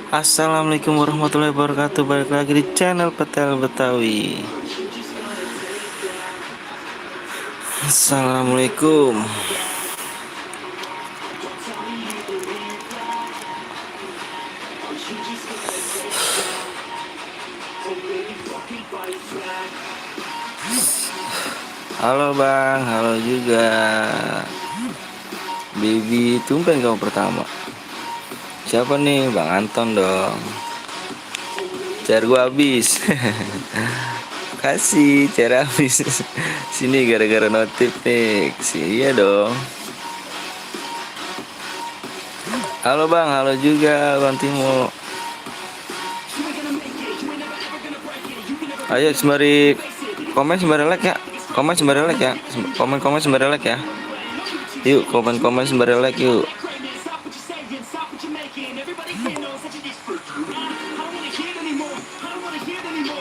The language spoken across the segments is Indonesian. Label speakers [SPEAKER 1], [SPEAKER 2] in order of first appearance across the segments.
[SPEAKER 1] Assalamualaikum warahmatullahi wabarakatuh. Balik lagi di channel Petel Betawi. Assalamualaikum. Halo bang, halo juga. Bibi, tumpen kamu pertama. Siapa nih? Bang Anton dong. Cair gua habis. Kasih cair habis. Sini gara-gara notif nih. Iya dong. Halo bang, halo juga Bang Timo. Ayo sembari komen sembari like ya. Komen sembari like ya. Komen sembari like ya. Yuk komen sembari like yuk.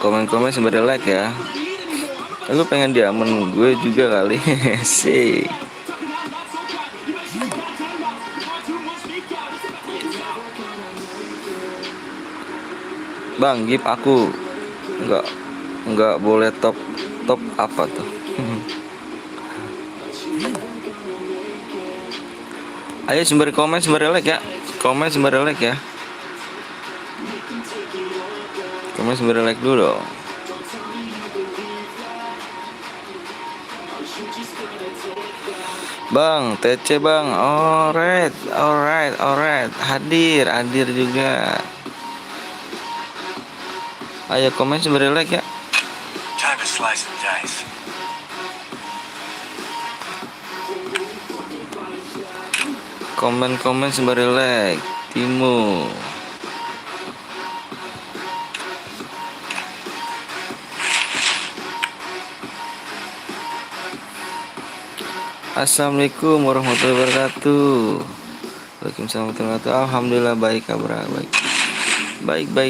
[SPEAKER 1] Komen sembari like ya. Lu pengen diamen gue juga kali. Sih. Bang, gip aku. Enggak boleh top apa tuh? Ayo sembari komen sembari like ya. Komen sembari like ya. Komen sembari like dulu dong. Bang, TC bang. Alright. Hadir juga. Ayo komen sembari like ya.
[SPEAKER 2] Time to slice and dice.
[SPEAKER 1] Komen sembari like. Timo. Assalamualaikum warahmatullahi wabarakatuh. Waalaikumsalam warahmatullahi wabarakatuh. Alhamdulillah baik kabar baik. Baik.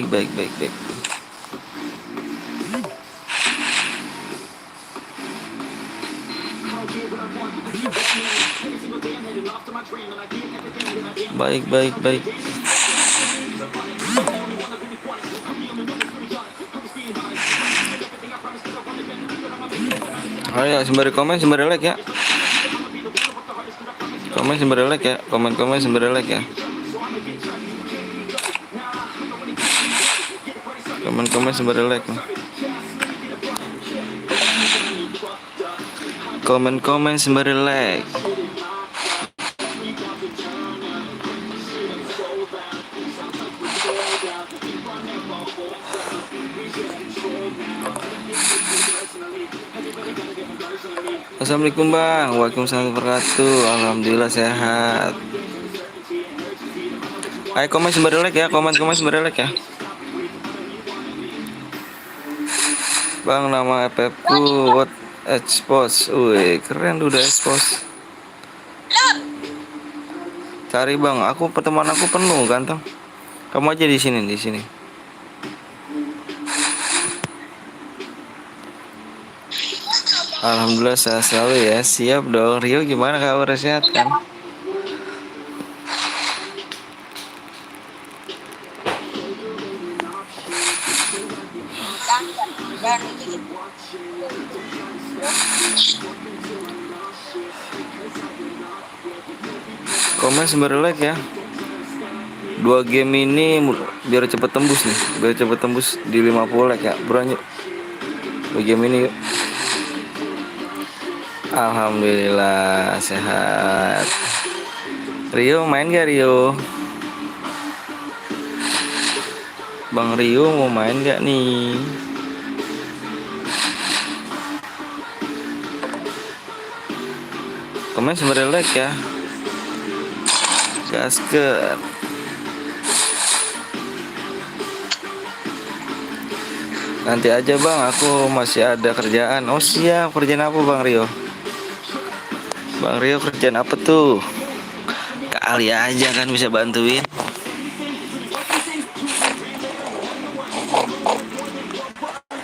[SPEAKER 1] Baik. Ayo sembari komen sembari like ya. Komen sembari like ya. Komen sembari like ya. Komen sembari like. Komen sembari like. Assalamualaikum bang. Waalaikumsalam warahmatullahi wabarakatuh. Alhamdulillah sehat. Ayo komen sembari like ya. Komen sembari like ya. Bang, nama FF ku what expose. Wih, keren udah expose. Cari bang, pertemuan aku penuh ganteng. Kamu aja di sini. Alhamdulillah sehat selalu ya. Siap dong. Rio gimana kabar, sehat kan? Komen sembari like ya. 2 game ini biar cepet tembus nih. Biar cepet tembus di 50 like ya. Bro yuk. 2 game ini yuk. Alhamdulillah sehat. Rio main gak Rio? Bang Rio mau main gak nih? Komen sembari like ya. Gasket. Nanti aja bang, aku masih ada kerjaan. Oh siap, kerjaan apa bang Rio? Bang Rio kerjaan apa tuh? Kali aja kan bisa bantuin.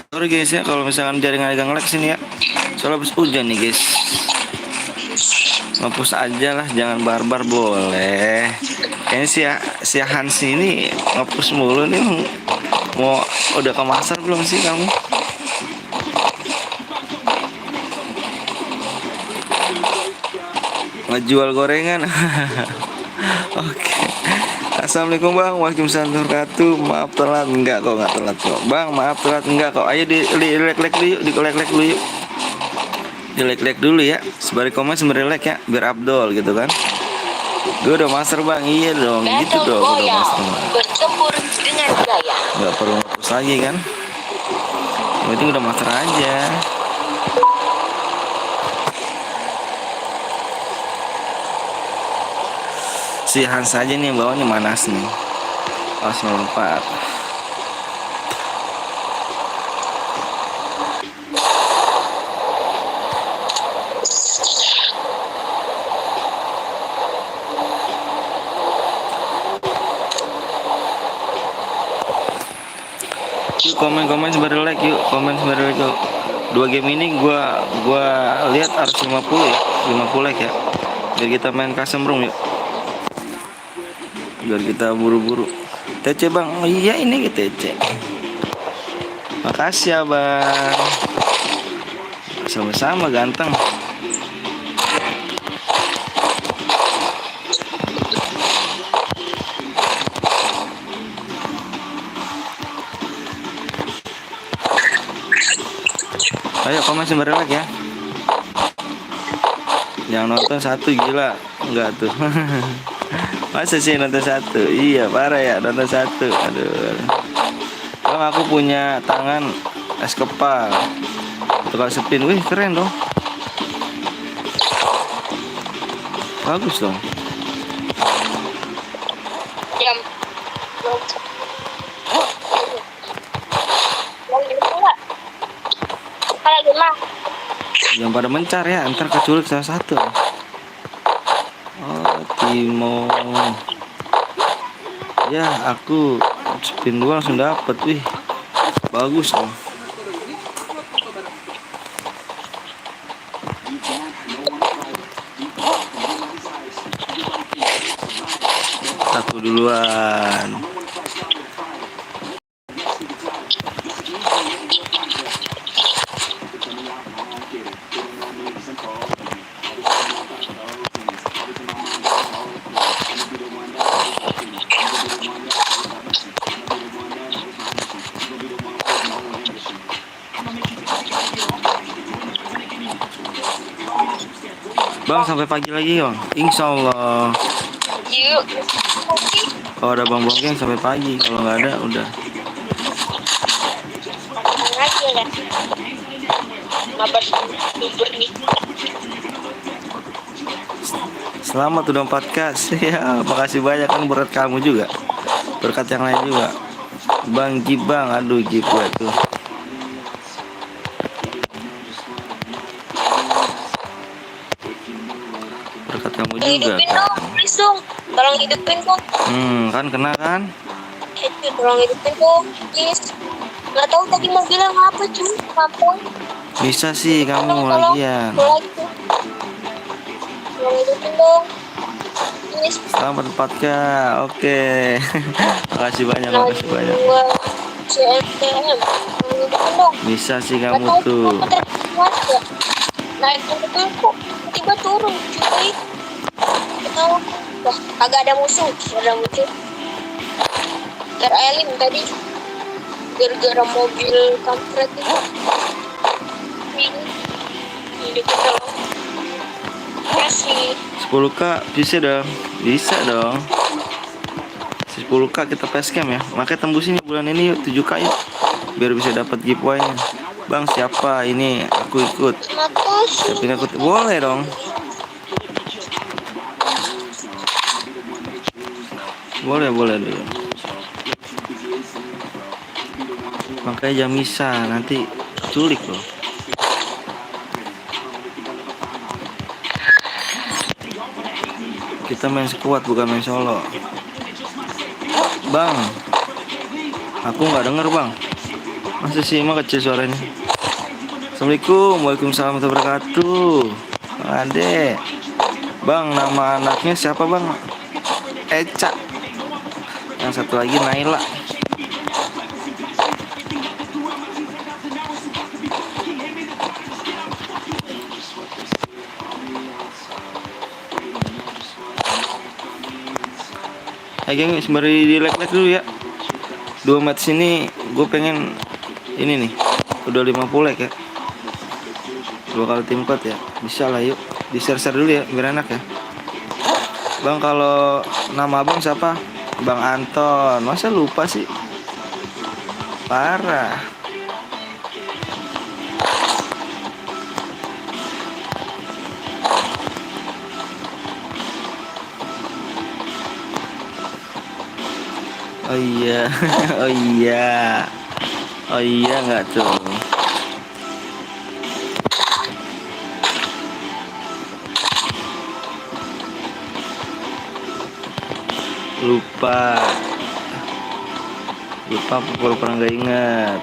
[SPEAKER 1] Sorry guys ya, kalau misalkan jaringan agak nge-lag sini ya. Soalnya habis hujan nih guys. Ngapus aja lah, jangan barbar boleh. Kayaknya si Hans ini ngapus mulu nih. Mau udah ke pasar belum sih kamu? Ngejual gorengan. Oke. Assalamualaikum bang. Waalaikumsalam warahmatullahi wabarakatuh. Maaf telat. Enggak kok, nggak telat kok bang. Maaf telat enggak kok. Ayo di-like dulu yuk. Di-like dulu yuk. Di-like dulu ya. Sembari komen sembari like ya. Biar Abdul gitu kan. Gue udah master bang. Iya dong. Gitu dong. Udah master bang.
[SPEAKER 3] Bertempur dengan gaya.
[SPEAKER 1] Nggak perlu ngapus lagi kan. Yang penting udah master aja. Si Hans aja nih yang bawahnya manas nih. Oh 94. Yuk komen sembari like yuk. Komen sembari like yuk. 2 game ini gua lihat harus 50 ya. 50 like ya. Biar kita main custom room yuk. Biar kita buru-buru. TC bang. Oh iya ini TC. Makasih ya bang. Sama-sama ganteng. Ayo komen sembari like ya. Yang nonton 1 gila. Enggak tuh. Masa sih nonton 1? Iya parah ya nonton 1. Aduh. Bang aku punya tangan es kepal. Tukang spin. Wih keren dong. Bagus dong.
[SPEAKER 3] Jam. Kalau gimana?
[SPEAKER 1] Jangan pada mencar ya. Ntar keculik salah satu. Oh Timo. Ya aku spin 2 langsung dapet. Wih bagus dong. Aku duluan. Bang sampai pagi lagi bang. Insya Allah.
[SPEAKER 3] Yuk.
[SPEAKER 1] Kalau ada bang Bongkeng sampai pagi. Kalau nggak ada udah.
[SPEAKER 3] Makan aja ya. Mabar subur nih.
[SPEAKER 1] Selamat udah 4K. Ya, makasih banyak kan berkat kamu juga. Berkat yang lain juga. Bang Gibang, aduh Gibang tuh. Berkat kamu juga
[SPEAKER 3] Hidupin
[SPEAKER 1] kan.
[SPEAKER 3] dong, please dong. Tolong hidupin dong.
[SPEAKER 1] Kan kena kan?
[SPEAKER 3] Itu tolong hidupin dong, please. Gak tahu tadi mau bilang apa cuy, kampung.
[SPEAKER 1] Bisa sih kamu
[SPEAKER 3] Tolong.
[SPEAKER 1] lagian.
[SPEAKER 3] Tolong hidupin dong. Please.
[SPEAKER 1] Selamat 4K. Oke. Makasih banyak, makasih banyak.
[SPEAKER 3] CMTM. Tolong hidupin dong.
[SPEAKER 1] Bisa sih
[SPEAKER 3] Gak
[SPEAKER 1] kamu
[SPEAKER 3] tahu
[SPEAKER 1] tuh.
[SPEAKER 3] kenapa tadi masuk. Naik ke kok tiba turun cuy. Gak tahu. Wah, kagak ada musuh, ada muncul. Terelin tadi gara-gara mobil kampret itu. Ini kita kasih
[SPEAKER 1] 10K bisa dong. Bisa dong. 10K kita facecam ya. Makanya tembusin bulan ini yuk 7K yuk. Biar bisa dapat giveaway-nya. Bang siapa ini? Aku ikut.
[SPEAKER 3] makasih.
[SPEAKER 1] Tapi aku boleh dong. Boleh dulu. Makanya jam misa nanti culik loh. Kita main squad bukan main solo. Bang, aku nggak denger bang. Masa sih emang kecil suaranya. Assalamualaikum, waalaikumsalam warahmatullahi wabarakatuh. Ade, bang nama anaknya siapa bang? Eca, yang satu lagi Naila. Geng, sembari di like dulu ya. 2 match ini gue pengen ini nih, udah 50 like ya. 2 kali tim code ya. Bisa lah, yuk di share dulu ya biar enak ya. Bang, kalau nama abang siapa? Bang Anton. Masa lupa sih? Parah. Oh iya. Oh iya. Oh iya nggak tuh? Lupa pura-pura nggak ingat.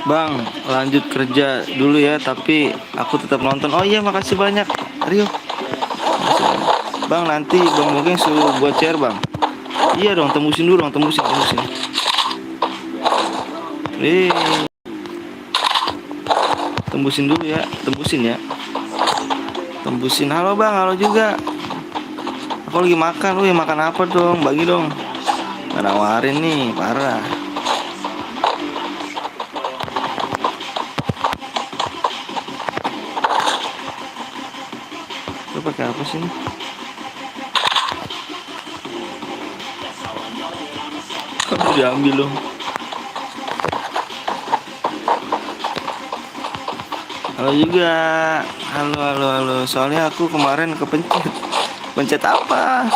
[SPEAKER 1] Bang, lanjut kerja dulu ya, tapi aku tetap nonton. Oh iya, makasih banyak Rio. Bang, nanti Bang mungkin suruh buat share Bang. Iya dong, tembusin dulu dong, tembusin. Tembusin dulu ya, tembusin ya. Tembusin. Halo Bang, halo juga. Aku lagi makan, lu yang makan apa dong? Bagi dong. Nggak nawarin nih, parah. Lu pakai apa sih ini? Kok diambil dong? Halo juga. Halo. Soalnya aku kemarin kepencet. Pencet apa?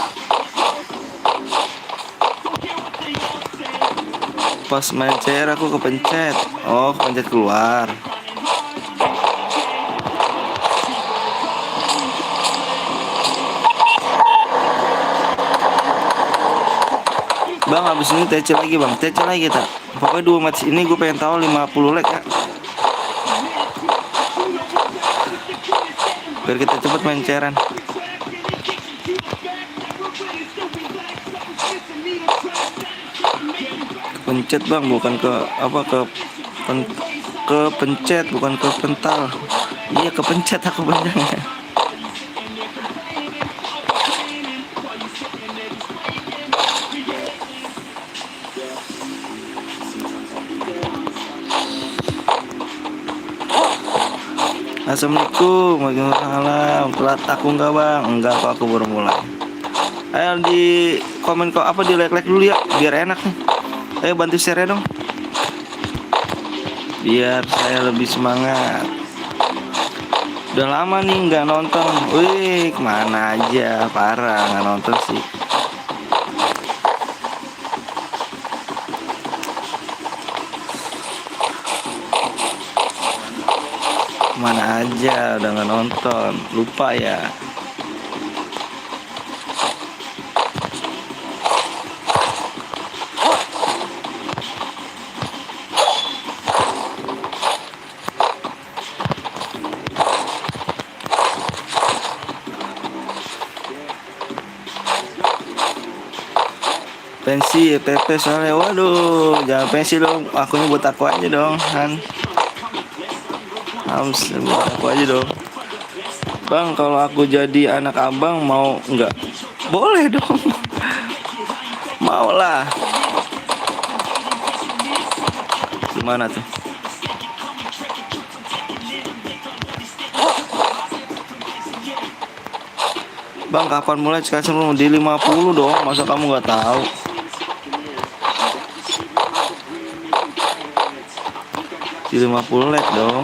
[SPEAKER 1] Pas main CR aku kepencet. Oh, kepencet keluar. Bang, habis ini TC lagi Bang. TC lagi kita. Pokoknya 2 match ini gue pengen tahu 50 like ya. Biar kita cepet main CR-an. Pencet Bang, bukan ke apa, ke pencet, bukan ke pental. Iya, kepencet aku benernya. Assalamualaikum, waalaikumsalam. Telat aku enggak Bang? Enggak kok, aku baru mulai. Ayo di komen kok apa, di like dulu ya, biar enak nih. Ayo bantu share dong, biar saya lebih semangat. Udah lama nih nggak nonton. Wih, kemana aja, parah nggak nonton sih. Kemana aja, udah nggak nonton, lupa ya. Pensi PP soalnya, waduh, jangan pensi dong, akunya buat aku aja dong kan. Harus buat aku aja dong Bang. Kalau aku jadi anak abang mau nggak? Boleh dong. Mau lah. Gimana tuh Bang? Kapan mulai? Sekarang di 50 dong, masa kamu nggak tahu? Di 50 like dong.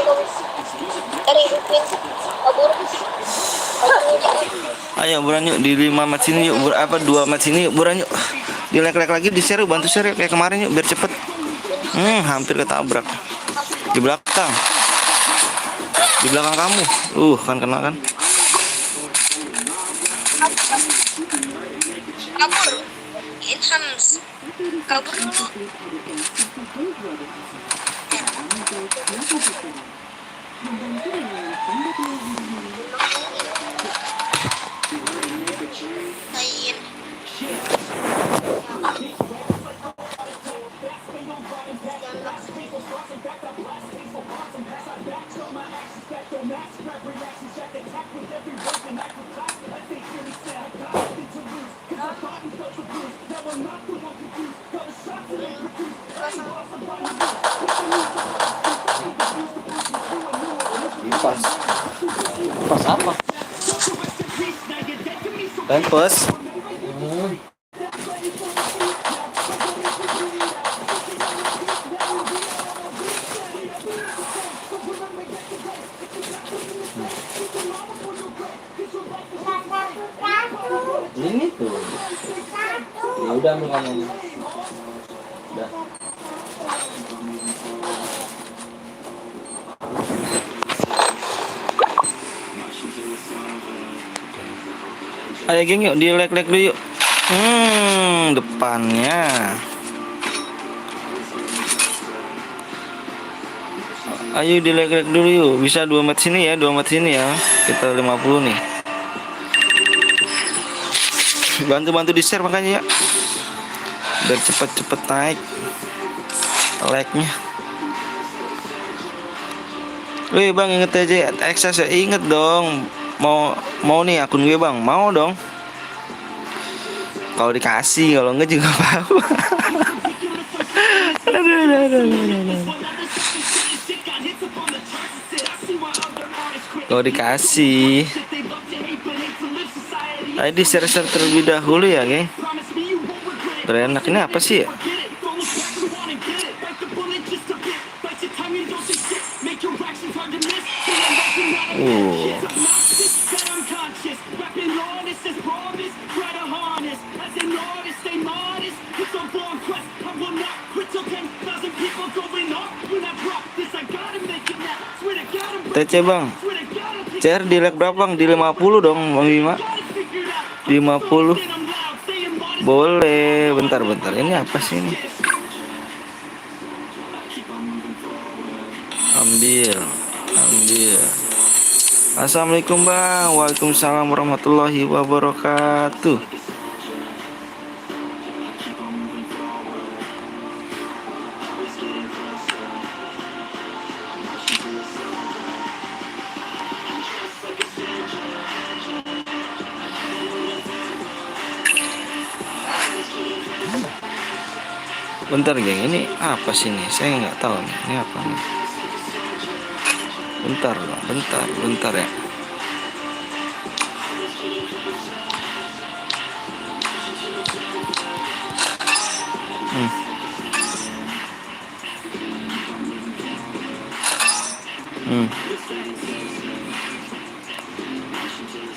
[SPEAKER 3] kamu cari Upin kabur.
[SPEAKER 1] Ayo buruan yuk di 5 mat sini yuk, 2 mat sini yuk, buruan yuk. Di like lagi, di share yuk, bantu share yuk, kayak kemarin yuk biar cepet. Hampir ketabrak. Di belakang. Di belakang kamu. Kan kena kan.
[SPEAKER 3] Kabur. Enhance. Kabur dulu. Lain.
[SPEAKER 1] Pas apa? Pempes. Ini tuh. Ya udah ambil kamu. Udah. Ayo geng yuk, di like dulu yuk. Depannya. Ayo di like dulu yuk. Bisa 2 mat sini ya, 2 mat sini ya. Kita 50 nih. Bantu di share makanya ya. Biar cepet-cepet naik like-nya. Wih bang, inget aja Access ya, inget dong. Mau nih akun gue bang, mau dong. Kalau dikasih, kalau enggak juga apa-apa. Kalau dikasih. Ayo di share terlebih dahulu ya geng. Berenak ini apa sih ya? TC bang, CR di like berapa bang? Di 50 dong bang Bima. 50 boleh. Bentar, ini apa sih ini? Ambil. Assalamualaikum bang. Waalaikumsalam warahmatullahi wabarakatuh. Bentar geng, ini apa sih nih? Saya nggak tahu nih. Ini apa nih? Bentar ya.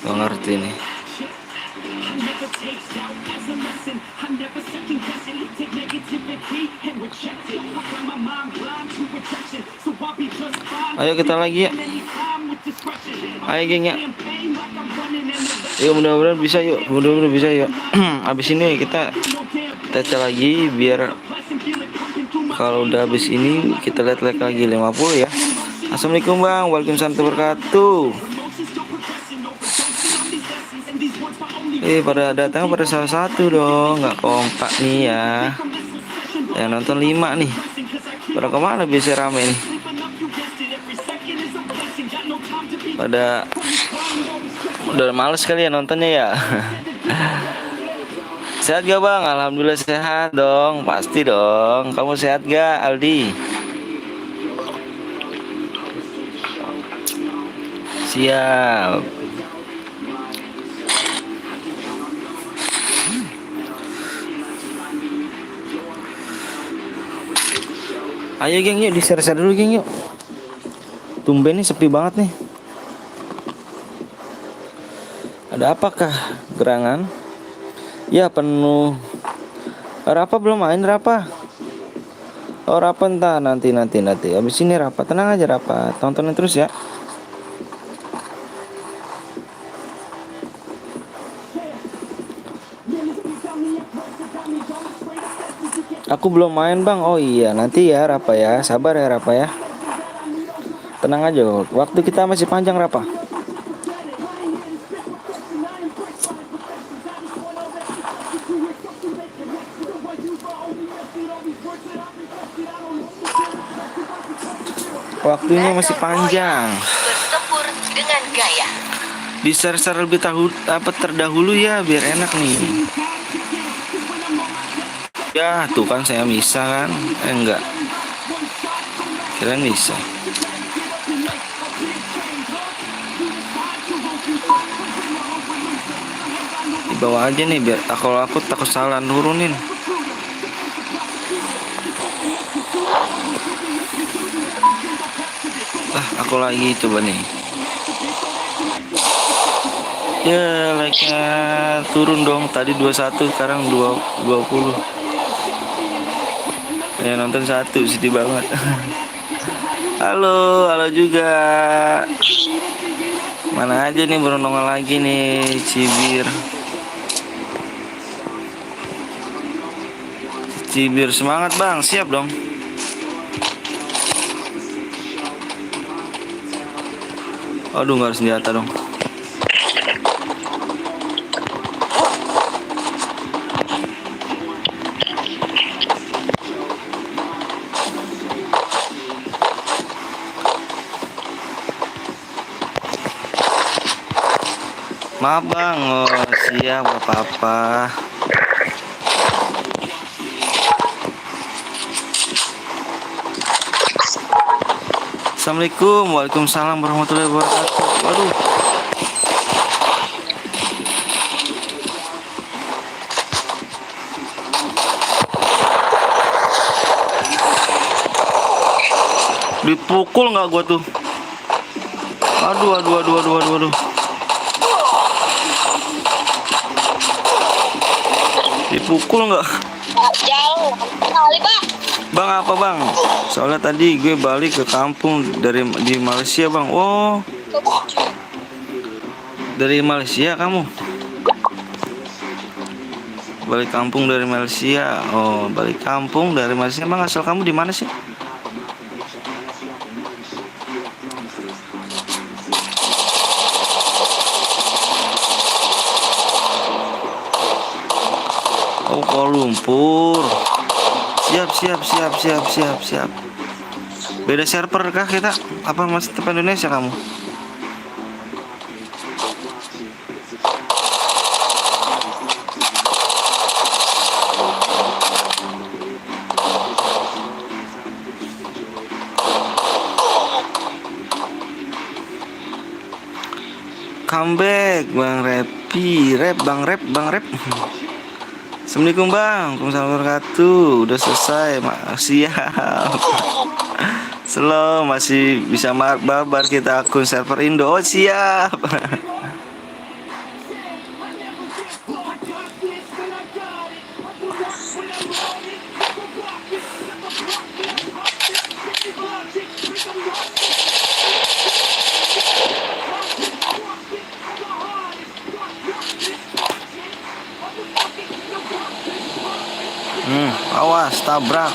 [SPEAKER 1] Gak ngerti nih. Ayo kita lagi ya. Ayo geng ya. Yuk mudah-mudahan bisa yuk. Abis ini kita tece lagi biar kalau udah habis ini kita lihat lagi 50 ya. Assalamualaikum bang. Waalaikumsalam wabarakatuh. Pada datang pada salah satu dong. Nggak kompak nih ya. Yang nonton 5 nih. Pada kemana biasa rame nih? Pada udah males kali ya nontonnya ya. Sehat gak bang? Alhamdulillah sehat dong. Pasti dong. Kamu sehat gak Aldi? Siap. Ayo geng yuk, di share dulu geng yuk. Tumben nih sepi banget nih. Ada apakah gerangan? Ya penuh. Rapa belum main Rapa. Oh Rapa entah nanti. Abis ini Rapa, tenang aja Rapa. Tontonin terus ya. Aku belum main bang. Oh iya nanti ya Rapa ya. Sabar ya Rapa ya. Tenang aja. Waktu kita masih panjang Rapa. Waktunya masih panjang.
[SPEAKER 4] Bertempur dengan gaya.
[SPEAKER 1] Di share lebih terdahulu ya biar enak nih. Ya tuh kan saya bisa kan. Enggak. Kirain bisa. Di bawah aja nih biar kalau aku takut salah nurunin. Aku lagi coba nih. Ya like-nya turun dong. Tadi 21 sekarang 20. Ya nonton 1 sedih banget. Halo juga. Mana aja nih baru nongol lagi nih Cibir semangat bang, siap dong. Aduh nggak ada senjata dong. Maaf bang, oh siap gak apa-apa. Assalamualaikum, waalaikumsalam warahmatullahi wabarakatuh. Waduh. Dipukul nggak gua tuh? Aduh. Dipukul nggak?
[SPEAKER 3] Jauh kali bang.
[SPEAKER 1] Bang apa bang? Soalnya tadi gue balik ke kampung di Malaysia bang. Oh, dari Malaysia kamu? Balik kampung dari Malaysia. Oh, balik kampung dari Malaysia. Bang asal kamu di mana sih? Oh, Kuala Lumpur. Siap. Beda server kah kita? Apa masih tetap Indonesia kamu? Comeback Bang Repi, Bang Rep. Assalamualaikum bang, waalaikumsalam wabarakatuh. Udah selesai, siap. Slow, masih bisa babar kita akun server Indo. Oh siap. Awas tabrak.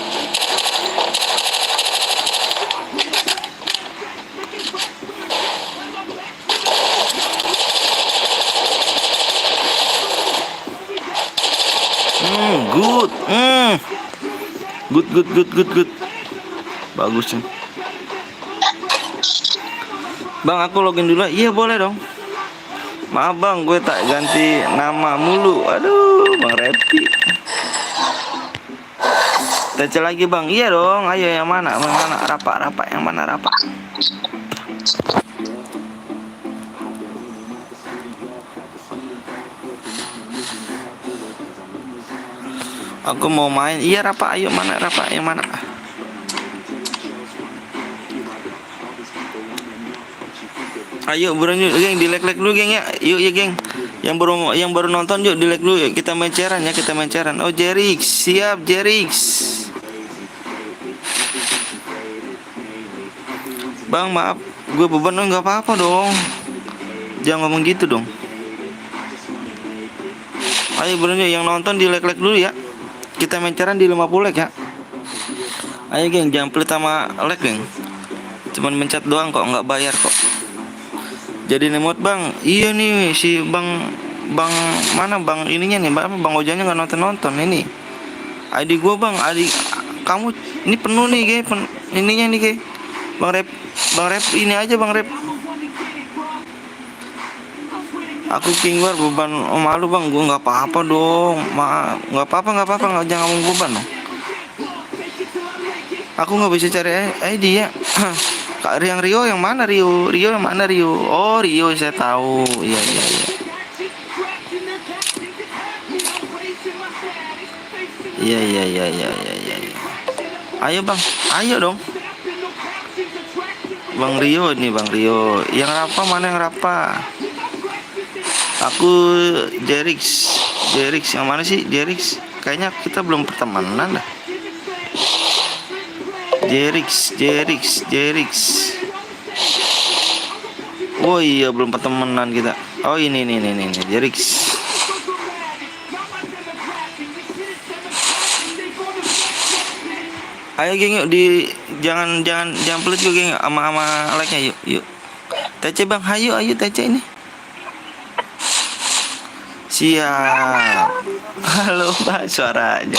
[SPEAKER 1] Good. Bagus ya. Bang aku login dulu. Iya boleh dong. Maaf bang, gue tak ganti nama mulu. Aduh, Bang Repi. TC lagi bang. Iya dong. Ayo yang mana? Rapa. Yang mana Rapa? Aku mau main. Iya Rapa. Ayo mana Rapa? Yang mana? Ayo buruan yuk geng, di like dulu geng ya. Yuk ya geng. Yang baru nonton yuk di like dulu yuk. Kita main ceran ya, kita main ceran. Oh Jerix, siap Jerix. Bang maaf, gue beban. Oh nggak apa-apa dong. Jangan ngomong gitu dong. Ayo buruan yuk yang nonton di like dulu ya. Kita main ceran di 50 like ya. Ayo geng, jangan pelit sama like geng. Cuman mencet doang kok, nggak bayar kok. Jadi nemot bang, iya nih si bang mana bang ininya nih, bang Ojanya nggak nonton ini. ID gue bang, ID kamu ini penuh nih guys, ininya nih guys. Bang Rep ini aja bang Rep. Aku keluar beban malu bang, gue nggak apa-apa dong, nggak apa-apa, jangan ngomong beban dong. Aku nggak bisa cari ID ya. Kak yang Rio yang mana Rio yang mana Rio? Oh Rio saya tahu. Iya. Iya. Ayo bang, ayo dong. Bang Rio nih bang Rio. Yang Rafa mana yang Rafa? Aku Jerix yang mana sih Jerix? Kayaknya kita belum pertemanan dah. Jerix. Oh iya belum pertemanan kita. Oh ini Jerix. Ayo geng yuk jangan pelit juga geng sama like-nya yuk. TC bang, ayo TC ini. Siap. Halo Pak, suaranya.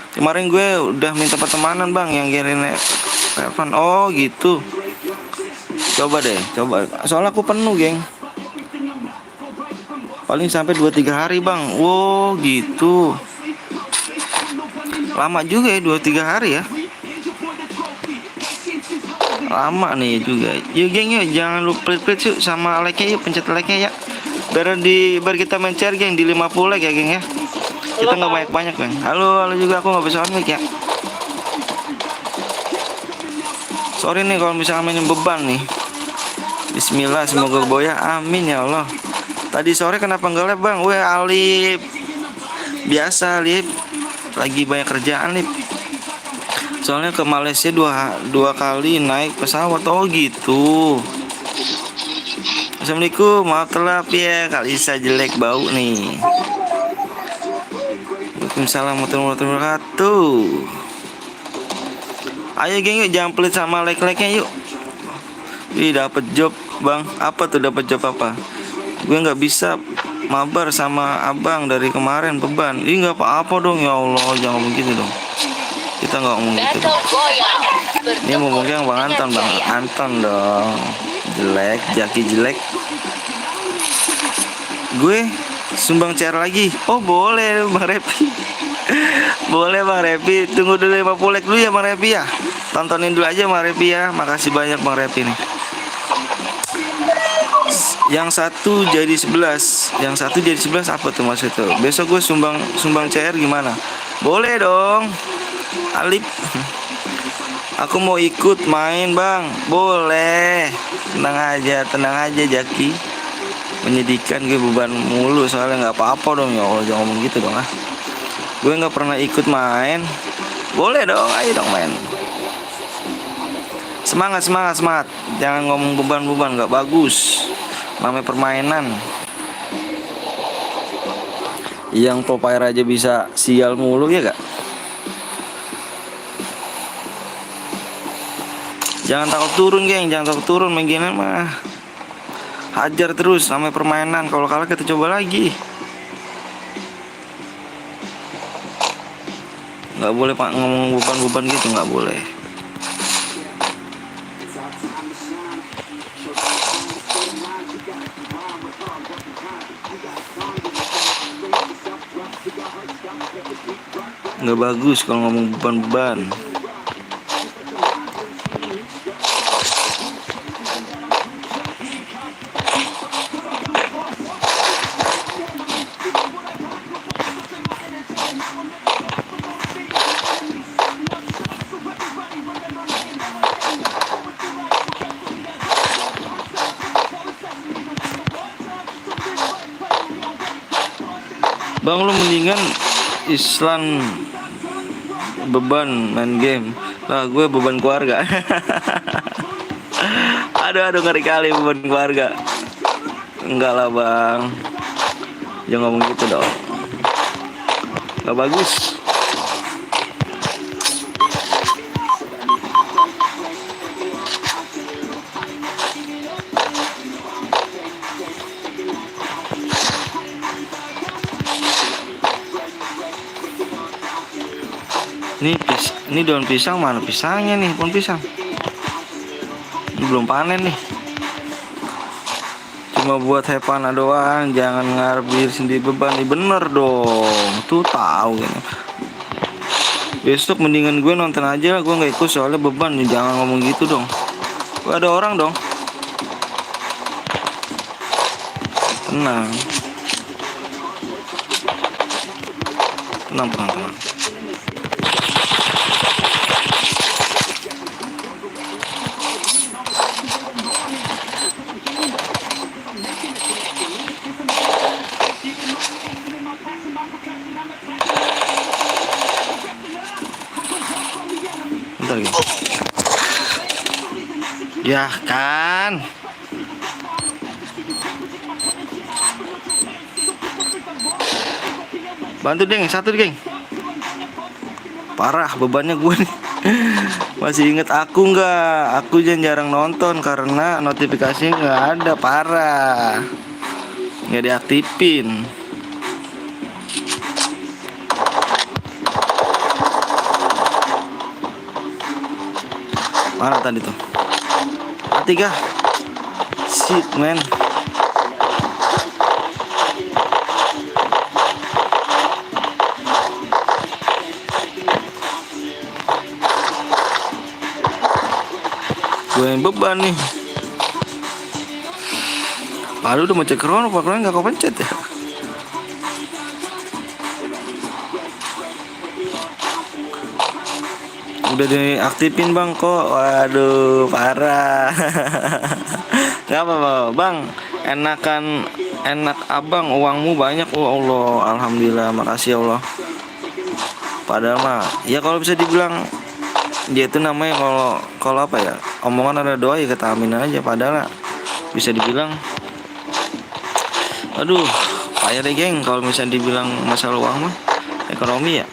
[SPEAKER 1] Kemarin gue udah minta pertemanan bang yang kirim telepon. Oh gitu. Coba. Soalnya aku penuh geng. Paling sampai 2-3 hari bang. Wow gitu. Lama juga ya 2-3 hari ya. Lama nih juga. Yuk geng yuk jangan lupa pelit yuk sama like-nya yuk, pencet like-nya ya. Biar kita mencari geng di 50 like ya geng ya. Kita nggak banyak bang. Halo juga aku nggak bisa on mic ya. Sorry nih kalau misalnya mainin beban nih. Bismillah semoga boya. Amin ya Allah. Tadi sore kenapa nggak live bang? Alip. Biasa Lip. Lagi banyak kerjaan Lip. Soalnya ke Malaysia dua kali naik pesawat. Oh gitu. Assalamualaikum. Maaf telat ya. Kalisa jelek bau nih. Waalaikumsalam warahmatullahi wabarakatuh. Ayo geng yuk jangan pelit sama like-nya yuk. Ih dapat job bang. Apa tuh dapat job apa? Gue nggak bisa mabar sama abang dari kemarin beban. Ih nggak apa-apa dong ya Allah, jangan begitu dong. Kita nggak ngomong gitu dong. Ini ngomongnya yang bang Anton dong. Jelek, Jaki jelek. Gue sumbang CR lagi. Oh boleh bang Repi. Boleh bang Repi. Tunggu dulu 50 like dulu ya bang Repi ya. Tontonin dulu aja bang Repi ya. Makasih banyak bang Repi nih. Yang satu jadi 11 apa tuh maksud tuh? Besok gue sumbang CR gimana? Boleh dong Alip. Aku mau ikut main bang. Boleh. Tenang aja Jaki. Menyedihkan gue beban mulu soalnya nggak apa-apa dong ya Allah, jangan ngomong gitu dong ah. Gue nggak pernah ikut main. Boleh dong, ayo dong main. Semangat. Jangan ngomong beban nggak bagus. Namanya permainan. Yang pro player aja bisa sial mulu ya gak? Jangan takut turun geng, main gini mah. Hajar terus namanya permainan. Kalau kalah kita coba lagi. Nggak boleh pak ngomong beban gitu, nggak boleh. Nggak bagus kalau ngomong beban. Bang, lu mendingan Islam beban main game. Lah gue beban keluarga. Aduh ngeri kali beban keluarga. Enggak lah bang, jangan ngomong gitu dong, nggak bagus. Ini daun pisang, mana pisangnya nih? Pohon pisang ini belum panen nih. Cuma buat hepana doang, jangan ngarepin sendiri beban nih. Bener dong, tuh tahu gini. Besok mendingan gue nonton aja, gue nggak ikut soalnya beban nih. Jangan ngomong gitu dong, gue ada orang dong. Tenang, tenang. Bentar gitu. Ya kan. Bantu deng, satu geng. Parah bebannya gue nih. Masih inget aku nggak? Aku jarang nonton karena notifikasinya nggak ada. Parah, nggak diaktifin. Mana tadi tuh? Mati kah? Shit man. Gue yang beban nih. Padahal udah mau cek Krono, Pak Krono nggak kau pencet ya. Udah diaktifin bang kok. Waduh parah. Gak apa-apa bang, enak abang, uangmu banyak. Oh Allah, alhamdulillah, makasih Allah. Padahal mah ya kalau bisa dibilang dia itu namanya kalau apa ya, omongan ada doa ya kita amin aja. Padahal bisa dibilang aduh payah deh geng kalau misalnya dibilang masalah uang mah, ekonomi ya.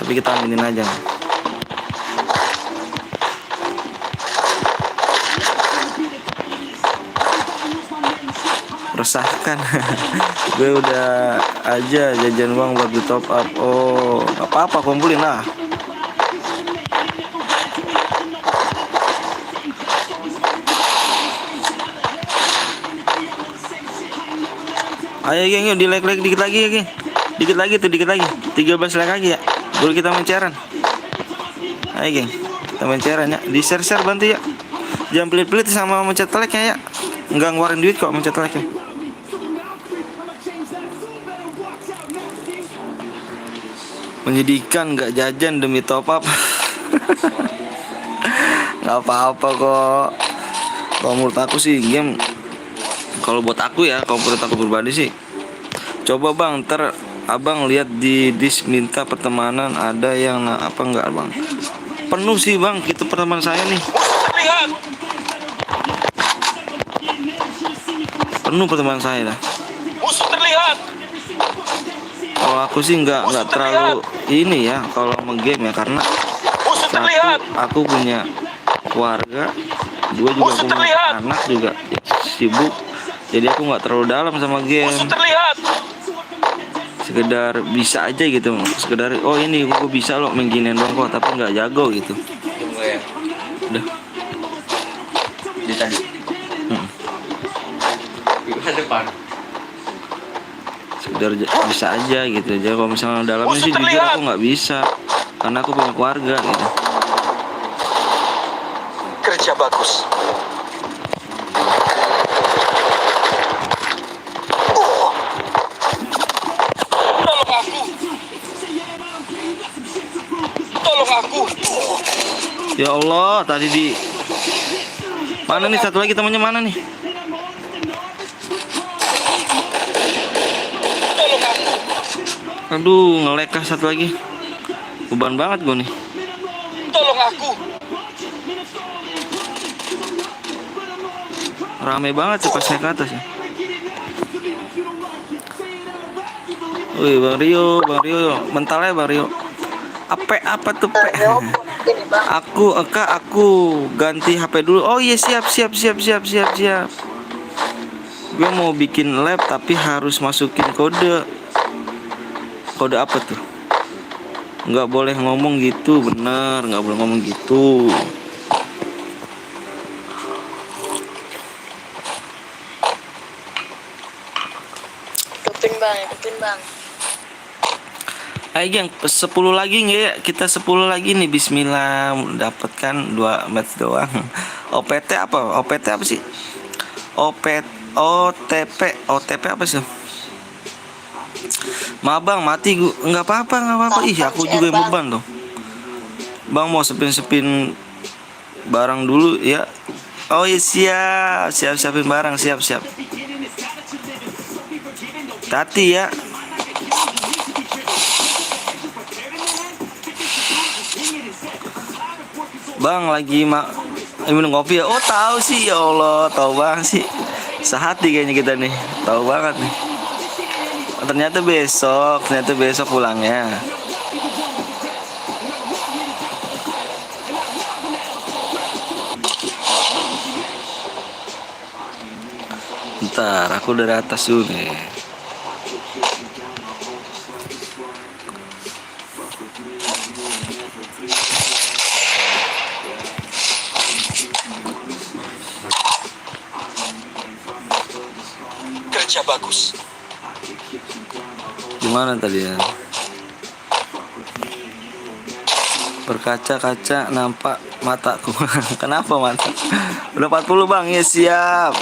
[SPEAKER 1] Tapi kita aminin aja. Resahkan. Gue udah aja jajan uang buat di top up. Oh gak apa-apa, kumpulin lah. Ayo geng, yuk di like dikit lagi ya geng. Dikit lagi 13 like lagi ya, baru kita main cairan. Ayo geng, kita main cairan ya. Di share bantu ya. Jangan pelit-pelit sama mencet like nya ya. Enggak ngeluarin duit kok mencet like nya. Menyedihkan nggak jajan demi top up. Nggak apa-apa kok. Kalau menurut aku sih game, kalau buat aku ya, kalau menurut aku pribadi sih, coba bang, ntar abang lihat di disk minta pertemanan ada yang apa enggak bang? Penuh sih bang, itu pertemanan saya nih. Penuh pertemanan saya dah.
[SPEAKER 2] Musuh terlihat.
[SPEAKER 1] Kalau aku sih nggak terlalu ini ya kalau game ya, karena satu, aku punya keluarga, dua juga aku punya anak juga ya, sibuk, jadi aku nggak terlalu dalam sama game. Sekedar bisa aja gitu, sekedar oh ini gue bisa loh main ginian doang kok, tapi nggak jago gitu. Udah
[SPEAKER 5] di tadi di depan
[SPEAKER 1] sekedar bisa aja gitu aja. Kalau misalnya dalamnya sih jujur aku nggak bisa karena aku punya keluarga gitu.
[SPEAKER 2] Kerja bagus. Tolong aku.
[SPEAKER 1] Ya Allah, tadi di mana nih satu lagi temannya, mana nih?
[SPEAKER 2] Tolong aku.
[SPEAKER 1] Aduh, ngelek kah satu lagi. Beban banget gue nih.
[SPEAKER 2] Tolong aku.
[SPEAKER 1] Rame banget sih pas naik ke atas ya. Wih, Bang Rio, mental ya Bang Rio. Apa tuh pe?
[SPEAKER 3] Gini bang.
[SPEAKER 1] Aku ganti HP dulu. Oh iya, siap. Gue mau bikin lab tapi harus masukin kode. Kode apa tuh? Nggak boleh ngomong gitu, bener, nggak boleh ngomong gitu.
[SPEAKER 3] Hidupin bang.
[SPEAKER 1] Ayo geng, 10 lagi nggak ya? Kita 10 lagi nih. Bismillah, dapatkan 2 match doang. OPT apa sih? OTP apa sih? Maaf bang, mati gua. Nggak apa-apa. Ih, aku juga yang beban tuh. Bang mau sepin barang dulu ya. Oh iya, siapin barang, siap. Tati ya. Bang lagi minum kopi ya. Oh tahu sih, ya Allah, tahu banget sih. Sehati kayaknya kita nih, tahu banget nih. Oh, ternyata besok pulangnya. Ntar aku dari atas dulu nih.
[SPEAKER 2] Kerja bagus.
[SPEAKER 1] Gimana tadi ya? Berkaca-kaca nampak mataku. Kenapa mata? Udah 40 bang, ya siap.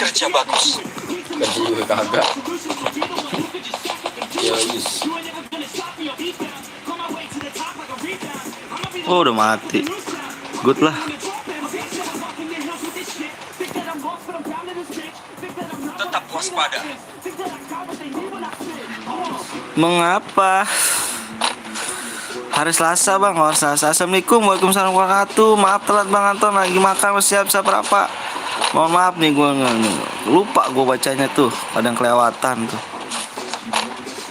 [SPEAKER 2] Kerja bagus.
[SPEAKER 5] Gaji juga kagak. Ya wis.
[SPEAKER 1] Oh udah mati. Good lah.
[SPEAKER 2] Tetap waspada.
[SPEAKER 1] Mengapa? Hari Selasa bang, hari Selasa. Assalamualaikum, waalaikumsalam warahmatullahi wabarakatuh. Maaf telat bang Anton, lagi makan, siap berapa? Mohon maaf nih, gue lupa gue bacanya tuh, kadang kelewatan tuh.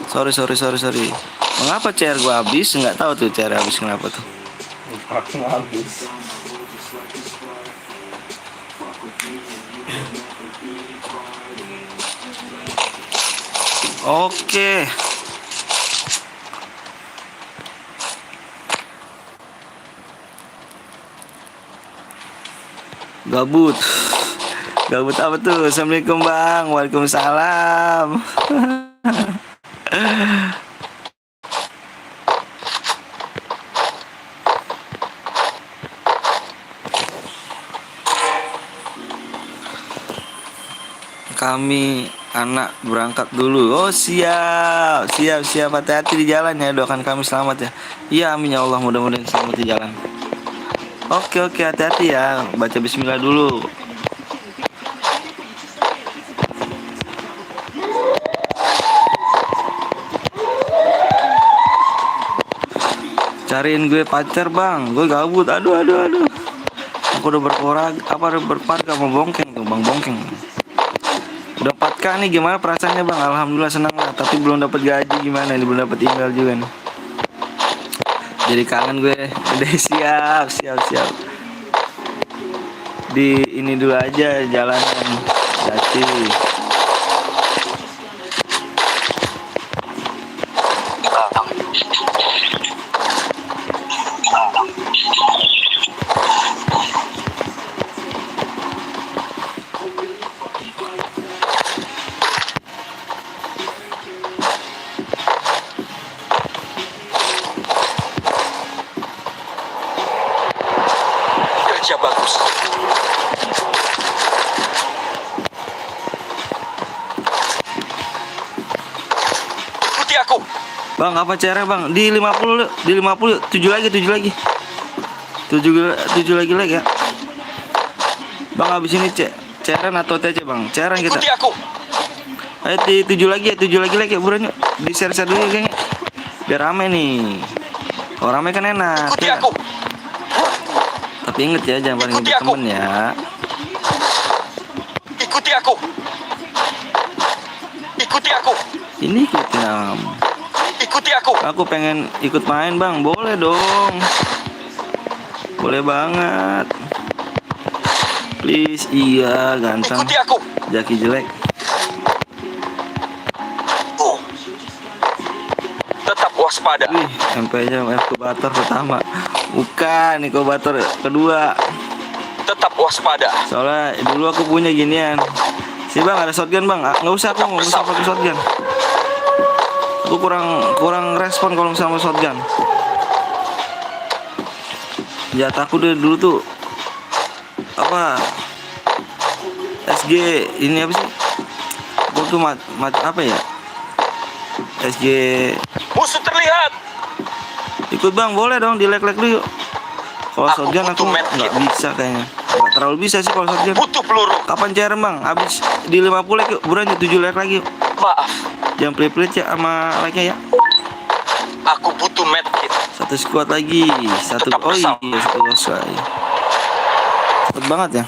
[SPEAKER 1] Sorry. Mengapa CR gue habis? Nggak tahu tuh CR habis kenapa tuh.
[SPEAKER 5] Aku habis.
[SPEAKER 1] Oke. Gabut apa tuh? Assalamualaikum bang. Waalaikumsalam. Kami anak berangkat dulu. Oh siap. Hati-hati di jalan ya. Doakan kami selamat ya. Iya amin ya Allah, mudah-mudahan selamat di jalan. Oke, hati-hati ya. Baca bismillah dulu. Cariin gue pacar bang. Gue gabut. Aduh. Aku udah berkeluarga sama Bongkeng tuh, Bang Bongkeng. Udah 4K nih, gimana perasaannya bang? Alhamdulillah senang lah. Tapi belum dapat gaji, gimana ini, belum dapat email juga nih. Jadi kangen gue. Udah siap. Di ini dulu aja jalanan Jati.
[SPEAKER 2] Kerja bagus. Ikuti aku.
[SPEAKER 1] Bang, apa cara bang? Di 50 yuk. Di 50 yuk. 7 lagi. 7 lagi ya. Bang habis ini ceren atau TC bang? Ceren kita.
[SPEAKER 2] Ikuti aku.
[SPEAKER 1] Ayo di 7 lagi ya, 7 lagi buruan yuk. Di share dulu ya geng. Biar rame nih. Kalau rame kan enak.
[SPEAKER 2] Ikuti
[SPEAKER 1] Ya.
[SPEAKER 2] aku.
[SPEAKER 1] Tapi inget ya jangan paling
[SPEAKER 2] Ikuti
[SPEAKER 1] ribet
[SPEAKER 2] aku.
[SPEAKER 1] temen ya.
[SPEAKER 2] Ikuti aku. Ikuti aku.
[SPEAKER 1] Ini ikutin am.
[SPEAKER 2] Ikuti aku.
[SPEAKER 1] Aku pengen ikut main bang, boleh dong. Boleh banget. Please, iya ganteng.
[SPEAKER 2] Ikuti aku.
[SPEAKER 1] Jaki jelek.
[SPEAKER 2] Tetap waspada.
[SPEAKER 1] Wih, MP-nya inkubator pertama. Bukan, inkubator kedua.
[SPEAKER 2] Tetap waspada.
[SPEAKER 1] Soalnya dulu aku punya ginian. Si bang ada shotgun bang, nggak usah aku nggak usah pakai shotgun. Aku kurang respon kalau sama shotgun. Jatahku dari dulu tuh apa SG ini apa sih? Aku tuh apa ya? SG
[SPEAKER 2] Musuh terlihat.
[SPEAKER 1] ikut bang, boleh dong di like dulu yuk. Kalau
[SPEAKER 2] Aku
[SPEAKER 1] shotgun aku
[SPEAKER 2] butuh medkit.
[SPEAKER 1] nggak bisa kayaknya. Nggak terlalu bisa sih kalau shotgun.
[SPEAKER 2] Butuh peluru.
[SPEAKER 1] Kapan cairan bang? Abis di 50 like yuk, buruan yuk 7 like lagi yuk.
[SPEAKER 2] Maaf.
[SPEAKER 1] Jangan pelit-pelit ya sama like-nya ya.
[SPEAKER 2] Aku butuh medkit.
[SPEAKER 1] Satu squad lagi, satu
[SPEAKER 2] Tetap
[SPEAKER 1] oh iya
[SPEAKER 2] bersama.
[SPEAKER 1] satu selesai. Cepet banget ya.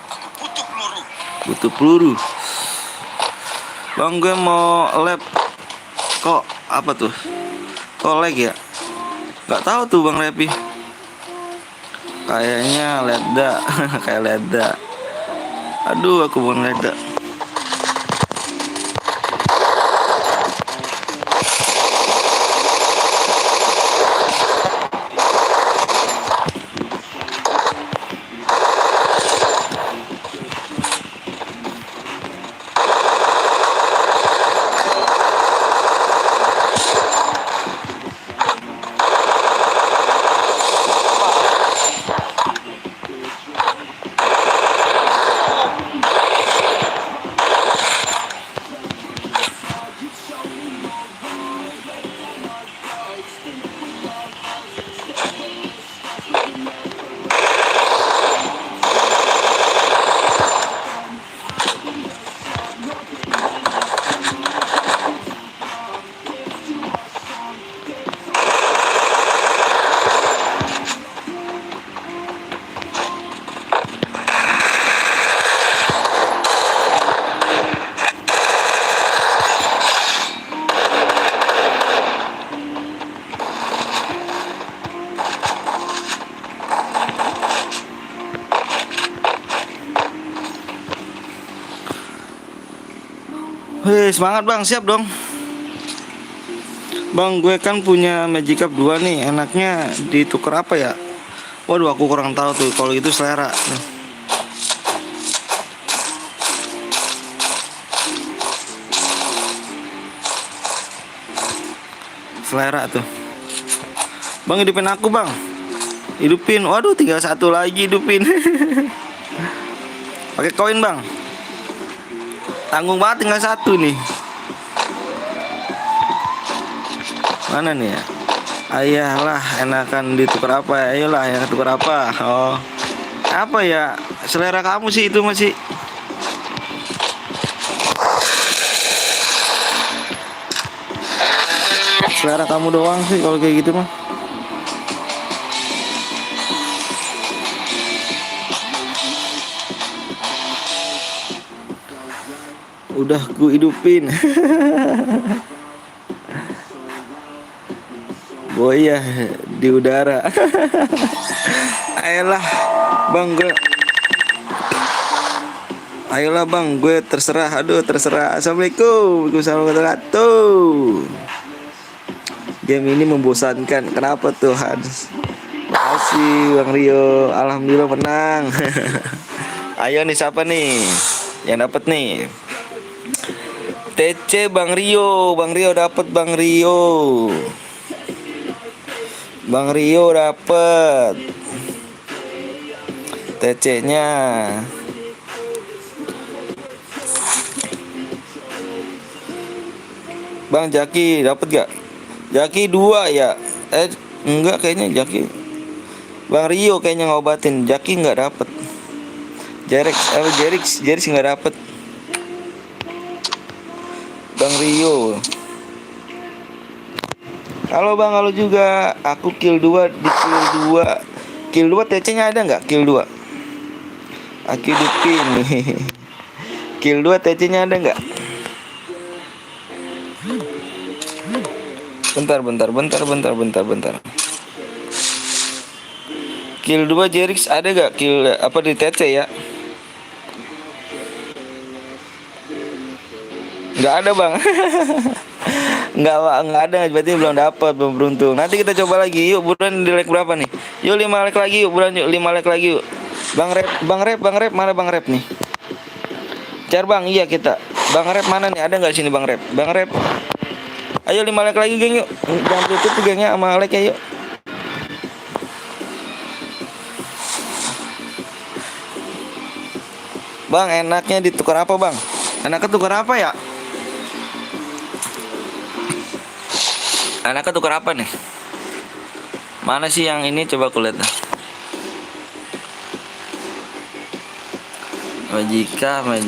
[SPEAKER 2] Aku butuh peluru.
[SPEAKER 1] Butuh peluru. Bang gue mau lab. Kok apa tuh? Kok lag ya? Gak tahu tuh Bang Repi. Kayaknya leda, kayak leda. Aduh, aku mau leda. Hei, semangat bang, siap dong. Bang, gue kan punya Magic Cup 2 nih. Enaknya ditukar apa ya? Waduh, aku kurang tahu tuh. Kalau itu selera. Selera tuh. Bang, hidupin aku bang. Hidupin. Waduh, tinggal satu lagi hidupin. Pakai koin bang. Tanggung banget, tinggal satu nih. Mana nih ya? Ayalah, enakan ditukar apa? Ayolah, yang tukar apa? Oh, apa ya? Selera kamu sih itu masih. Selera kamu doang sih kalau kayak gitu mah. Udah ku hidupin. Boya di udara. Ayolah bang gue. Ayolah bang gue terserah. Aduh terserah. Assalamualaikum. Waalaikumsalam warahmatullahi wabarakatuh. Game ini membosankan. Kenapa Tuhan? Makasih Bang Rio. Alhamdulillah menang. Ayo nih siapa nih yang dapat nih? TC Bang Rio dapat Bang Rio. Bang Rio dapat TC-nya. Bang Jaki dapat gak? Jaki 2 ya? Enggak kayaknya Jaki. Bang Rio kayaknya ngobatin. Jaki nggak dapet. Jerix nggak dapet. Bang Rio. Halo bang, halo juga. Aku kill 2 di kill 2. Kill 2 TC-nya ada nggak? Kill 2. Aku hidupin nih. Kill 2 TC-nya ada nggak? Bentar. Kill 2 Jerix ada nggak? Kill apa di TC ya? Nggak ada bang. nggak ada, berarti belum dapat, belum beruntung. Nanti kita coba lagi yuk. Buruan di like berapa nih? Yuk 5 like lagi yuk. Buruan yuk 5 like lagi yuk. Bang Rep mana Bang Rep nih? Car bang, iya kita. Bang Rep mana nih? Ada nggak sini Bang Rep? Bang Rep. Ayo 5 like lagi geng yuk. Jangan tutup tuh gengnya sama like ya yuk. Bang, enaknya ditukar apa bang? Enaknya tukar apa ya? Enaknya tukar apa nih? Mana sih yang ini? Coba aku lihat dah. Magicapnya.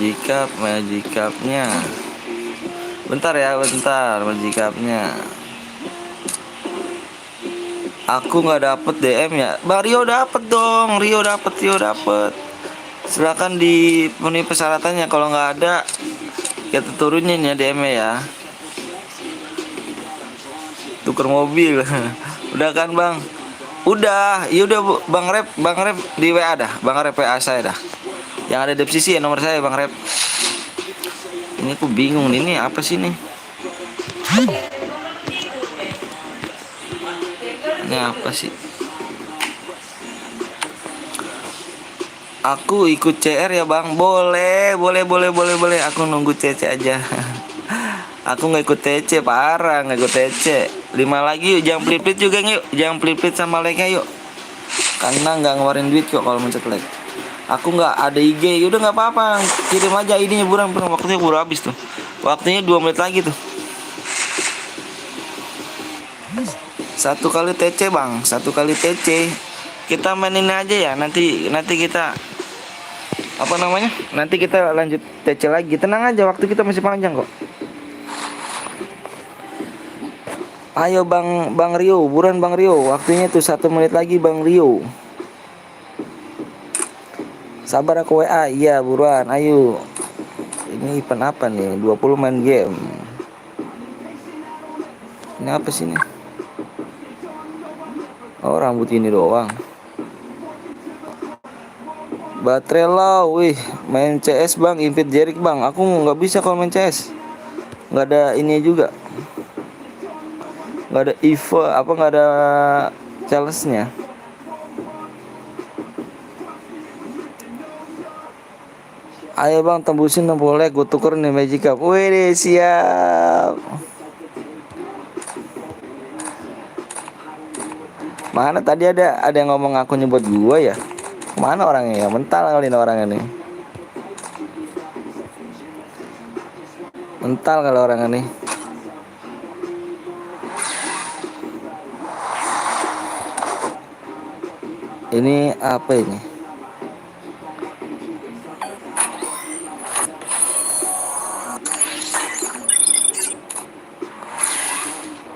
[SPEAKER 1] Bentar ya, magicapnya. Aku nggak dapet DM ya. Bang Rio dapet dong. Rio dapet. Silakan dipenuhi persyaratannya. Kalau nggak ada, kita turunin ya DM-nya ya. Tuker mobil. Udah kan bang? Udah. Ya udah Bang Rep di WA dah. Bang Rep WA saya dah. Yang ada di sisi ya nomor saya Bang Rep. Ini aku bingung nih, ini apa sih nih? Ini apa sih? Aku ikut CR ya bang. Boleh. Aku nunggu CC aja. Aku nggak ikut TC, parah nggak ikut TC. 5 lagi yuk, jangan pelit juga yuk. Jangan pelit sama like-nya yuk. Karena nggak ngeluarin duit kok kalau mencet like. Aku nggak ada IG, udah nggak apa-apa. Kirim aja idenya buruan, waktunya udah habis tuh. Waktunya 2 menit lagi tuh. 1 kali TC bang, 1 kali TC. Kita mainin aja ya, nanti kita apa namanya? Nanti kita lanjut TC lagi. Tenang aja, waktu kita masih panjang kok. Ayo Bang Rio, buruan Bang Rio. Waktunya tuh 1 menit lagi Bang Rio. Sabar aku WA, iya buruan, ayo. Ini event apa nih? 20 main game. Ini apa sih nih? Oh rambut ini doang. Baterai low, wih. Main CS bang, invite Jerik bang. Aku nggak bisa kalau main CS. Nggak ada ini juga. Nggak ada event, apa nggak ada challenge-nya. Ayo bang, tembusin 60 like, gue tuker nih Magic Cup. Wih siap. Mana tadi ada yang ngomong aku nyebut gua ya? Mana orangnya ya? Mental kali ini orangnya nih. Mental kalau orangnya nih. Ini apa ini?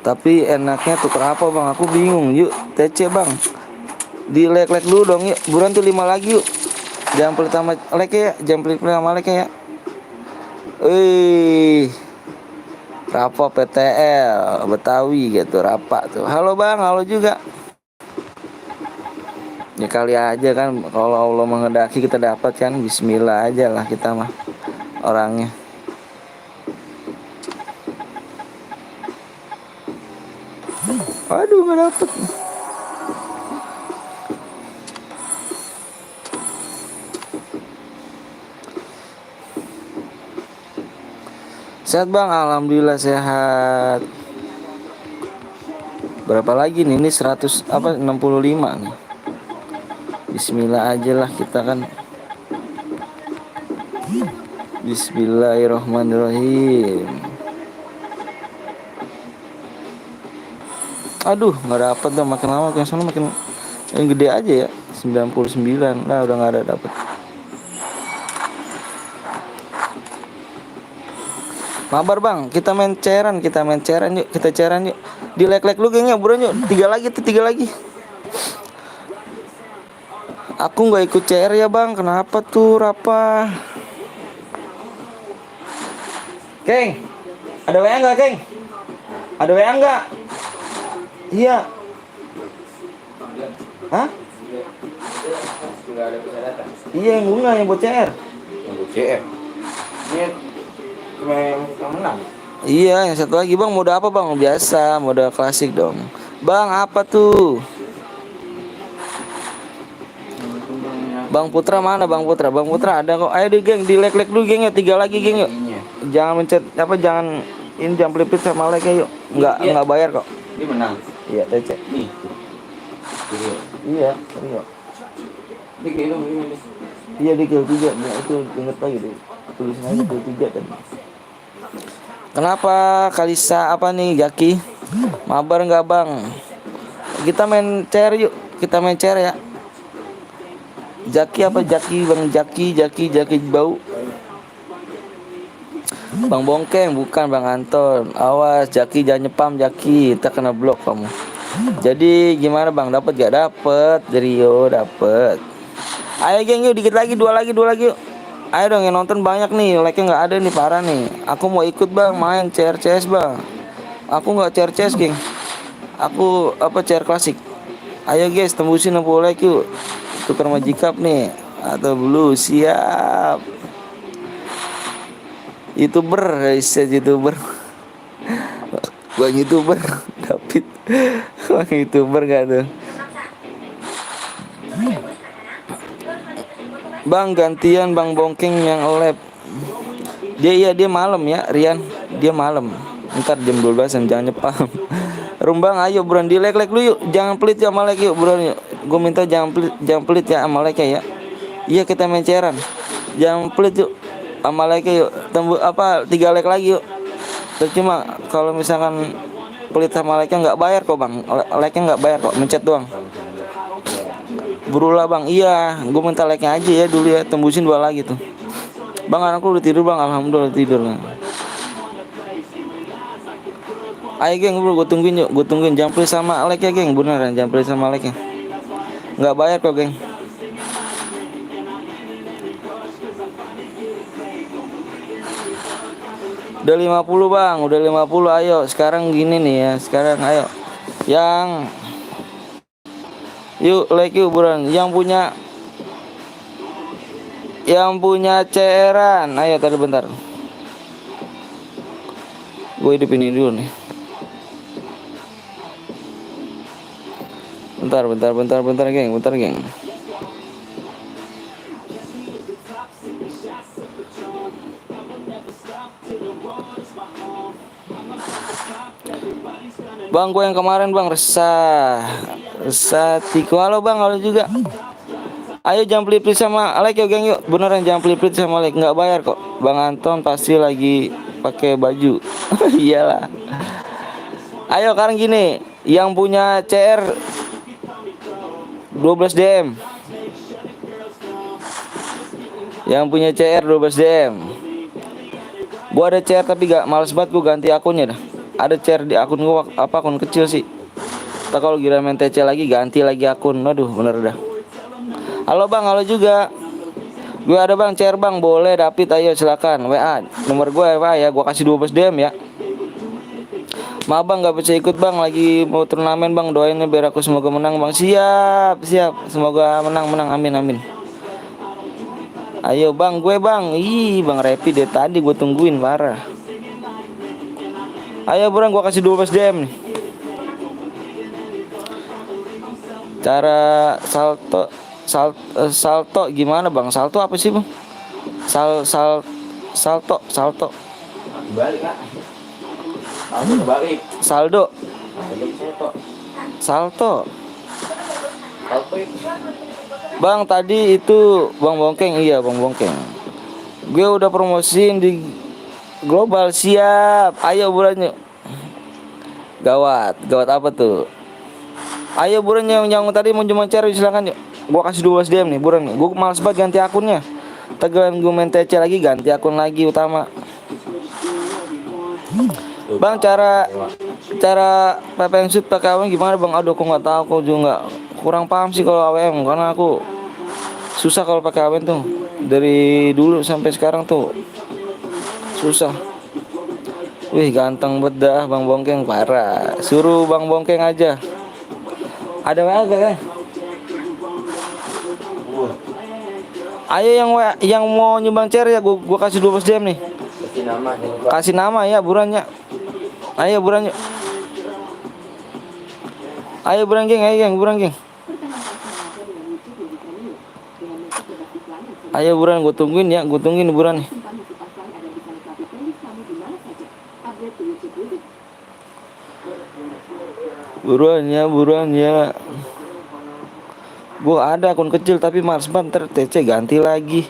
[SPEAKER 1] Tapi enaknya tuker apa bang? Aku bingung. Yuk TC bang. Di like dulu dong yuk. Buruan tuh 5 lagi yuk. Jangan pelit sama like ya. Jangan pelit sama like ya. Wih. Rapa PTL Betawi gitu. Rapa tuh. Halo bang. Halo juga. Ya kali aja kan. Kalau Allah menghendaki kita dapat kan. Bismillah aja lah kita mah. Orangnya. Aduh nggak dapet. Sehat bang, alhamdulillah sehat. Berapa lagi nih? Ini 100 apa 65 nih. Bismillah aja lah kita kan. Bismillahirrahmanirrahim. Aduh nggak dapet dong, makin lama makin sana makin Yang gede aja ya, 99. Nah, udah nggak ada dapet. Mabar bang, kita main cairan yuk, kita cairan yuk. Di like lu gengnya, buruan yuk. 3 lagi tuh, 3 lagi. Aku nggak ikut CR ya bang, kenapa tuh Rapa? Keng, ada WA nggak Keng? Ada WA nggak? Iya. Hah? Iya yang bunga yang buat CR.
[SPEAKER 5] Yang CR. Ini cuma yang menang.
[SPEAKER 1] Iya, yang satu lagi bang, mode apa bang? Biasa, mode klasik dong. Bang, apa tuh? Bang Putra mana Bang Putra? Bang Putra ada kok. Ayo deh geng, di like dulu geng ya, 3 lagi geng yuk. Jangan mencet apa jangan ini jangan pelipit sama like yuk. Enggak bayar kok.
[SPEAKER 5] Dia menang.
[SPEAKER 1] Iya, TC.
[SPEAKER 5] Nih.
[SPEAKER 1] Iya, Rio.
[SPEAKER 5] Dia kayak ini.
[SPEAKER 1] Iya di kill 3. Nah, itu inget lagi deh. Tulisin aja kill 3 tadi. Kenapa Kalisa apa nih Jaki? Mabar enggak bang? Kita main CR yuk. Kita main CR ya. Jaki apa Jaki bang Jaki bau. Bang Bongkeng bukan Bang Anton. Awas Jaki jangan nyepam Jaki, kita kena blok kamu. Jadi gimana bang? Dapat gak dapet? Rio dapet. Ayo geng yuk dikit lagi 2 lagi yuk. Ayo dong yang nonton banyak nih, like-nya nggak ada nih parah nih. Aku mau ikut bang main CR CS bang. Aku nggak CR CS geng. Aku apa CR klasik. Ayo guys tembusin 60 like yuk. Tukar majikap nih atau blue siap. YouTuber Bang YouTuber David. Bang YouTuber gak tuh? Bang gantian Bang Bongkeng yang lab. Dia malam ya Rian. Dia malam. Ntar jam 12 jangan nyepam. Rumbang ayo buruan di like lu yuk. Jangan pelit ya sama like yuk buruan yuk. Gue minta jangan pelit ya sama like ya. Iya kita main cairan. Jangan pelit yuk sama like yuk. Tembus apa 3 like lagi yuk. Cuma kalau misalkan pelit sama like-nya nggak bayar kok bang. Like-nya nggak bayar kok, mencet doang. Berulah bang, iya. Gue minta like-nya aja ya dulu ya. Tembusin 2 lagi tuh. Bang anakku udah tidur bang, alhamdulillah tidur bang. Ayo geng bro, gue tungguin yuk. Gue tungguin, jangan pelit sama like ya geng. Beneran, jangan pelit sama like-nya. Nggak bayar kok geng. Udah 50 bang, udah 50. Ayo sekarang gini nih ya. Sekarang ayo yang yuk like yuk buruan. Yang punya CR-an. Ayo tadi bentar. Gue hidupin ini dulu nih. Bentar geng. Bang, gue yang kemarin bang resah Tiko. Halo bang, halo juga. Ayo jangan pelit sama like yuk geng yuk. Beneran jangan pelit sama like, nggak bayar kok. Bang Anton pasti lagi pakai baju. Iyalah. Ayo sekarang gini, yang punya CR 12 DM. Yang punya CR 12 DM. Gua ada CR tapi gak males banget gua ganti akunnya dah. Ada CR di akun gua apa akun kecil sih. Tak kalau gila main TC lagi ganti lagi akun. Aduh bener dah. Halo bang, halo juga. Gue ada bang CR bang, boleh David ayo silakan WA. Nomor gue WA ya, gua kasih 12 DM ya. Maaf bang gak bisa ikut bang, lagi mau turnamen bang, doain biar aku semoga menang bang. Siap, semoga menang amin. Ayo bang, gue bang, bang Repi deh tadi gue tungguin parah. Ayo buruan gue kasih 12 DM nih. Cara salto gimana bang? Salto apa sih bang? Salto.
[SPEAKER 5] Balik kak. Balik.
[SPEAKER 1] Saldo. Salto. Bang tadi itu Bang Bongkeng, iya Bang Bongkeng. Gue udah promosiin di global, siap. Ayo bulan yuk. Gawat apa tuh? Ayo buruan yang tadi mau cuma cari silakan yuk. Gua kasih 12 DM nih buruan nih. Gua males banget ganti akunnya. Tegelan gue main TC lagi ganti akun lagi utama. Bang cara PPM shoot pakai AWM gimana bang? Aduh aku nggak tahu, aku juga nggak kurang paham sih kalau AWM karena aku susah kalau pakai AWM tuh dari dulu sampai sekarang tuh susah. Wih ganteng bedah Bang Bongkeng parah. Suruh Bang Bongkeng aja. Ada WA gak ya? Ayo yang mau nyumbang share ya gua kasih 12 DM nih.
[SPEAKER 5] Kasih nama.
[SPEAKER 1] Kasih nama ya burannya. Ayo buran yuk. Ayo buran geng, ayo geng, buran geng. Ayo buran gue tungguin ya, gue tungguin buran nih. Buruan ya. Gue ada akun kecil tapi males banget TC ganti lagi.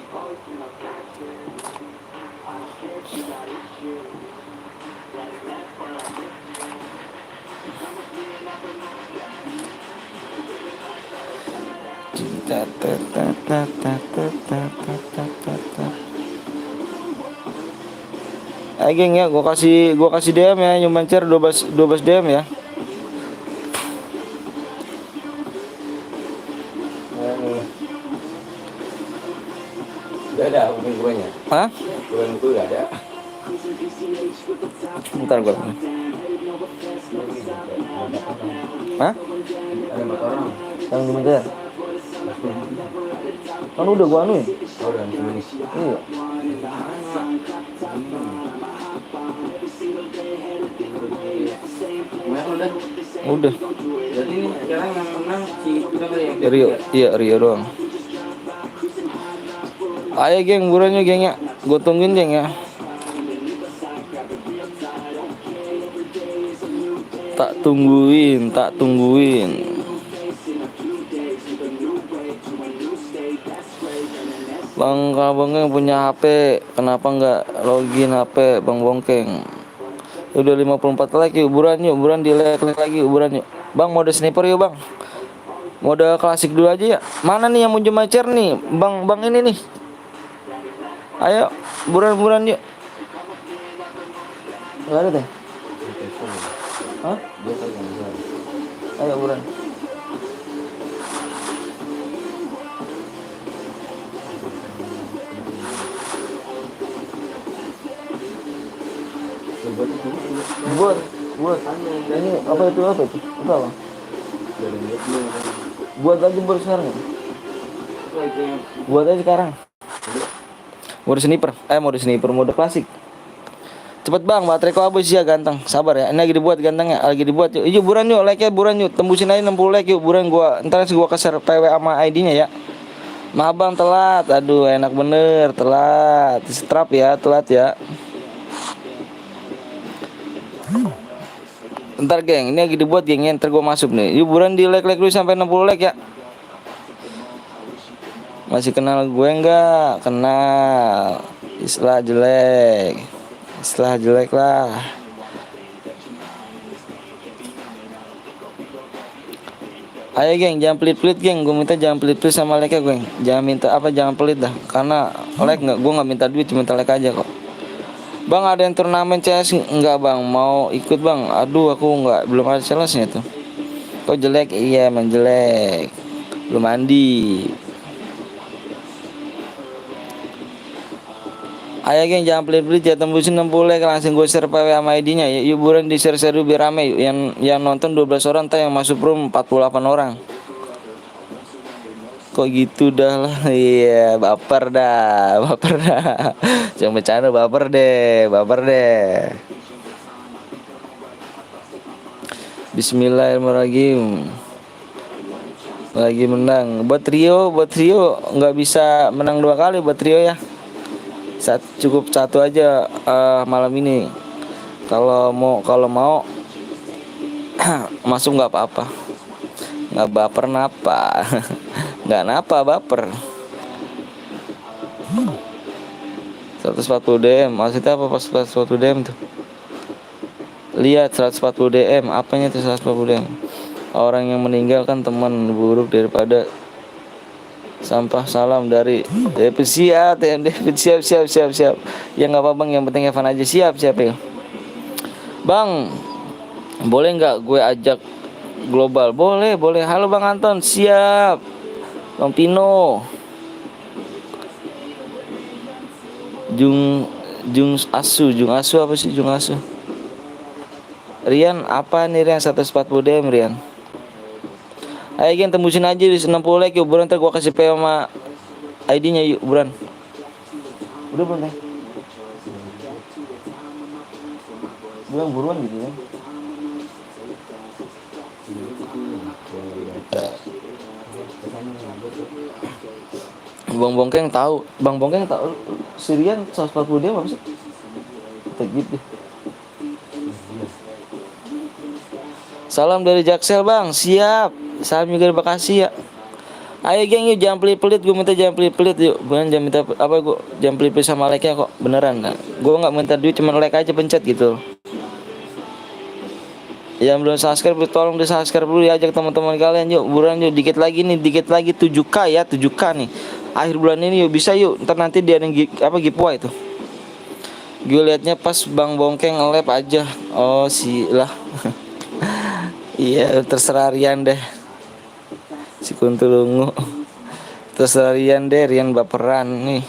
[SPEAKER 1] Ayo geng ya, gua kasih DM ya, nyumbang share 12 DM ya.
[SPEAKER 5] Udah ada hubungan guanya.
[SPEAKER 1] Hah?
[SPEAKER 5] Bulan itu udah ada.
[SPEAKER 1] Bentar gua. Hah?
[SPEAKER 5] Ada 4 orang.
[SPEAKER 1] Yang nyumbang share. Kan udah gua anuin.
[SPEAKER 5] Oh, udah finish.
[SPEAKER 1] Iya. Udah.
[SPEAKER 5] Jadi ini sekarang yang menang si kita kali yang
[SPEAKER 1] Rio, iya Rio doang. Ayo geng, buruan yuk geng ya. Gue tungguin geng ya. Tak tungguin. Bang Bongkeng punya HP, kenapa nggak login HP Bang Bongkeng? Udah 54 like yuk, buruan di like lagi yuk, buruan yuk. Bang mode sniper yuk bang. Mode klasik dulu aja ya. Mana nih yang mau jemaah cer nih? Bang ini nih. Ayo, buruan yuk. Gak ada deh. Hah? Ayo buruan. Buat ini apa itu apa bang? Buat aja baru sekarang. Buat aja sekarang. Mode sniper mode klasik. Cepet bang, baterai kau habis ya ganteng. Sabar ya, ini lagi dibuat gantengnya, lagi dibuat yuk. Yuk buruan yuk, like-nya buruan yuk. Tembusin aja 60 like yuk, buruan gua. Ntar gua kasih PW sama ID-nya ya. Maaf bang telat, aduh enak bener telat. Strap ya, telat ya. Ntar geng, ini lagi dibuat geng ya, ntar gue masuk nih. Yuk buruan di like dulu sampai 60 like ya. Masih kenal gue enggak? Kenal. Istilah jelek lah. Ayo geng, jangan pelit-pelit geng. Gue minta jangan pelit-pelit sama like-nya geng. Jangan pelit dah. Karena like nggak, gue nggak minta duit, cuma minta like aja kok. Bang ada yang turnamen CS enggak bang? Mau ikut bang? Aduh aku enggak, belum ada salesnya tuh. Kok jelek? Iya emang jelek. Belum mandi. Ayo geng jangan pelit-pelit ya, tembusin 60 like langsung gue share PW sama ID-nya ya. Yuk buruan di share dulu biar rame. Yang nonton 12 orang, yang masuk room 48 orang. Kok gitu dah lah. Iya baper dah. Jangan bercanda, baper deh. Bismillahirrahmanirrahim. Lagi menang. Buat Rio nggak bisa menang 2 kali buat Rio ya. Cukup 1 aja malam ini. Kalau mau masuk nggak apa-apa. Nggak baper napa. Nggak napa baper. 140 DM maksudnya apa pas 140 DM tuh? Lihat 140 DM, apanya tuh 140 DM? Orang yang meninggalkan teman buruk daripada sampah. Salam dari David. Siap David, siap. Ya nggak apa bang, yang penting Evan aja. Siap ya bang. Boleh nggak gue ajak global? Boleh. Halo bang Anton. Siap bang Pino. Jung Asu apa sih Jung Asu? Rian apa nih Rian? 140 DM Rian. Ayo Gen, tembusin aja di 60 like yuk buruan, ntar gua kasih PO sama ID-nya yuk buruan. Udah belum Teng? Bilang buruan gitu ya. Bang Bongkeng tahu Sirian 140 dia apa sih? Kita gitu. Salam dari Jaksel bang, siap. Salam juga dari Bekasi ya. Ayo geng yuk, jangan pelit-pelit, gue minta jangan pelit-pelit yuk. Bukan jangan minta apa, gue jangan pelit-pelit sama like-nya kok, beneran. Nah, gue nggak minta duit, cuma like aja, pencet gitu. Yang belum subscribe tolong di subscribe dulu, diajak teman-teman kalian yuk, buruan yuk, dikit lagi 7k ya, 7k nih akhir bulan ini yuk, bisa yuk, ntar nanti dia ada giveaway itu. Gue liatnya pas Bang Bongkeng nge-lab aja. Oh silah. Iya terserah Rian deh, si Kuntulungu. Terserah Rian deh, Rian baperan nih.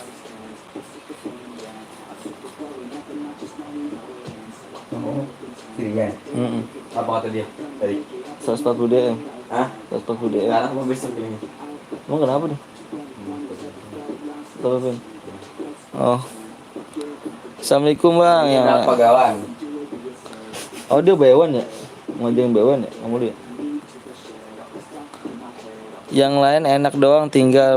[SPEAKER 5] Sirian. Apa kata dia tadi?
[SPEAKER 1] 140 DM.
[SPEAKER 5] Hah?
[SPEAKER 1] 140 DM.
[SPEAKER 5] Sekarang mau besok ini.
[SPEAKER 1] Emang kenapa nih? Kenapa, Vin? Oh. Assalamualaikum bang. Ya.
[SPEAKER 5] Berapa gawan?
[SPEAKER 1] Oh dia bayawan ya? Mau dia yang bayawan ya? Kamu dia? Yang lain enak doang, tinggal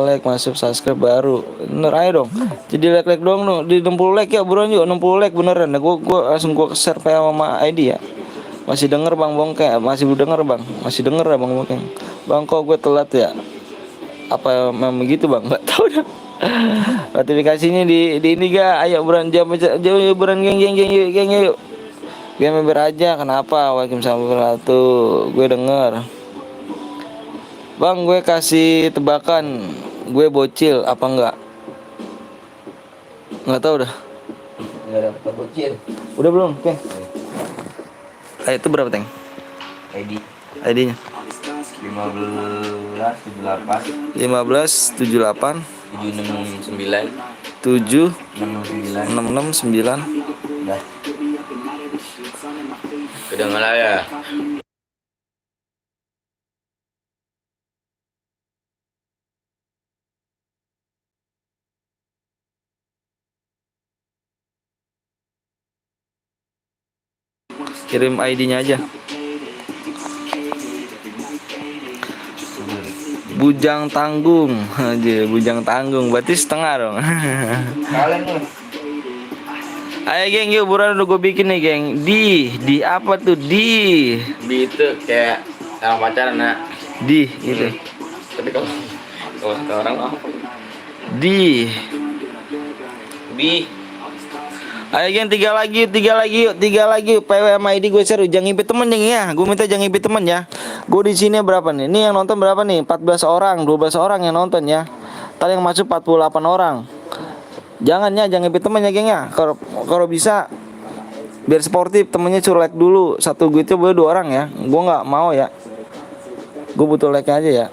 [SPEAKER 1] like, masuk subscribe baru. Bener ayo dong. Jadi like doang dong. Di 60 like ya buruan yuk, 60 like beneran. Nah, gua langsung share PA sama ID ya. Masih denger Bang Bongkeng? Masih denger Bang? Masih denger ya Bang Bongkeng? Bang kok gue telat ya? Apa memang gitu Bang? Enggak tahu dah. Notifikasinya di ini ga? Ayo buruan jam buruan geng yuk. Biar member aja. Kenapa? Waalaikumsalam warahmatullahi. Gue denger. Bang, gue kasih tebakan, gue bocil apa enggak? Enggak tahu dah.
[SPEAKER 5] Enggak dapat bocil.
[SPEAKER 1] Udah belum, Keng? Itu berapa, Teng?
[SPEAKER 5] ID
[SPEAKER 1] ID-nya?
[SPEAKER 5] 1578
[SPEAKER 1] 1578
[SPEAKER 5] 769
[SPEAKER 1] 7 669.
[SPEAKER 5] Dah. Udah ngalah ya.
[SPEAKER 1] Kirim ID-nya aja. Bujang tanggung aja, bujang tanggung berarti setengah dong.
[SPEAKER 5] Kalian tuh.
[SPEAKER 1] Ayo geng yuk buruan, udah gue bikin nih geng. Di apa tuh di?
[SPEAKER 5] Itu kayak sama pacaran nak.
[SPEAKER 1] Di gitu.
[SPEAKER 5] Tapi kalau kata orang apa?
[SPEAKER 1] Di. Ayo geng, tiga lagi yuk. PW sama ID gue share, jangan ngipit temen ya. Gue minta jangan ngipit temen ya. Gue di sini berapa nih? Ini yang nonton berapa nih? 14 orang, 12 orang yang nonton ya. Tadi yang masuk 48 orang. Jangan ngipit temen ya geng ya. Kalau bisa biar sportif, temennya suruh like dulu. Satu gue itu boleh 2 orang ya. Gue nggak mau ya. Gue butuh like aja ya.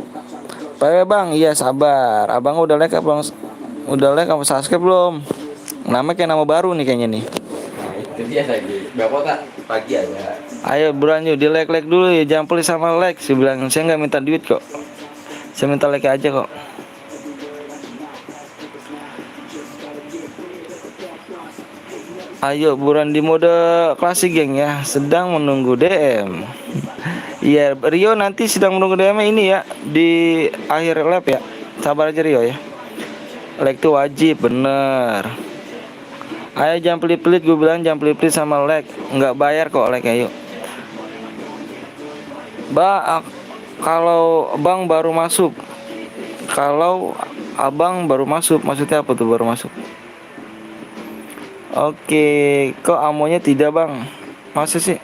[SPEAKER 1] PW bang, iya sabar. Abang udah like apa subscribe belum? Nama kayak nama baru nih kayaknya nih.
[SPEAKER 5] Nah, itu dia lagi. Bapak tak pagi aja.
[SPEAKER 1] Ayo buruan yuk, di like dulu ya. Jangan pelit sama like. Saya bilang saya nggak minta duit kok. Saya minta like aja kok. Ayo buruan di mode klasik geng ya. Sedang menunggu DM. Iya Rio nanti sedang menunggu DM ini ya. Di akhir lab ya. Sabar aja Rio ya. Like tuh wajib bener. Ayo jangan pelit-pelit, gue bilang jangan pelit-pelit sama like. Nggak bayar kok like-nya yuk. Kalau abang baru masuk. Kalau abang baru masuk, maksudnya apa tuh baru masuk? Oke, kok amonya tidak bang? Masa sih?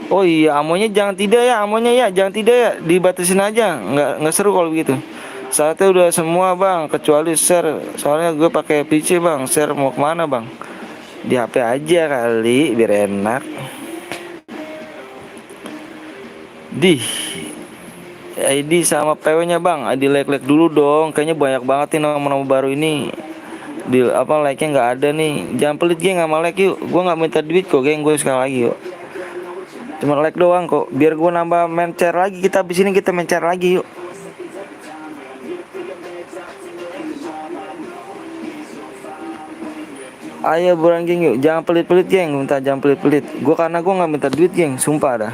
[SPEAKER 1] Oh iya, amonya jangan tidak ya, amonya ya, jangan tidak ya, dibatasin aja, nggak seru kalau begitu. Saatnya udah semua bang, kecuali share, soalnya gue pakai PC bang, share mau kemana bang? Di HP aja kali, biar enak. Di ID sama PW-nya bang, ID like dulu dong, kayaknya banyak banget nih nama-nama baru ini. Di apa like-nya nggak ada nih, jangan pelit geng sama like yuk, gue nggak minta duit kok geng, gue sekali lagi yuk. Cuma like doang kok, biar gue nambah main share lagi, kita abis ini kita main share lagi yuk. Ayo buruan geng yuk, jangan pelit-pelit geng, minta jangan pelit-pelit. Karena gue nggak minta duit geng, sumpah dah.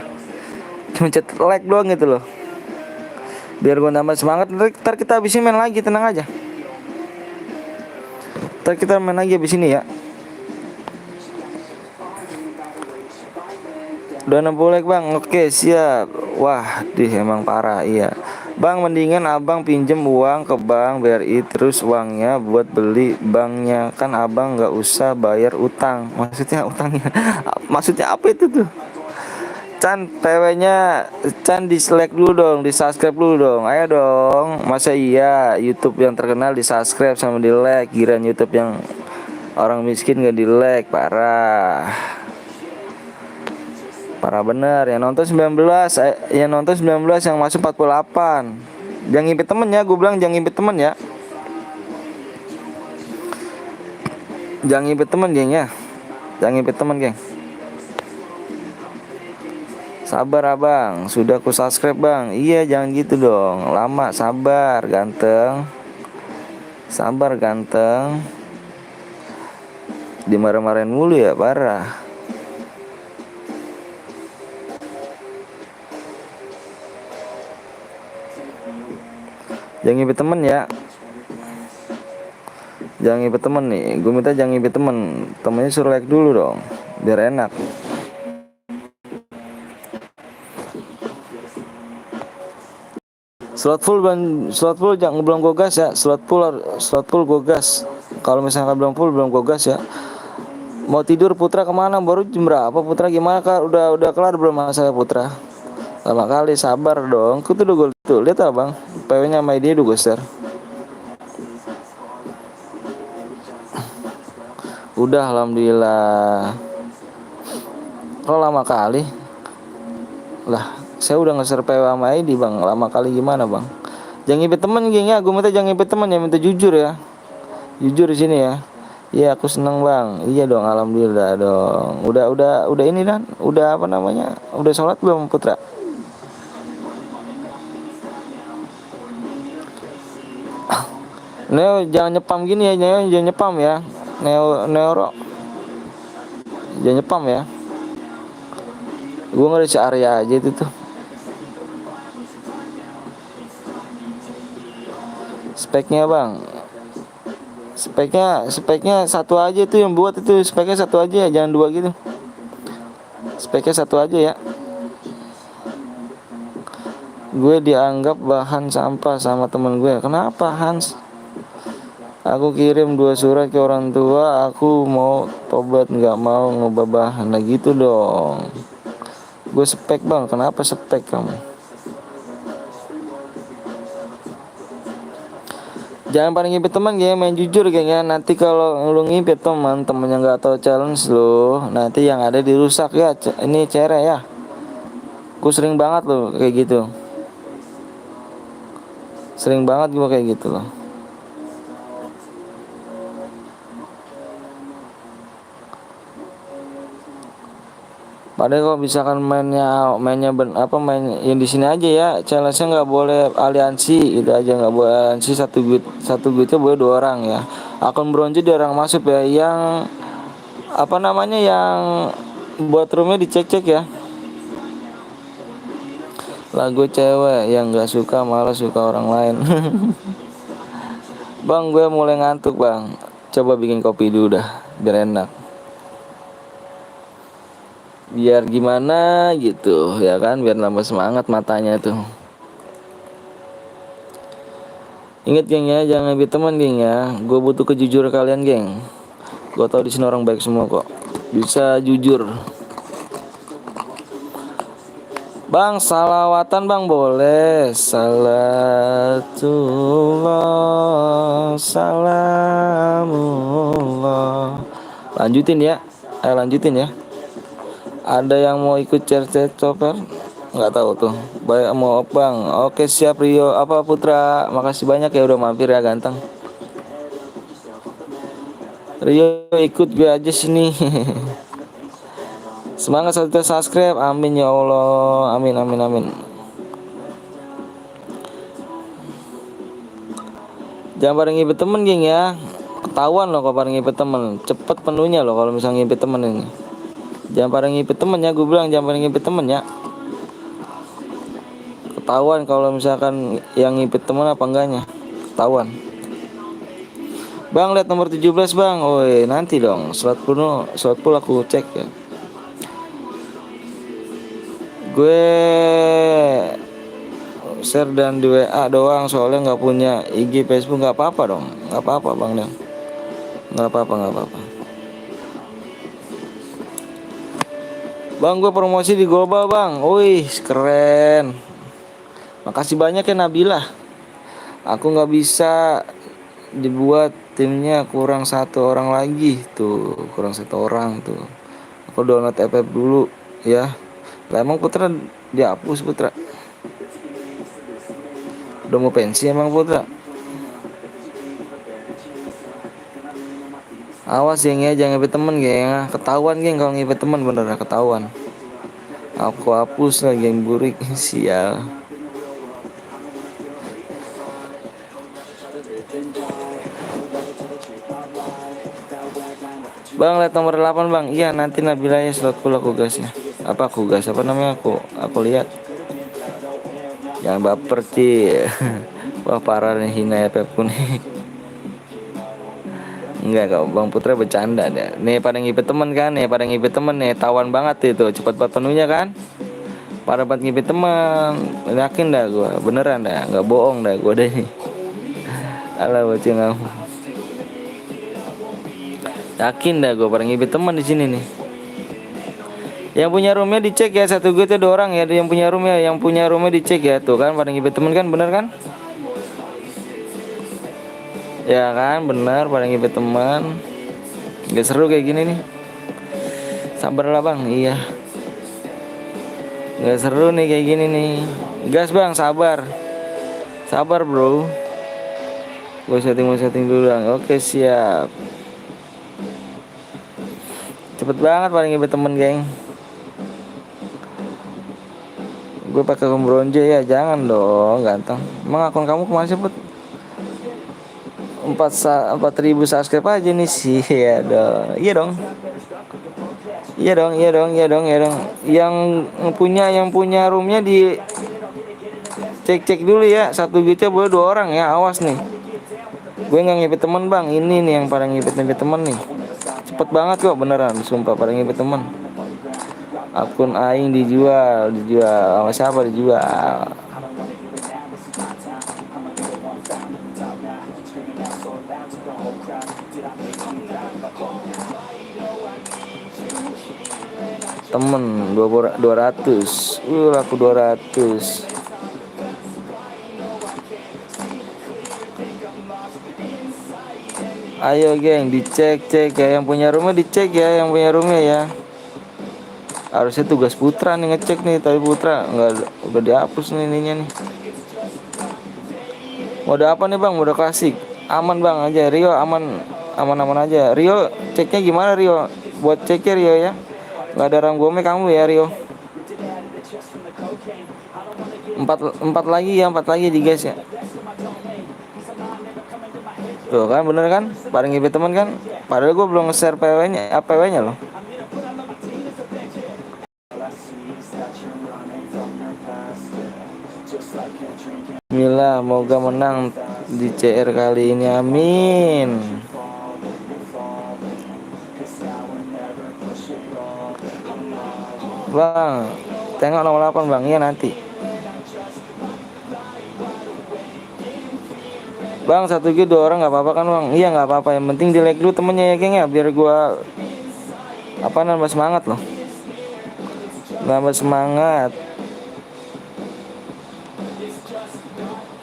[SPEAKER 1] Cuma cet like doang gitu loh. Biar gue nambah semangat, ntar kita abis ini main lagi, tenang aja. Ntar kita main lagi abis ini ya. Udah 60 like bang, oke siap. Wah, emang parah iya. Bang, mendingan abang pinjem uang ke bank BRI, terus uangnya buat beli banknya, kan abang nggak usah bayar utang. Maksudnya utangnya, maksudnya apa itu tuh? Chan, PW-nya Chan dislike dulu dong, di subscribe dulu dong. Ayo dong, masa iya YouTube yang terkenal di subscribe sama di like, giliran YouTube yang orang miskin gak di like, parah. Parah bener, yang nonton 19, yang masuk 48. Jangan ngipit temen ya, gue bilang jangan ngipit temen ya. Jangan ngipit temen geng ya. Jangan ngipit temen geng. Sabar abang, sudah ku subscribe bang. Iya jangan gitu dong, lama sabar ganteng. Sabar ganteng. Dimarah-marahin mulu ya, parah. Jangan ngibet temen ya. Jangan ngibet temen nih. Gue minta jangan ngibet temen. Temennya suruh like dulu dong, biar enak. Slot full jangan belum gue gas ya. Slot full gue gas. Kalau misalnya belum full belum gue gas ya. Mau tidur Putra kemana? Baru jam berapa Putra? Gimana kak? Udah kelar belum masalah Putra? Lama kali, sabar dong. Aku tuh udah gue tuh lihat abang. PW-nya sama dia udah gue share. Udah alhamdulillah. Kok lama kali? Lah, saya udah nge-share PW sama ID bang. Lama kali gimana bang? Jangan ngibet temen geng ya. Gue minta jangan ngibet temen ya. Minta jujur ya. Jujur di sini ya. Iya aku seneng bang. Iya dong alhamdulillah dong. Udah ini dan udah apa namanya? Udah sholat belum Putra? Neo jangan nyepam gini ya. Neo jangan nyepam ya. Neoro jangan nyepam ya. Gue ngeri area aja itu tuh. Speknya bang, speknya satu aja tuh yang buat itu. Speknya satu aja ya, jangan dua gitu. Speknya satu aja ya. Gue dianggap bahan sampah sama temen gue. Kenapa Hans? Aku kirim 2 surat ke orang tua. Aku mau tobat, nggak mau ngubah. Nah gitu dong. Gue spek bang. Kenapa spek kamu? Jangan pada ngipit teman geng, main jujur geng ya. Nanti kalau lu ngipit temennya nggak tahu challenge lu, nanti yang ada dirusak ya. Ini cere ya. Gue sering banget loh kayak gitu. Sering banget gue kayak gitu loh. Padahal kalau misalkan mainnya main yang di sini aja ya, challenge-nya nggak boleh aliansi, itu aja nggak boleh aliansi. Satu duitnya boleh 2 orang ya. Akun bronze 2 orang masuk ya. Yang apa namanya yang buat roomnya dicek ya. Lagu cewek yang nggak suka malah suka orang lain. Bang gue mulai ngantuk bang. Coba bikin kopi dulu dah biar enak. Biar gimana gitu ya kan, biar nambah semangat matanya tuh. Ingat geng ya, jangan ngibit teman geng ya. Gue butuh kejujuran kalian geng. Gue tau di sini orang baik semua kok. Bisa jujur. Bang, salawatan bang boleh. Salatullah, salamullah. Lanjutin ya. Lanjutin ya. Ada yang mau ikut cerita chopper? Nggak tahu tuh. Baik mau bang. Oke siap Rio. Apa Putra? Makasih banyak ya udah mampir ya ganteng. Rio ikut gue aja sini. Semangat 1 subscribe. Amin ya Allah. Amin amin amin. Jangan pada ngibet temen geng ya. Ketahuan loh kalau pada ngibet temen. Cepet penuhnya loh kalau misalnya ngibet temen ini. Jangan pada ngibet temen ya. Gue bilang jangan pada ngibet temen ya. Ketahuan kalau misalkan yang ngibet temen apa enggaknya. Ketahuan. Bang lihat nomor 17 bang. Oi nanti dong. Slot full aku cek ya. Gue share dan di WA doang soalnya nggak punya IG Facebook. Nggak apa-apa dong, nggak apa-apa bang Del, nggak apa-apa nggak apa-apa. Bang gue promosi di global bang. Wih keren. Makasih banyak ya Nabila. Aku nggak bisa dibuat timnya kurang 1 orang lagi tuh, kurang 1 orang tuh. Aku download app dulu ya. Lah emang Putra dihapus Putra? Udah mau pensi emang Putra? Awas geng ya, jangan ngibet temen geng. Ketahuan geng kalau ngibet temen bener ketahuan. Aku hapus lah geng burik. Sial. Bang lihat nomor 8 bang. Iya nanti Nabila ya slot full aku gasnya. Apa aku gas apa namanya aku lihat. Jangan baper Ci. Wah parah nih hina ya Pepku nih. Enggak kok Bang Putra bercanda deh. Nih pada ngibet temen kan nih, pada ngibet temen nih, tawan banget itu, cepat banget penuhnya kan. Pada banget ngibet temen. Yakin dah gua, beneran dah, enggak bohong dah gua deh nih. Alah bocil kamu. Yakin dah gua pada ngibet temen di sini nih. Yang punya roomnya dicek ya, satu gue tuh 2 orang ya, yang punya roomnya dicek ya, tuh kan pada ngibet temen kan, bener kan? Ya kan, bener pada ngibet temen. Gak seru kayak gini nih. Sabarlah bang, iya. Gak seru nih kayak gini nih. Gas bang, sabar. Sabar bro. Gue setting dulu bang. Oke siap. Cepet banget paling ngibet temen geng. Gue pakai bronze ya, jangan dong ganteng. Emang akun kamu kemana sih Put? 4.000 subscribe aja nih sih ya dong. Iya dong. Iya dong. Yang punya roomnya di cek dulu ya. Satu gitu boleh 2 orang ya. Awas nih. Gue nggak ngibet temen bang. Ini nih yang pada ngibet temen nih. Cepet banget kok beneran. Sumpah pada ngibet temen. Akun aing dijual sama siapa dijual? Temen 200. Laku 200. Ayo geng dicek ya, yang punya rumah dicek ya, yang punya rumah ya. Harusnya tugas Putra nih ngecek nih, tapi Putra nggak, udah dihapus nih ininya nih. Mode apa nih bang? Mode klasik. Aman bang aja. Rio aman aja. Rio ceknya gimana Rio? Buat ceknya Rio ya. Nggak ada ranggome kamu ya Rio. 4 lagi di guys ya. Tuh kan bener kan? Paling ngibet teman kan? Padahal gue belum nge-share PW-nya loh. Bismillah, moga menang di CR kali ini, amin. Bang, tengok nomor 8 bang, iya nanti. Bang, 1 G 2 orang nggak apa-apa kan bang? Iya nggak apa-apa, yang penting di like dulu temennya ya geng ya, biar gua nambah semangat loh. Nambah semangat.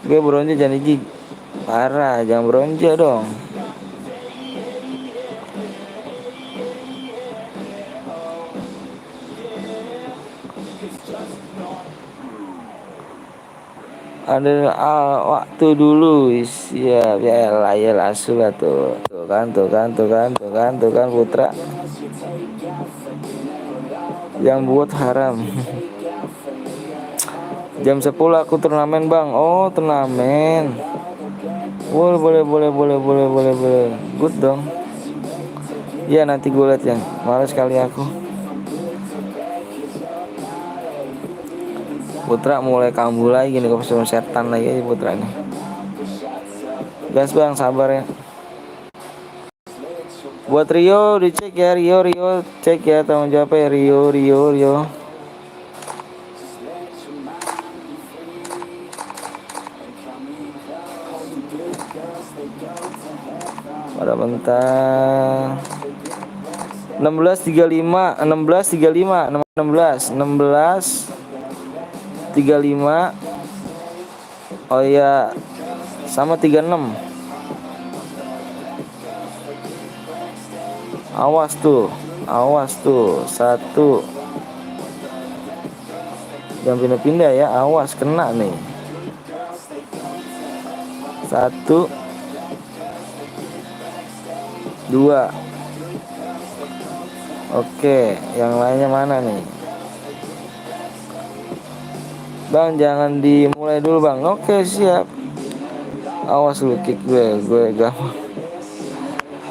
[SPEAKER 1] Gue bronze jangan gigi. Parah, jangan bronze dong. Ada waktu dulu, siap ya lah ya langsung lah tuh. Tuh kan, tuh kan, tuh kan, tuh kan, tuh kan Putra. Yang buat haram. Jam 10 aku turnamen bang. Oh turnamen. Boleh boleh boleh boleh boleh boleh boleh. Good dong. Iya nanti gue liat ya. Males kali aku. Putra mulai kambuh lagi nih, kostum setan lagi Putra nih. Gas bang, sabar ya. Buat Rio dicek ya, Rio cek ya, tanggung jawab ya Rio. Pada bentar. 16.35 16.35 oh iya sama 36. Awas tuh satu, jangan pindah-pindah ya, awas kena nih. Satu, dua. Oke, yang lainnya mana nih? Bang, jangan dimulai dulu bang. Oke, siap. Awas lu kick gue gampang.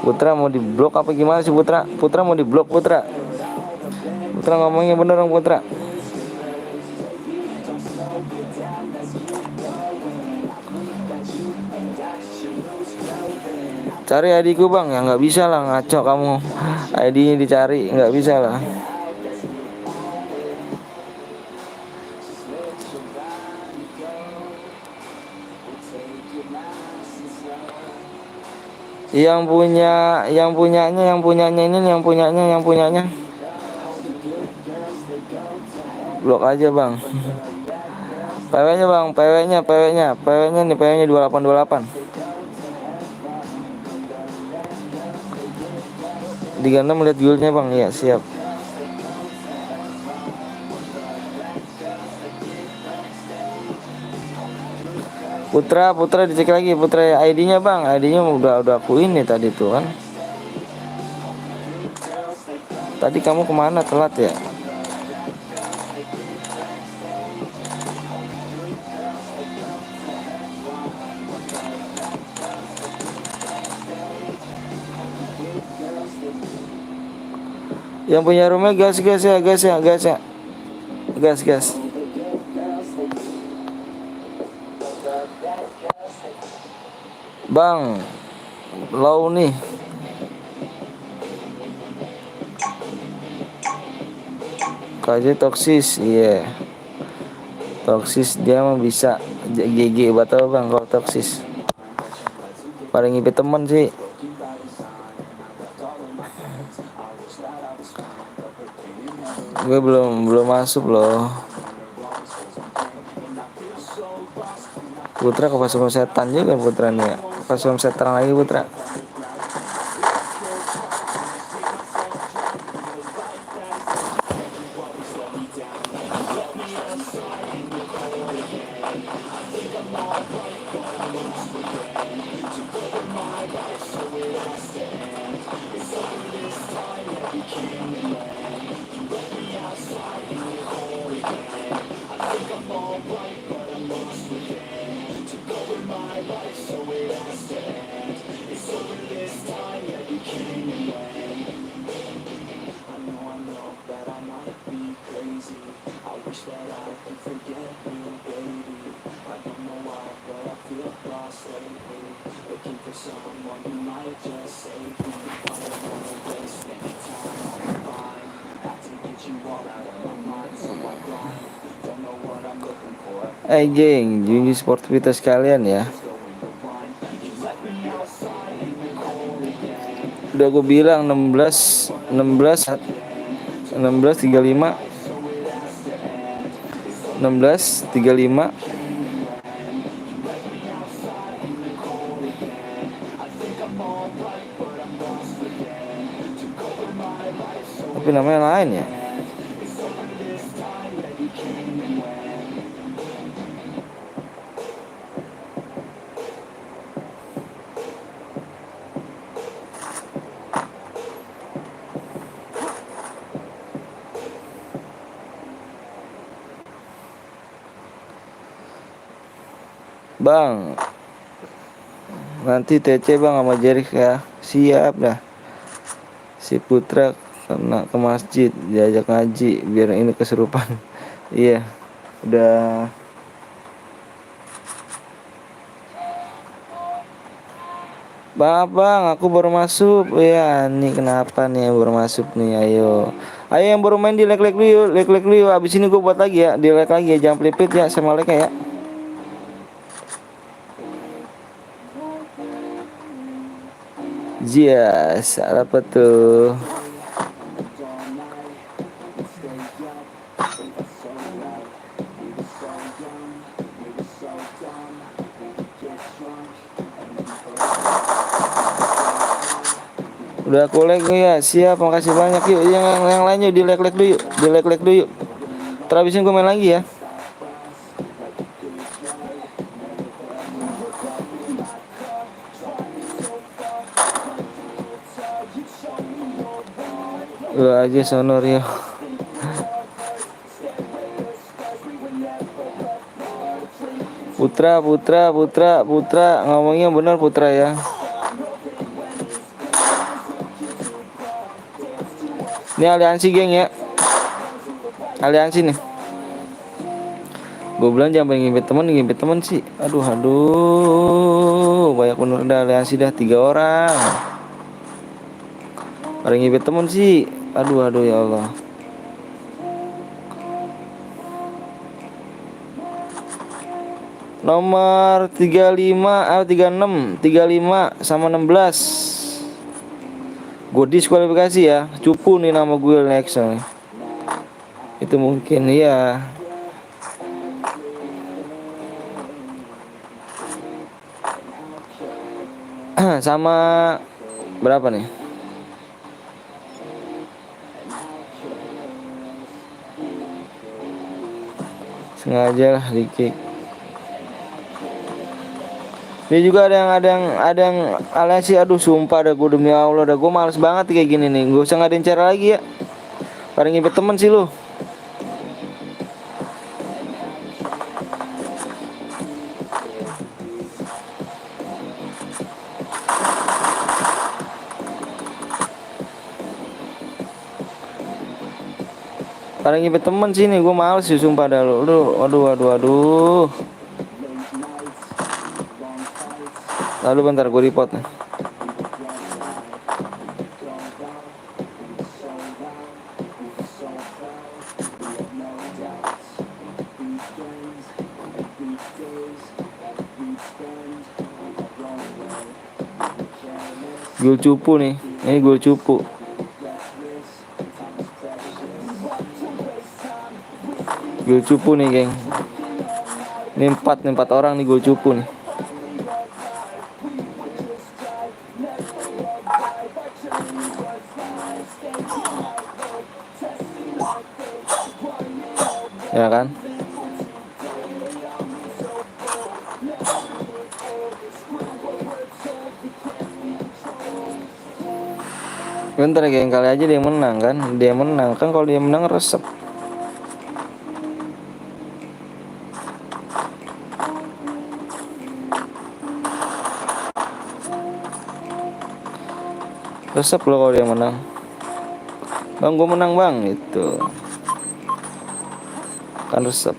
[SPEAKER 1] Putra mau diblok apa gimana sih Putra? Putra mau diblok Putra. Putra ngomongnya bener dong Putra. Cari adikku bang, ya nggak bisa lah, ngaco kamu. ID-nya dicari, nggak bisa lah. Yang punyanya. Blok aja bang. PW-nya bang, PW-nya nih, PW-nya 2828. 36 lihat guildnya bang, ya siap. Putra dicek lagi Putra ID-nya bang, ID-nya udah aku ini tadi tuh kan. Tadi kamu kemana telat ya? Yang punya rumah gas ya. Gas. Bang, low nih. KJ toksis, iya. Toksis dia mah bisa GG batal bang kalau toksis. Paling ngipit temen sih. Gue belum masuk loh. Putra ke pasukan setan juga Putra nih ya. Pasukan setan lagi Putra. Jeng, junjung sportivitas kalian ya. Udah gue bilang 16 35 16 35 tapi namanya lain ya. Bang, nanti TC bang sama Jerik ya. Siap dah. Si Putra kena ke masjid diajak ngaji biar ini kesurupan. Iya, udah. Bang, aku baru masuk. Ya, nih kenapa nih baru masuk nih? Ayo, ayo yang baru main di like dulu yuk, like dulu yuk. Abis ini gue buat lagi ya, di like lagi ya, jangan pelit ya sama like ya. Yes, apa tuh? Udah aku like ya, siap, makasih banyak yuk. Yang lainnya di like dulu yuk, di like dulu yuk. Terabisin gue main lagi ya. Lu aja sonor ya. Putra, ngomongnya benar Putra ya. Ini aliansi geng ya. Aliansi nih. Gue bilang jangan ngimpit temen sih. Aduh. Banyak bener dah aliansi dah 3 orang. Pada ngimpit temen sih. Aduh ya Allah. Nomor 35, 35 sama 16. Gue diskualifikasi ya. Cupu nih nama gue next nih. Itu mungkin ya. Sama berapa nih? Sengaja lah di kick. Ini juga ada yang aliansi. Aduh sumpah dah, gue demi Allah dah, gue males banget kayak gini nih. Gak usah ngadain cara lagi ya. Pada ngibet temen sih lu. Pada ngibet temen sih nih, gue males sih sumpah dah lu. Aduh. Lalu bentar gue report nih. Gol cupu nih. Ini gol cupu. Gol cupu nih, geng. Ini 4 orang nih gol cupu nih. Ya kan? Bentar ya, geng, kali aja dia menang kan? Dia menang kan, kalau dia menang resep. Resep loh kalau dia menang. Bang, gue menang bang, itu kan resep.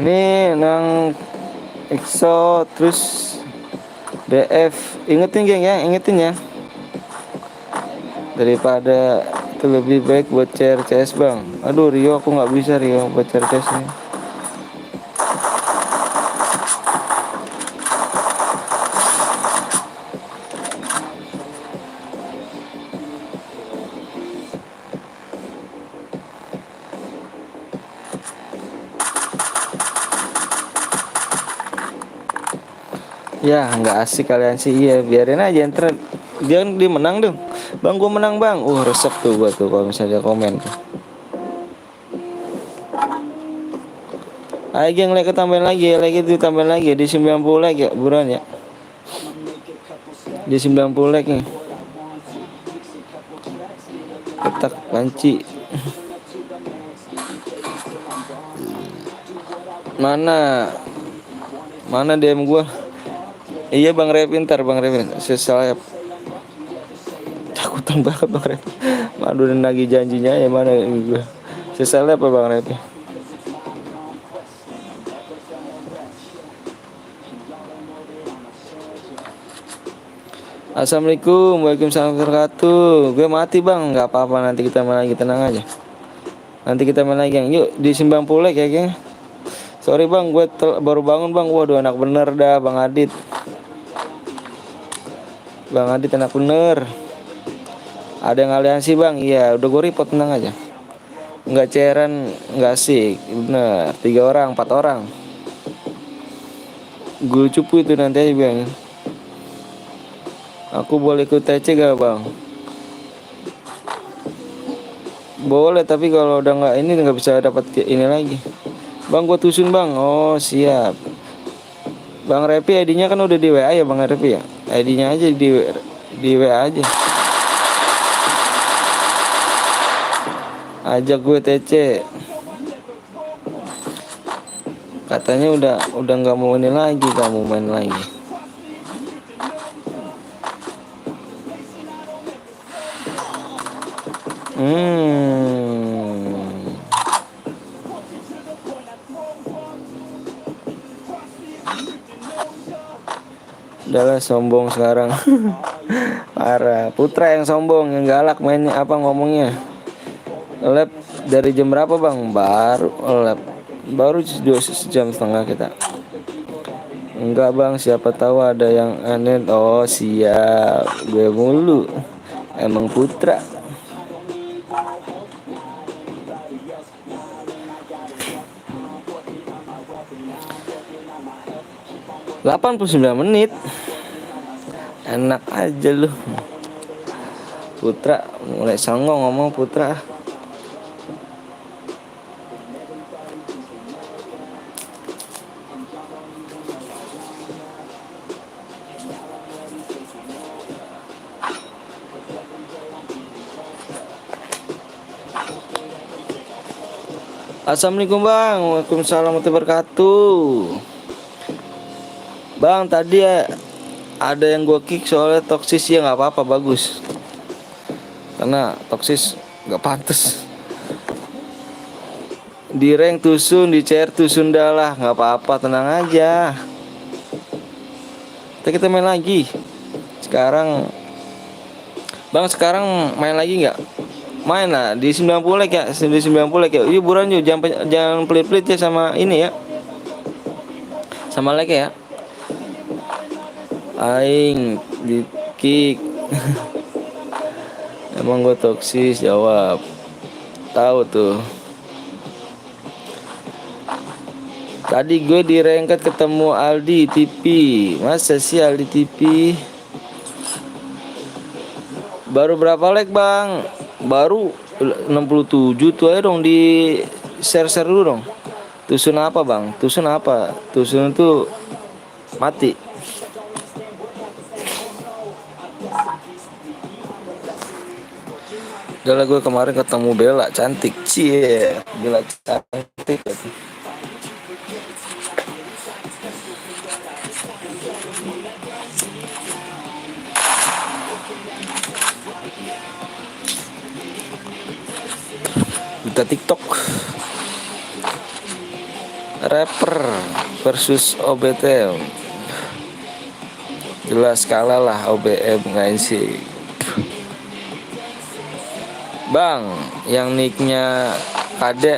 [SPEAKER 1] Ini nang EXO terus BF. Ingetin geng ya, ingetin ya. Daripada itu lebih baik buat CRCS bang. Aduh Rio, aku nggak bisa Rio buat CRCS nih. Ya nggak asik kalian sih. Iya biarin aja ntar dia menang dong. Bang gua menang bang. Resep tuh gua tuh kalau misalnya dia komen tuh. Ayo geng, like tambahin lagi, like itu tambahin lagi di 90 like ya buruan ya. Di 90 like nih. Ketak panci. Mana DM gua? Iya Bang Revin, ntar Bang Revin sesalap. Takutan banget Bang Revin. Madu dan lagi janjinya ya mana gue. Sesalap apa Bang Revin? Assalamualaikum, waalaikumsalam warahmatullahi wabarakatuh. Gue mati bang, nggak apa-apa, nanti kita main lagi, tenang aja. Nanti kita main lagi, geng. Yuk di 90 like ya geng. Sorry bang, gue baru bangun bang. Waduh anak bener dah Bang Adit. Bang Adit anak bener. Ada yang aliansi bang, iya udah gue report, tenang aja. Nggak cairan, nggak asik, bener. 3 orang, 4 orang. Gue cupu itu nanti aja bang. Aku boleh ikut TC gak bang? Boleh, tapi kalau udah nggak ini nggak bisa dapat ini lagi. Bang gua tusun bang. Oh siap. Bang Repi ID-nya kan udah di WA ya Bang Repi ya. ID-nya aja di WA aja. Ajak gue TC. Katanya udah nggak mau ini lagi, kamu main lagi. Udahlah sombong sekarang. Parah. Putra yang sombong, yang galak mainnya apa ngomongnya. Lab dari jam berapa bang? Baru 2 jam setengah kita. Enggak bang, siapa tahu ada yang aneh. Oh siap, gue mulu. Emang Putra. ...89 menit. Enak aja lu. Putra mulai songong ngomong Putra. Assalamualaikum bang. Waalaikumsalam warahmatullahi wabarakatuh. Bang tadi ya ada yang gue kick soalnya toksis, ya nggak apa-apa, bagus. Karena toksis nggak pantas. Di rank tusun, di CR tusun dah lah, nggak apa-apa, tenang aja. Kita main lagi. Sekarang bang, sekarang main lagi nggak? Main lah di 90 like ya, di 90 like ya. Yuk buruan yuk, jangan pelit-pelit ya sama ini ya. Sama like ya. Aing di kick. Emang gue toksis, jawab. Tahu tuh. Tadi gue di ranked ketemu Aldi TV. Masa sih Aldi TV? Baru berapa like bang? Baru 67 tuh, aja dong di share dulu dong. Tusun apa bang? Tusun apa? Tusun itu mati. Udah lah, gue kemarin ketemu Bella cantik. Cie, Bella cantik. Kita TikTok. Rapper versus OBT. Jelas kalah lah OBM nggak sih. Bang, yang nicknya KD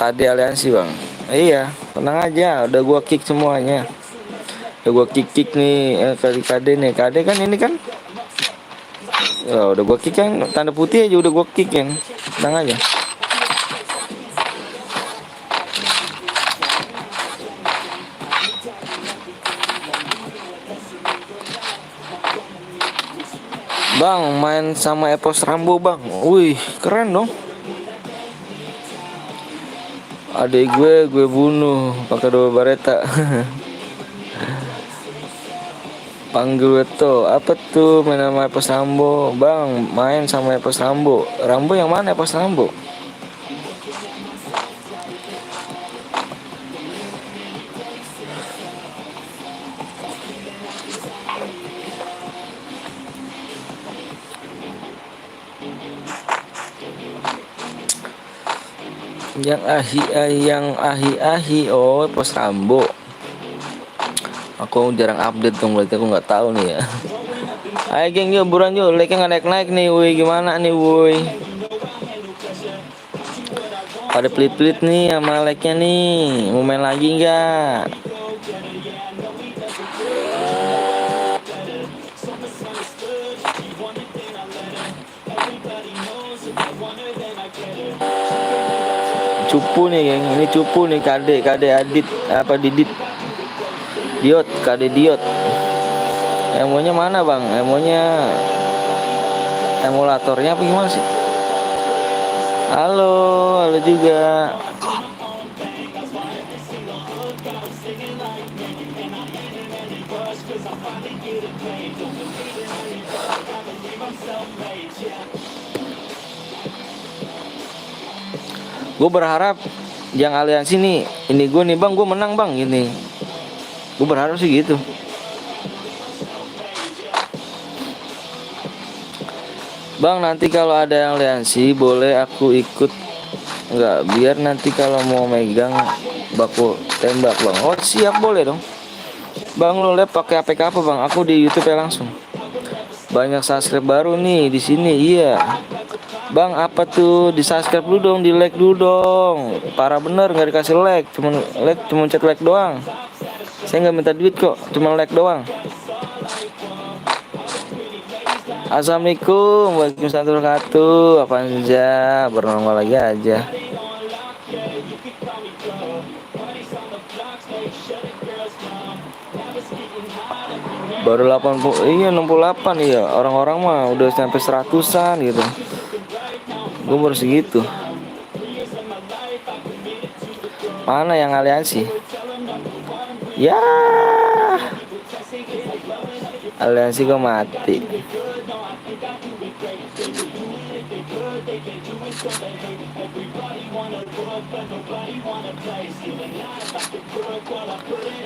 [SPEAKER 1] Aliansi bang. Iya, tenang aja, udah gua kick semuanya. Udah gua kick nih kali KD nih. KD kan ini kan, ya udah gua kick yang tanda putih aja udah gua kick yang. Tenang aja. Bang, main sama Epos Rambo bang. Wih, keren dong. Adik gue bunuh pakai dua bareta. Panggil Weto, apa tuh main sama Epos Rambo? Bang, main sama Epos Rambo. Rambo yang mana Epos Rambo? Yang ahi oh Epos Rambo. Aku jarang update dong, berarti aku nggak tahu nih ya. Ayo geng, yuk buruan yuk, like-nya nggak naik nih, woi gimana nih woi? Ada pelit-pelit nih sama like-nya nih, mau main lagi nggak? Cupu nih geng, ini cupu nih KD Adit apa Didit Diot KD Diot. Emonya mana bang? Emonya emulatornya apa gimana sih? Halo juga. Gue berharap yang aliansi nih, ini gue nih bang, gue menang bang ini. Gue berharap sih gitu. Bang, nanti kalau ada yang aliansi boleh aku ikut nggak? Biar nanti kalau mau megang baku tembak bang. Oh siap, boleh dong. Bang, lo lihat pakai APK apa bang? Aku di YouTube ya langsung. Banyak subscribe baru nih di sini, iya. Bang, apa tuh? Di subscribe dulu dong, di like dulu dong. Parah bener nggak dikasih like, cuma chat like doang. Saya nggak minta duit kok, cuma like doang. Assalamualaikum, waalaikumsalam warahmatullahi wabarakatuh. Apaan aja, bernormal lagi aja. Baru 80, iya 68 iya. Orang-orang mah udah sampai 100-an gitu. Gue baru segitu. Mana yang aliansi? Ya, aliansi gue mati.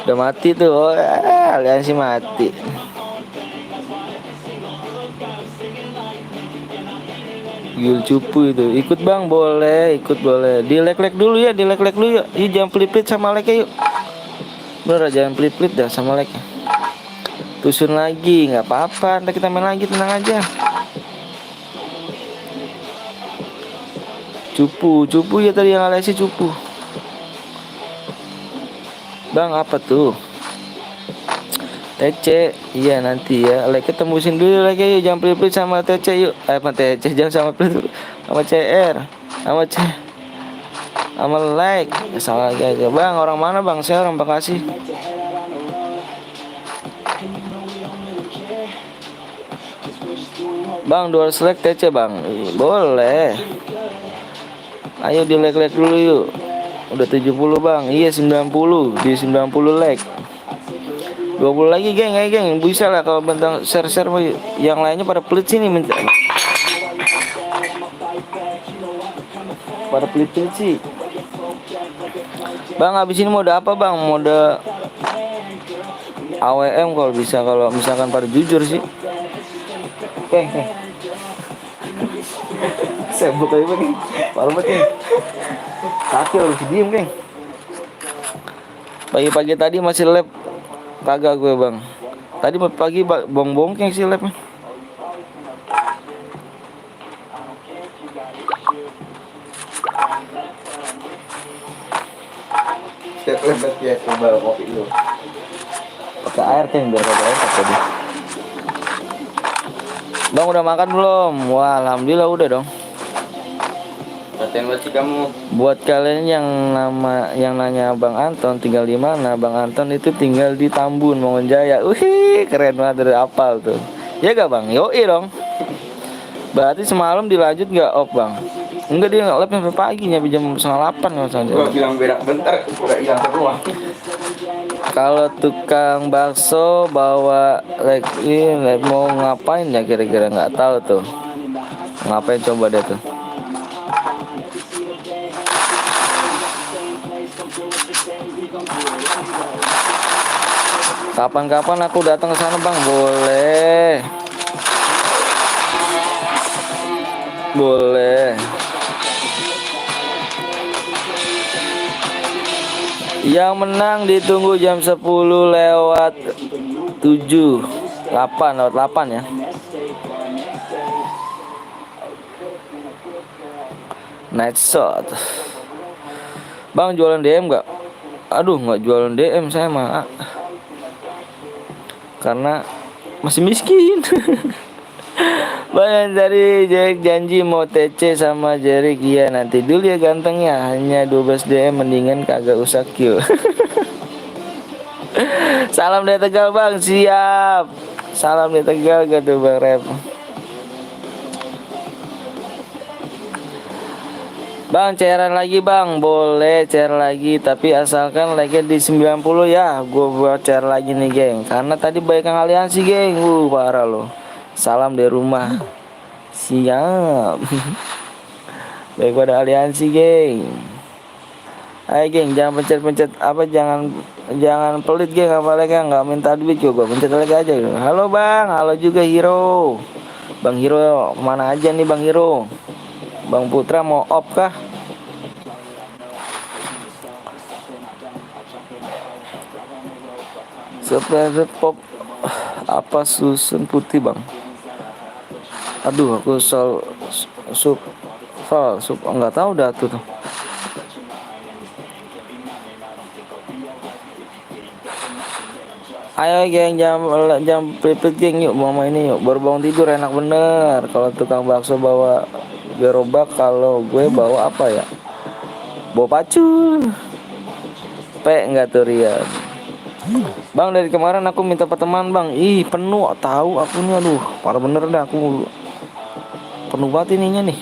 [SPEAKER 1] Udah mati tuh, oh, aliansi mati. Yul cupu itu, ikut bang boleh, ikut boleh. Di like dulu ya, di like dulu ya. Ih jangan pelit-pelit sama like yuk. Bener jangan pelit-pelit dah sama like. Tusun lagi, nggak apa-apa. Ntar kita main lagi, tenang aja. Cupu ya tadi yang aliansi cupu. Bang apa tuh? TC, iya nanti ya. Like tembusin dulu lagi yuk, jangan pelit-pelit sama TC yuk. Apa TC, jangan sama pelit sama CR, sama C, sama like. Salah lagi aja. Bang, orang mana bang? Saya orang Bekasi. Bang, 200 like TC bang. Boleh. Ayo di like dulu yuk. Udah 70 bang. Iya 90, di 90 like. 20 lagi geng, ayo geng, bisa lah kalau bentang share yang lainnya pada pelit sini minta. Pada pelit sih. Bang, habis ini mode apa bang? Mode AWM kalau bisa, kalau misalkan pada jujur sih. Geng. Saya buka ini geng. Parah banget geng. Kaki harus diem geng. Pagi-pagi tadi masih lab. Kagak gue bang. Tadi pagi bong-bongkeng sih labnya.
[SPEAKER 5] Setiap lebat ya coba kopi lu.
[SPEAKER 1] Pakai air kan biar ada air tadi. Bang udah makan belum? Wah, alhamdulillah udah dong.
[SPEAKER 5] Latihan buat kamu.
[SPEAKER 1] Buat kalian yang nanya Bang Anton tinggal di mana? Bang Anton itu tinggal di Tambun, Mangunjaya. Wih, keren banget, udah hafal tuh. Ya gak Bang? Yoi dong. Berarti semalam dilanjut gak op Bang? Enggak, dia nge-lab sampai pagi, nyampe jam 7:30 kalau saja.
[SPEAKER 5] Gua bilang berak bentar, udah hilang semua.
[SPEAKER 1] Kalau tukang bakso bawa lagi mau ngapain ya kira-kira, nggak tahu tuh. Ngapain coba deh tuh. Kapan-kapan aku datang ke sana Bang, boleh. Boleh. Yang menang ditunggu jam 10 lewat 7 8 lewat 8 ya. Night shot. Bang jualan DM nggak? Aduh, nggak jualan DM saya mah. Karena masih miskin. Banyak dari Jack janji mau TC sama Jerik. Iya nanti dulu ya gantengnya. Hanya 12 DM mendingan kagak usah kill. Salam dari Tegal Bang. Siap. Salam dari Tegal gak tuh Bang Rep. Bang cairan lagi Bang. Boleh cair lagi, tapi asalkan like di 90 ya. Gue buat cair lagi nih geng. Karena tadi banyak yang aliansi geng. Parah loh. Salam dari rumah. Siap. Baik pada aliansi geng. Ayo geng, jangan pencet-pencet apa, jangan pelit geng, apalagi nggak minta duit juga, pencet lagi aja. Halo Bang, halo juga Hero. Bang Hero kemana aja nih Bang Hero? Bang Putra mau op kah? Seperti pop apa susun putih Bang? Aduh, aku sup nggak tahu dah tuh. Ayo geng, jam pripit geng, yuk mama ini yuk. Baru bangun tidur enak bener. Kalau tukang bakso bawa gerobak, kalau gue bawa apa ya? Bawa pacul. Enggak tuh Rian. Bang dari kemarin aku minta pertemanan Bang. Ih penuh, tahu aku nih, aduh parah bener dah, aku penuh banget ininya nih.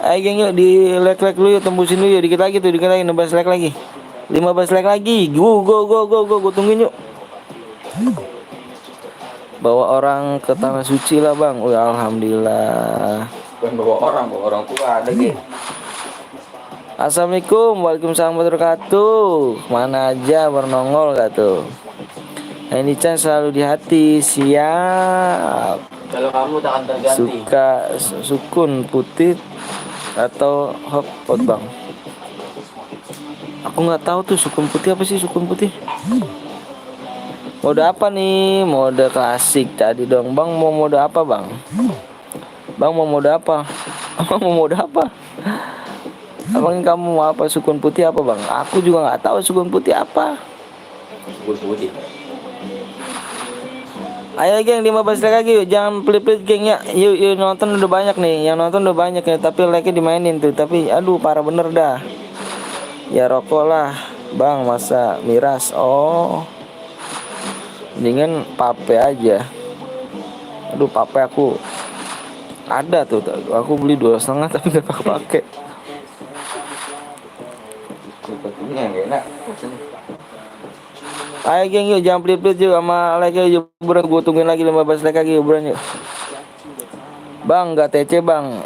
[SPEAKER 1] Ayo geng yuk, di like dulu yuk, tembusin dulu yuk, dikit lagi tuh, dikit lagi, 15 like lagi, 15 like lagi. Go tungguin yuk. Bawa orang ke tanah suci lah Bang. Alhamdulillah.
[SPEAKER 5] Bukan bawa orang tua ada gitu.
[SPEAKER 1] Assalamualaikum, waalaikumsalam warahmatullahi wabarakatuh. Mana aja bernongol gak tuh? Ini Chan selalu di hati. Siap.
[SPEAKER 5] Kalau kamu tak akan terganti.
[SPEAKER 1] Suka sukun putih atau hotpot Bang? Aku nggak tahu tuh sukun putih apa sih, sukun putih. Mode apa nih? Mode klasik tadi dong Bang. Mau mode apa Bang? Bang mau mode apa? Abang mau mode apa? Abang kamu mau apa? Sukun putih apa Bang? Aku juga nggak tahu sukun putih apa.
[SPEAKER 5] Sukun putih.
[SPEAKER 1] Ayo geng, 15 like lagi yuk. Jangan pelit-pelit geng ya. Yuk nonton udah banyak nih. Yang nonton udah banyak nih, tapi like-nya dimainin tuh. Tapi aduh parah bener dah. Ya rokok lah Bang, masa miras. Oh, mendingan pape aja. Aduh pape aku ada tuh. Aku beli 2,5 tapi gak pakai.
[SPEAKER 5] Sukun yang enak.
[SPEAKER 1] Ayo geng yuk, jangan pelit-pelit yuk sama like yuk. Buran gue tungguin lagi 15 like lagi yuk buran yuk. Bang gak TC Bang.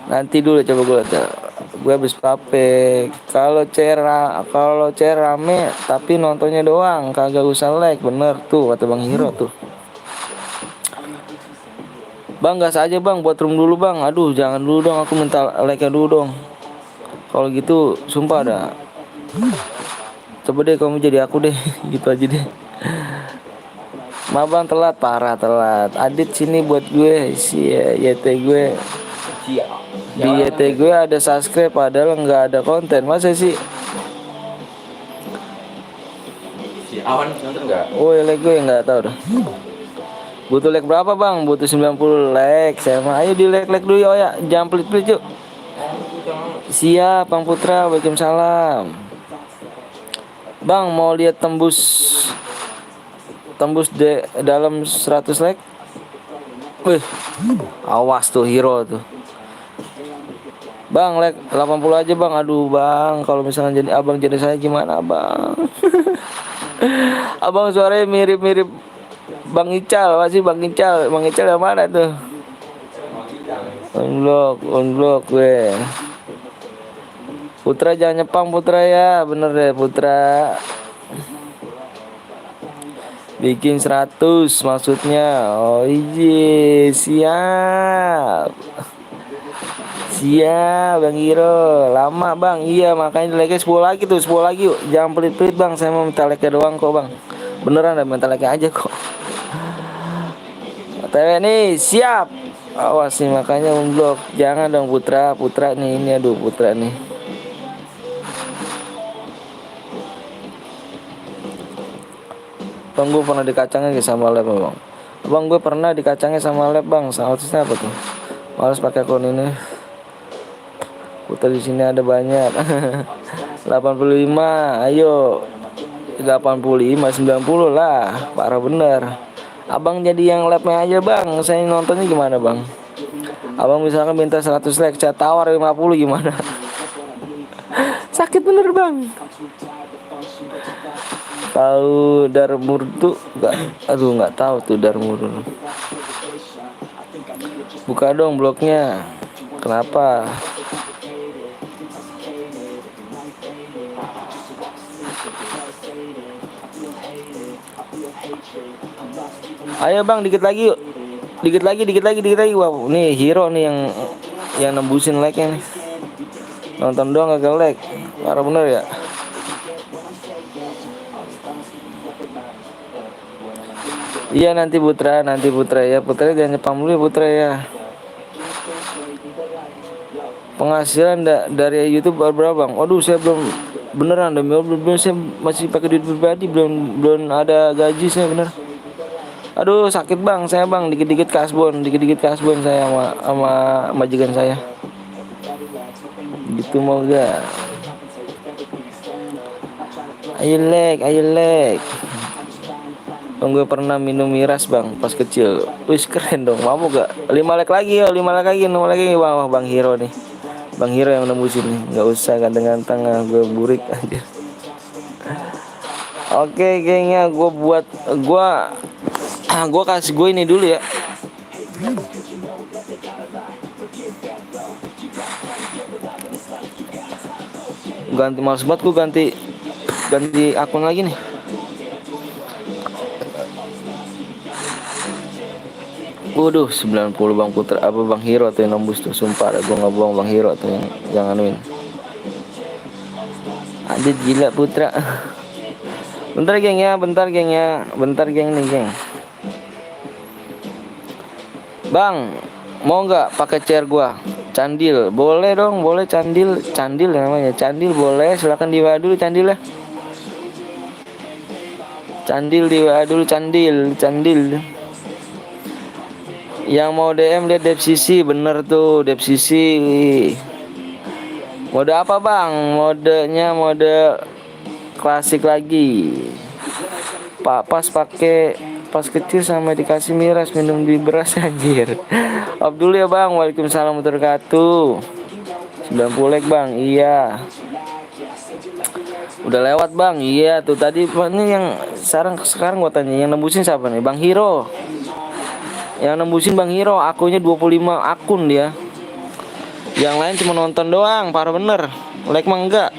[SPEAKER 1] Nanti dulu coba gue lihat. Gue habis pape. Kalau CR rame tapi nontonnya doang, kagak usah like. Bener tuh kata Bang Hiro tuh. Bang gas aja Bang, buat room dulu Bang. Aduh jangan dulu dong, aku minta like-nya dulu dong. Kalau gitu sumpah dah. Coba deh kamu jadi aku deh. Gitu aja deh. Maaf Bang telat, parah telat. Adit sini buat gue, si YT gue.
[SPEAKER 5] Siap.
[SPEAKER 1] Di YT gue ada subscribe padahal nggak ada konten. Masa sih?
[SPEAKER 5] Si Awan nonton nggak?
[SPEAKER 1] Oh, like gue nggak tahu dah. Butuh like berapa bang? Butuh 90 like. Saya mah ayo di like dulu ya. Jangan pelit-pelit yuk. Siap Bang Putra. Waalaikumsalam. Bang mau lihat tembus dalam 100 like. Wih, awas tuh hero tuh. Bang, like 80 aja bang. Aduh bang, kalau misalnya jadi abang jadi saya gimana bang? Abang suaranya mirip-mirip Bang Ical. Masih Bang Ical. Bang Ical yang mana tuh? Unblock gue. Putra jangan nyepam Putra ya. Bener deh Putra. Bikin 100 maksudnya. Oh iya, siap. Siap Bang Hiro. Lama Bang. Iya, makanya like 10 lagi tuh, 10 lagi yuk. Jangan pelit-pelit Bang. Saya mau minta like doang kok Bang. Beneran dah minta like aja kok. TW nih, siap. Awas nih makanya unblock. Jangan dong Putra nih ini aduh Putra nih. Bang gue pernah dikacangnya sama lab bang. Bang gue pernah dikacangnya sama lab bang. Sausnya apa tuh? Males pakai akun ini. Putar di sini ada banyak. 85, ayo. 85, 90 lah. Parah bener. Abang jadi yang labnya aja bang. Saya nontonnya gimana bang? Abang misalkan minta 100 like, saya tawar 50 gimana? Sakit bener bang. Tahu Darmur tuh nggak tahu tuh Darmur. Buka dong blognya. Kenapa? Ayo bang, dikit lagi yuk. Dikit lagi. Wow, nih hero nih yang nembusin like-nya nih. Nonton doang gak like. Parah bener ya. Iya nanti Putra ya. Putra jangan nyepam dulu ya Putra ya. Penghasilan dari YouTube berapa bang? Aduh saya belum beneran demi belum saya masih pakai duit pribadi belum ada gaji saya bener. Aduh sakit bang saya bang dikit-dikit kasbon saya sama majikan saya. Gitu mau gak? Ayo like. Bang gue pernah minum miras bang pas kecil. Wih keren dong. Mau gak? 5 like lagi. Wah Bang Hiro nih. Bang Hiro yang nembusin nih. Gak usah dengan tangan gue burik aja. Oke gengnya gue kasih gue ini dulu ya. Ganti males banget gue ganti akun lagi nih. Waduh 90 Bang Putra apa Bang Hiro tuh yang nembus tuh. Sumpah gue nggak bohong Bang Hiro tuh yang anuin. Adit gila Putra. Bentar geng nih geng. Bang mau nggak pakai chair gua? Candil boleh dong, boleh candil namanya. Candil boleh, silakan diwa dulu candil ya. Candil diwa dulu candil. Yang mau DM lihat Depsisi, bener tuh Depsisi. Mode apa bang? Modenya mode klasik lagi. Pas kecil sama dikasih miras minum di beras anjir. Abdul ya bang, waalaikumsalam warahmatullahi wabarakatuh. 90 like bang, iya. Udah lewat bang, iya tuh tadi ini yang sekarang gua tanya yang nembusin siapa nih? Bang Hiro. Yang nembusin Bang Hiro, akunnya 25 akun dia. Yang lain cuma nonton doang, parah bener. Like mah enggak.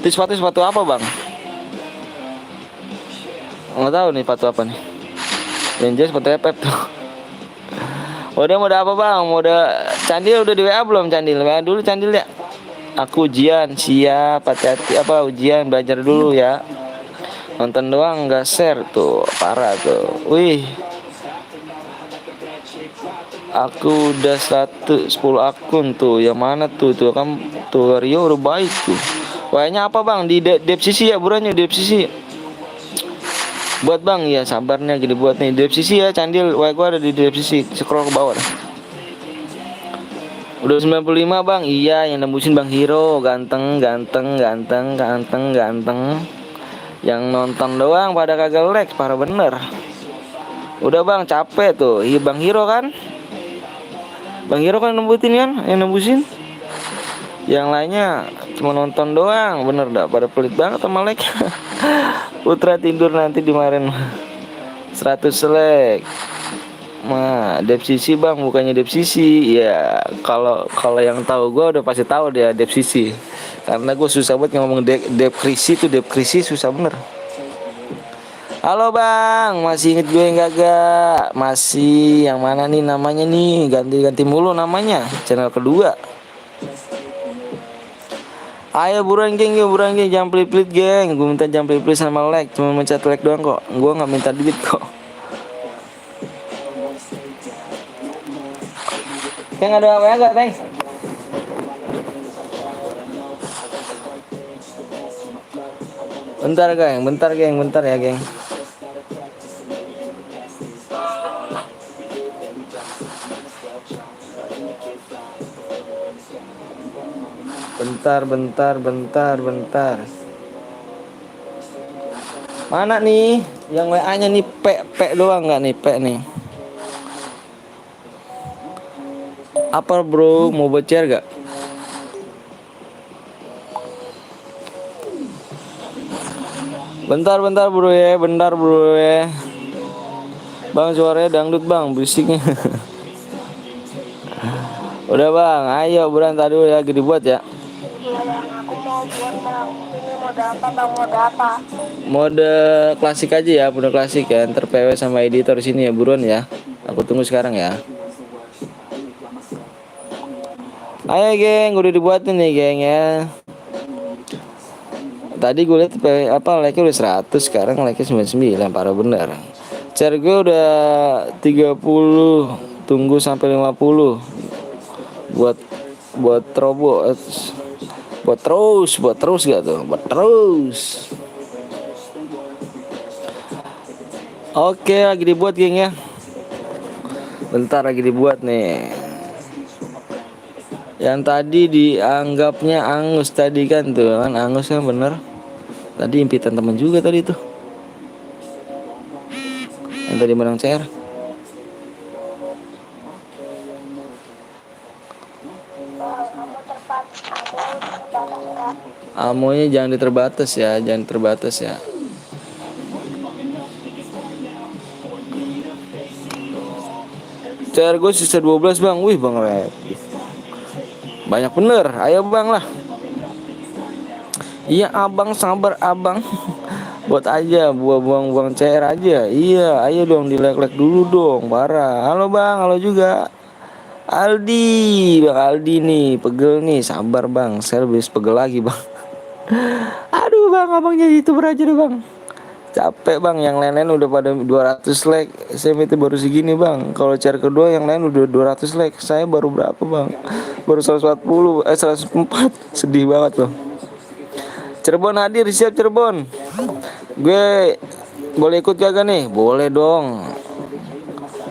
[SPEAKER 1] Itu sepatu apa bang? Nggak tahu nih sepatu apa nih. Yang jelas sepatu Pep tuh. Mode apa bang? Mode candil udah di WA belum candil? WA dulu candil ya. Aku ujian, siap, hati-hati ujian, belajar dulu ya. Nonton doang nggak share tuh, parah tuh. Wih. Aku udah 10 akun tuh. Yang mana tuh? Tuh kan tuh Rio udah baik tuh. Kayaknya apa bang di Depsisi ya burannya Depsisi. Buat bang ya sabarnya gini buat nih Depsisi ya Candil. Wah gua ada di Depsisi. Scroll ke bawah dah. Udah 95 bang. Iya yang nembusin Bang Hiro. Ganteng ganteng ganteng ganteng ganteng. Yang nonton doang pada kagak like. Parah bener. Udah bang capek tuh. Iya Bang Hiro kan. Bang Hiro kan nembusin kan. Yang nembusin. Yang lainnya cuma nonton doang. Bener dah pada pelit banget sama like. Putra tidur nanti dimarahin 100 selek. Mah Depsisi bang bukannya Depsisi. Ya kalau kalau yang tahu gue udah pasti tahu dia Depsisi. Karena gue susah banget ngomong Depkrisi tuh Depkrisi susah bener. Halo bang, masih inget gue yang gak? Masih yang mana nih namanya nih? Ganti-ganti mulu namanya. Channel kedua. Ayo buruan geng, yuk buruan geng, jangan pelit-pelit geng. Gue minta jangan pelit-pelit sama like, cuma mencet like doang kok. Gue nggak minta duit kok. Geng ada apa ya gak, Teng? Bentar geng, bentar ya geng. Bentar. Mana nih? Yang WA-nya nih P doang nggak nih P nih? Apa bro? Mau bocor gak? Bentar bro ya, Bang suaranya dangdut bang, berisiknya. Udah bang, ayo buruan tadi ya, gede buat ya.
[SPEAKER 3] Iya bang, aku mau buat bang. Ini mode apa bang? Mode apa?
[SPEAKER 1] Mode klasik aja ya, mode klasik ya. Ntar PW sama editor sini ya buruan ya. Aku tunggu sekarang ya. Ayo geng, udah dibuatin nih geng ya. Tadi gue liat apa like-nya udah 100, sekarang like-nya 99, parah bener. Share gue udah 30, tunggu sampai 50. Buat buat terobo buat terus gak tuh? Buat terus. Oke, lagi dibuat geng ya. Bentar lagi dibuat nih. Yang tadi dianggapnya angus tadi kan tuh kan angus kan bener. Tadi impitan temen juga tadi tuh. Yang tadi menang CR. Amonya jangan diterbatas ya, jangan terbatas ya. CR gue sisa 12 bang. Wih bang Red, banyak bener. Ayo bang lah. Iya abang sabar abang. Buat aja buang-buang CR aja. Iya ayo dong di like dulu dong. Parah. Halo bang, halo juga Aldi. Bang Aldi nih pegel nih. Sabar bang, saya habis pegel lagi bang. Aduh bang, abangnya YouTuber aja deh bang. Capek bang, yang lain-lain udah pada 200 like. Saya itu baru segini bang. Kalau CR kedua yang lain udah 200 like. Saya baru berapa bang? Baru 140, 104. Sedih banget loh. Cirebon hadir, siap Cirebon. Gue boleh ikut kagak nih? Boleh dong.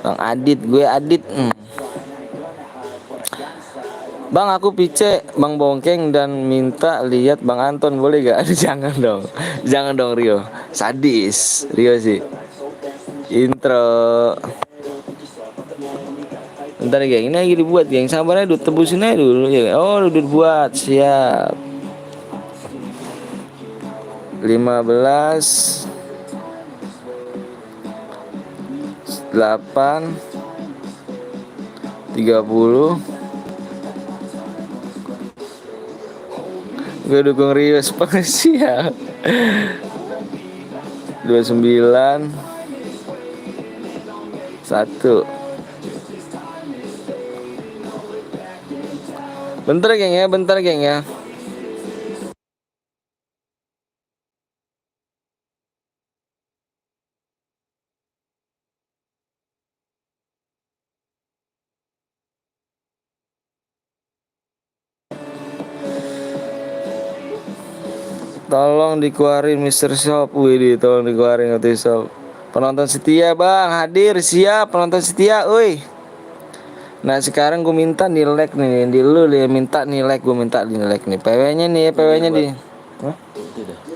[SPEAKER 1] Bang Adit, gue Adit. Bang aku pice Bang Bongkeng dan minta lihat Bang Anton boleh gak? Jangan dong Rio. Sadis Rio sih. Intro. Bentar geng, ini lagi dibuat geng. Sabarnya dulu, tebusin aja dulu ya. Oh udah dibuat, siap. 15 8 30. Gue dukung Rio spesial. 29 1. Bentar geng ya. Tolong dikeluarin Mr. Shop. Wih, tolong dikeluarin Mr. Shop. Penonton setia bang, hadir siap penonton setia, woi. Nah sekarang gue minta nih like nih, di lu nih minta nih like, gue minta nih like nih. PW-nya nih, PW-nya di. Hah?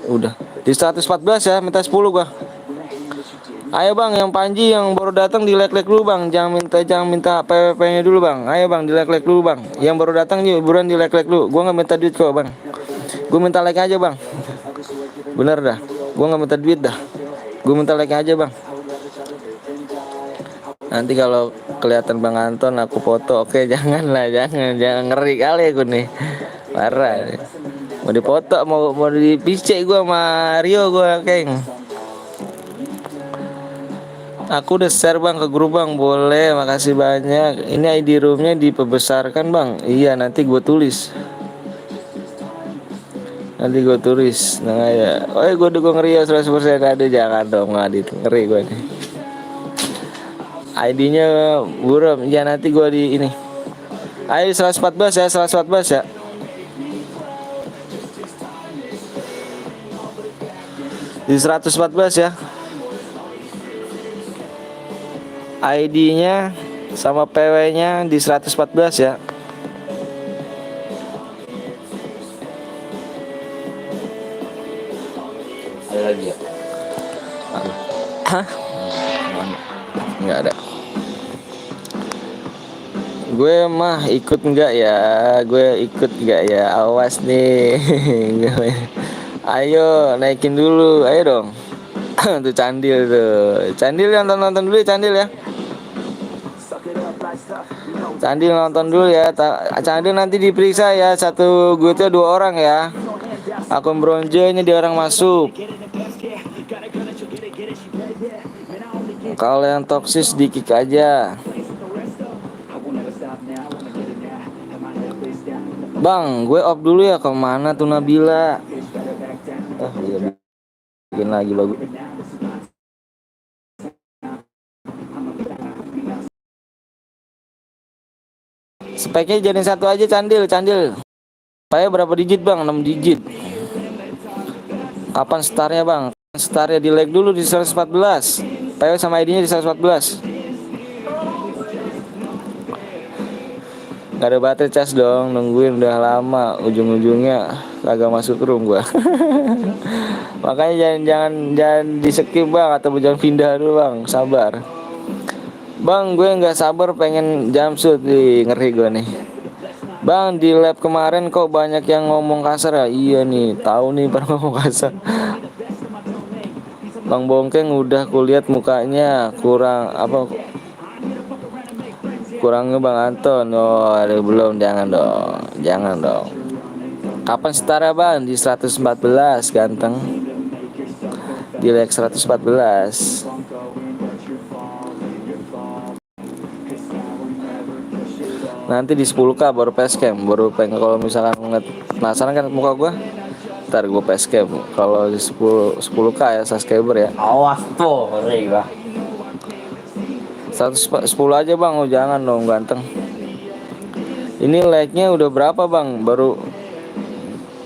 [SPEAKER 1] Udah. Di 114 ya, minta 10 gua. Ayo bang, yang Panji yang baru datang di like dulu bang, jangan minta PWP-nya dulu bang. Ayo bang, di like dulu bang. Yang baru datang nih, buruan di like dulu. Gua nggak minta duit kok bang. Gue minta like aja bang. Bener dah. Gue nggak minta duit dah. Gue minta like aja bang. Nanti kalau kelihatan Bang Anton aku foto, oke jangan lah, jangan ngeri kali aku nih. Parah. Mau dipoto, mau dipicek gue sama Rio gue, Keng. Aku udah share bang ke grup bang, boleh, makasih banyak. Ini ID roomnya diperbesarkan bang. Iya nanti gue tulis. Nah ya. Oh gue dukung Rio 100%. Ada jangan dong ngadit, ngeri gue nih. ID-nya buram, ya nanti gue di ini. Ayo 114 ya, 114 ya. Di 114 ya. ID-nya sama PW-nya di 114 ya.
[SPEAKER 5] Ada lagi ya?
[SPEAKER 1] Hah? Nggak ada. Gue mah ikut nggak ya? Gue ikut nggak ya? Awas nih. Ayo naikin dulu, ayo dong. Tuh Candil tuh. Candil nonton dulu ya, Candil ya. Candil nonton dulu ya. Candil nanti diperiksa ya. Satu grupnya 2 orang ya. Akun bronze-nya dia orang masuk. Kalau yang toksis di kick aja. Bang, gue off dulu ya. Kemana tuh Nabila? Iya, bikin lagi bagus. Speknya jadiin 1 aja, Candil. Saya berapa digit bang? 6 digit. Kapan startnya bang? Startnya di like dulu di 114. PW sama ID-nya di 114. Gak ada baterai cas dong, nungguin udah lama, ujung-ujungnya kagak masuk room gua. Makanya jangan di skip bang, atau jangan pindah dulu bang, sabar. Bang, gue nggak sabar pengen jumpsuit, ngeri gue nih. Bang, di lab kemarin kok banyak yang ngomong kasar ya? Iya nih, tahu nih pernah ngomong kasar. Bang Bongkeng udah kulihat mukanya kurangnya Bang Anton. Oh, ada belum, jangan dong. Kapan setara bang? Di 114 ganteng. Di like 114. Nanti di 10k baru facecam. Baru pengen kalau misalkan penasaran kan muka gua, ntar gua facecam. Kalau di 10k ya subscriber ya.
[SPEAKER 5] Awas tuh, ngeri gua.
[SPEAKER 1] 110 aja bang, oh jangan dong ganteng. Ini like-nya udah berapa bang? Baru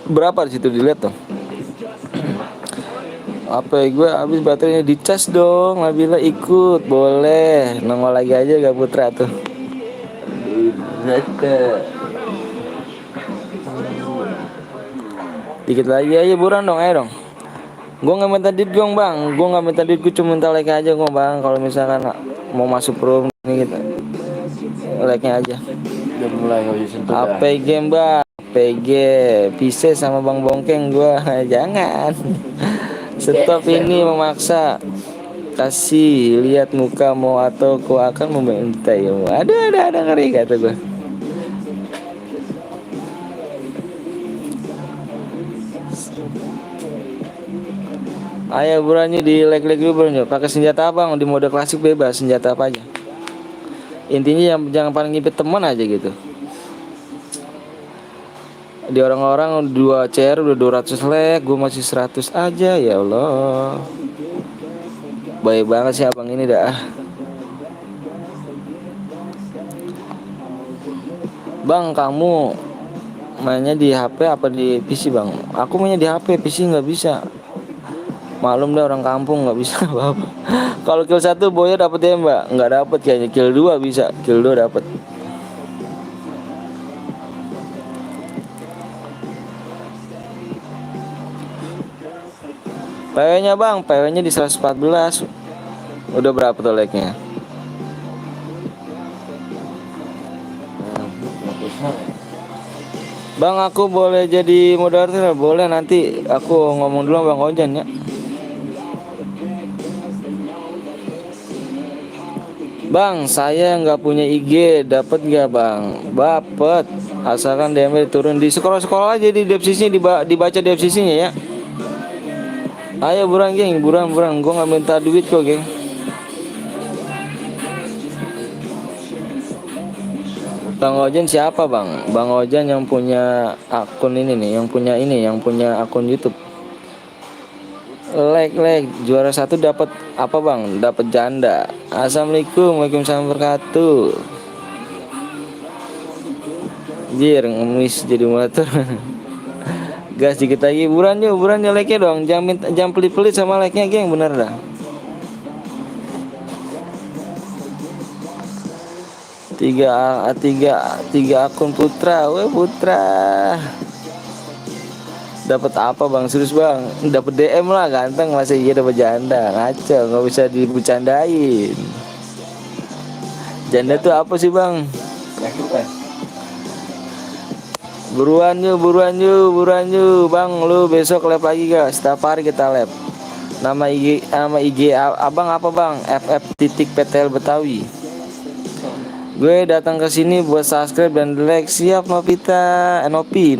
[SPEAKER 1] berapa di situ dilihat tuh? Apa ya, gue habis baterainya dicas dong. Nabila ikut, boleh. Nongol lagi aja gak Putra tuh. Dikit lagi aja buruan dong, ayo dong. Gue nggak minta duit dong bang, gue nggak minta duit, gue cuma minta like aja gue bang. Kalau misalkan mau masuk room gitu, like-nya aja.
[SPEAKER 5] Udah mulai nggak bisa sentuh.
[SPEAKER 1] AP game bang, PG, Pisces sama Bang Bongkeng gue. Jangan. Stop ini memaksa. Kasih lihat muka mau atau kau akan membentai. Ada ngeri kata gue. Ayo burannya di like dulu bro. Pakai senjata apa bang? Di mode klasik bebas, senjata apa aja. Intinya jangan paling ngipit teman aja gitu. Di orang-orang 2 CR udah 200 like, gue masih 100 aja, ya Allah. Baik banget sih abang ini dah. Bang, kamu mainnya di HP apa di PC bang? Aku mainnya di HP, PC nggak bisa. Malum dah orang kampung nggak bisa apa. Kalau kill satu boya dapet ya mbak? Nggak dapet kayaknya. Kill dua bisa, kill dua dapet. PW-nya bang, PW-nya di 114. Udah berapa tuh like-nya? Bang, aku boleh jadi moderator? Boleh, nanti aku ngomong dulu sama Bang Ojan ya. Bang, saya nggak punya IG, dapat nggak bang? Dapat, asalkan DM turun di sekolah-sekolah aja di deskripsinya, dibaca deskripsinya ya. Ayo buruan geng, buruan, gua nggak minta duit kok geng. Bang Ojan siapa bang? Bang Ojan yang punya akun ini nih, yang punya akun YouTube. Like juara satu dapat apa bang? Dapat janda. Assalamualaikum, waalaikumsalam wabarakatuh. Jir ngemis jadi motor. Gas dikit lagi, buruan yuk like-nya dong. Jangan pelit-pelit sama like-nya geng, bener dah. Tiga akun Putra, Putra. Dapat apa bang? Serius bang? Dapat DM lah, ganteng masa iya dapat janda? Ngaco, nggak bisa dibercandain. Janda tuh apa sih bang? Buruan yuk bang, lu besok lab lagi gak? Setiap hari kita lab. Nama IG abang apa bang? FF.PTL Betawi. Gue datang ke sini buat subscribe dan like. Siap Novita, Nopi.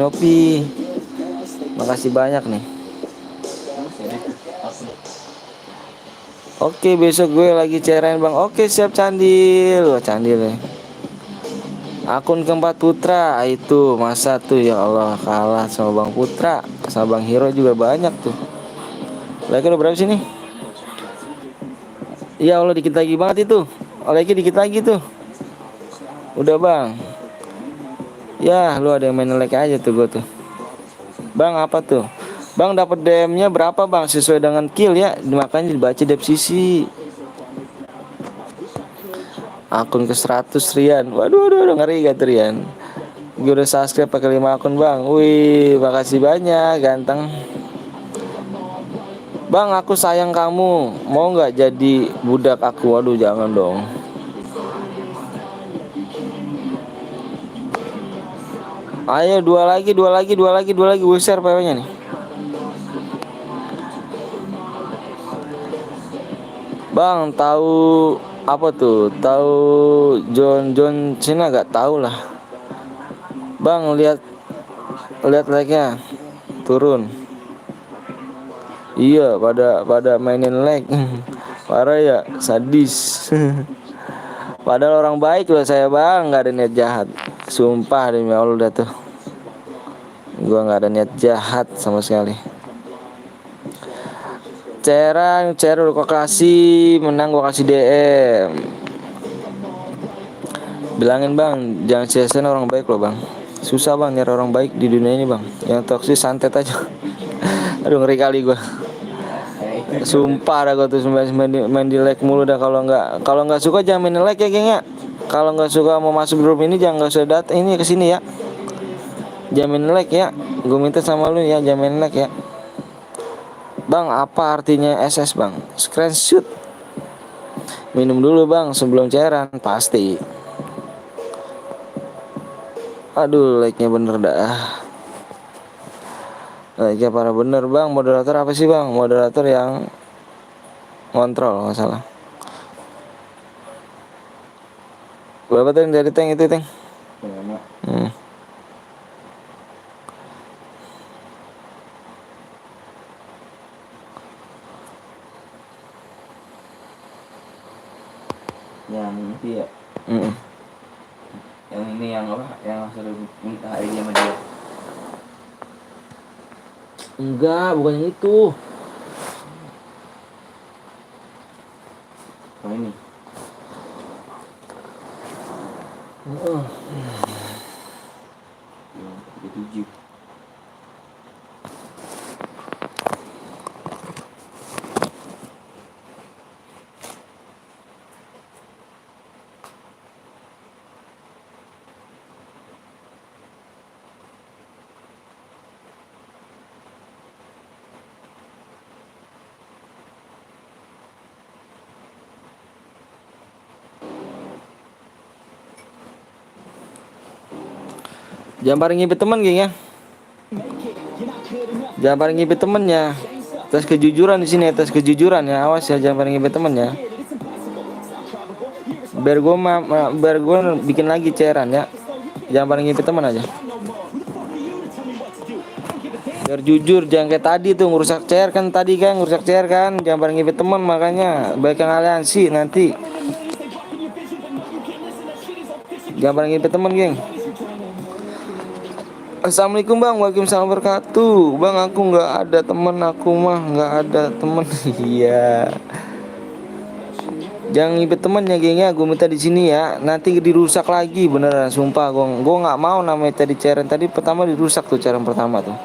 [SPEAKER 1] Makasih banyak nih. Oke, besok gue lagi cerain bang. Oke, siap Candil. Wah, Candil ya. Akun keempat Putra itu masa tuh ya Allah kalah sama Bang Putra, sama Bang Hero juga banyak tuh. Like udah berapa sih nih? Ya Allah dikit lagi banget itu. Like dikit lagi tuh. Udah bang. Ya lu ada yang main like aja tuh gue tuh. Bang apa tuh? Bang dapat DM-nya berapa bang? Sesuai dengan kill ya. Makanya dibaca deskripsi. Akun ke 100 Rian. Waduh ngeri gak tuh Rian. Gue udah subscribe pakai 5 akun bang. Wih makasih banyak ganteng. Bang aku sayang kamu. Mau gak jadi budak aku? Waduh jangan dong. Ayo dua lagi. Gue share PW-nya nih. Bang tahu apa tuh? Tahu John Cena gak tahu lah. Bang lihat like-nya turun. Iya pada mainin like. Parah ya, sadis. Padahal orang baik loh saya bang, nggak ada niat jahat. Sumpah demi Allah dah tuh. Gua nggak ada niat jahat sama sekali. Cera udah gua kasih menang, gua kasih DM. Bilangin bang, jangan sia-siain orang baik loh bang. Susah bang nyari orang baik di dunia ini bang. Yang toksis santet aja. Aduh ngeri kali gua. Sumpah dah gua tuh main di like mulu dah. Kalau nggak suka jangan main like ya geng ya. Kalau nggak suka mau masuk grup ini jangan nggak usah datang ini ke sini ya. Jangan main like ya. Gue minta sama lu ya jangan main like ya. Bang apa artinya SS bang? Screenshot. Minum dulu bang sebelum cairan pasti. Aduh like-nya bener dah. Like-nya parah bener bang. Moderator apa sih bang? Moderator yang kontrol nggak salah. Berapa tuh dari tank itu tank?
[SPEAKER 5] Yang itu ya. Yang ini yang apa? Yang sudah minta ID sama dia.
[SPEAKER 1] Enggak, bukan yang itu.
[SPEAKER 5] Oh ini. 27.
[SPEAKER 1] Jangan paling ngibet teman geng ya. Jangan paling ngibet temennya. Tes kejujuran di sini, tes kejujuran ya. Awas ya, jangan paling ngibet temen ya. Biar gue bikin lagi cairan ya. Jangan paling ngibet teman aja. Biar jujur, jangan kayak tadi tuh ngerusak chair kan, tadi kan ngerusak chair kan. Jangan paling ngibet teman, makanya baikkan aliansi nanti. Jangan paling ngibet teman geng. Assalamualaikum bang, waalaikumsalam wabarakatuh. Bang, aku nggak ada temen, aku mah nggak ada temen. Iya. Jangan ngibet temennya geng ya, gue minta di sini ya. Nanti dirusak lagi beneran, sumpah. Gue nggak mau namanya tadi cairan tadi pertama dirusak tuh cairan pertama tuh.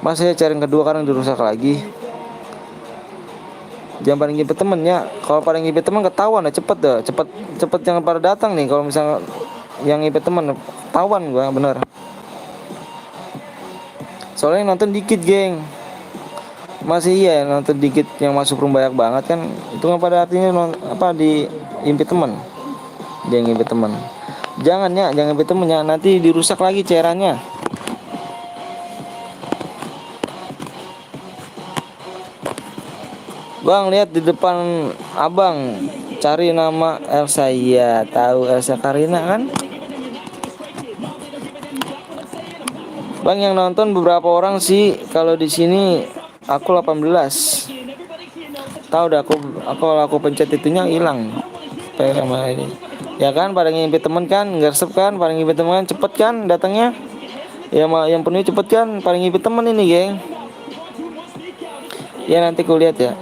[SPEAKER 1] Masa ya cairan kedua kadang dirusak lagi. Jangan paling ngibet temennya. Kalau paling ngibet temen ketahuan ya, cepet deh, cepet jangan pada datang nih. Kalau misalnya yang ngibet temen ketahuan gue bener. Soalnya yang nonton dikit geng. Masih iya nonton dikit, yang masuk room banyak banget kan. Itu nggak pada artinya di impit teman. Dia ngibet teman. Jangan ya, jangan ngibet temennya, nanti dirusak lagi cairannya. Bang, lihat di depan abang, cari nama Elsa. Iya, tahu Elsa Karina kan? Bang, yang nonton beberapa orang sih. Kalau di sini aku 18. Tahu dah aku pencet itunya hilang. Sama ini. Ya kan, pada ngibet temen kan, ngeresep kan, pada ngibet temen kan, cepet kan datangnya. Ya yang penuh cepet kan, paling ngibet temen ini, geng. Ya nanti ku lihat ya.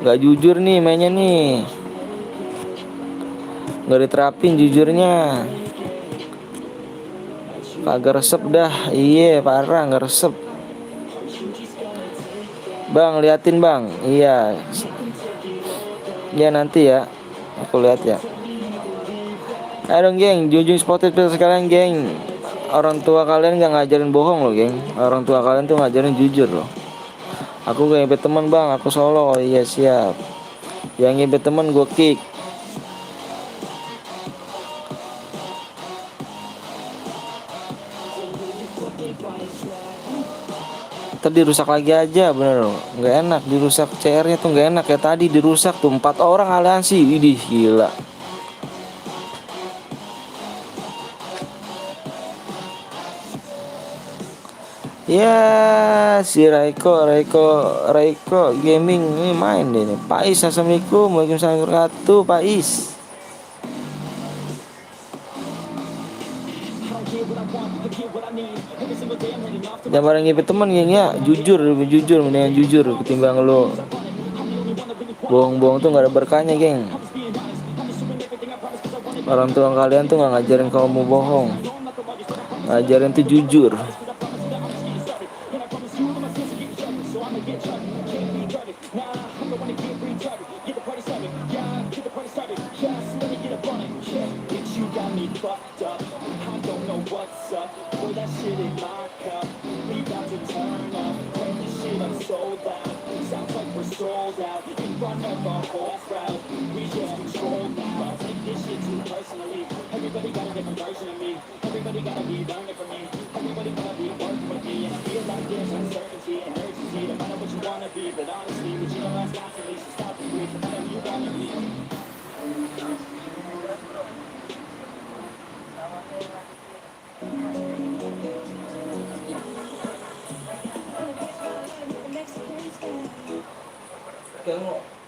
[SPEAKER 1] Gak jujur nih mainnya nih. Gak diterapin jujurnya. Kagak resep dah. Iya parah gak resep. Bang liatin bang. Iya. Ya nanti ya. Aku lihat ya. Ayo dong geng, jujur sportif sekalian geng. Orang tua kalian gak ngajarin bohong loh geng. Orang tua kalian tuh ngajarin jujur loh. Aku gak ngibet temen bang, aku solo. Iya siap. Yang ngibet temen gue kick. Tadi dirusak lagi aja bener loh. Nggak enak dirusak CR-nya tuh, nggak enak. Kayak tadi dirusak tuh 4 orang aliansi. Widih gila. Ya si Raiko gaming ini main deh nih. Pak Is, assalamualaikum, waalaikumsalam warahmatullahi wabarakatuh. Pak Is. Jangan bareng ngibet temen geng ya. Jujur, lebih jujur, mendingan jujur ketimbang lo bohong-bohong tuh nggak ada berkahnya geng. Orang tua kalian tuh nggak ngajarin kamu bohong, ngajarin tuh jujur.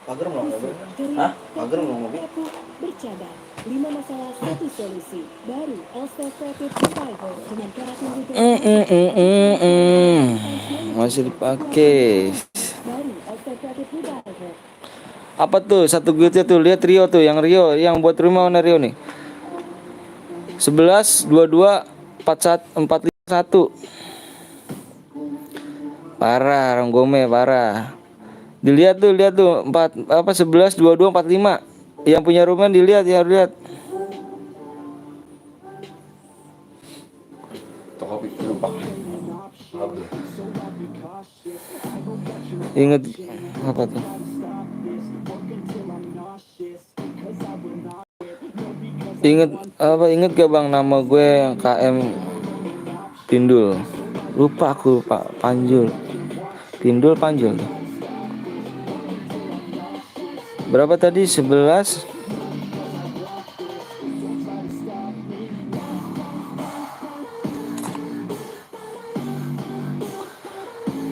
[SPEAKER 1] Pagar mau mobil? Hah? Pagar mau mobil?
[SPEAKER 6] Bercadar 5 masalah 1 solusi. Baru All-Star Creative Survivor dengan karakter
[SPEAKER 1] Masih dipakai.
[SPEAKER 6] baru All-Star Creative Survivor.
[SPEAKER 1] Apa tuh satu guildnya tuh? Lihat Rio tuh, yang buat rumah mana Rio nih? 11 22 451. Parah, Ranggome parah. Dilihat tuh, lihat tuh 11 22 45. Yang punya rumah dilihat ya, lihat.
[SPEAKER 5] Toko lupa.
[SPEAKER 1] Ingat apa tuh? Ingat gak bang nama gue yang KM Pindul? Lupa aku, Pak Panjul. Pindul Panjul. Berapa tadi? 11.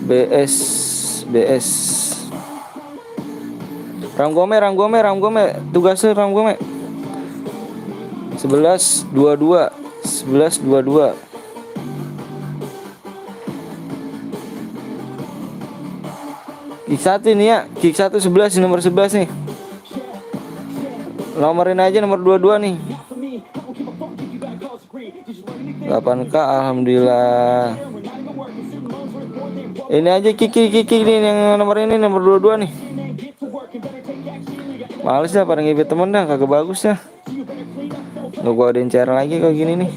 [SPEAKER 1] BS Ranggome tugasnya Ranggome 11 22 Kick 1 ini ya, kick 1 11 nomor 11 nih. Nomorin aja nomor 22 nih. 8K alhamdulillah. Ini aja Kiki nih yang nomor ini nomor 22 nih. Males dah pada ngibet temen dah, kagak bagus dah. Nggak gua adain cara lagi kayak gini nih.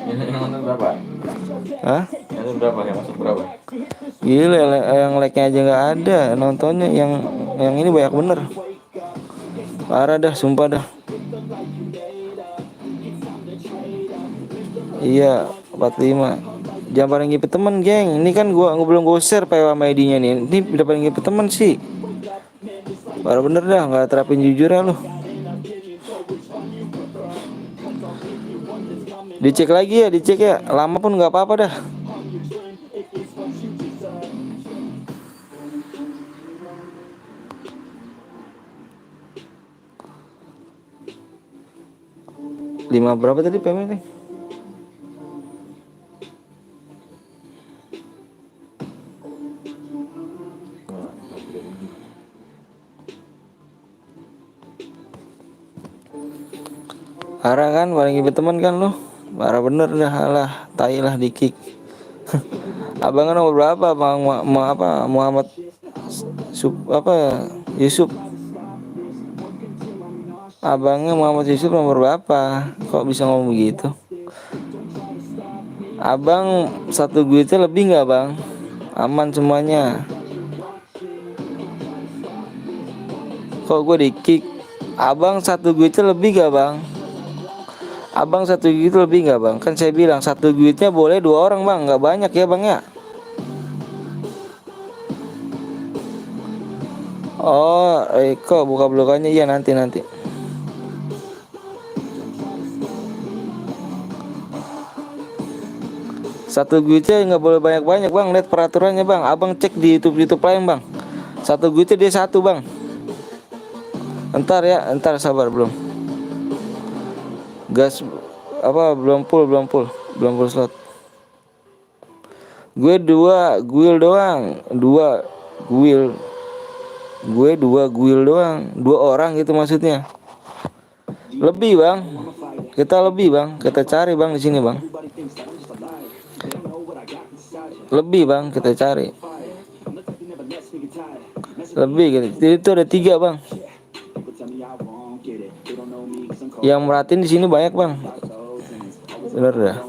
[SPEAKER 5] Yang nonton berapa?
[SPEAKER 1] Hah?
[SPEAKER 5] Yang berapa? Yang masuk berapa?
[SPEAKER 1] Gila, yang like-nya aja nggak ada nontonnya, yang ini banyak bener. Parah dah, sumpah dah. Iya, 45. Jangan pada ngipet temen, geng. Ini kan gua belum share PW sama ID-nya nih. Ini udah pada ngipet temen sih. Parah bener dah, nggak terapin jujur ya lu. Dicek lagi ya, dicek ya. Lama pun nggak apa-apa dah. Lima berapa tadi payment nih? Parah kan, paling ngibet teman kan lo. Parah bener dah, alah, tai lah di kick. Abang kan nomor berapa? Muhammad Yusuf. Abangnya Muhammad Yusuf nomor berapa? Kok bisa ngomong begitu? Abang satu duitnya lebih nggak bang? Aman semuanya. Kok gue di kick? Abang satu duitnya lebih gak bang? Abang satu duit lebih nggak bang? Kan saya bilang satu duitnya boleh 2 orang bang, nggak banyak ya bang ya. Oh, kok buka blokannya ya nanti. Satu duitnya nggak boleh banyak bang. Lihat peraturannya bang. Abang cek di YouTube lain bang. Satu duitnya dia satu bang. Entar sabar belum. Gas apa belum full slot. Gue 2 guil doang. 2 guil. Gue 2 guil doang. 2 orang gitu maksudnya. Lebih bang. Kita lebih bang. Kita cari bang di sini bang. Lebih bang kita cari. Lebih gitu. Itu ada 3 bang. Yang merhatiin di sini banyak bang. Bener dah.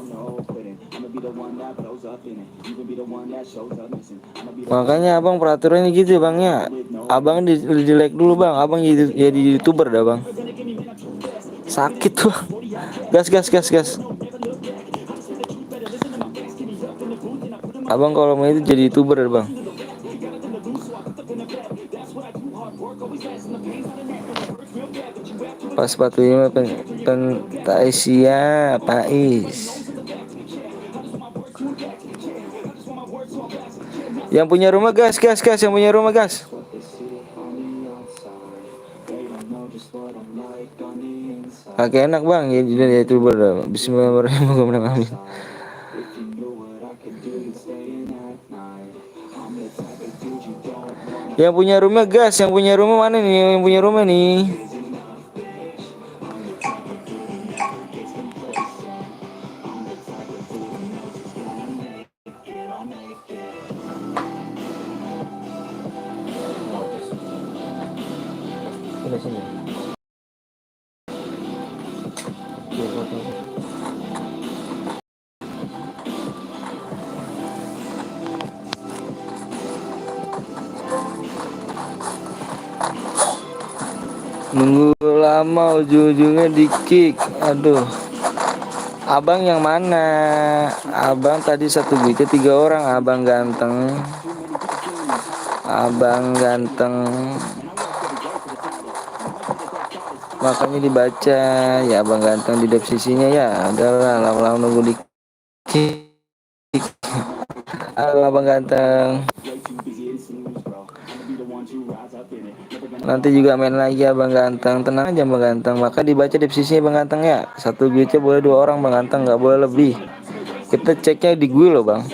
[SPEAKER 1] Makanya abang peraturannya gitu bang ya. Abang di like dulu bang. Abang jadi YouTuber dah bang. Sakit tuh. Gas. Abang kalau mau itu jadi YouTuber dah bang. Pas 45 Taisia Pais. Yang punya rumah gas, yang punya rumah gas. Agak enak bang, ya itu Bismillahirrahmanirrahim. Yang punya rumah gas, yang punya rumah mana nih? Yang punya rumah nih. ada sini. Iya, foto. Nunggu lama ujung-ujungnya di kick. Aduh. Abang yang mana? Abang tadi satu gitu 3 orang. Abang ganteng. Abang ganteng. Makanya dibaca ya abang ganteng di deskripsinya ya. Adalah lama-lama nunggu di kick. Halo abang ganteng. Nanti juga main lagi abang ganteng. Tenang aja abang ganteng. Maka dibaca deskripsinya abang ganteng ya. Satu guildnya boleh 2 orang abang ganteng, nggak boleh lebih. Kita ceknya di guild loh bang.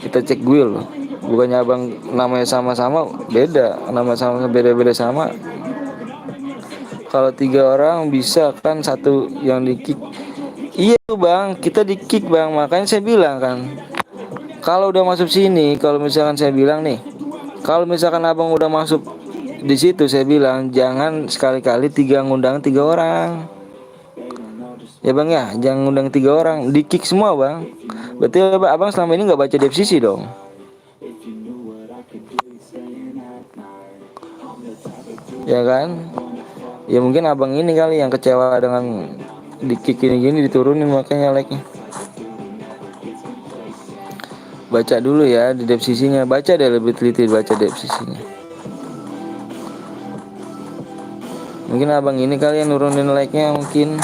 [SPEAKER 1] Kita cek guild loh. Bukannya abang namanya sama-sama beda. Nama sama beda-beda sama. Kalau 3 orang bisa kan satu yang di kick. Iya tuh bang, kita di kick bang. Makanya saya bilang kan, kalau udah masuk sini, kalau misalkan saya bilang nih, kalau misalkan abang udah masuk di situ, saya bilang jangan sekali-kali ngundang 3 orang. Ya bang ya, jangan ngundang 3 orang, di kick semua bang. Berarti abang selama ini nggak baca deskripsi dong. Ya kan? Ya mungkin abang ini kali yang kecewa dengan di kick gini-gini diturunin makanya like-nya. Baca dulu ya di deskripsinya, baca deh lebih teliti baca deskripsinya. Mungkin abang ini kali yang nurunin like-nya mungkin.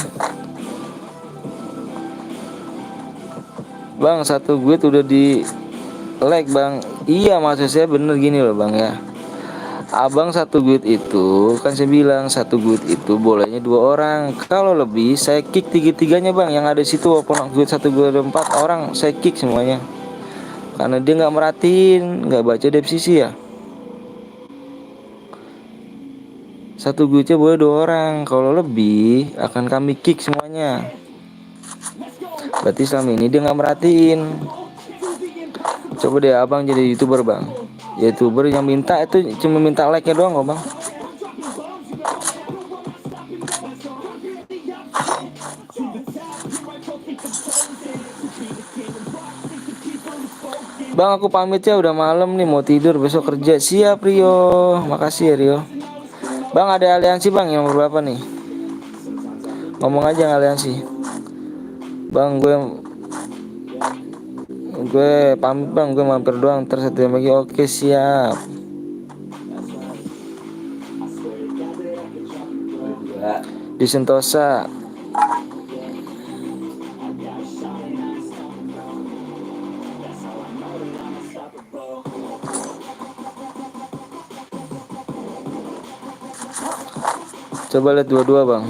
[SPEAKER 1] Bang, satu gue udah di like bang. Iya maksud saya bener gini loh bang ya. Abang satu guild itu kan saya bilang satu guild itu bolehnya 2 orang. Kalau lebih saya kick 3-3-nya bang. Yang ada di situ walaupun guild satu guild ada 4 orang saya kick semuanya. Karena dia nggak merhatiin, nggak baca deskripsi ya. Satu guildnya boleh 2 orang. Kalau lebih akan kami kick semuanya. Berarti selama ini dia nggak merhatiin. Coba deh abang jadi youtuber bang. Youtuber yang minta itu cuma minta like-nya doang kok bang. Bang aku pamit ya udah malam nih mau tidur besok kerja. Siap Rio. Makasih ya Rio. Bang ada aliansi bang yang berapa nih? Ngomong aja aliansi. Bang gue pamit bang, gue mampir doang terus satu lagi. Oke siap. Di Sentosa. Coba lihat 22 bang.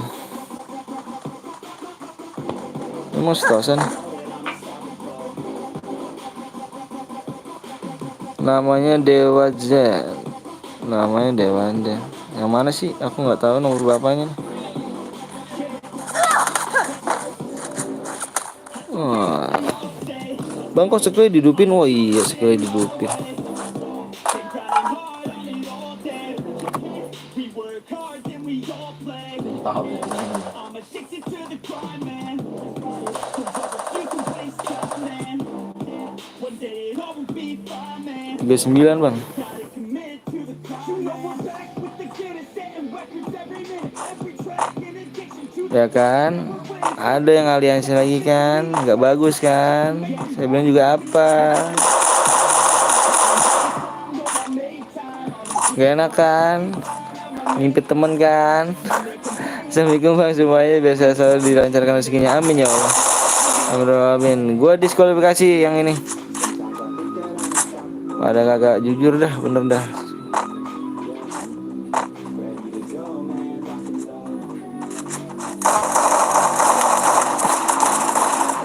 [SPEAKER 1] Ini mau Sentosa nih. Namanya Dewa Z. Namanya Dewa Z. Yang mana sih? Aku nggak tahu nomor berapanya. Wah. Bang kok sekali didupin? Oh iya sekali didupin. B9 bang. Ya kan, ada yang aliansi lagi kan, nggak bagus kan? Saya bilang juga apa? Gak enak kan? Ngimpit temen kan? Assalamualaikum bang semuanya, biasa selalu dilancarkan rezekinya, amin ya Allah. Amin. Gua diskualifikasi yang ini. Pada kagak jujur dah, bener dah.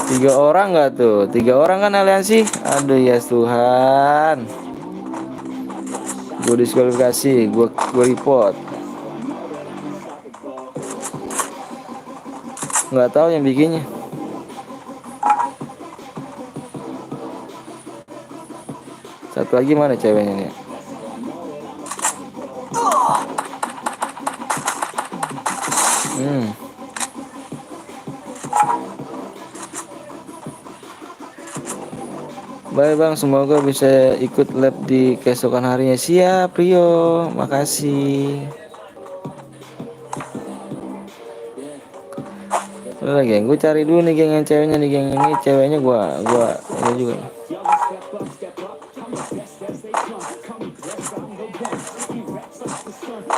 [SPEAKER 1] Tiga orang nggak tuh? 3 orang kan aliansi? Aduh ya Tuhan. Gue diskualifikasi, gue report. Nggak tahu yang bikinnya. Satu lagi mana ceweknya nih? Bye bang, semoga bisa ikut lab di keesokan harinya. Siap Rio, makasih. Udah lagi, gue cari dulu nih geng yang ceweknya nih, geng ini ceweknya gua ini juga.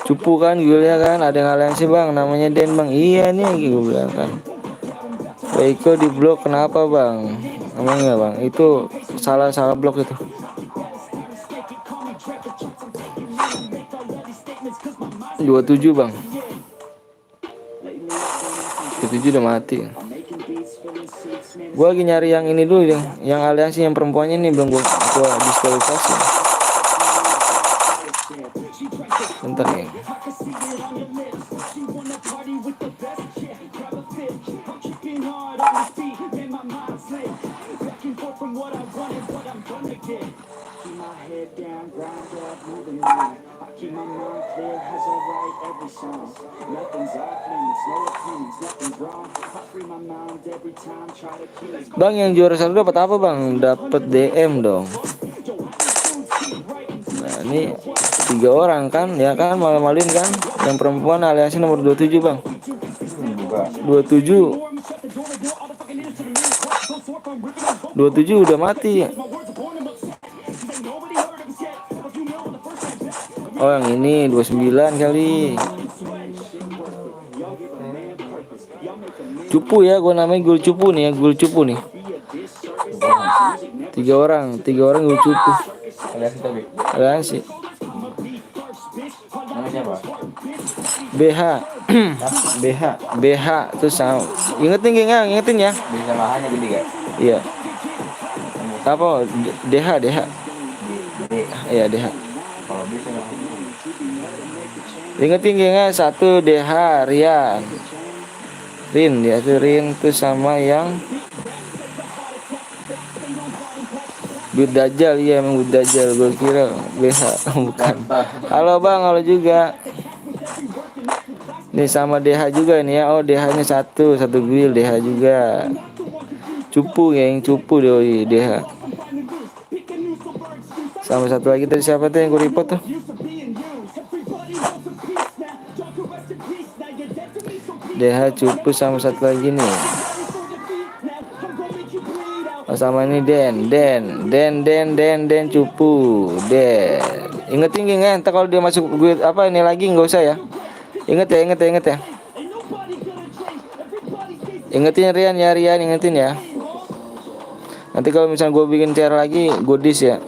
[SPEAKER 1] Cupu kan gue lihat kan, ada yang aliansi bang, namanya Den bang. Iya nih gue bilang kan. Eko di blok kenapa bang? Emangnya bang, itu salah blok itu. Dua tujuh bang. 27 udah mati. Gua lagi nyari yang ini dulu yang aliansi yang perempuannya ini belum gua diskualifikasi. Bentar ya. Bang yang juara satu dapat apa bang? Dapat DM dong. Nah ini 3 orang kan, ya kan malu-maluin kan? Yang perempuan aliansi nomor 27 bang. 27 udah mati. Oh yang ini 29 kali. Cupu ya, gue namanya Gul Cupu nih ya, Gul Cupu nih. 3 orang Gul Cupu. Aliansi.
[SPEAKER 5] Namanya siapa?
[SPEAKER 1] BH. BH terus sama. Ingetin ya.
[SPEAKER 5] Bisa bahannya gede gak?
[SPEAKER 1] Iya. Apa? DH. Iya DH.
[SPEAKER 5] Kalau bisa
[SPEAKER 1] Ingetin gengnya 1 DH Rian. Rin ya tuh Rin tuh sama yang Bud Dajjal, iya emang Bud Dajjal, gue kira BH bukan. Halo bang, halo juga. Nih sama DH juga nih ya. Oh DH nya satu build DH juga. Cupu ya, yang cupu doi DH. Sama satu lagi tadi siapa tuh yang gue report tuh? DH cupu sama satu lagi nih. Oh, sama ini Den cupu Den. Ingetin geng ya, entar kalau dia masuk gue apa ini lagi nggak usah ya. Inget ya. Ingetin Rian ingetin ya. Nanti kalau misalnya gue bikin share lagi, goodies ya.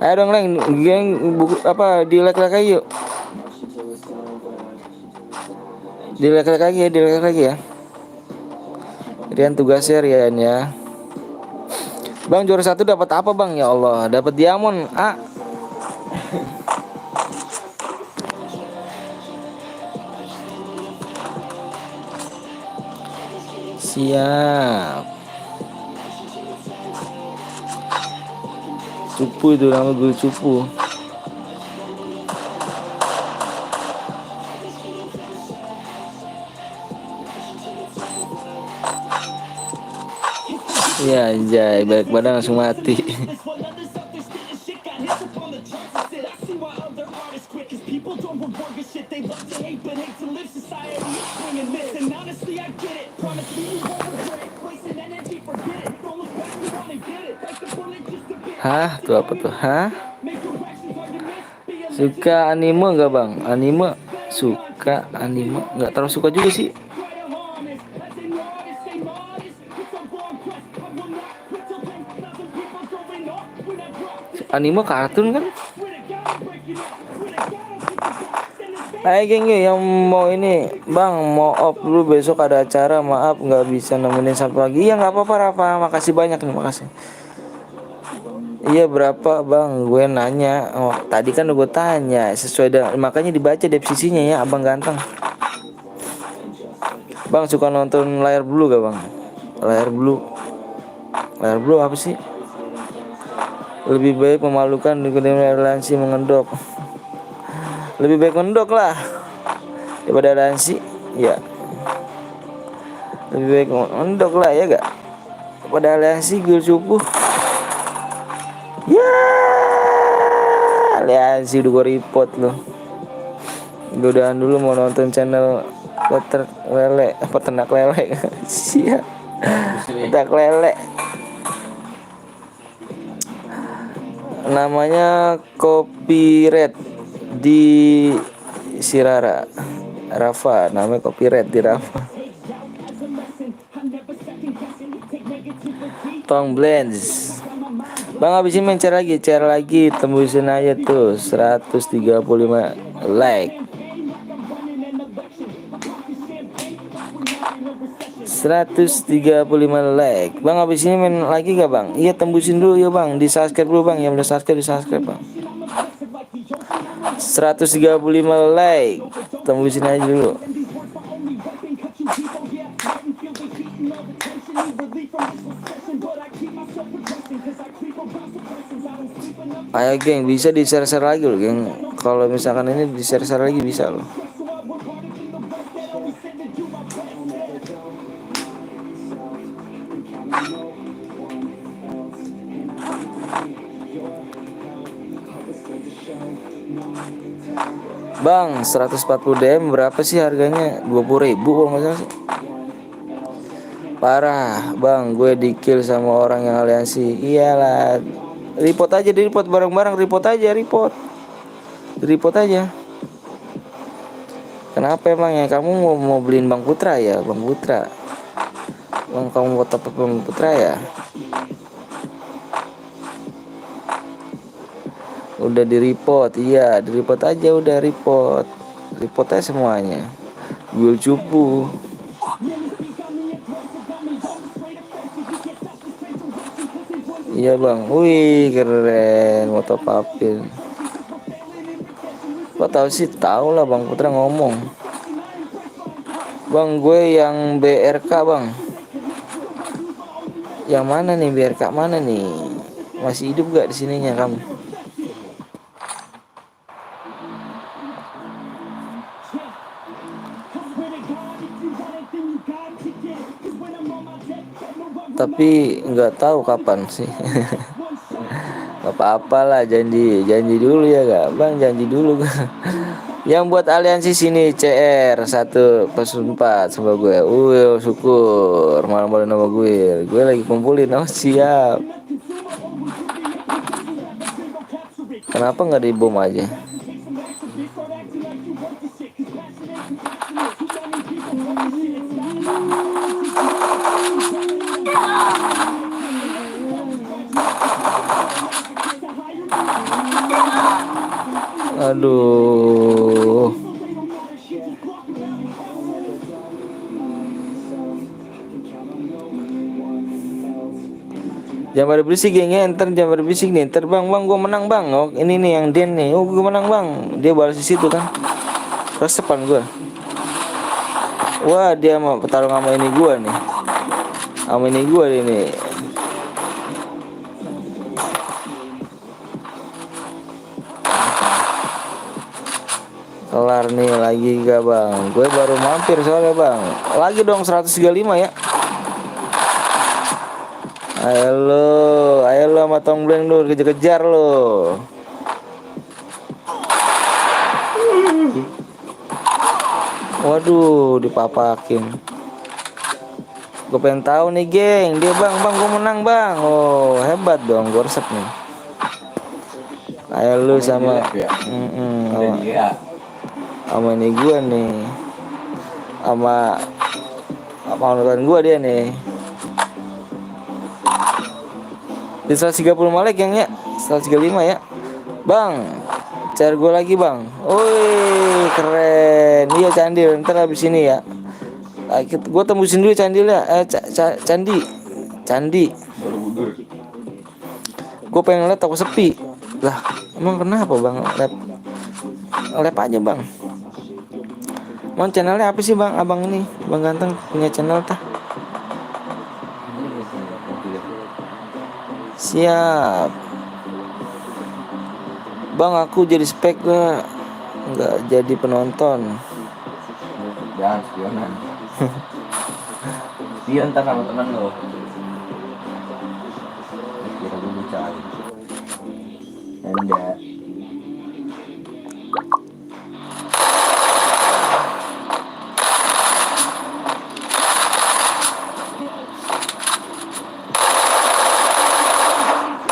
[SPEAKER 1] Ayo dong Leng, geng buku apa di like lagi yuk. Di like lagi ya. Rian tugasnya Rian ya. Bang juara 1 dapat apa bang? Ya Allah, dapat diamond A. Siap. Cupu itu nama gue cupu. Ya anjay, balik badan langsung mati. Hah, tuh apa tuh? Hah? Suka anime enggak bang? Suka anime, enggak terlalu suka juga sih. Anime kartun kan? Hai geng yang mau ini bang, mau off dulu besok ada acara, maaf nggak bisa nemenin sampai pagi. Iya nggak apa-apa Rafa, makasih banyak nih, makasih. Iya berapa bang, gue nanya. Oh tadi kan udah gue tanya sesuai dengan, makanya dibaca deskripsinya ya abang ganteng. Bang suka nonton layar blue gak bang? Layar blue apa sih? Lebih baik memalukan daripada aliansi mengendok. Lebih baik mengendok lah daripada aliansi. Ya. Lebih baik mondok lah ya gak? Pada aliansi gue cupu. Ya, aliansi udah gue report loh. Gue udahan dulu mau nonton channel peternak lele. Siap. Peternak lele. Namanya copyright di Sirara Rafa, namanya copyright di Rafa. Tong Blends. Bang habis ini share lagi tembusin aja tuh 135 like. 135 like. Bang habis ini main lagi gak bang? Iya tembusin dulu ya bang. Di subscribe dulu bang. Yang udah subscribe di subscribe bang. 135 like. Tembusin aja dulu. Ayo geng, bisa di share lagi loh geng. Kalau misalkan ini di share lagi bisa loh. Bang, 140 DM berapa sih harganya? 20.000 kalau nggak salah sih. Parah, bang, gue di-kill sama orang yang aliansi. Iyalah, report aja, di report bareng-bareng, report aja. Report aja. Kenapa emang ya? Kamu mau beliin Bang Putra ya, Bang Putra? Bang, kamu mau top up Bang Putra ya? Udah di report, iya, di report aja, udah report aja semuanya. Gue cupu. Iya bang, wih keren, mau top upin. Kok tahu sih? Tahu lah Bang Putra ngomong. Bang, gue yang BRK bang. Yang mana nih BRK mana nih? Masih hidup gak di sininya kamu? Tapi nggak tahu kapan sih. Gak apa-apalah, janji dulu ya gak bang, janji dulu. Yang buat aliansi sini CR 1+4 sama gue. Syukur malam-malam nama gue lagi kumpulin. Oh siap. Kenapa nggak dibom aja? Aduh. Jangan pada berisik gengnya, ntar jangan pada berisik nih. Ntar bang, gue menang bang. Oh ini nih yang Den nih. Oh gue menang bang. Dia balas di situ kan. Resepan gue. Wah dia mau petarung sama ini gue nih. Sama ini gue ini. Kelar nih lagi gak bang? Gue baru mampir soalnya bang. Lagi dong 135 ya. Ayo lo sama Tong Bleng lu kejar-kejar lo. Waduh, dipapakin. Gue pengen tahu nih geng, dia bang gue menang bang. Oh hebat dong, gue resep nih. Ayo lu sama sama ini gue nih, sama nonton gue dia nih. Di 130 malek yang ya, 135 ya bang. Cari gue lagi bang. Wih keren. Iya candil, ntar habis ini ya. Gue tembusin dulu candilnya. Candi. Gue pengen liat toko sepi. Lah emang kenapa bang? Lep aja bang. Mau channelnya apa sih bang? Abang ini bang ganteng punya channel tah. Siap bang, aku jadi spek nggak jadi penonton.
[SPEAKER 5] Jangan spionan. Dia ntar sama temen lo. Kira gue bicara. Enggak.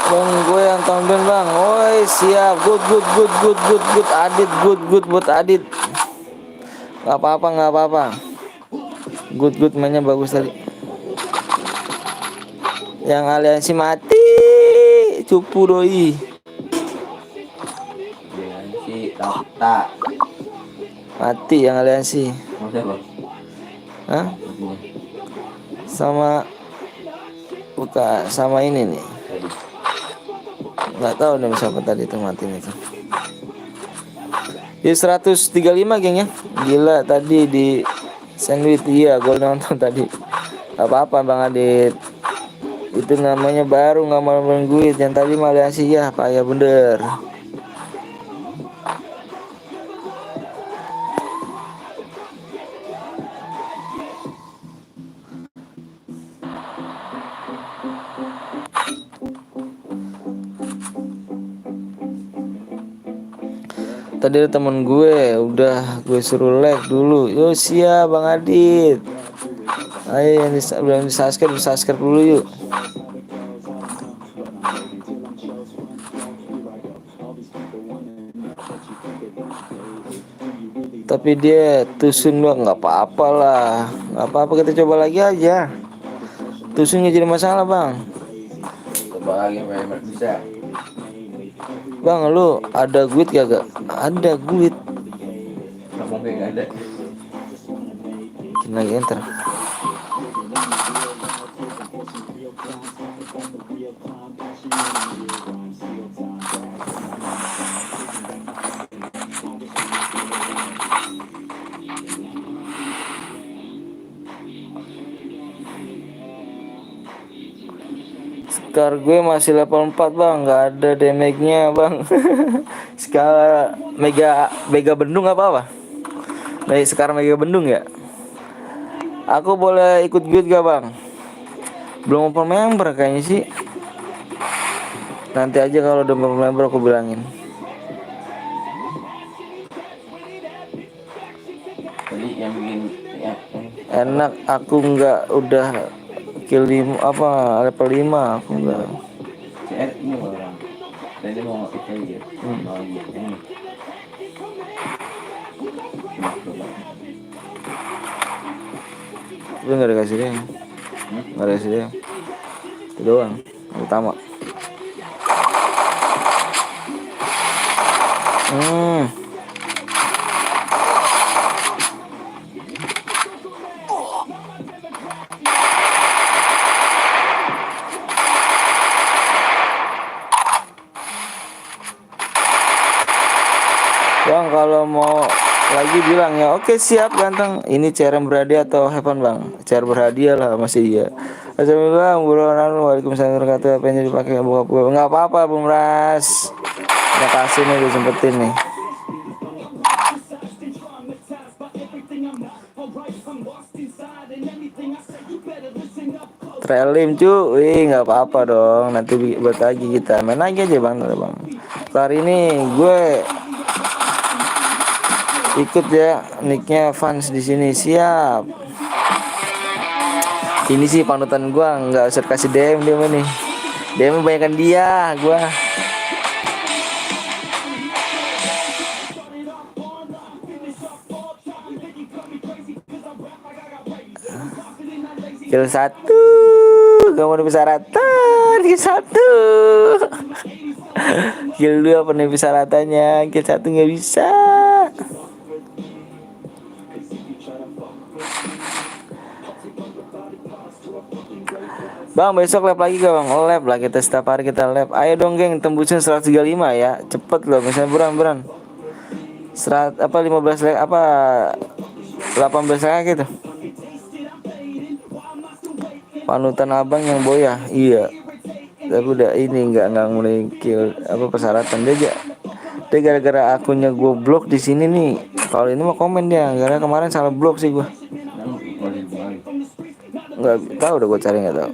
[SPEAKER 1] Bang, gue yang tampil bang. Woi, siap. Good. Adit, good buat Adit. Gak apa-apa. Good mainnya bagus tadi. Yang aliansi mati. Cupu doi.
[SPEAKER 5] Si tak.
[SPEAKER 1] Mati yang aliansi.
[SPEAKER 5] Mau siapa?
[SPEAKER 1] Hah? Sama ini nih. Nggak tahu nih siapa tadi itu mati itu. Di 135 geng ya. Gila tadi di sandwich iya gue nonton tadi. Apa Bang Adit. Itu namanya baru nggak mau duit. Yang tadi Malaysia ya payah bener. Tadi ada temen gue udah gue suruh like dulu. Yo siap Bang Adit. Ayo yang belum di subscribe dulu yuk. Tapi dia tusun bang, nggak apa-apa lah, nggak apa-apa kita coba lagi aja. Tusun nggak jadi masalah bang.
[SPEAKER 5] Coba lagi sampai bisa.
[SPEAKER 1] Bang lu ada guit gak? Ada guit.
[SPEAKER 5] Ngomong kayak gak ada.
[SPEAKER 1] Bikin lagi enter. Skar gue masih level 4 bang, nggak ada damage-nya bang. Skala mega bendung apa? Dari sekarang mega bendung ya. Aku boleh ikut guild gak bang? Belum open member kayaknya sih. Nanti aja kalau udah open member aku bilangin.
[SPEAKER 5] Tadi yang bikin ya,
[SPEAKER 1] Enak aku nggak udah kill 5 apa level 5 aku nggak.
[SPEAKER 5] CR ini orang. Tadi mau ikut aja. Mau lagi ini.
[SPEAKER 1] Tapi nggak dikasih dia. Nggak dikasih dia. Itu doang. Utama. Bang kalau mau lagi bilang ya oke siap ganteng. Ini CR berhadiah atau heaven bang? CR berhadiah lah masih dia. Assalamualaikum warahmatullahi wabarakatuh. Waalaikumsalam warahmatullahi wabarakatuh. Pengen dipakai buka. Nggak apa-apa Bung Ras. Terima kasih nih udah sempetin nih. Trelim cuy, nggak apa-apa dong. Nanti buat lagi kita main lagi aja bang. Hari ini gue ikut ya nicknya fans di sini siap. Ini sih panutan gua nggak usah kasih DM dia nih. DM banyakkan dia gua. Kill 1 gak mau persyaratan. Kill 1 kill 2 penuhi persyaratannya. Kill 1 nggak bisa. Bang besok lab lagi gak bang? Lab lah kita setiap hari kita lab. Ayo dong geng tembusin 135 ya. Cepet loh misalnya beran 15 like apa 18 like gitu. Panutan abang yang boya. Iya. Tapi udah ini nggak mulai kill apa persyaratan dia gara-gara akunnya gue blok di sini nih. Kalau ini mah komen dia. Gara kemarin salah blok sih gue. nggak tahu, udah gue cari nggak tahu.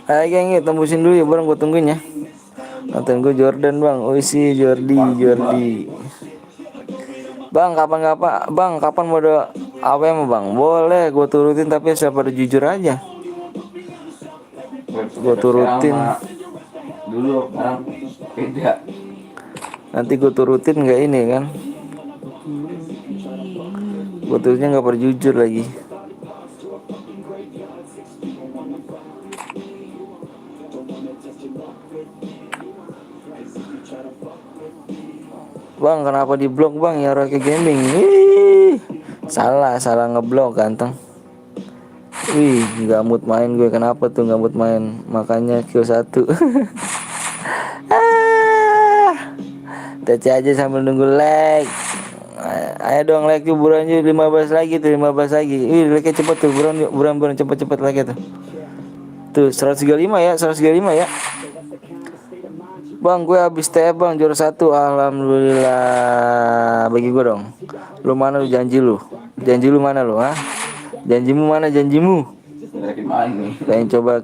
[SPEAKER 1] Ayo geng, yuk tembusin dulu ya bang, gue tungguin ya. Nonton gue Jordan bang, oh si Jordi. Bang kapan mau ada AWM bang? Boleh, gue turutin tapi siapa pada jujur aja. Gue turutin.
[SPEAKER 5] Dulu sekarang beda.
[SPEAKER 1] Nanti gue turutin nggak ini kan? Gue turutnya nggak pada jujur lagi. Bang, kenapa di blok bang ya Rocky Gaming? Salah ngeblok ganteng. Wih, nggak mood main gue. Kenapa tuh nggak mood main? Makanya kill 1. TC aja sambil nunggu lag. Ayo dong lag yuk, buruan yuk, 15 lagi tuh, 15 lagi. Lagnya cepet tuh, buruan cepet lagi tuh. Tuh 135 ya, 135 ya. Bang, gue habis TF bang, juara 1. Alhamdulillah. Bagi gue dong. Lu mana lu janji lu? Janji lu mana lu, ha? Janjimu mana janjimu?
[SPEAKER 5] Dari mana nih?
[SPEAKER 1] Pengen coba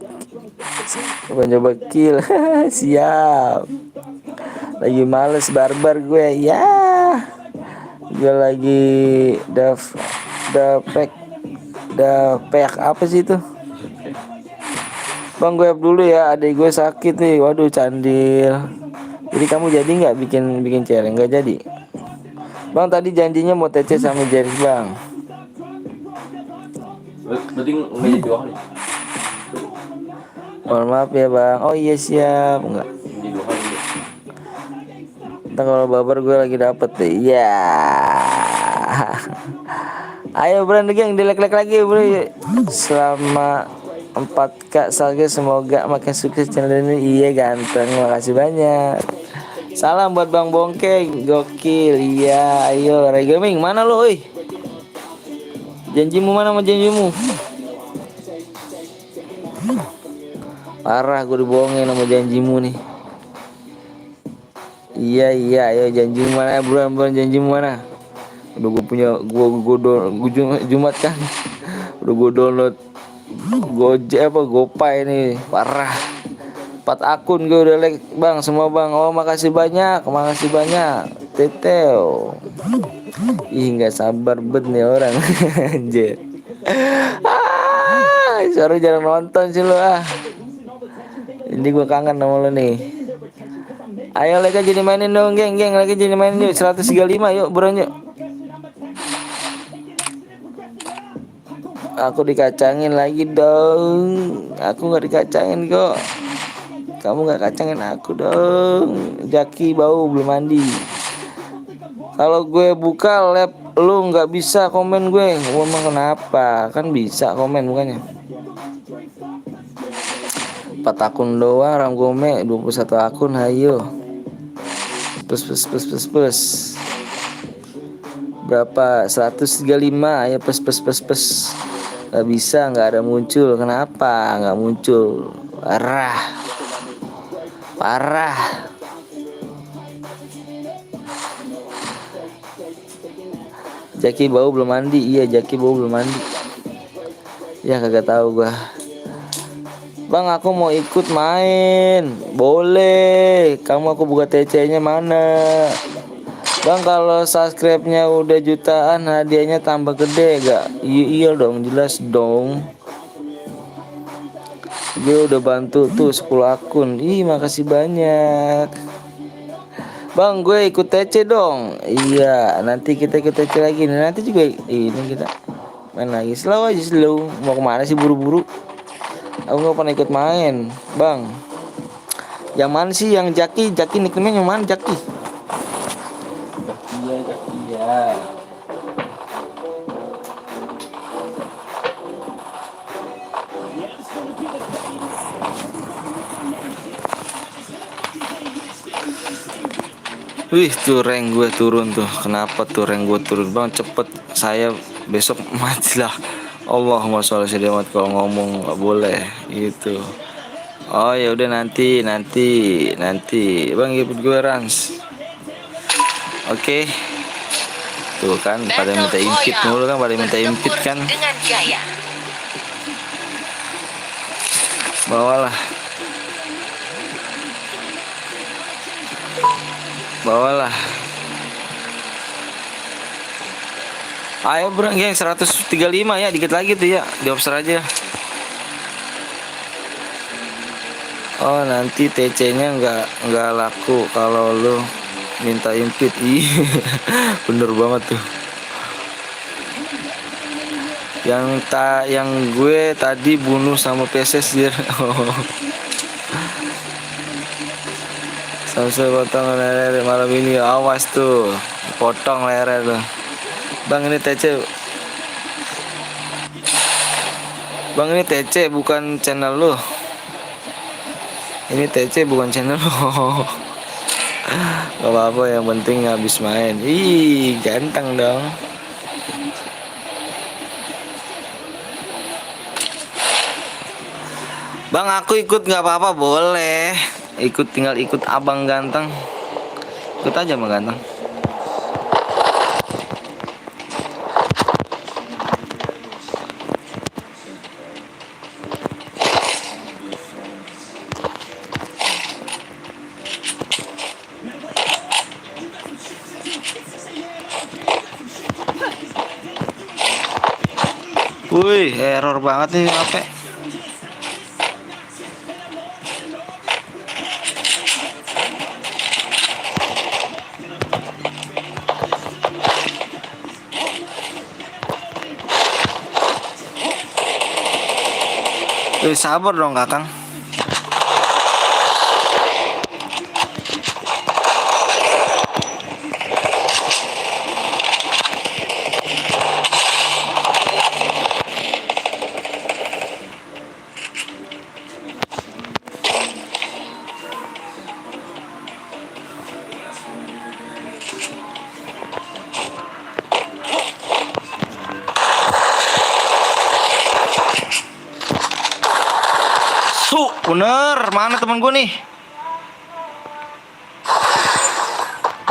[SPEAKER 1] kill. Siap. Lagi males barbar gue ya. Gue lagi dapek apa sih itu? Bang, gue dulu ya, adik gue sakit nih. Waduh, candil. Jadi kamu jadi nggak bikin challenge? Nggak jadi. Bang, tadi janjinya mau TC sama Jeris bang.
[SPEAKER 5] Berarti nggak jadi 2 kali.
[SPEAKER 1] Mohon maaf ya bang. Oh iya siap. Enggak.
[SPEAKER 5] Jadi 2 kali.
[SPEAKER 1] Ntar kalau babar gue lagi dapet deh. Ya. Ayo bro, geng, dilek-lek lagi bro. Selama 4K saja, semoga makin sukses channel ini. Iya ganteng, makasih banyak. Salam buat Bang Bongkeng, gokil. Iya, ayo Ray Gaming, mana lo, oi? Janjimu mana, sama janjimu? Parah, gue dibohongin sama janjimu nih. Iya, ayo janjimu mana, buruan janjimu mana? Udah gue punya, gue Jumat kan. Udah gue download Gojek Gopay nih, parah. 4 akun gue udah like bang, semua bang. Oh makasih banyak. Teteo. Ih nggak sabar bet nih orang. Anjir. Sorry jarang nonton sih lo ah. Ini gue kangen sama lo nih. Ayo lagi jadi mainin dong geng, lagi jadi mainin yuk 135 yuk bro yuk. Aku dikacangin lagi dong. Aku nggak dikacangin kok. Kamu nggak kacangin aku dong. Jaki bau belum mandi. Kalau gue buka lab lu nggak bisa komen gue. Emang kenapa? Kan bisa komen bukannya. 4 akun doang Ram Gome, 21 akun hayo. Plus. Berapa? 135. Ayo plus. Gak bisa, nggak ada muncul. Kenapa nggak muncul? Parah. Jaki bau belum mandi. Iya, Jaki bau belum mandi. Ya kagak tahu gua. Bang, aku mau ikut main. Boleh. Kamu aku buka TC-nya mana? Bang, kalau subscribe-nya udah jutaan, hadiahnya tambah gede gak? Iya dong, jelas dong. Gue udah bantu tuh 10 akun. Ih, makasih banyak. Bang, gue ikut TC dong. Iya, nanti kita ikut TC lagi. Nanti juga ini kita main lagi. Slow. Mau kemana sih buru-buru? Aku gak pernah ikut main, bang. Yang mana sih yang Jaki nickname-nya yang mana Jaki?
[SPEAKER 5] Iya.
[SPEAKER 1] Wih, tuh rank gue turun tuh. Kenapa tuh rank gue turun bang? Cepet, saya besok matilah. Allahumma sholli alaihi kalau ngomong nggak boleh gitu. Oh ya udah nanti bang ikut gue Rans. Oke. Tuh kan pada
[SPEAKER 4] Battle
[SPEAKER 1] minta impit
[SPEAKER 4] Royale.
[SPEAKER 1] mulu kan, pada minta impit
[SPEAKER 4] Bertempur
[SPEAKER 1] kan.
[SPEAKER 4] dengan gaya.
[SPEAKER 1] Bawalah. Bawalah. Ayo bro, geng 135 ya, dikit lagi tuh ya, di obser aja. Oh nanti TC-nya nggak laku kalau lu minta impit. Iya, bener banget tuh. Yang gue tadi bunuh sama PSS dia. Oh. Sampai potong leher malam ini, awas tuh, potong leher tuh. Bang ini TC. Bang ini TC bukan channel lu. Ini TC bukan channel lu. Gak apa-apa, yang penting habis main. Ih, ganteng dong. Bang aku ikut nggak apa-apa, boleh. Tinggal ikut abang ganteng. Ikut aja bang ganteng. Wih, error banget nih HP. Sabar dong kakang. Bener, mana teman gue nih?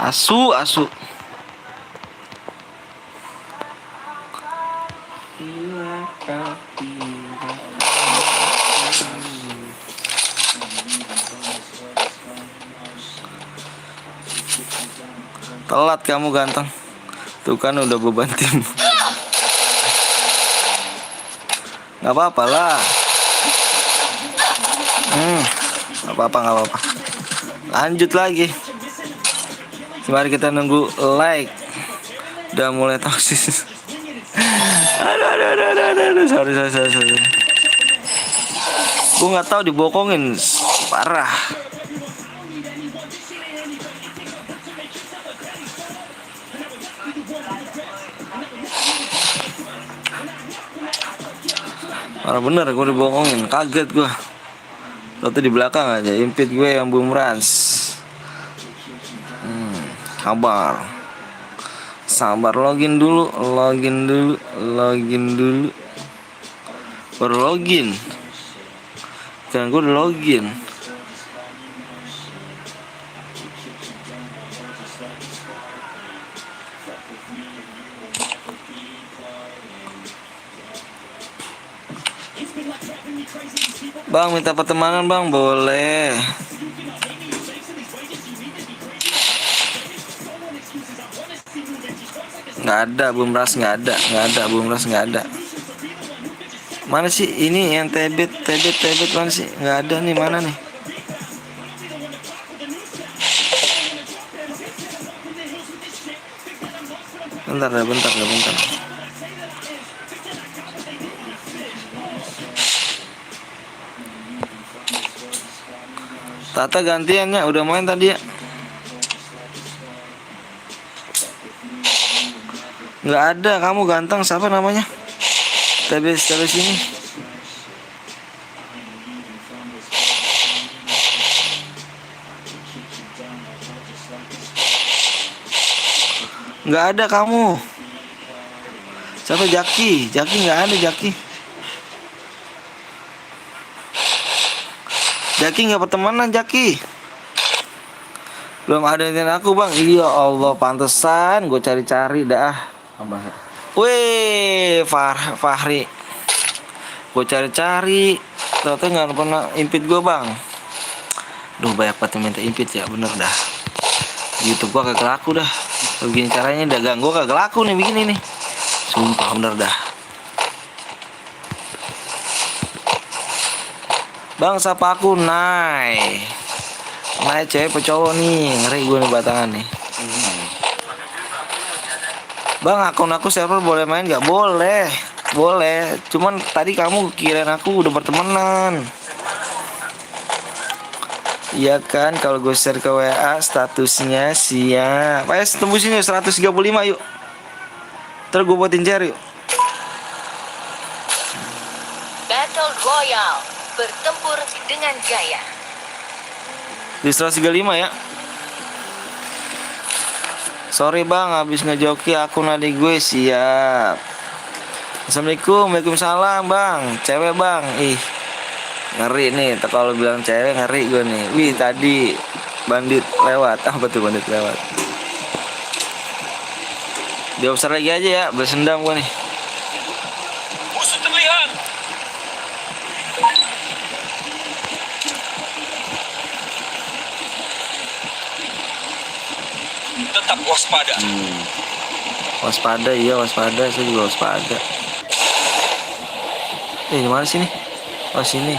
[SPEAKER 1] Asu. Telat kamu ganteng. Tuh kan udah beban tim. Gak apa-apa lah. Gak apa-apa. Lanjut lagi. Mari kita nunggu like. Udah mulai toksis. Aduh. Sorry. Gue nggak tahu dibokongin. Parah. Parah bener, gue dibokongin. Kaget gue. Lalu di belakang aja, impit gue yang boom runs. Sabar, login dulu. Baru login. Kan gue udah login. Bang minta pertemanan bang, boleh. Nggak ada Bumras, nggak ada. Mana sih ini yang tebet mana sih? Nggak ada nih, mana nih? Bentar. Tata gantiannya udah main tadi ya. Nggak ada, kamu ganteng, siapa namanya? Tapi terus ini. Nggak ada kamu. Siapa? Jaki nggak ada, Jaki nggak pertemanan, Jaki. Belum ada yang aku bang. Iya Allah, pantesan gue cari-cari dah.
[SPEAKER 5] Tambah.
[SPEAKER 1] Wih, Fahri. Gue cari-cari, ternyata nggak pernah impit gue bang. Duh, banyak banget yang minta impit ya, bener dah. YouTube gue kagak laku dah. Begini caranya dagang gue kagak laku nih begini nih. Sumpah bener dah. Bang, sapa aku Nay. Nay cewek apa cowok nih? Ngeri gue nih batangan nih. Bang, akun aku server boleh main gak? Boleh. Boleh. Cuman tadi kamu kirain aku udah bertemanan. Iya kan, kalau gue share ke WA statusnya siap. Ayo tembusin yuk 135 yuk. Ntar gue buatin share yuk.
[SPEAKER 4] Battle Royale. Bertempur dengan gaya.
[SPEAKER 1] Di 135 ya. Sorry bang, habis ngejoki akun adik gue. Siap. Assalamualaikum. Waalaikumsalam bang. Cewek bang. Ih, ngeri nih kalau bilang cewek, ngeri gue nih. Wih, tadi bandit lewat. Apa tuh bandit lewat? Diobser lagi aja ya, bersendam gue nih.
[SPEAKER 2] Musuh terlihat. Tetap waspada.
[SPEAKER 1] Waspada, iya waspada. Saya juga waspada. Gimana sih nih? Oh sini.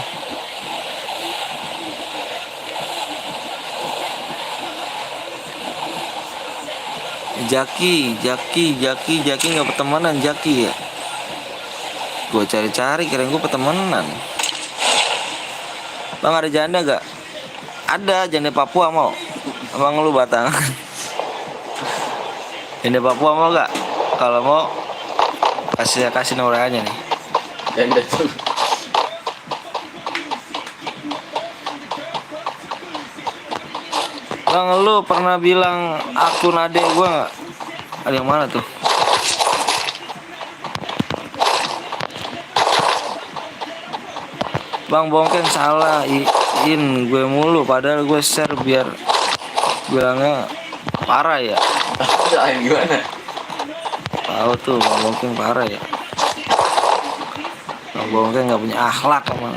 [SPEAKER 1] Jaki nggak pertemanan Jaki ya. Gue cari-cari kirain gue pertemanan. Bang, ada janda gak? Ada, janda Papua mau. Abang lu batang. Janda Papua mau gak? Kalau mau kasih nomor aja nih.
[SPEAKER 5] Janda tuh.
[SPEAKER 1] Bang, lu pernah bilang akun adek gua nggak? Ada yang mana tuh? Bang Bongkeng salah in gue mulu, padahal gue share biar bilangnya parah ya.
[SPEAKER 5] Yang gimana?
[SPEAKER 1] Tahu tuh Bang Bongkeng parah ya. Bang Bongkeng nggak punya akhlak sama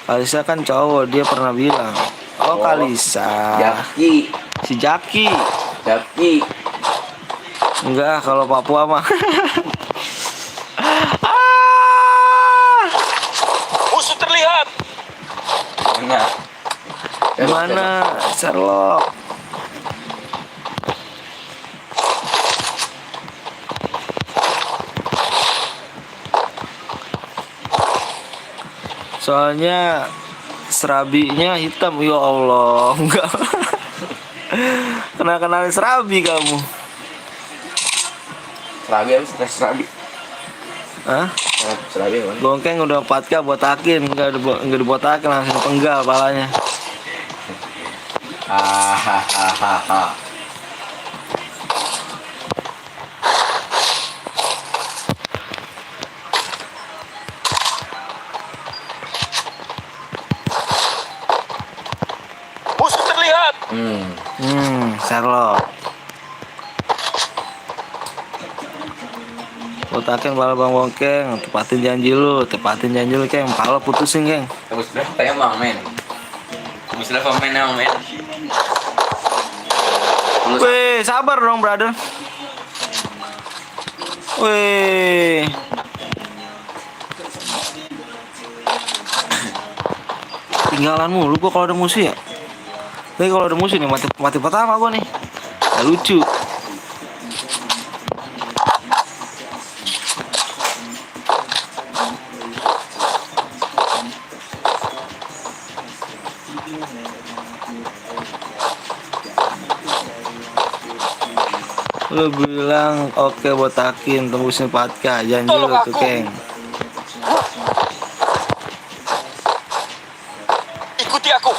[SPEAKER 1] Kalisa kan cowok, dia pernah bilang. Oh, Kalisa.
[SPEAKER 5] Jaki.
[SPEAKER 1] Si Jaki.
[SPEAKER 5] Jaki.
[SPEAKER 1] Enggak, kalau Papua mah.
[SPEAKER 2] Musuh terlihat.
[SPEAKER 5] Mana?
[SPEAKER 1] Gimana, Sherlock? Soalnya serabinya hitam, ya Allah, enggak. Kenal serabi kamu?
[SPEAKER 5] Serabi apa? Serabi.
[SPEAKER 1] Hah?
[SPEAKER 5] Serabi apa?
[SPEAKER 1] Bongkeng udah 4K botakin, enggak dibotakin langsung penggal palanya.
[SPEAKER 5] Hahaha.
[SPEAKER 2] Musuh terlihat.
[SPEAKER 1] Sherlock. Botakin pala Bang Bongkeng, tepatin janji lu, Keng. Pala putusin, Keng.
[SPEAKER 5] Tembus berapa emang men? Tembus berapa men emang men?
[SPEAKER 1] Weh, sabar dong, brother. Weh. Tinggalan mulu gua kalau ada musuh ya. Tapi kalau ada musuh nih mati pertama gua nih. Gak lucu. Lu bilang oke botakin tembusin 4K, janji lu tuh, Keng.
[SPEAKER 2] Ikuti aku.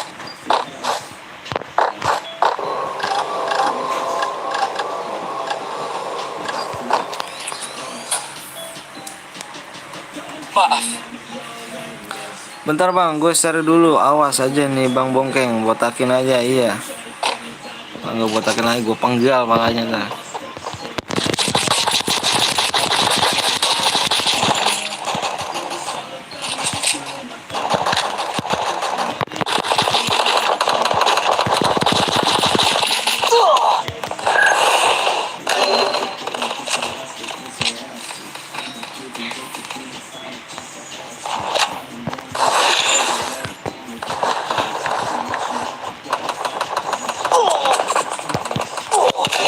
[SPEAKER 2] Maaf.
[SPEAKER 1] Bentar bang, gue share dulu. Awas aja nih Bang Bongkeng, botakin aja, iya. gue botakin lagi, gue penggal palanya dah.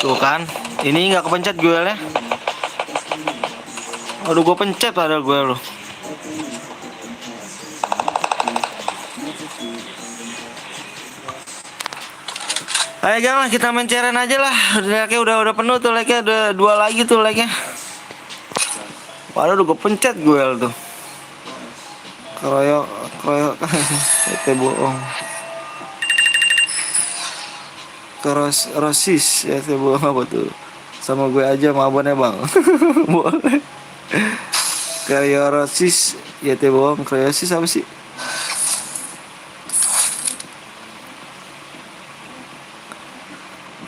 [SPEAKER 1] Tuh kan, ini nggak kepencet gue ya. Aduh, gue pencet padahal gue loh. Ayo jangan lah, kita main ceren aja lah. Udah penuh tuh like-nya, udah 2 lagi tuh like-nya. Padahal udah gue pencet gue tuh. Keroyok itu bohong. Rosis ya, saya bohong apa tuh? Sama gue aja mabonnya bang. Boleh. Rosis ya, teh bohong. Rosis apa sih?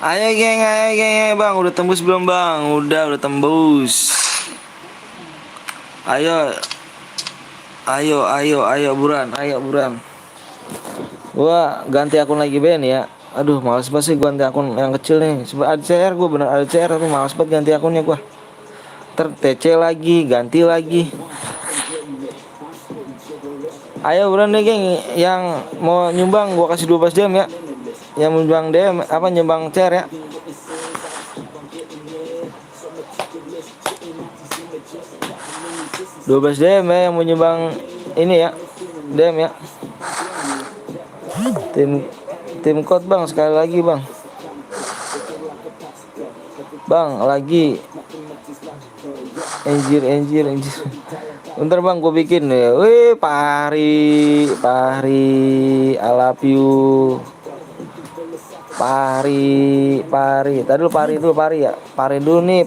[SPEAKER 1] Ayo geng bang, udah tembus belum bang? Udah tembus. Ayo buruan. Gua ganti akun lagi Ben ya. Aduh, males banget sih gua ganti akun yang kecil nih. Sebab ada CR, gua bener ada CR tapi males banget ganti akunnya gua. TC lagi, ganti lagi. Ayo buruan deh geng, yang mau nyumbang gua kasih 12 jam ya. Yang nyumbang DM apa nyumbang CR ya. $12 DM ya yang mau nyumbang ini ya. DM ya. Tim code bang, sekali lagi bang. Bang lagi. Anjir. Bentar bang, gue bikin ya. Wih, Pahri, I love you. Pahri. Tadi dulu Pahri ya. Pahri dulu nih,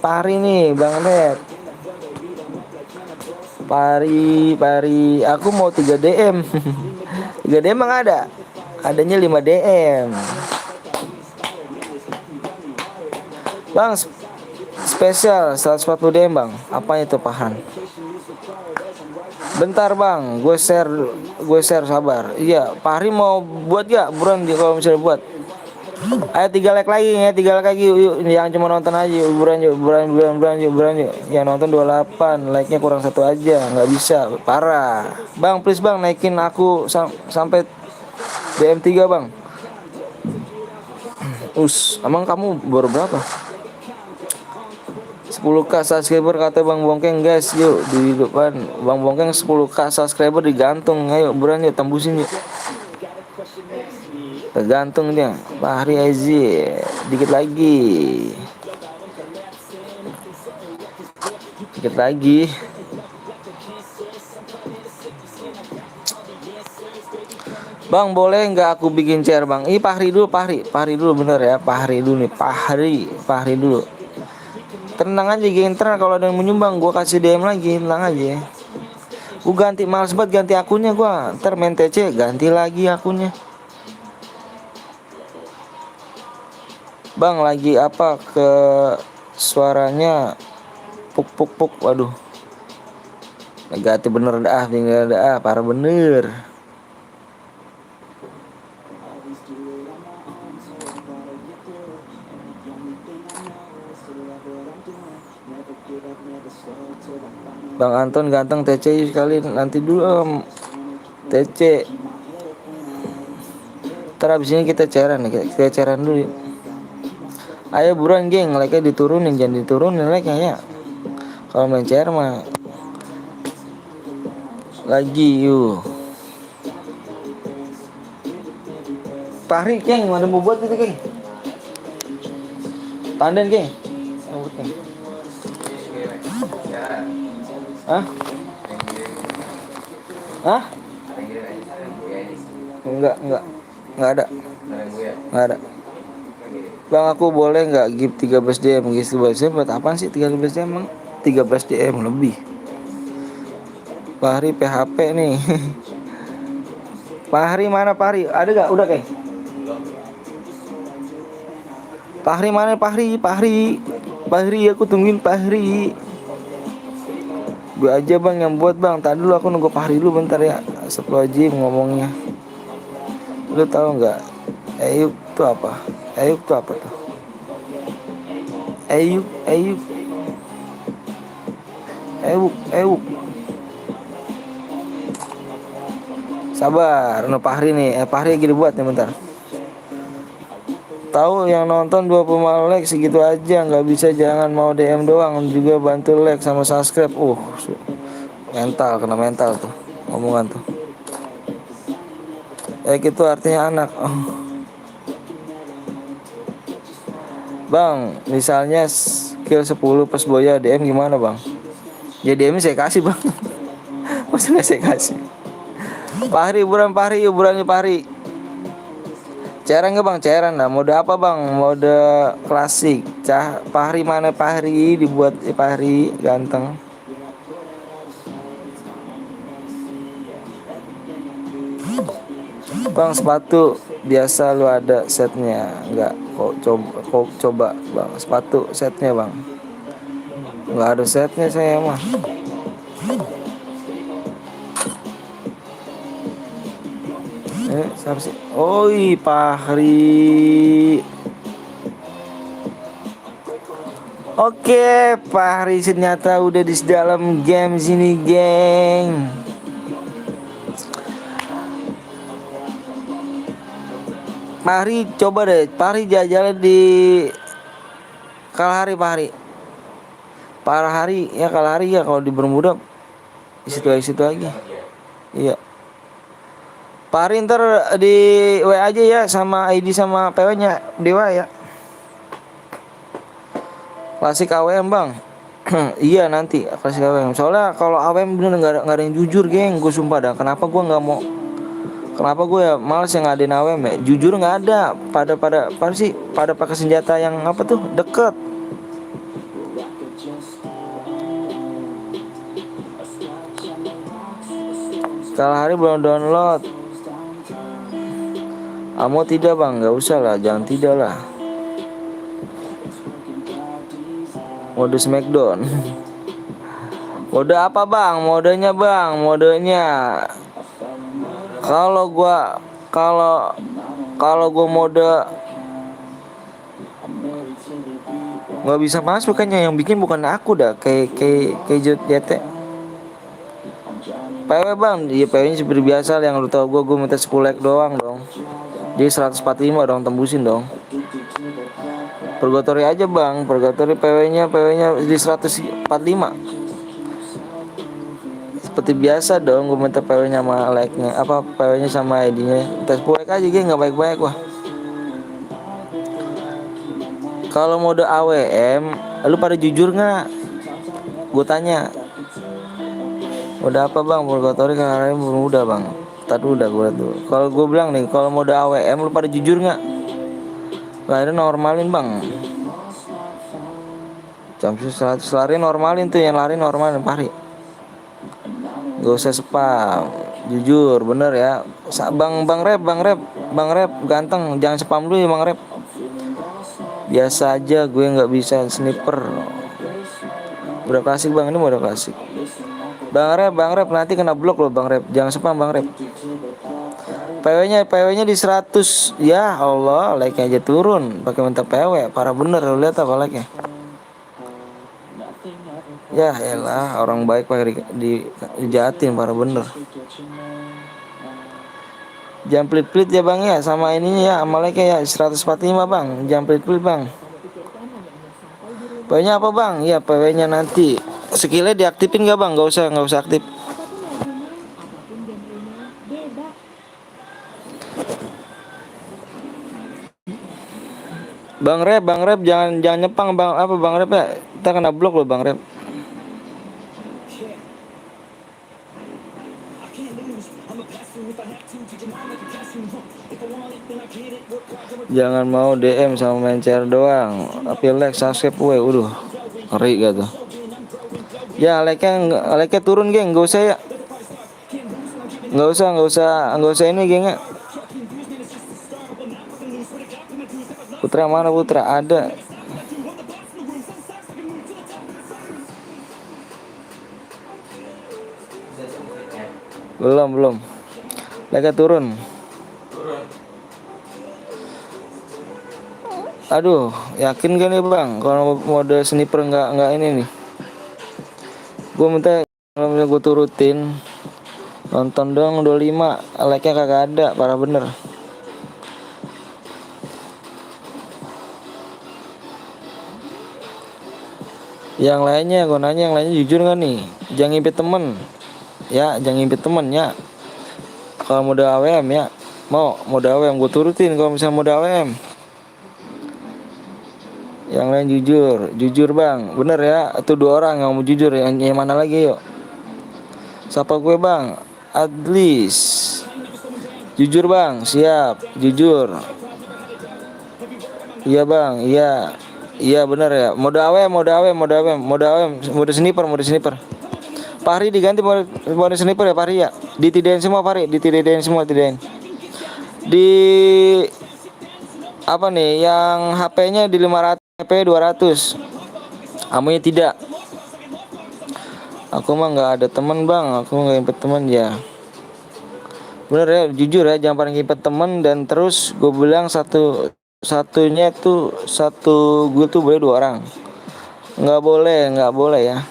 [SPEAKER 1] Bang Red. Pahri. Aku mau 3 DM. 3 DM emang ada? Adanya 5 DM. Bang, spesial 140 DM bang. Apa itu Pahan? Bentar bang, gue share sabar. Iya, Pahri mau buat gak? Buruan dia kalau misalnya buat. Ayo 3 like lagi ya, 3 like lagi yuk. Yang cuma nonton aja, buruan yuk. Yang nonton 28, like-nya kurang 1 aja, nggak bisa, parah. Bang, please bang, naikin aku sampai DM 3 bang. Emang kamu baru berapa? 10k subscriber kata Bang Bongkeng guys. Yuk di depan Bang Bongkeng 10k subscriber digantung. Ayo buruan yuk, tembusin yuk. Tergantung dia. Fahri Aziz dikit lagi. Bang, boleh nggak aku bikin share bang? Pahri dulu bener ya. Pahri dulu nih. Pahri dulu. Tenang aja geng, ntar kalau ada yang menyumbang gua kasih DM lagi, tenang aja. Gua ganti, males banget ganti akunnya gua. Ntar main TC ganti lagi akunnya. Bang lagi apa ke suaranya puk. Waduh. Negatif bener dah, parah bener. Bang Anton ganteng TC sekali nanti dulu TC. Ntar abis ini kita cairan dulu yuk. Ayo buruan geng, like-nya diturunin, jangan diturunin like-nya ya. Kalau main cair mah lagi yuk. Pahri geng, mana mau buat itu geng? Tanden geng. Hah? Enggak ada. Bang aku boleh nggak give 13 DM gitu bahasa buat apaan sih 13 DM emang 13 DM lebih. Pahri PHP nih. Pahri mana Pahri? Ada gak? Udah kayak. Fahri mana Fahri? Fahri aku tungguin Fahri. Gue aja bang yang buat bang. Tadi dulu aku nunggu Fahri dulu bentar ya. Astagfirullahaladzim ngomongnya. Lu tahu nggak? Eyuk tuh apa? Eyuk tuh apa tuh? Eyuk. Sabar, no Fahri nih. Fahri lagi dibuat nih bentar. Tahu yang nonton 25 like segitu aja, nggak bisa jangan mau DM doang, juga bantu like sama subscribe. Mental, kena mental tuh omongan tuh. Itu artinya anak. Bang, misalnya skill 10 pas boya DM gimana bang? Ya DM saya kasih bang. Masa nggak saya kasih? Fahri, Fahri. Cairan nggak bang? Cairan lah. Mode apa bang? Mode klasik. Fahri mana Fahri? Dibuat Fahri ganteng. Bang sepatu biasa lu ada setnya nggak? Kok coba bang sepatu setnya bang? Nggak ada setnya saya mah. Siapa sih? Oi Fahri. Oke, Fahri ternyata udah di dalam game sini, geng. Fahri coba deh, Fahri jalan di Kalahari, Fahri. Kalahari ya, Kalahari ya, kalau di Bermuda di situ lagi. Iya. Fahri ntar di WA aja ya, sama ID sama PW-nya Dewa ya. Klasik AWM bang. Iya nanti klasik AWM. Soalnya kalau AWM bener nggak ada yang jujur geng. Gue sumpah dah. Kenapa gue ya males yang ngadain AWM ya. Jujur nggak ada. Pada pakai senjata yang apa tuh deket. Kalahari belum download. Amo tidak bang, nggak usah lah, jangan tidak lah. Mode Smackdown. Mode apa bang? Modenya bang, Kalau gua mode nggak bisa masuk, kayaknya yang bikin bukan aku dah, kayak JT. PW bang, iya PW-nya seperti biasa yang lu tau gue minta 10 like doang dong. Jadi 145 dong, tembusin dong. Purgatory aja bang, Purgatory PW-nya di 145. Seperti biasa dong, gue minta PW-nya sama like-nya, PW-nya sama ID-nya. Minta 10 like aja, gue nggak baik-baik wah. Kalau mode AWM, lu pada jujur nggak? Gue tanya. Mode apa bang? Purgatory karena Bermuda bang. Tadi udah gue tuh. Kalau gue bilang nih, kalau mode AWM lu pada jujur nggak? Lari normalin bang. Jam 100 lari normalin tuh, yang lari normalin Fahri. Gak usah spam. Jujur bener ya. Bang rep ganteng, jangan spam dulu ya bang rep. Biasa aja, gue nggak bisa sniper. Udah klasik bang, ini mode klasik. Bang rep nanti kena blok loh bang rep. Jangan spam bang rep. PW-nya di 100. Ya Allah, like-nya aja turun. Pakai minta PW, parah bener. Lu lihat apa like-nya? Ya elah, orang baik pakai dijahatin, parah bener. Jangan pelit-pelit ya bang ya, sama ininya ya, sama like-nya ya 145 bang. Jangan pelit-pelit bang. PW-nya apa bang? Ya PW-nya nanti skillnya diaktifin gak bang? Gak usah aktif. Bang rep jangan nyepang bang rep ya, kita kena blok loh bang rep. Jangan mau DM sama main chair doang, tapi like subscribe udah ngeri gak tuh. Ya like-nya turun geng, gak usah ya. Gak usah ini geng ya. Putra mana Putra? Ada. Belum. Mereka turun. Aduh, yakin gak nih bang? Kalau mode sniper nggak ini nih. Gue minta kalau misalnya gue turutin nonton dong 25, like-nya kagak ada, parah bener. Yang lainnya, gue nanya yang lainnya jujur gak nih? Jangan ngipit temen. Ya, jangan ngipit temen ya. Kalau mode AWM ya, mau mode AWM gue turutin kalau misalnya mode AWM. Yang lain jujur bang, bener ya. Itu 2 orang yang mau jujur, yang mana lagi yuk? Siapa gue bang? Adlis. Jujur bang, siap, jujur. Iya bang, iya bener ya. Mode AWM, mode sniper. Fahri diganti mode sniper ya Fahri ya. Ditidain semua Fahri, ditidain semua, tidain. Di apa nih yang HP-nya di 500, HP 200. Amunya tidak. Aku mah nggak ada teman bang, aku nggak impet teman ya. Bener ya, jujur ya, jangan pernah ngipet temen. Dan terus gue bilang satunya tuh satu gue tuh boleh 2 orang. Nggak boleh ya.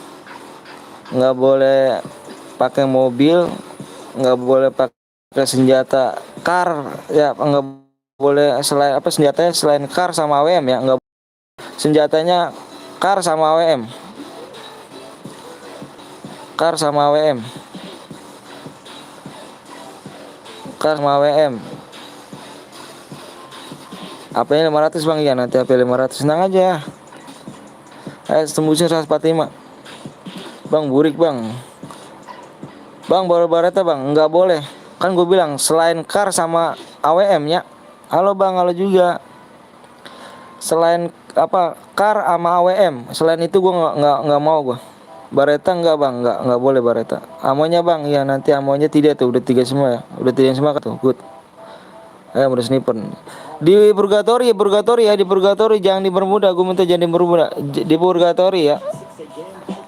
[SPEAKER 1] Nggak boleh pakai mobil, nggak boleh pakai senjata kar ya, nggak boleh selain apa senjatanya selain kar sama AWM ya, nggak senjatanya kar sama AWM. Kar sama AWM. HP-nya 500 bang ya, nanti HP 500 senang aja. Tembusin 145. Bang burik bang. Bang baru bareta bang, nggak boleh. Kan gue bilang selain kar sama AWM ya. Halo bang, halo juga. Selain apa kar sama AWM, selain itu gue nggak mau gue. Bareta nggak bang, nggak boleh bareta. Amonya bang, ya nanti amonya tidak tuh, udah 3 semua ya, udah 3 semua tuh, good. Udah sniper. Di purgatory ya, di purgatory jangan dipermudah. Gue minta jangan dipermudah. Di purgatory ya.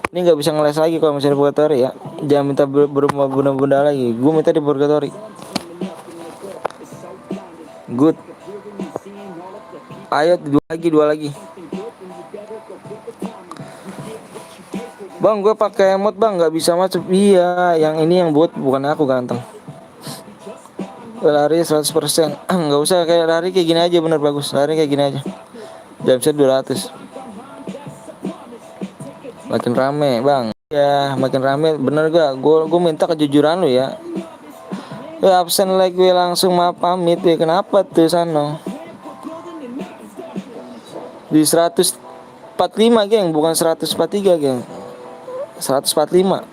[SPEAKER 1] Ini nggak bisa ngeles lagi kalau misalnya di purgatory ya. Jangan minta berubah bunda-bunda lagi. Gue minta di purgatory. Good. Ayo 2 lagi. Bang, gue pakai emot bang, nggak bisa masuk. Iya, yang ini yang buat bukan aku ganteng. Lari 100%. Nggak usah kayak lari kayak gini aja, bener bagus. Lari kayak gini aja. Jam set 200. Makin rame bang. Ya makin rame, bener gak? Gue minta kejujuran lu ya. Absen like gue langsung maaf pamit ya. Kenapa tuh Sano? Di 145 geng, bukan 143 geng. 145.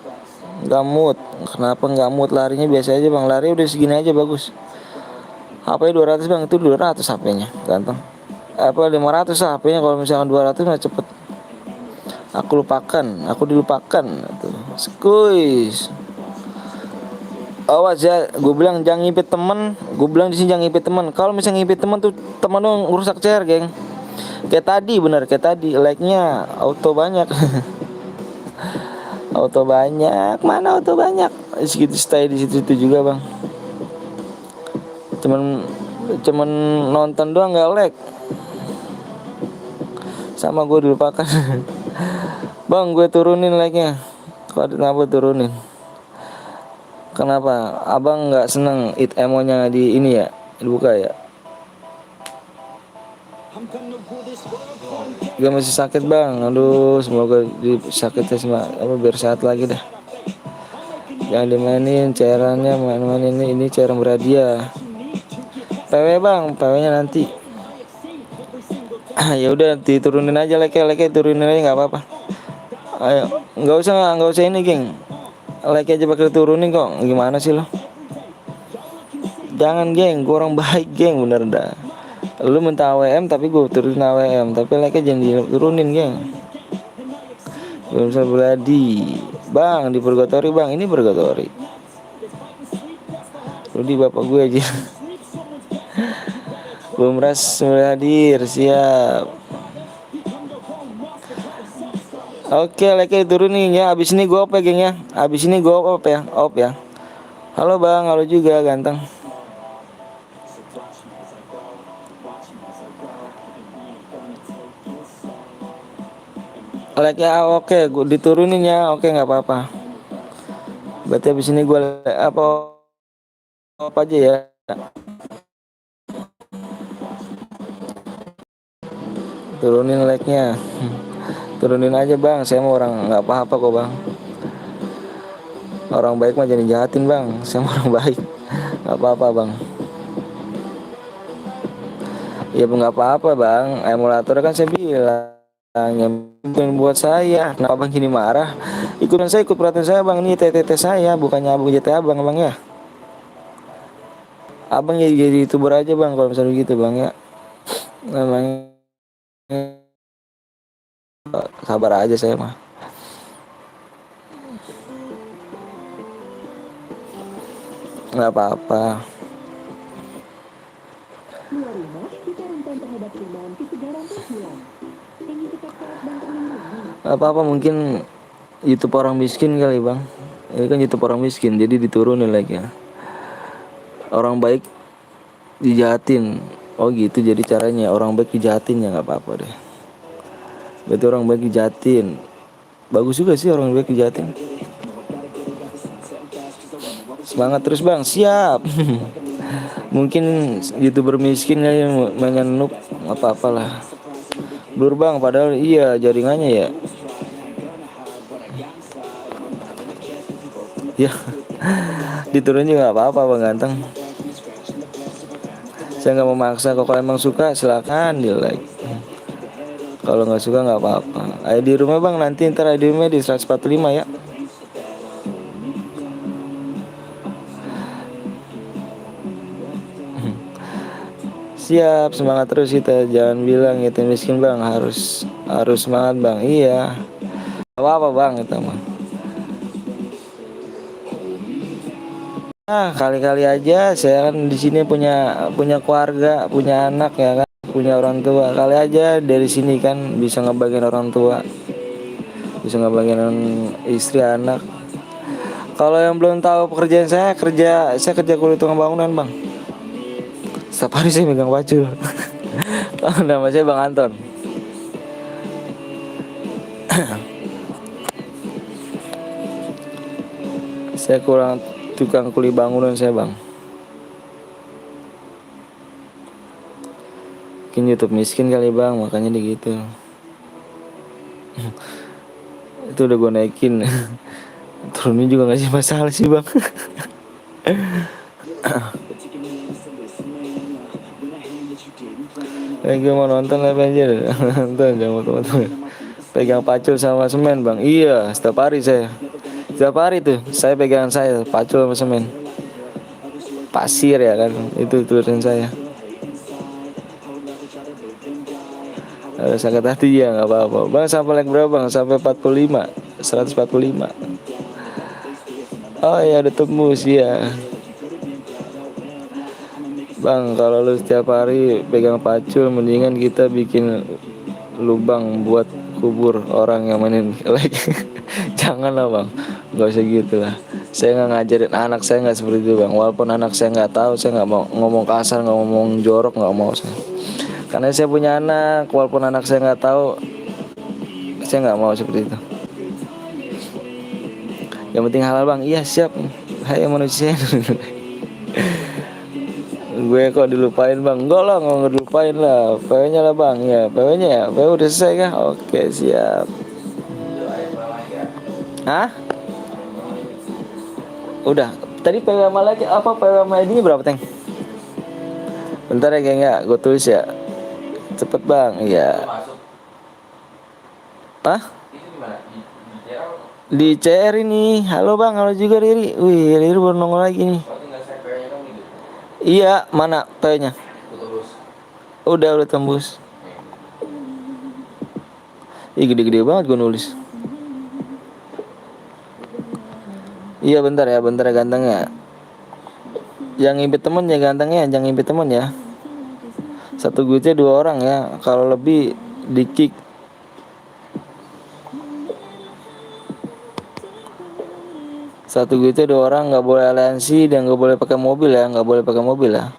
[SPEAKER 1] Gak mood. Kenapa gak mood? Larinya biasa aja bang. Lari udah segini aja bagus. HP 200 bang, itu 200 HP-nya ganteng. Apa 500 lah HP-nya, kalau misalkan 200 mah cepet. Aku dilupakan tuh. Skuis. Awas ya, gue bilang jangan ngipit temen. Gue bilang di sini jangan ngipit temen. Kalau misalnya ngipit temen tuh, temen lu ngerusak CR geng. Kayak tadi, bener kayak tadi, like-nya auto banyak. Auto banyak, mana auto banyak? Segitu stay di situ juga bang. Cuman nonton doang nggak like. Sama gue dilupakan. Bang, gue turunin like-nya. Kenapa turunin? Kenapa? Abang nggak seneng emonya di ini ya, dibuka ya? Gue masih sakit bang. Aduh, semoga sakitnya semua biar sehat lagi dah. Jangan dimainin cairannya, main-main ini cairan berhadiah. PW bang, PW-nya nanti. Ya udah diturunin aja like turunin aja nggak apa-apa. Ayo, nggak usah ini geng. Like aja bakal turunin kok. Gimana sih lo? Jangan geng, gue orang baik geng, bener dah. Lu minta AWM tapi gue turunin AWM, tapi like aja jangan diturunin geng. Belum bisa beradi. Bang, di purgatory bang, ini purgatory. Lu di bapak gue aja. Bung Ras sudah hadir, siap. Oke, lagi turunin ya. Abis ini gue off ya, geng ya. Abis ini gue off ya, off ya. Halo bang, halo juga ganteng. Like-nya oke, gue diturunin ya. Oke, nggak apa-apa. Berarti abis ini gue apa aja ya. Turunin like-nya. Turunin aja bang. Saya mau orang nggak apa-apa kok bang. Orang baik mah jangan jahatin bang. Saya mau orang baik. Nggak apa-apa bang. Ya nggak apa-apa bang. Emulator kan saya bilang yang bukan buat saya. Kenapa bang gini marah? Ikutan saya, ikut perhatian saya bang. Ini TTT saya, bukannya abang JT abang bang ya. Abang jadi youtuber aja bang kalau misalnya gitu bang ya. Namanya sabar aja saya mah. Nggak apa-apa.
[SPEAKER 6] 25 kita rentan terhadap perubahan ke 309. Ingin cepat sehat dan terlindungi.
[SPEAKER 1] Nggak apa-apa, mungkin YouTube orang miskin kali bang. Ini kan YouTube orang miskin, jadi diturunin like ya. Orang baik dijahatin. Oh gitu jadi caranya. Orang baik dijahatin ya, nggak apa-apa deh. Berarti orang baik dijahatin. Bagus juga sih orang baik dijahatin. Semangat terus bang, siap. Mungkin YouTuber miskin kali pengen noob, apa-apalah. Blur bang, padahal iya jaringannya ya. Ya, diturunin juga nggak apa-apa bang ganteng. Saya nggak memaksa kok, kalau emang suka silakan di like. Kalau nggak suka nggak apa-apa. Ayo di rumah bang, nanti ntar di rumah di 145 ya. Siap, semangat terus kita. Jangan bilang itu miskin bang, harus semangat bang. Iya. Apa bang itu mah. Kali-kali aja saya kan di sini punya keluarga, punya anak ya kan, punya orang tua. Kali aja dari sini kan bisa ngebagiin orang tua, bisa ngebagiin istri anak. Kalau yang belum tahu pekerjaan saya kerja kulit tukang bangunan bang. Setiap hari saya megang baju. Nama saya Bang Anton. Saya kurang tukang kuli bangunan saya bang. Mungkin YouTube miskin kali bang, makanya gitu. Itu udah gue naikin. Turunin juga gak sih masalah sih bang. Gue mau nonton lah banjir. Nonton jangan teman-teman. Pegang pacul sama semen bang. Iya setiap hari saya. Setiap hari tuh saya pegang saya pacul sama semen. Pasir ya kan, itu tulisan saya. Ada sakit hati ya nggak apa-apa. Bang sampai like berapa bang? Sampai 45, 145. Oh ya udah tembus ya. Bang kalau lu setiap hari pegang pacul, mendingan kita bikin lubang buat kubur orang yang mainin like. Janganlah bang, nggak usah gitu lah. Saya nggak ngajarin anak saya nggak seperti itu bang. Walaupun anak saya nggak tahu, saya nggak mau ngomong kasar, nggak ngomong jorok, nggak mau saya. Karena saya punya anak, walaupun anak saya nggak tahu, saya nggak mau seperti itu. Yang penting halal bang. Iya siap. Hai manusia. Gue kok dilupain bang? Enggak lah, nggak dilupain lah. PW-nya lah bang. Ya PW-nya ya. PW udah selesai kah? Oke siap. Hah? Udah. Tadi PW sama lagi apa? PW sama ID-nya berapa teng? Bentar ya geng ya. Gue tulis ya. Cepet bang. Iya. Hah? Di CR ini. Halo bang. Halo juga Riri. Wih Riri baru nongol lagi nih. Iya, mana PW-nya? Udah tembus. Ih gede-gede banget gue nulis. Iya bentar ya ganteng ya. Yang ngibet temen ya gantengnya, jangan ngibet temen ya. Satu guitnya 2 orang ya. Kalau lebih di kick. Satu guitnya 2 orang, nggak boleh aliansi dan nggak boleh pakai mobil ya, nggak boleh pakai mobil ya.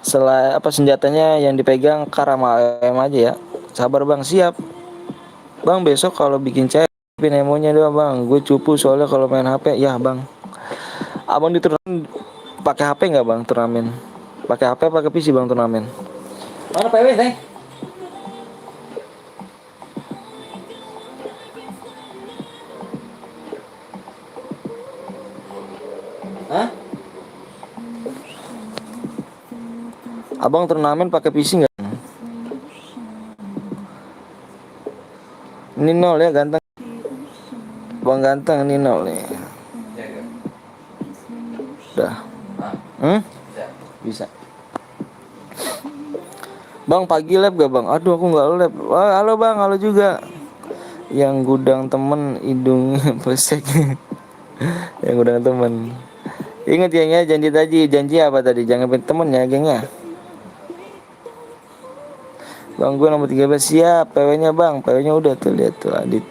[SPEAKER 1] Selain apa senjatanya yang dipegang karama AM aja ya. Sabar bang, siap. Bang besok kalau bikin chat pin emonya doang bang. Gue cupu soalnya kalau main HP ya bang. Abang di turnamen pakai HP nggak bang turnamen? Pakai HP pakai PC bang turnamen? Mana PW teh? Hah? Abang turnamen pakai PC nggak? Ini nol ya ganteng. Bang ganteng ini nol nih. Udah. Bisa. Bang pagi lab gak bang? Aduh aku nggak lab. Wah, halo bang, halo juga. Yang gudang temen hidung pesek. Yang gudang temen. Ingat geng ya, janji tadi. Janji apa tadi? Jangan pengen temen ya geng ya. Bang gue nomor 13 siap. PW nya bang, PW nya udah tuh, lihat tuh Adit.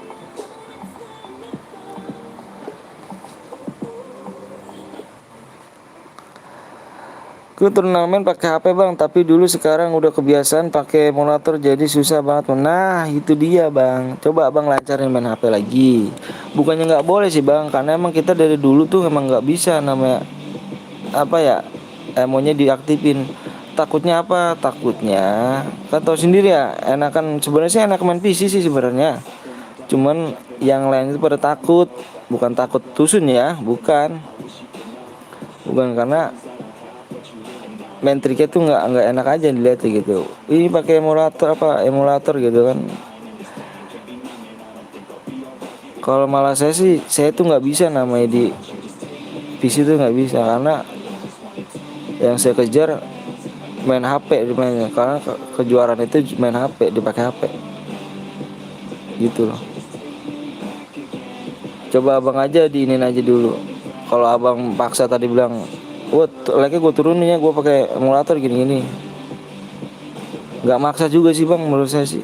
[SPEAKER 1] Gue turnamen pakai HP bang, tapi dulu sekarang udah kebiasaan pakai emulator jadi susah banget. Nah itu dia bang, coba abang lancarin main HP lagi. Bukannya nggak boleh sih bang, karena emang kita dari dulu tuh emang nggak bisa namanya apa ya, emonya diaktifin. Takutnya apa? Takutnya kan tahu sendiri ya, enakan sebenarnya sih enak main PC sih sebenarnya. Cuman yang lain itu pada takut, bukan takut tusun ya, bukan karena main triknya tuh nggak enak aja dilihat gitu. Ini pakai emulator gitu kan. Kalau malah saya tuh nggak bisa namanya di PC tuh nggak bisa, karena yang saya kejar main HP mainnya, karena kejuaraan itu main HP, dipakai HP gitu loh. Coba abang aja diinin aja dulu. Kalau abang paksa tadi bilang, wah, like gue turunin ya, gue pakai emulator gini-gini. Nggak maksa juga sih bang, menurut saya sih.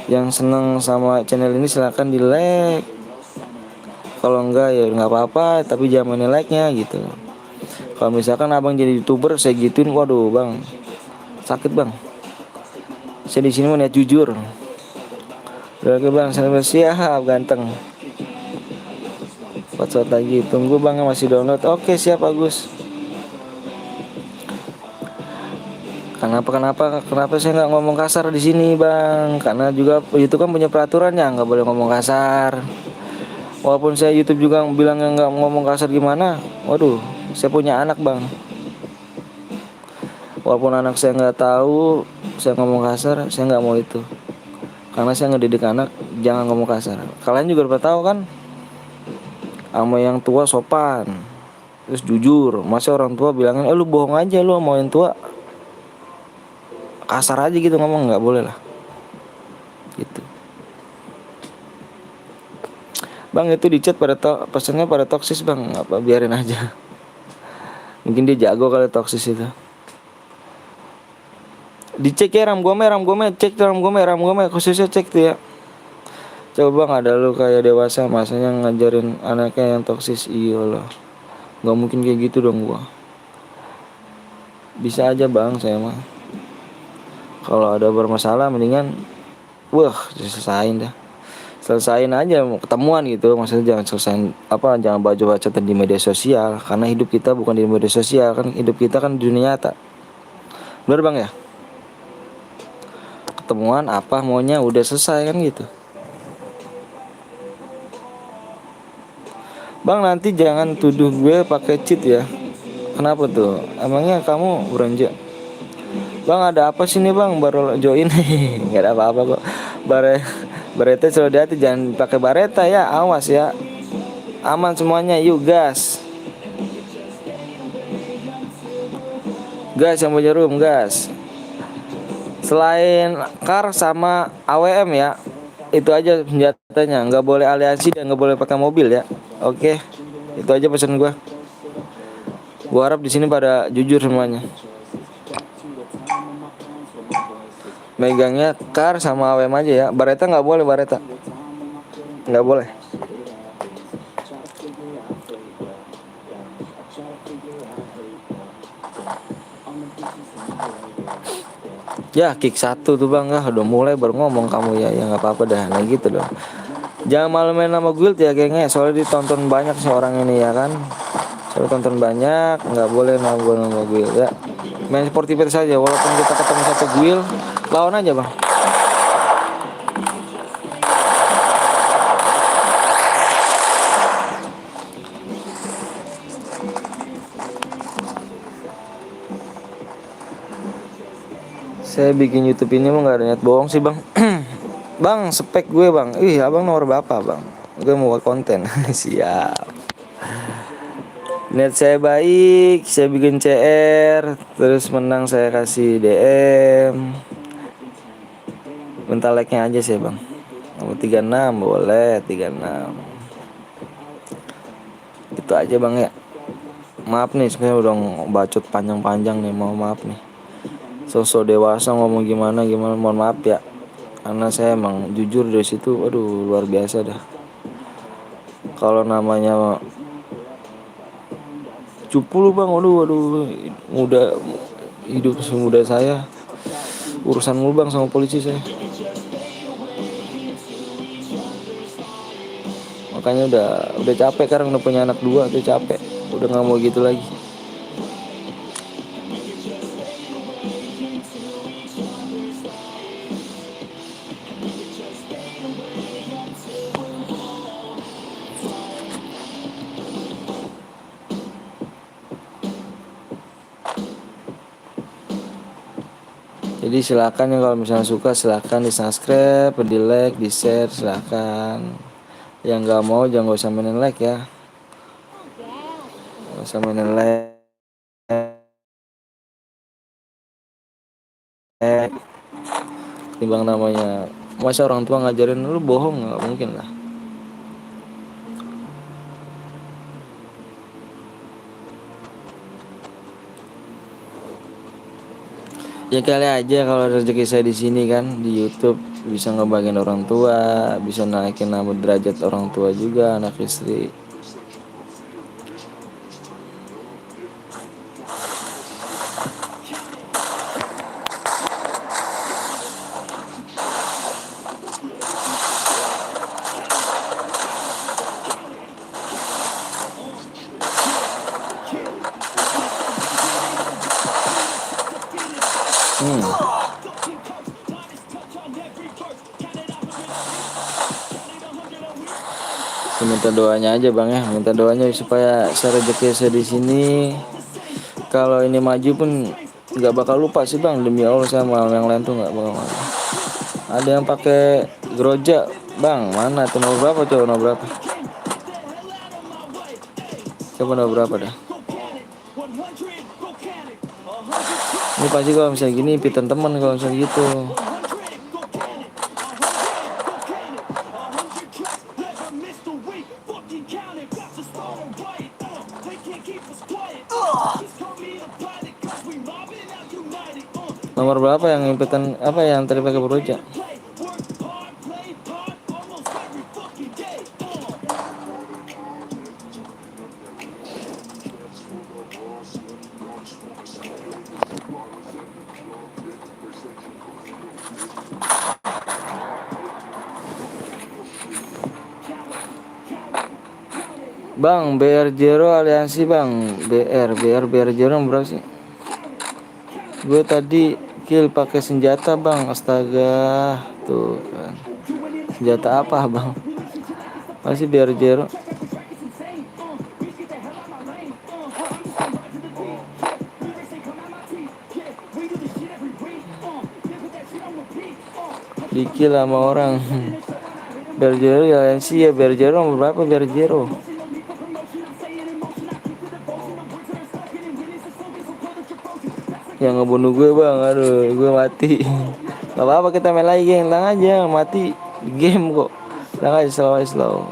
[SPEAKER 1] Yang seneng sama channel ini silahkan di like. Kalau enggak ya nggak apa-apa, tapi jangan mainin like-nya gitu. Kalau misalkan abang jadi youtuber, saya gituin, waduh bang, sakit bang. Saya di sini mau niat jujur. Oke bang, saya siap ganteng. 4 saat lagi, tunggu bang masih download. Oke siap Agus. Kenapa saya nggak ngomong kasar di sini bang? Karena juga YouTube kan punya peraturannya, nggak boleh ngomong kasar. Walaupun saya YouTube juga bilang nggak ngomong kasar gimana, waduh, saya punya anak bang. Walaupun anak saya nggak tahu saya ngomong kasar, saya nggak mau itu. Karena saya ngedidik anak jangan ngomong kasar. Kalian juga udah tahu kan? Sama yang tua sopan, terus jujur. Masa orang tua bilangin, lu bohong aja lu sama yang tua, kasar aja gitu ngomong, nggak boleh lah gitu bang. Itu di chat pada pesannya pada toksis bang, apa biarin aja. Mungkin dia jago kali toksis itu. Dicek ya ram gome, cek ram gome khususnya cek tuh ya. Coba bang, ada lu kayak dewasa masanya ngajarin anaknya yang toksis. Iya loh, nggak mungkin kayak gitu dong gua. Bisa aja bang saya mah. Kalau ada bermasalah mendingan selesain aja ketemuan gitu. Maksudnya jangan jangan baca-baca di media sosial, karena hidup kita bukan di media sosial kan, hidup kita kan di dunia nyata. Bener bang ya? Ketemuan apa maunya udah selesai kan gitu. Bang nanti jangan tuduh gue pakai cheat ya. Kenapa tuh? Emangnya kamu beranjak? Bang ada apa sih nih bang, baru join. Nggak ada apa-apa kok. Bareta selalu hati, jangan pakai bareta ya, awas ya. Aman semuanya, yuk gas. Gas yang punya room, gas. Selain kar sama AWM ya, itu aja senjatanya. Nggak boleh aliansi dan nggak boleh pakai mobil ya. Oke, itu aja pesan gue. Gua harap di sini pada jujur semuanya. Megangnya Kar sama AWM aja ya. Bareta nggak boleh, Bareta nggak boleh. Ya kick satu tuh bang, udah mulai baru ngomong kamu ya, ya nggak apa-apa dah, nah gitu dong. Jangan malu main nama guild ya gengnya, soalnya ditonton banyak seorang ini ya kan. Soalnya tonton banyak, nggak boleh nama guild ya. Main sportivitas saja, walaupun kita ketemu satu guild, lawan aja bang. Saya bikin YouTube ini mah nggak ada niat bohong sih bang. Bang, spek gue bang. Ih, abang nomor berapa bang? Gue mau buat konten. Siap. Niat saya baik, saya bikin CR, terus menang saya kasih DM. Minta like-nya aja sih bang. Nomor 36 boleh, 36. Itu aja bang ya. Maaf nih, sebenarnya udah bacot panjang-panjang nih, mau maaf nih. Sosok dewasa ngomong gimana mohon maaf ya, karena saya emang jujur dari situ, aduh luar biasa dah. Kalau namanya cupu lu bang, aduh muda, hidup semuda saya urusan mulu bang sama polisi saya. Makanya udah capek sekarang, udah punya anak 2 tuh capek, udah nggak mau gitu lagi. Jadi silakan ya, kalau misalnya suka silakan di subscribe, di like, di share silakan. Yang nggak mau jangan, gak usah mainin like ya, gak usah mainin like. Timbang namanya, masa orang tua ngajarin lu bohong, nggak mungkin lah. Ya kali aja kalau rezeki saya di sini kan, di YouTube bisa ngebagiin orang tua, bisa naikin nama derajat orang tua juga, anak istri. Minta doanya aja bang ya, minta doanya supaya saya rezeki saya di sini. Kalau ini maju pun nggak bakal lupa sih bang, demi Allah sama yang lain tuh nggak bakal lupa. Ada yang pakai groja bang, mana tuh nomor berapa, coba nomor berapa, coba nomor berapa dah. Ini pasti kalau misalnya gini pitan teman kalau misalnya gitu. Nomor berapa yang impitan, apa yang tadi pakai beroja? Bang, BR Zero aliansi bang, BR Zero berapa sih? Gue tadi kill pakai senjata bang, astaga, tuh kan. Senjata apa bang? Masih BR Zero. Di kill sama orang. BR Zero ya aliansi ya, BR Zero berapa BR Zero? Yang ngebunuh gue bang, aduh gue mati. Gak apa-apa, kita main lagi geng, tenang aja, mati di game kok, tenang aja, slow.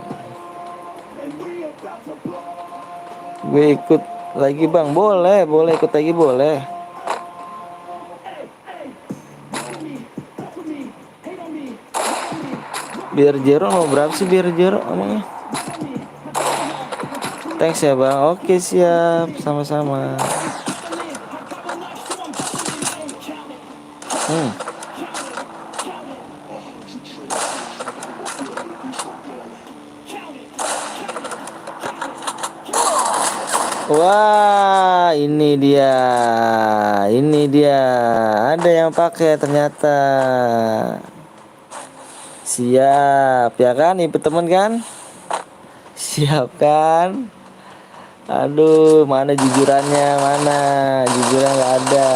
[SPEAKER 1] Gue ikut Lagi bang, boleh, boleh ikut lagi boleh. Biar Jero mau berapa sih biar Jero emangnya? Thanks ya bang. Oke siap, sama-sama. Wah, ini dia. Ini dia. Ada yang pakai ternyata. Siap, ya kan? Ibu temen kan? Siap kan? Aduh, mana jujurannya? Mana? Jujurnya nggak ada.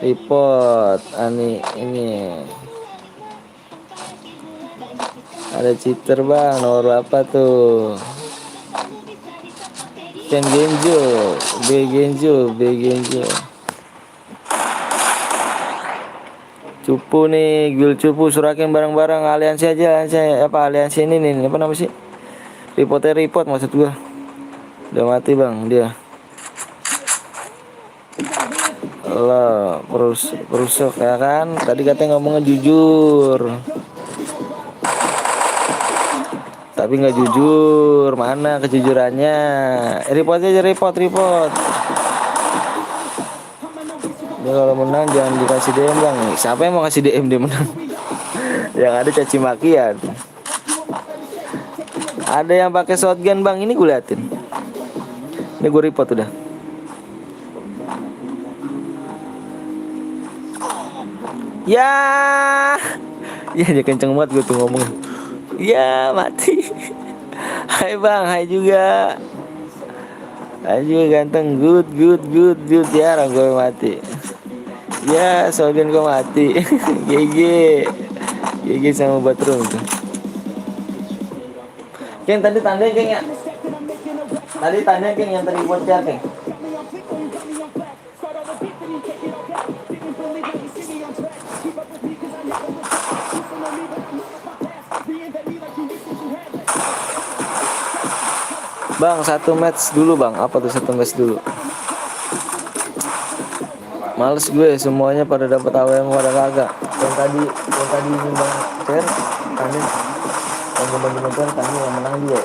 [SPEAKER 1] Report. Ini. Ada cheater bang. Nomor berapa tuh? Ken Genjo, B Genjo. Cupu nih, Gil Cupu surakin bareng-bareng aliansi aja, aliansi ini nih, apa namanya sih? Report maksud gua. Udah mati bang dia. Lo perusuk ya kan? Tadi katanya ngomongnya jujur. Tapi nggak jujur, mana kejujurannya? Report aja, report. Dia kalau menang jangan dikasih DM bang. Siapa yang mau kasih DM dia menang? Yang ada caci makian. Ada yang pakai shotgun bang, ini gue liatin. Ini gue report udah. Ya, dia kenceng banget gue tuh ngomong. Ya mati. Hai bang, hai juga. Ayo ganteng, good. Ya orang gue mati. Ya, shotgun gue mati. GG sama bathroom tuh. Keng tadi tandanya Keng ya. Tadi tandanya Keng yang tadi buat chat Keng. Bang, 1 match dulu bang. Apa tuh 1 match dulu? Males gue, semuanya pada dapat AWM pada kagak. Yang tadi nyumbang share, tadi yang nyumbang share tadi yang menang dia.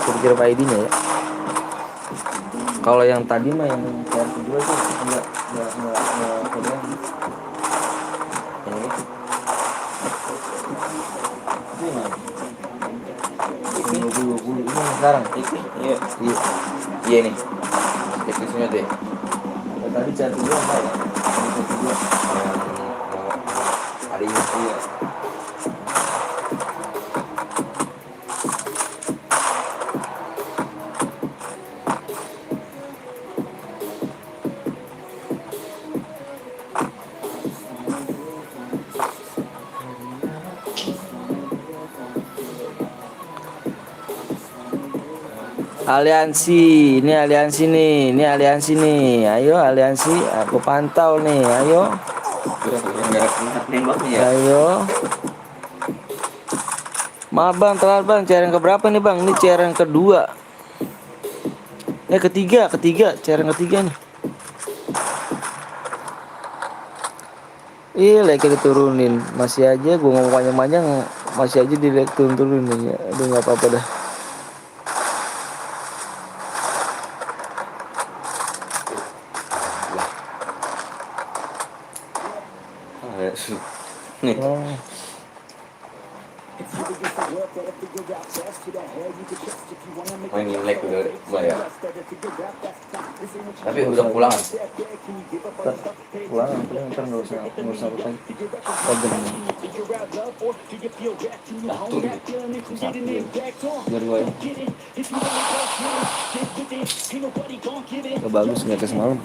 [SPEAKER 1] Kira-kira Pak ID-nya ya. Kalau yang tadi mah yang share kedua sih enggak kemudian. Ini 20 ini sekarang. Iya nih. Teknisnya deh. Tadi chat dulu apa ya? Hari ini iya. Aliansi nih. Ayo aliansi, aku pantau nih. Ayo. Ayo. Maaf bang, telat bang. Cairan keberapa nih bang? Ini cairan kedua. Ketiga. Cairan ketiga nih. Lagi diturunin. Masih aja gue ngomong panjang-panjang. Masih aja turunin ya. Aduh nggak apa-apa dah. Nih.
[SPEAKER 5] Main Imlek udah bayar. Tapi udah pulang.
[SPEAKER 1] Pulang ntar nggak usah lagi. Biar gue ya. Bagus nggak ke semalam.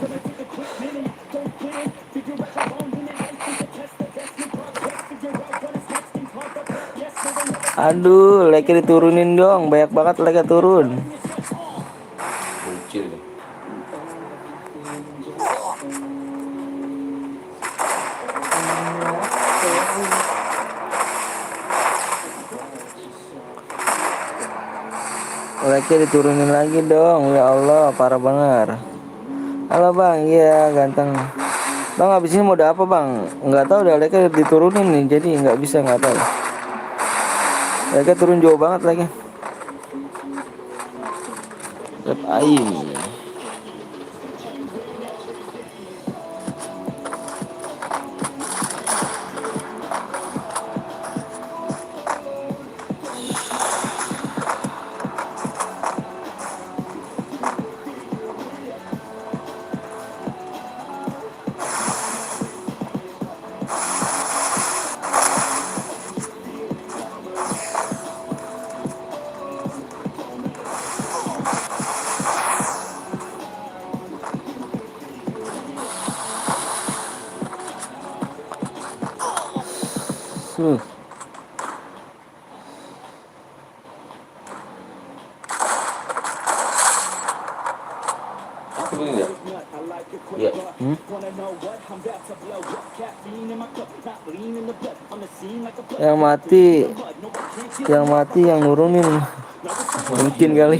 [SPEAKER 1] Aduh, like diturunin dong, banyak banget like turun.
[SPEAKER 5] Kecil deh.
[SPEAKER 1] like diturunin lagi dong. Ya Allah, parah banget. Halo bang, iya ganteng. Bang abis ini mode apa bang? Nggak tahu udah like diturunin nih, jadi nggak bisa, nggak tahu. Like turun jauh banget lagi. Rep aim. Hmm.
[SPEAKER 5] Iya.
[SPEAKER 1] Yang mati yang nurunin mungkin kali.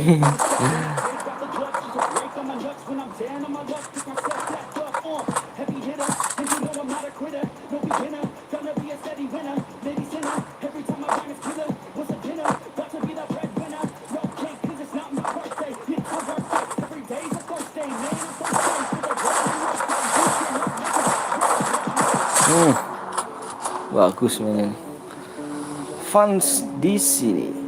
[SPEAKER 1] Bagus mainnya. Fans di sini.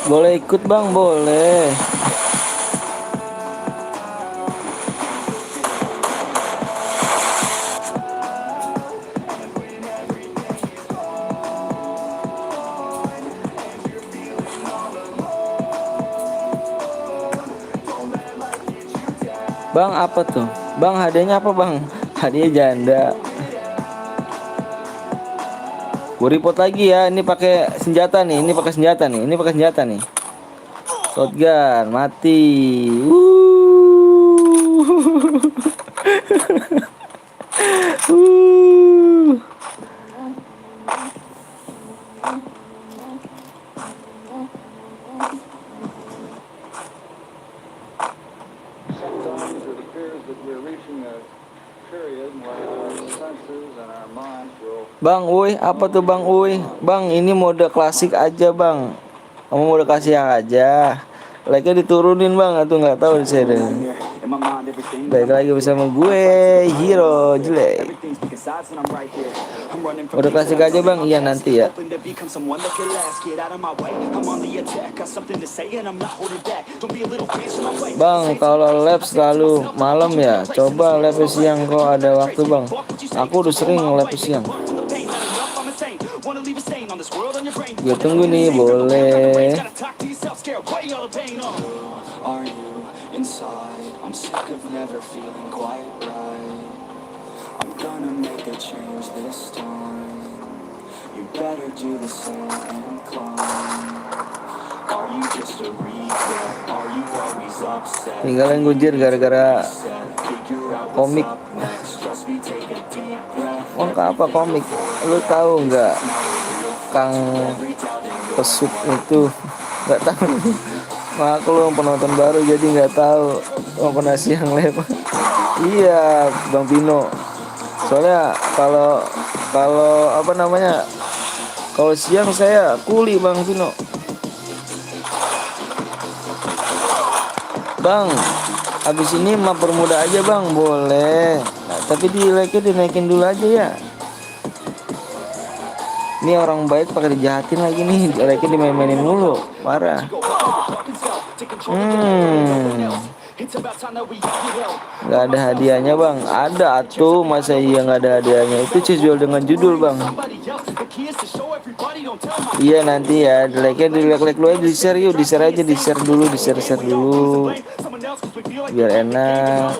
[SPEAKER 1] Boleh ikut bang, boleh. Bang apa tuh? Bang hadiahnya apa bang? Hadiah janda. Gue report lagi ya. Ini pakai senjata nih. Ini pakai senjata nih. Ini pakai senjata nih. Shotgun mati. Bang, woi, apa tuh Bang, woi? Bang, ini mode klasik aja, Bang. Kamu mode kasih yang aja. Like-nya diturunin, Bang. Atau nggak tahu saya deh. Baik lagi bersama gue, Hero Jelek. Mode klasik aja, Bang. Iya, nanti ya. Bang, kalau lab selalu malam ya. Coba lab siang kok ada waktu, Bang. Aku udah sering lab siang. Gue tunggu nih, boleh. Tinggalin gujir gara-gara komik. Oh, apa komik? Lu tahu nggak? Kang Pesut itu nggak tahu. Aku lu penonton baru jadi nggak tahu. Oh, pernah siang lep. Iya, Bang Pino. Soalnya kalau apa namanya? Kalau siang saya kuli Bang Pino. Bang, habis ini mah permudah aja Bang, boleh. Nah, tapi di like-nya dinaikin dulu aja ya. Ini orang baik pakai dijahatin lagi nih, like-nya dimain-mainin mulu, parah. Nggak ada hadiahnya Bang. Ada atuh, masa iya nggak ada hadiahnya. Itu jual dengan judul Bang. Iya nanti ya, like lu aja, di share yuk, di share aja, di share dulu, di share dulu, biar enak.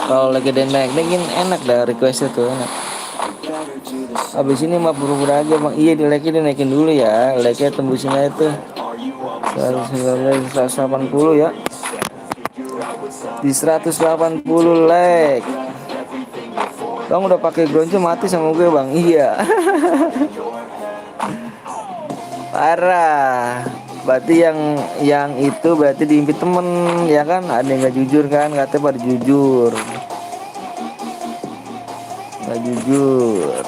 [SPEAKER 1] Kalau lagi ada naik-naikin enak dah, requestnya tuh enak. Abis ini mah buru-buru aja bang. Iya, di like-nya dinaikin dulu ya, like-nya tembusin aja tuh 180 ya, di 180 like. Bang udah pakai gronco mati sama gue bang. Iya. Parah. Berarti yang itu berarti diimpit temen ya kan, ada yang nggak jujur kan, katanya pada jujur, nggak jujur.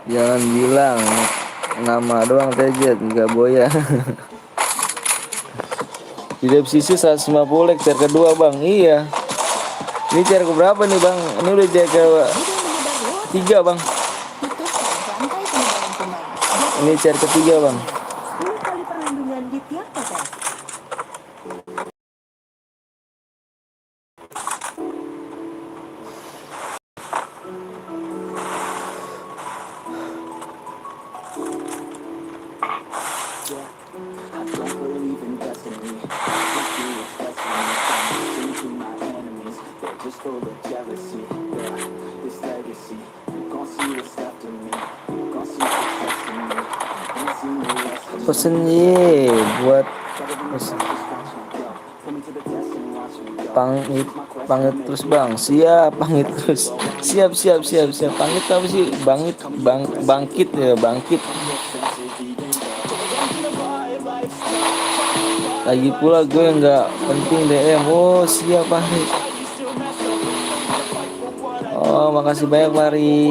[SPEAKER 1] Jangan bilang nama doang Tejet, nggak boya. Di sisi 150 like tier kedua bang. Iya. Ini tier ke berapa nih bang? Ini udah tier ke 3 bang. Ini tier ketiga bang.
[SPEAKER 6] 10 kali perlindungan di tiap tetes.
[SPEAKER 1] Pesen ye buat pangit terus bang. Siap pangit terus. Siap. Pangit apa sih? Bangkit ya, bangkit. Lagi pula gue nggak penting DM. Oh siap pangit. Oh makasih banyak Mari.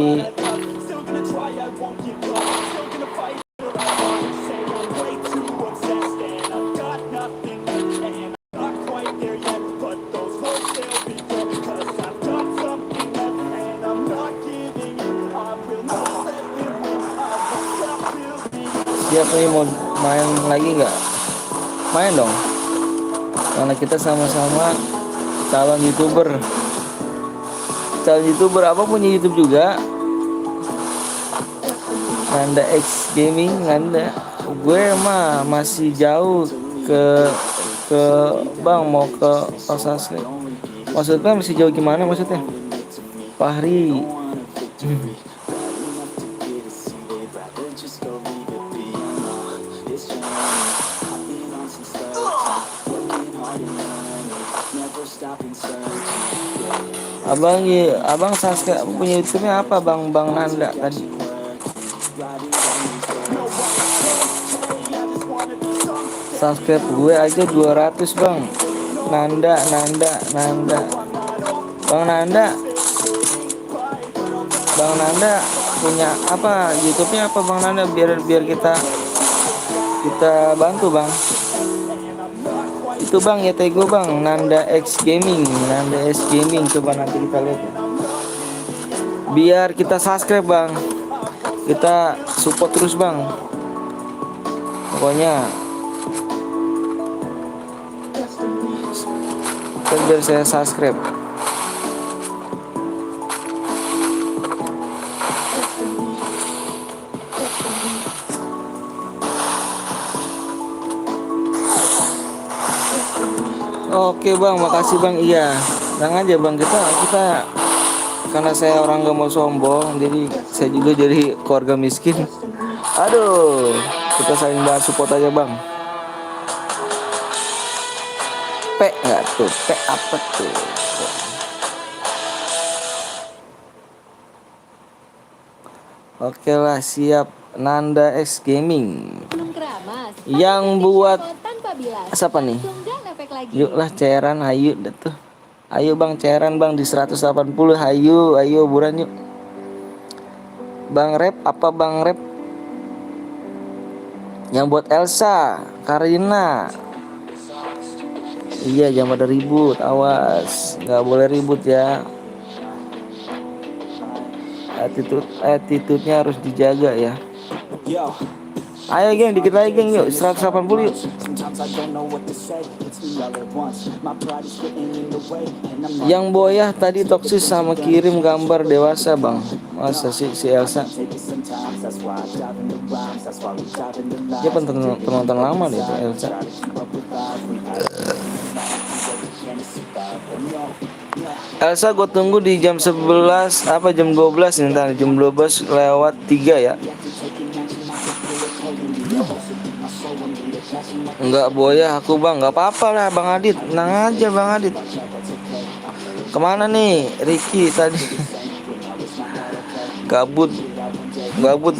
[SPEAKER 1] Siapa nih mau main lagi nggak? Main dong. Karena kita sama-sama calon youtuber. Apa punya YouTube juga? Nanda X Gaming, Nanda. Gue mah masih jauh ke bang, mau ke Osasque. Maksudnya masih jauh gimana maksudnya? Fahri. Abang Saskia punya YouTube-nya apa bang Nanda tadi? Subscribe gue aja 200 bang. Nanda Bang Nanda punya apa YouTube-nya apa bang Nanda, biar kita bantu bang. Itu bang ya tego bang, Nanda X Gaming, coba nanti kita lihat ya. Biar kita subscribe bang, kita support terus bang, pokoknya biar saya subscribe. Oke bang, makasih bang. Iya, tenang aja bang, kita karena saya orang gak mau sombong, jadi saya juga jadi keluarga miskin. Aduh, kita saling banget support aja bang. P nggak tuh? P apa tuh? Oke lah, siap. Nanda X Gaming.
[SPEAKER 6] Belum keramas.
[SPEAKER 1] Yang
[SPEAKER 6] Pakai
[SPEAKER 1] buat
[SPEAKER 6] stick tanpa bilas.
[SPEAKER 1] siapa nih?
[SPEAKER 6] Langsung nggak ngefek lagi.
[SPEAKER 1] Yuklah cairan, ayo dah tuh. Ayo bang cairan bang di 180. Ayo buruan yuk. Bang Rep apa Bang Rep? Yang buat Elsa, Karina. Iya jangan pada ribut, awas, nggak boleh ribut ya. Attitude-nya harus dijaga ya. Ayo geng, dikit lagi geng yuk, 180 yuk. Yang boyah tadi toksis sama kirim gambar dewasa bang. Masa sih si Elsa? Dia penonton lama deh itu Elsa. Elsa gue tunggu di jam 11 apa jam 12 nih, ntar jam 12 lewat 3 ya. Enggak boya aku bang, nggak apa-apa lah Bang Adit, tenang aja Bang Adit. Kemana nih Ricky tadi? Gabut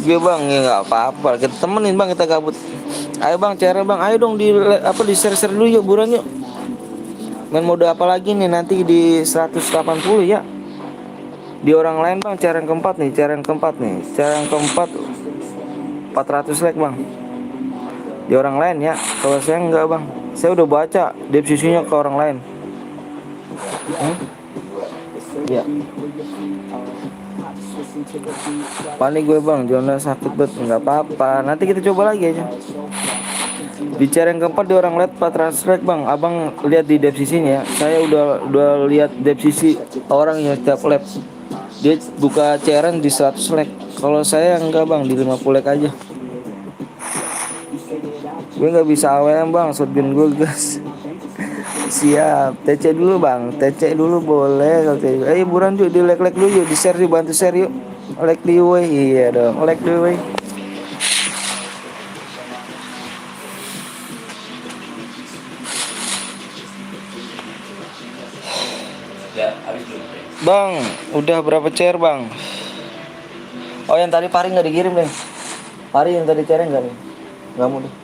[SPEAKER 1] gue bang, ya nggak apa-apa, kita temenin bang, kita gabut. Ayo bang, cara bang, ayo dong di share dulu yuk, buruan yuk. Main mode apa lagi nih nanti di 180 ya. Di orang lain bang, cara yang keempat nih, cara yang keempat 400 like bang. Di orang lain ya, kalau saya enggak bang, saya udah baca deskripsinya ke orang lain. Ya. Paling gue bang, zona sakit bet, nggak apa-apa. Nanti kita coba lagi aja. Bicara yang keempat di orang lihat 400 like bang. Abang lihat di deskripsinya ya. Saya udah lihat deskripsi orang yang setiap lab. Dia buka cairan di 100 like. Kalau saya enggak bang, di 50 like aja. Gue nggak bisa AWM bang, shotgun gue gas. Siap, TC dulu bang, TC dulu boleh. Ayo buruan yuk, di like dulu yuk, di share yuk, bantu share yuk. Like di way, iya dong, like di way. Bang, udah berapa chair bang? Oh yang tadi Pari nggak dikirim deh. Pari yang tadi chair nggak nih? Nggak mau deh.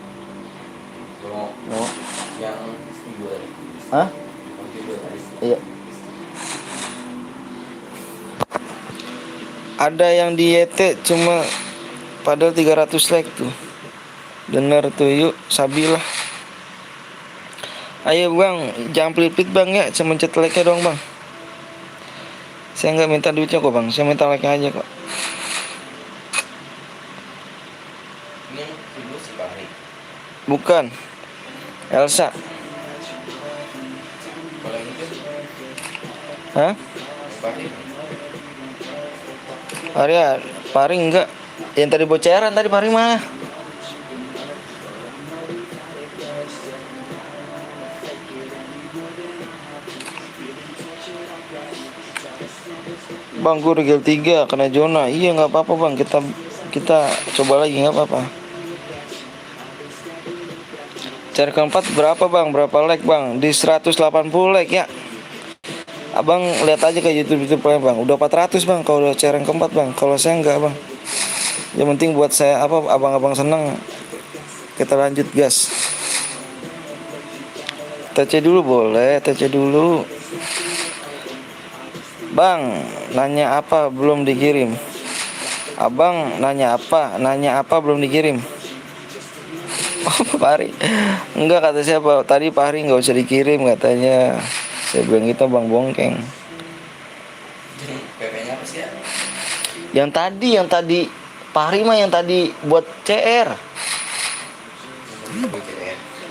[SPEAKER 1] Mau?
[SPEAKER 5] Yang video tadi.
[SPEAKER 1] Hah?
[SPEAKER 5] Video tadi.
[SPEAKER 1] Iya. Ada yang di YT cuma padahal 300 like tuh. Bener tuh, yuk Sabilah. Ayo bang, jangan pelit-pelit bang ya, cuma mencet like-nya doang bang. Saya nggak minta duitnya kok bang, saya minta like-nya aja kok.
[SPEAKER 5] Ini video si Pari.
[SPEAKER 1] Bukan Elsa.
[SPEAKER 5] Kalau yang itu
[SPEAKER 1] Hah?
[SPEAKER 5] Pari.
[SPEAKER 1] Pari enggak. Yang tadi boceran tadi Pari mah. Bang gue regel 3 kena zona. Iya nggak apa-apa bang, kita coba lagi nggak apa-apa. Cara keempat berapa bang? Berapa like bang? Di 180 like ya. Abang lihat aja ke YouTube bang. Udah 400 bang kalau udah cara yang keempat bang. Kalau saya enggak bang. Yang penting buat saya apa, abang-abang seneng. Kita lanjut gas. TC dulu boleh, TC dulu. Bang, nanya apa belum dikirim? Abang nanya apa belum dikirim? Oh, Pari. Enggak kata siapa? Tadi Pari nggak usah dikirim katanya. Saya bilang gitu bang bongkeng.
[SPEAKER 5] Jadi PP-nya apa sih ya?
[SPEAKER 1] Yang tadi Pari mah yang tadi buat CR.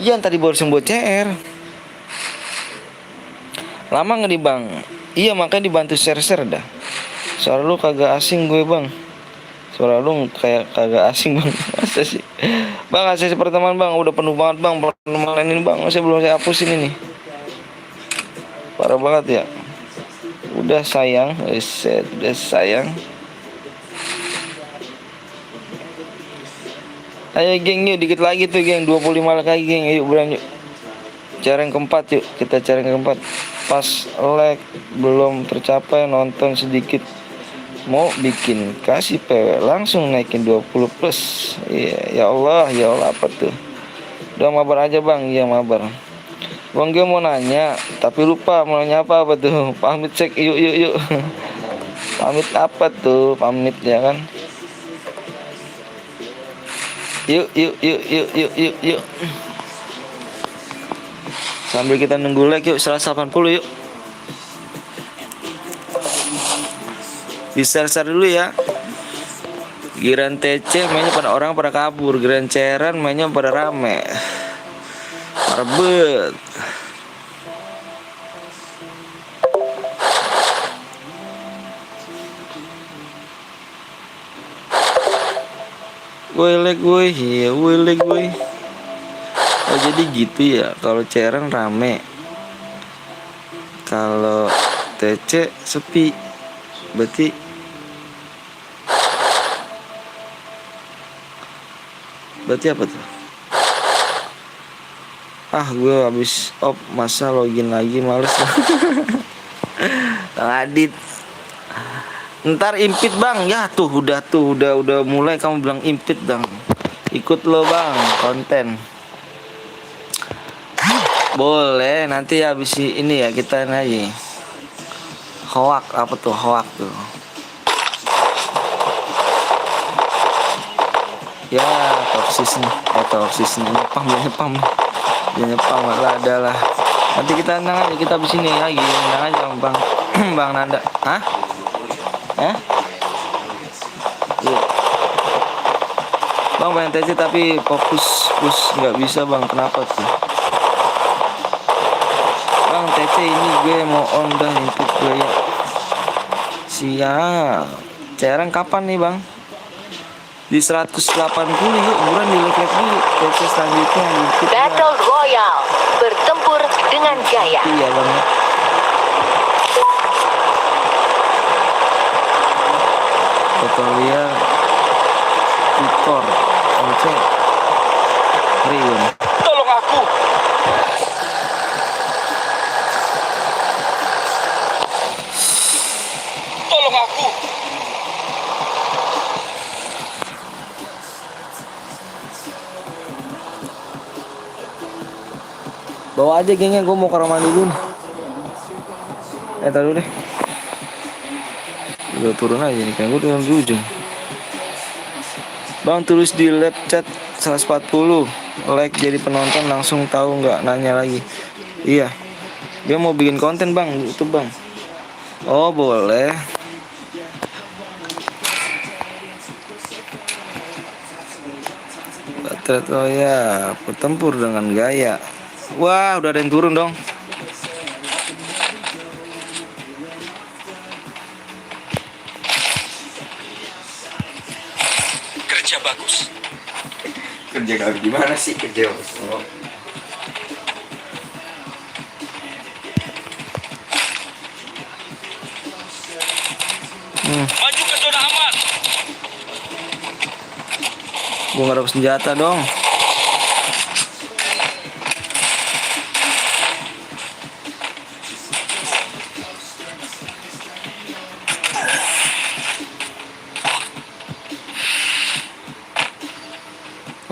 [SPEAKER 1] Iya yang tadi baru buat CR. Lama nggak di bang? Iya makanya dibantu share dah. Suara lu kagak asing gue bang. Suara lu kayak kagak asing bang. Masa sih? Bang ACC pertemuan bang udah penuh banget bang. Pertemuan ini bang masih belum saya hapusin ini. Parah banget ya. Udah sayang. Udah sayang. Ayo geng yuk dikit lagi tuh geng. 25 lagi geng. Ayo buruan yuk. Cara yang keempat yuk. Kita cara yang keempat. Pas like belum tercapai, nonton sedikit mau bikin kasih PW langsung naikin 20 plus. Iya, ya Allah apa tuh? Udah mabar aja bang, iya mabar. Bang gue mau nanya, tapi lupa mau nanya apa tuh? Pamit cek, yuk. Pamit apa tuh? Pamit ya kan? Yuk. Sambil kita nunggu like yuk 180 yuk. Di share dulu ya. Giran TC mainnya pada orang pada kabur, Giran Ceran mainnya pada rame. Rebet. Iya, oh jadi gitu ya, kalau Ceran rame, kalau TC sepi, berarti apa tuh? Gue habis masa login lagi, males. Bang Adit, ntar impit bang, ya tuh udah mulai kamu bilang impit bang, ikut lo bang konten. Boleh nanti habis ini ya kita lagi hoak apa tuh hoak tuh. Ya toksis nih nyepam lah adalah. Nanti kita tenang aja, kita habis ini lagi tenang aja bang. Bang Nanda, iya. Bang pengen TC tapi fokus nggak bisa bang, kenapa tuh? Bang TC ini gue mau on dah input gue ya. Siap. Ceran kapan nih bang? Di 180 yuk, buruan di like dulu. TC selanjutnya input.
[SPEAKER 4] Battle Royale, bertempur dengan gaya.
[SPEAKER 1] Iya bang. Tutorial Victor MC Rion.
[SPEAKER 2] Tolong aku. Tolong aku.
[SPEAKER 1] Bawa aja gengnya, gue mau ke rumah dulu nih. Taruh deh. Udah turun aja nih, kan gue turun di ujung. Bang tulis di live chat 140 like jadi penonton langsung tahu nggak, nanya lagi. Iya, dia mau bikin konten bang, itu bang. Oh boleh. Battle ya, bertempur dengan gaya. Wah udah ada yang turun dong.
[SPEAKER 2] Kerja bagus.
[SPEAKER 5] Kerja gak gimana sih kerja?
[SPEAKER 2] Maju ke zona aman.
[SPEAKER 1] Gue nggak dapat senjata dong.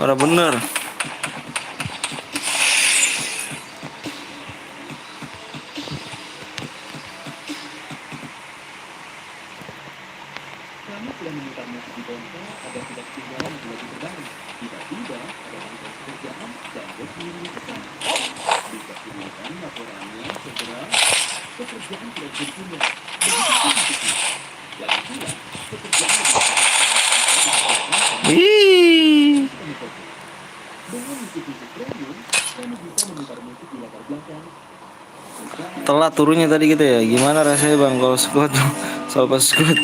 [SPEAKER 1] Parah bener. Ih. Telat turunnya tadi gitu ya. Gimana rasanya bang kalau squad? Soal pas squad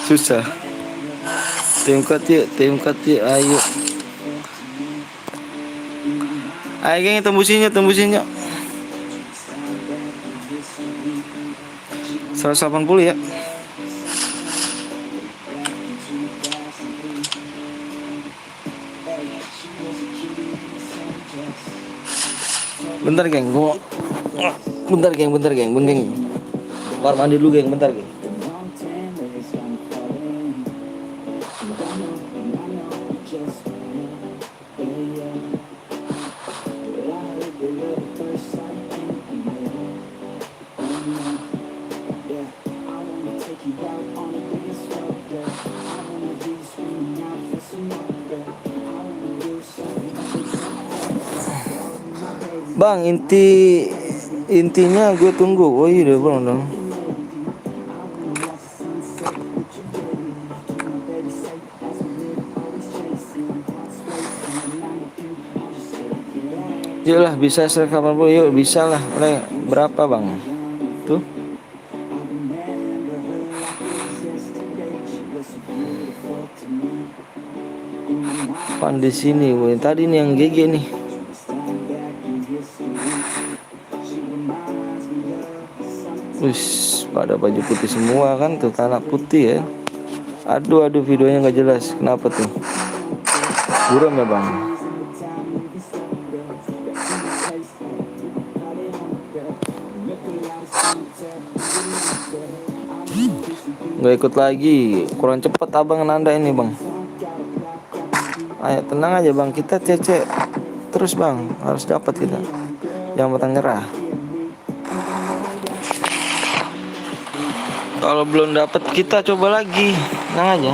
[SPEAKER 1] susah. Tim cut yuk, ayo. Ayo geng, tembusin yuk. 180 ya. Bentar geng, bentar geng. Keluar mandi dulu geng, bentar geng. Bang, intinya gue tunggu. Oh iya udah bang dong. Yuk lah, bisa 180, yuk bisa lah. Oleh berapa bang? Tuh. Pan di sini, woy. Tadi nih yang GG nih. Wis, pada baju putih semua kan tuh, tanah putih ya. Aduh, videonya nggak jelas. Kenapa tuh? Buram ya bang? Nggak ikut lagi, kurang cepat abang nanda ini bang. Ayo tenang aja bang, kita cece terus bang, harus dapat kita. Jangan pantang nyerah. Kalau belum dapat kita coba lagi, tenang aja.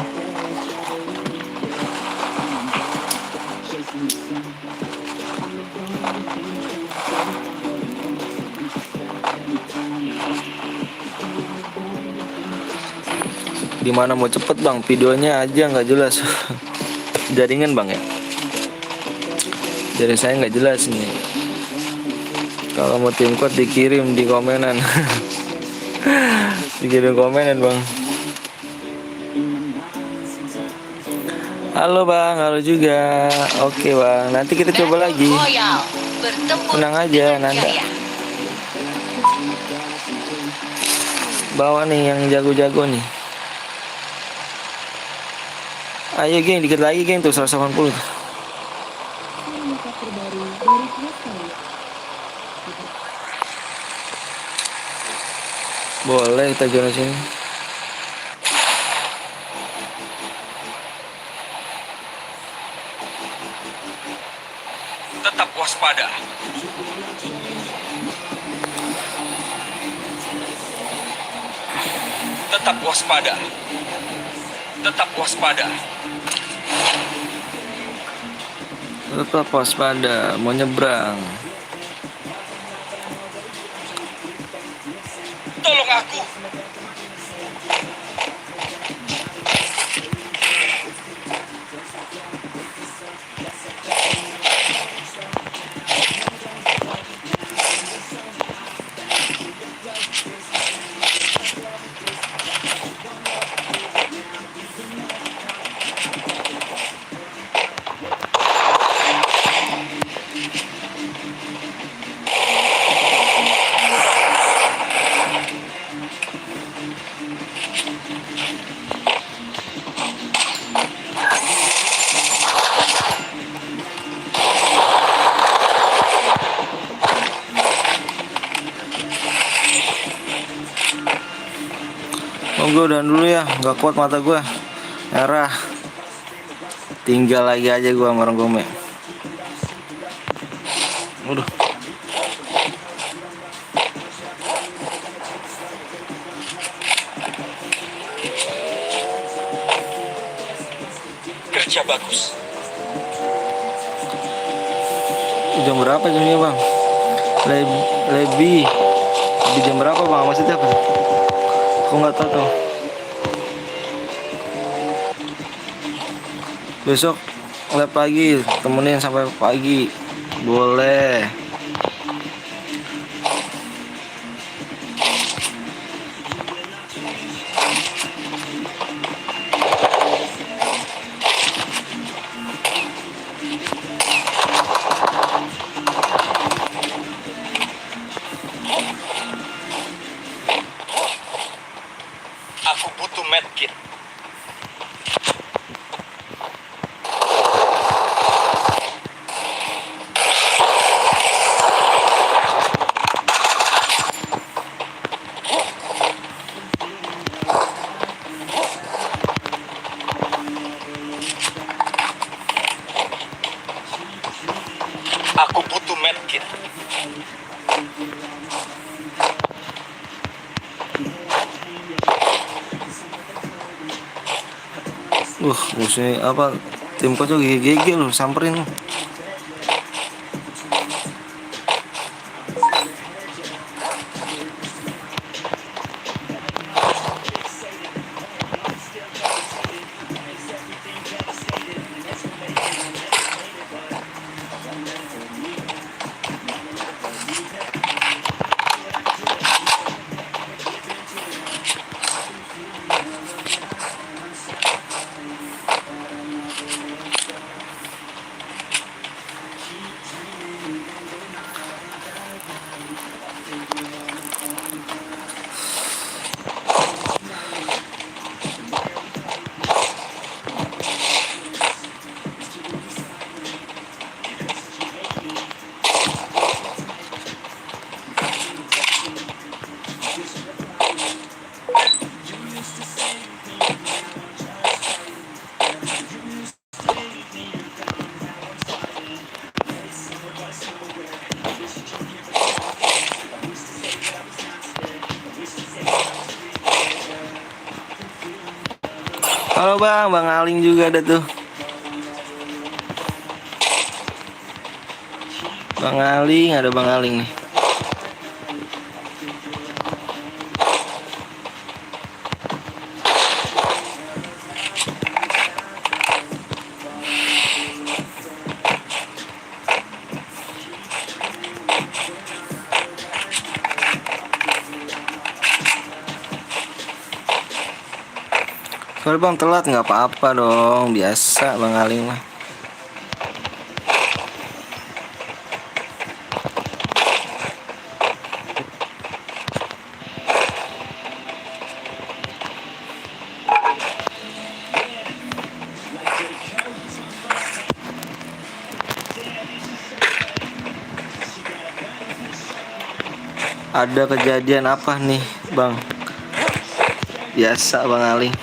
[SPEAKER 1] Gimana mau cepet bang, videonya aja nggak jelas. Jaringan bang ya, jaring saya nggak jelas nih. Kalau mau tim code dikirim di komenan. Dikirim komenan bang. Halo bang, halo juga. Oke bang, nanti kita coba lagi. Tenang aja nanti. Bawa nih yang jago-jago nih. Ayo geng, dikit lagi geng tuh 180. Boleh kita join sini.
[SPEAKER 2] Tetap waspada. Tetap waspada. Tetap waspada.
[SPEAKER 1] Tetap waspada, mau nyebrang.
[SPEAKER 2] Tolong aku.
[SPEAKER 1] Gue udahan dulu ya, nggak kuat mata gue merah. Tinggal lagi aja gue sama orang gome. Udah.
[SPEAKER 2] Kerja bagus.
[SPEAKER 1] Jam berapa jamnya bang? Lebih jam berapa bang? Maksudnya apa? Aku nggak tahu tuh. Besok lab lagi, temenin sampai pagi. Boleh.
[SPEAKER 2] Aku butuh medkit. medkit.
[SPEAKER 1] Musuhnya apa? Tim kocok GG lu, samperin lu. Halo bang, Bang Aling juga ada tuh. Bang Aling, ada Bang Aling nih. Sorry bang, telat nggak apa-apa dong, biasa Bang Aling mah. Ada kejadian apa nih bang? Biasa Bang Aling.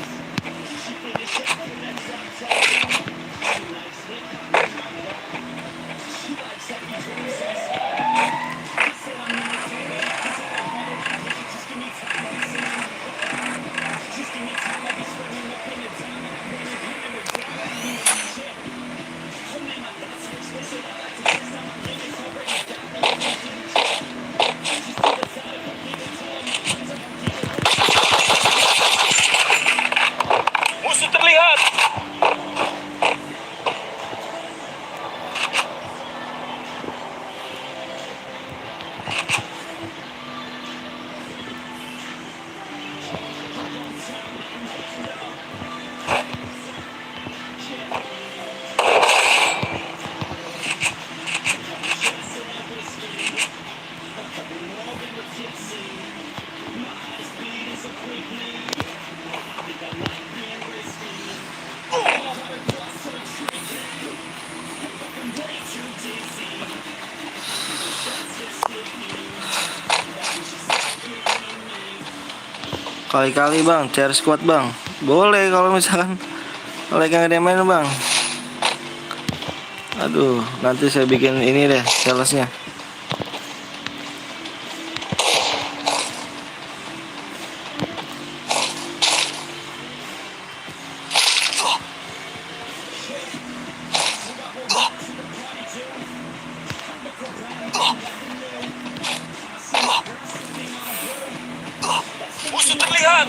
[SPEAKER 2] Musuh terlihat.
[SPEAKER 1] Kali-kali bang, share squad bang. Boleh kalau misalkan lagi nggak ada yang main bang. Aduh, nanti saya bikin ini deh, salesnya.
[SPEAKER 2] Musuh terlihat.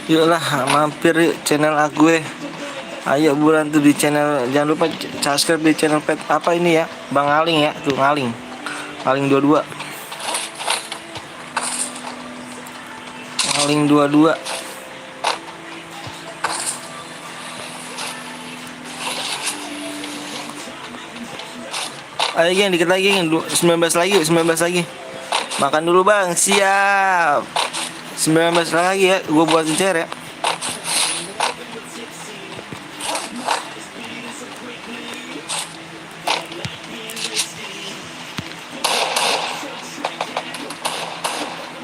[SPEAKER 1] Yuklah, mampir yuk channel aku ya. Ayo buruan tuh di channel, jangan lupa subscribe di channel pet apa ini ya, Bang Aling ya, tuh Aling 22. Aling 22. Ayo geng, dikit lagi geng, 19 lagi, 19 lagi. Makan dulu bang, siap. 19 lagi ya, gue buatin share ya.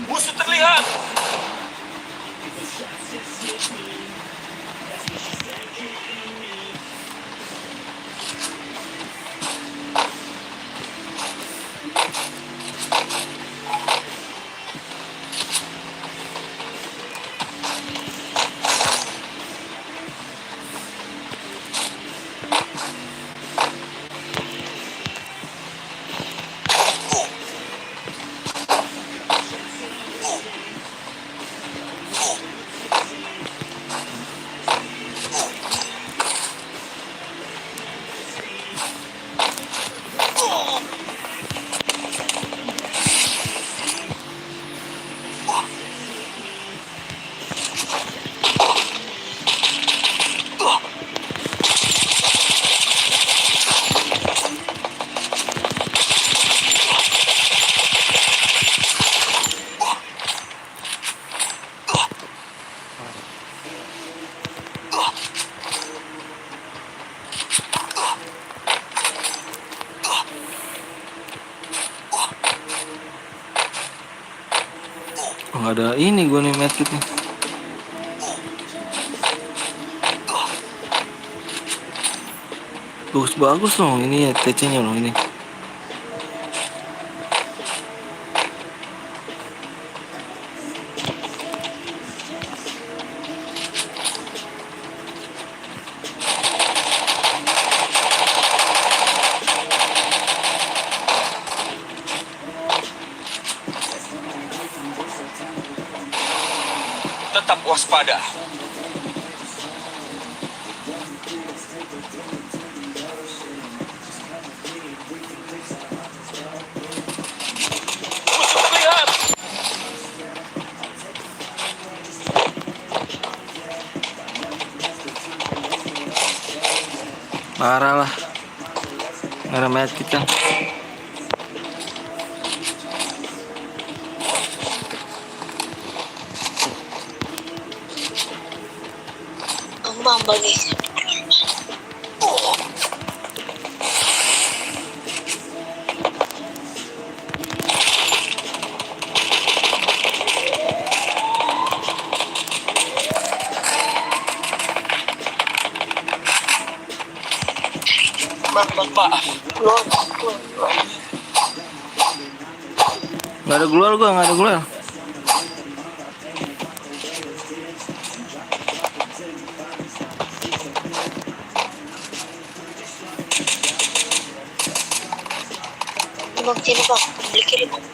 [SPEAKER 2] Musuh terlihat.
[SPEAKER 1] Oh, nggak ada ini gue nih medkit nih. Bagus loh ini ya TC-nya loh ini.
[SPEAKER 2] Tetap waspada. Musuh terlihat.
[SPEAKER 1] Parah lah. Nggak ada medkit kan.
[SPEAKER 3] Ambang guys.
[SPEAKER 2] Maaf.
[SPEAKER 3] Keluar.
[SPEAKER 1] Nggak ada glual gue, nggak ada glual.
[SPEAKER 3] Bang, sini bang. Beli kiri bang.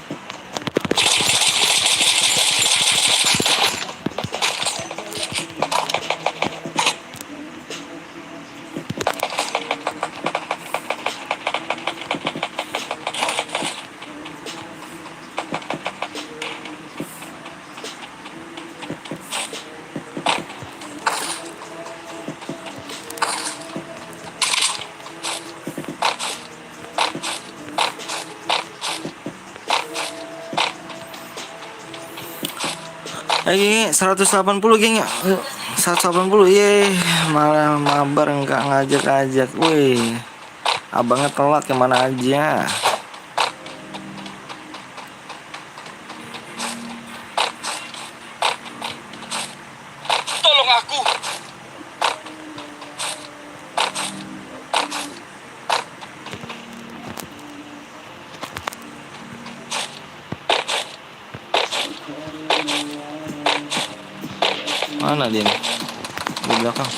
[SPEAKER 1] Geng, 180 geng ya. 180 ye, malah mabar nggak ngajak-ngajak. Wih, abangnya telat kemana aja.
[SPEAKER 2] Tolong aku.
[SPEAKER 1] Mana dia nih? Di belakang.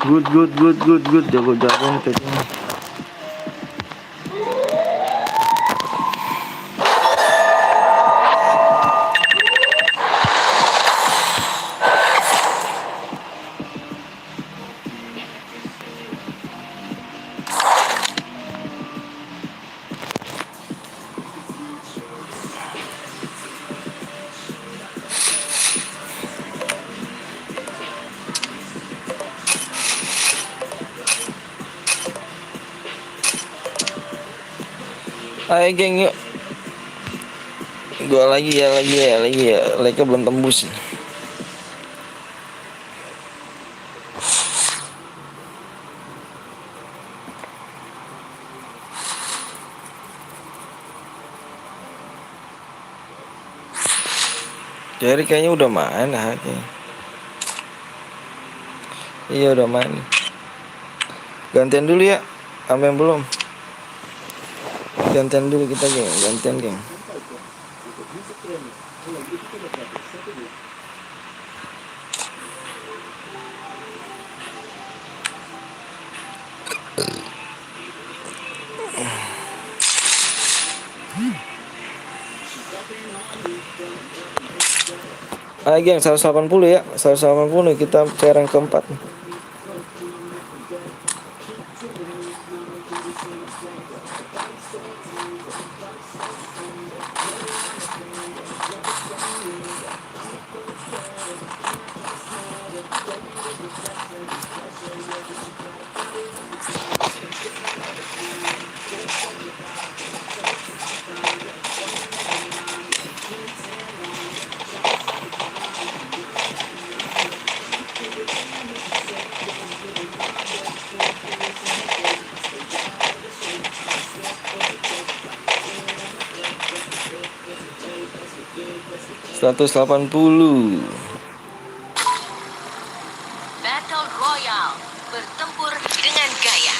[SPEAKER 1] Good. Jago-jago nih tadinya. Ayo geng yuk. Gua lagi ya. Like belum tembus. Jadi kayaknya udah main lah kayaknya. Iya udah main. Gantian dulu ya. Sampai yang belum. Gantian dulu kita geng. Gantian geng. Ayo geng 180 ya. 180 kita cari yang keempat. Seratus 180.
[SPEAKER 4] Battle Royale. Bertempur dengan gaya.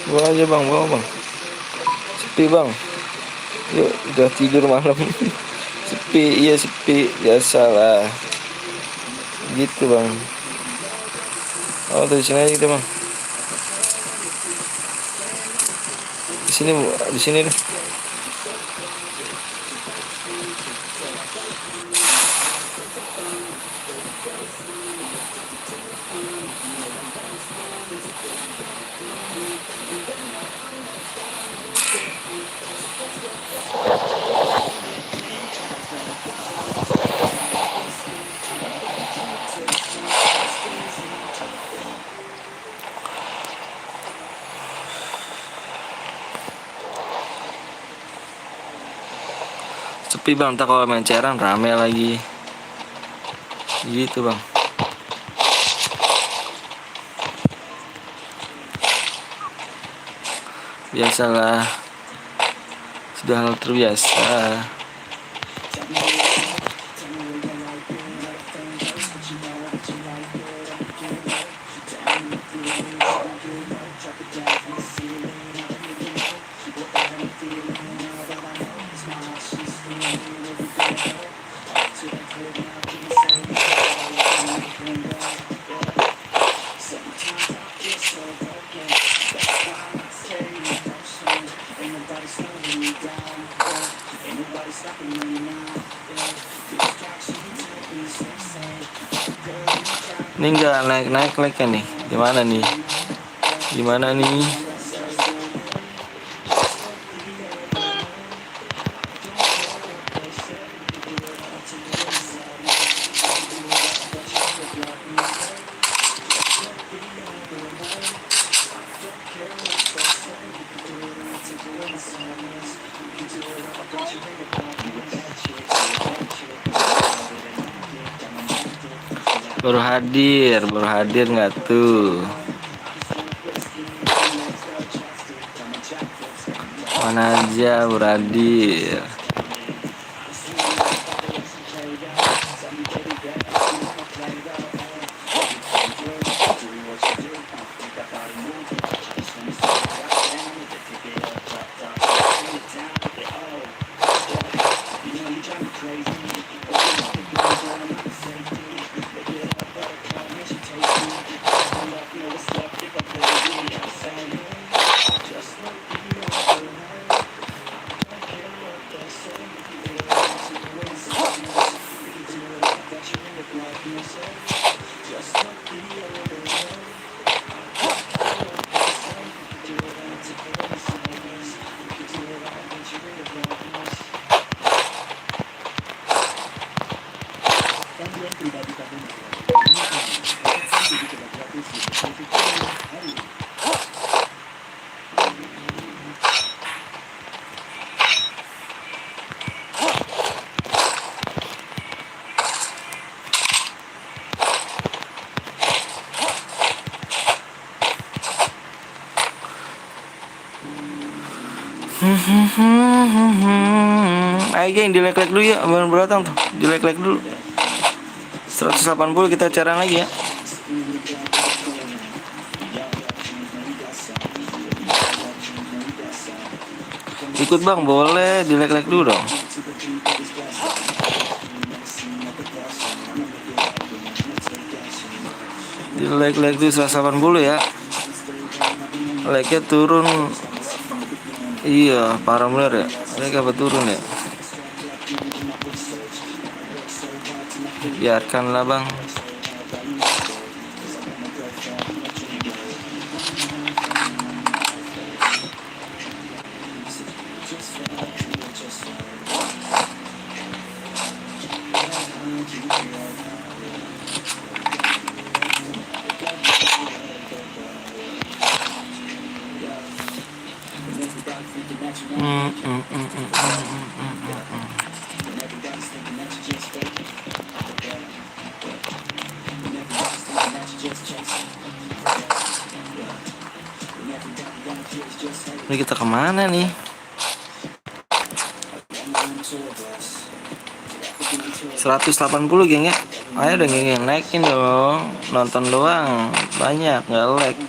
[SPEAKER 1] Bawa aja bang, bawa bang. Sepi bang. Yuk udah tidur malam. Sepi, iya sepi. Biasalah. Gitu bang. Oh dari sini aja kita bang. Di sini deh. Sepi bang, tak kalau main ceran rame lagi. Gitu bang. Biasalah. Sudah hal terbiasa. Ini enggak naik like kan nih? Gimana nih? Gimana nih? Baru hadir nggak tuh? Mana aja baru hadir. Ayo geng, dilek-lek dulu ya. Baru datang tuh, dilek-lek dulu. 180 kita caraan lagi ya. Ikut bang, boleh dilek-lek dulu dong. Dilek-lek dulu 180 ya. Like-nya turun. Iya, parah bener ya. Like apa turun ya? Biarkanlah bang. Ini kita kemana nih? $180 geng ya. Ayo dong geng, naikin dong. Nonton doang banyak, nggak like.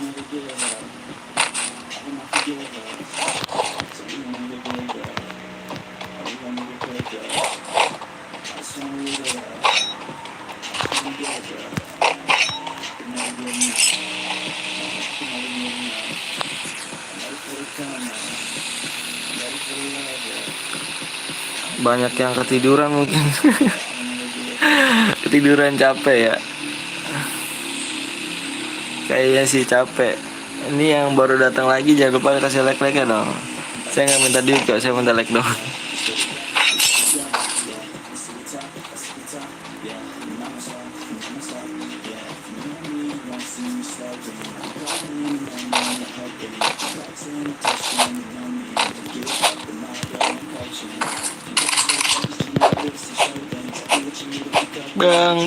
[SPEAKER 1] Banyak yang ketiduran mungkin. Ketiduran capek ya. Kayaknya sih capek. Ini yang baru datang lagi, jangan lupa kasih like-like ya dong. Saya nggak minta duit kok, saya minta like dong.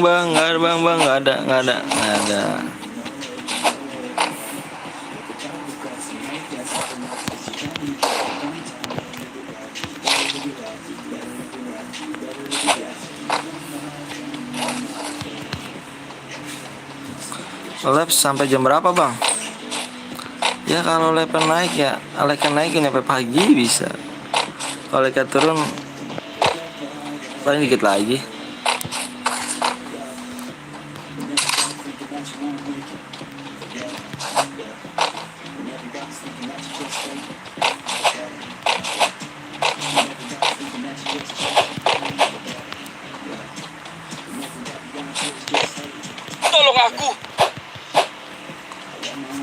[SPEAKER 1] Bang, nggak ada bang, nggak ada. Lab sampai jam berapa bang? Ya kalau labnya naik ya, labnya naik sampai pagi bisa. Kalau labnya turun paling dikit lagi.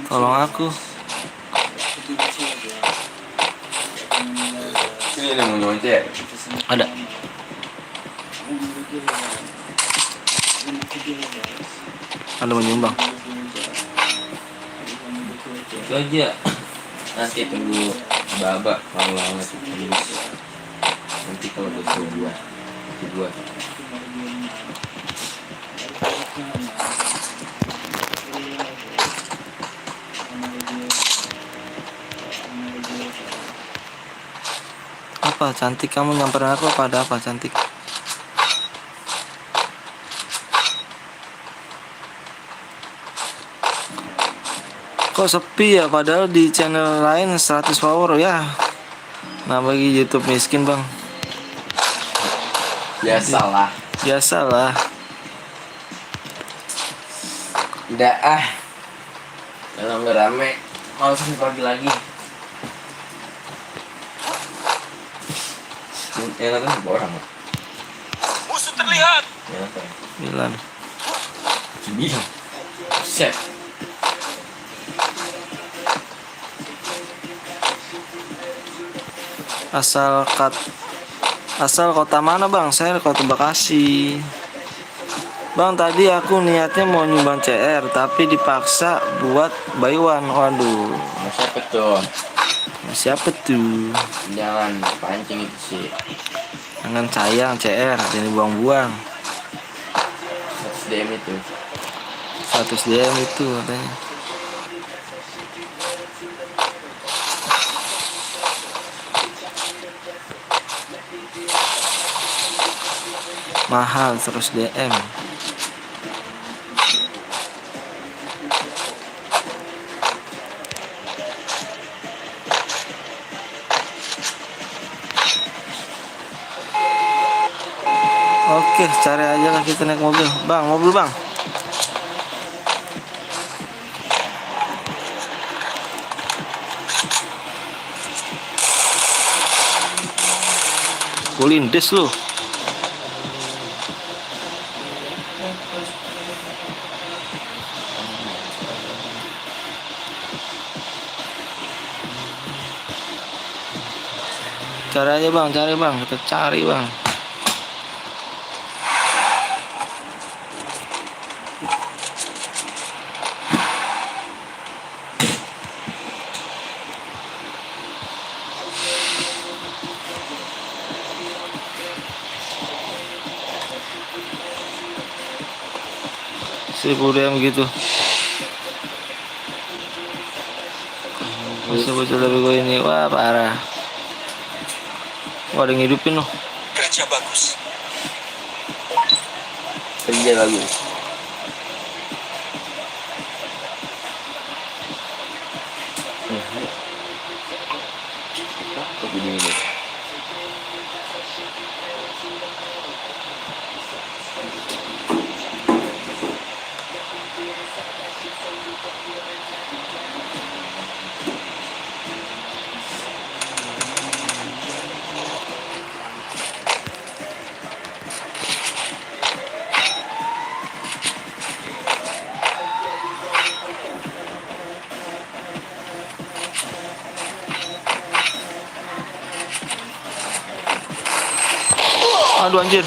[SPEAKER 1] Tolong aku.
[SPEAKER 5] Ini ada mau ngoceh.
[SPEAKER 1] Ada. Ada mau nyumbang.
[SPEAKER 5] Itu aja. Nanti tunggu babak kalau banget. Nanti kalau kedua.
[SPEAKER 1] Apa cantik, kamu nyamperin aku apa ada apa cantik? Kok sepi ya, padahal di channel lain 100 power ya. Nah bagi YouTube miskin bang. Biasalah.
[SPEAKER 5] Udah kalau nggak rame males pagi lagi. Yang nonton berapa orang?
[SPEAKER 2] Musuh terlihat.
[SPEAKER 5] Yang nonton
[SPEAKER 1] 9.
[SPEAKER 5] 9. Set.
[SPEAKER 1] Asal kota mana bang? Saya kota Bekasi. Bang tadi aku niatnya mau nyumbang CR tapi dipaksa buat buy one. Waduh. Siapa tuh?
[SPEAKER 5] Jangan pancing itu sih.
[SPEAKER 1] Jangan sayang CR, jangan buang-buang.
[SPEAKER 5] 100 DM itu.
[SPEAKER 1] 100 DM itu katanya. Mahal terus DM. Oke, cari aja lah kita naik mobil. Bang, mobil bang. Kulindes lu. Cari aja bang, kita cari bang. Seribu DM gitu. Masa bocah lebih gue ini, wah parah. Wah, ada yang ngidupin loh.
[SPEAKER 2] Kerja bagus.
[SPEAKER 5] Kerja bagus. Kok gini ini?
[SPEAKER 1] Aduh anjir.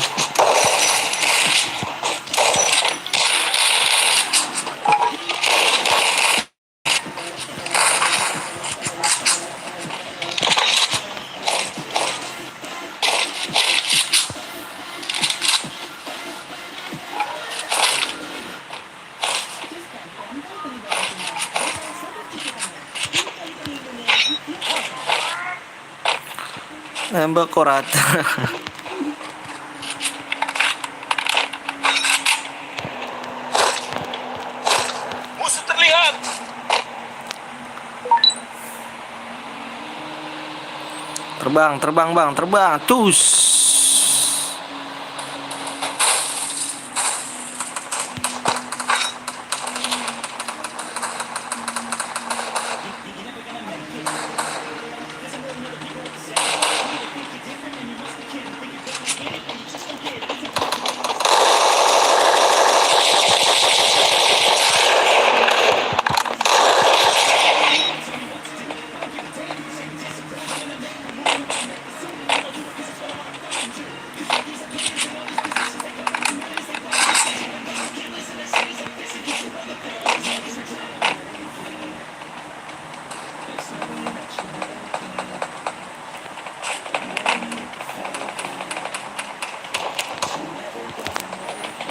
[SPEAKER 1] Nembak kok rata.
[SPEAKER 2] Musuh terlihat.
[SPEAKER 1] Terbang bang, terbang. Tus.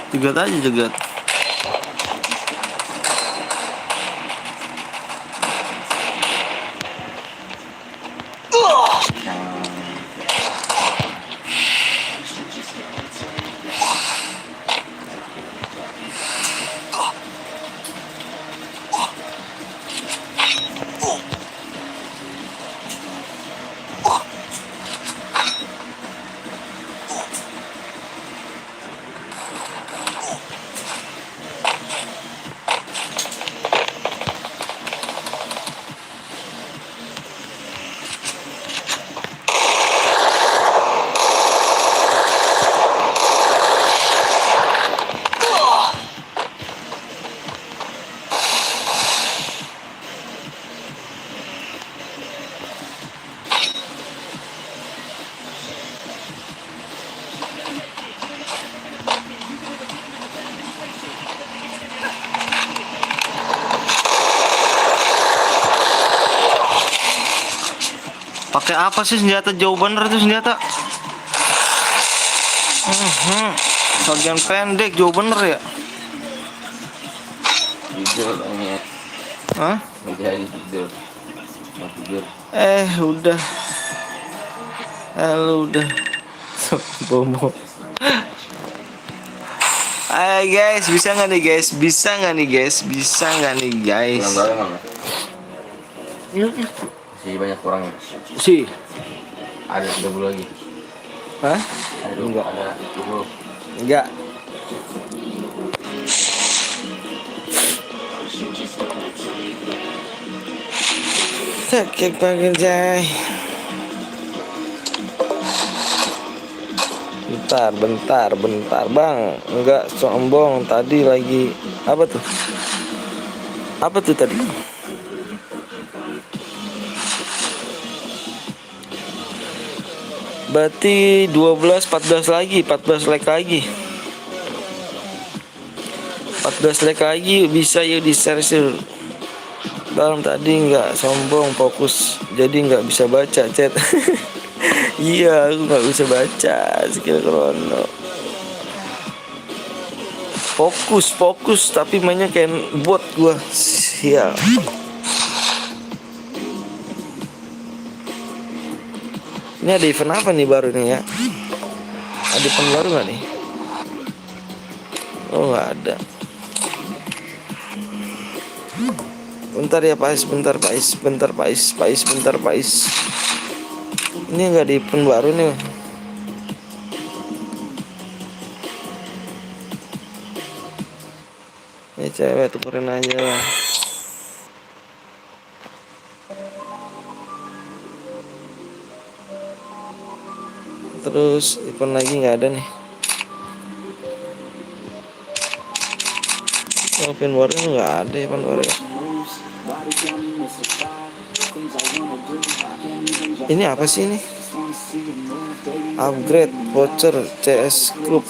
[SPEAKER 1] Jegat aja jegat. Pakai apa sih senjata jauh bener itu senjata? Bagian pendek jauh bener ya?
[SPEAKER 5] Tidur banyak.
[SPEAKER 1] Hah?
[SPEAKER 5] Menjadi tidur. Mau tidur.
[SPEAKER 1] Udah. Lu udah. Bomo. Ayo guys, bisa nggak nih guys? Bisa nggak nih guys? Bisa nggak nih guys?
[SPEAKER 5] Kurang berapa Bang? Masih banyak kurangnya.
[SPEAKER 1] Sih,
[SPEAKER 5] Ada 30 lagi.
[SPEAKER 1] hah?
[SPEAKER 5] Ada
[SPEAKER 1] Enggak.
[SPEAKER 5] Ada 20.
[SPEAKER 1] Enggak. Sakit banget Jay. Bentar bang. Enggak sombong tadi lagi. Apa tuh? Apa tuh tadi? Berarti 12, 14 lagi, 14 like lagi. 14 like lagi bisa yuk di share sih. Bang tadi nggak sombong fokus jadi nggak bisa baca chat. Iya aku nggak bisa baca skill krono. Fokus tapi mainnya kayak bot gua. Sial. Ini ada event apa nih baru nih ya? Ada event baru nggak nih? Oh nggak ada. Bentar ya Pais, bentar Pais. Ini nggak ada event baru nih. Ini cewek tukerin aja lah. Terus event lagi nggak ada nih. Oh, event baru nggak ada event baru ya. Ini apa sih ini? Upgrade voucher CS Club.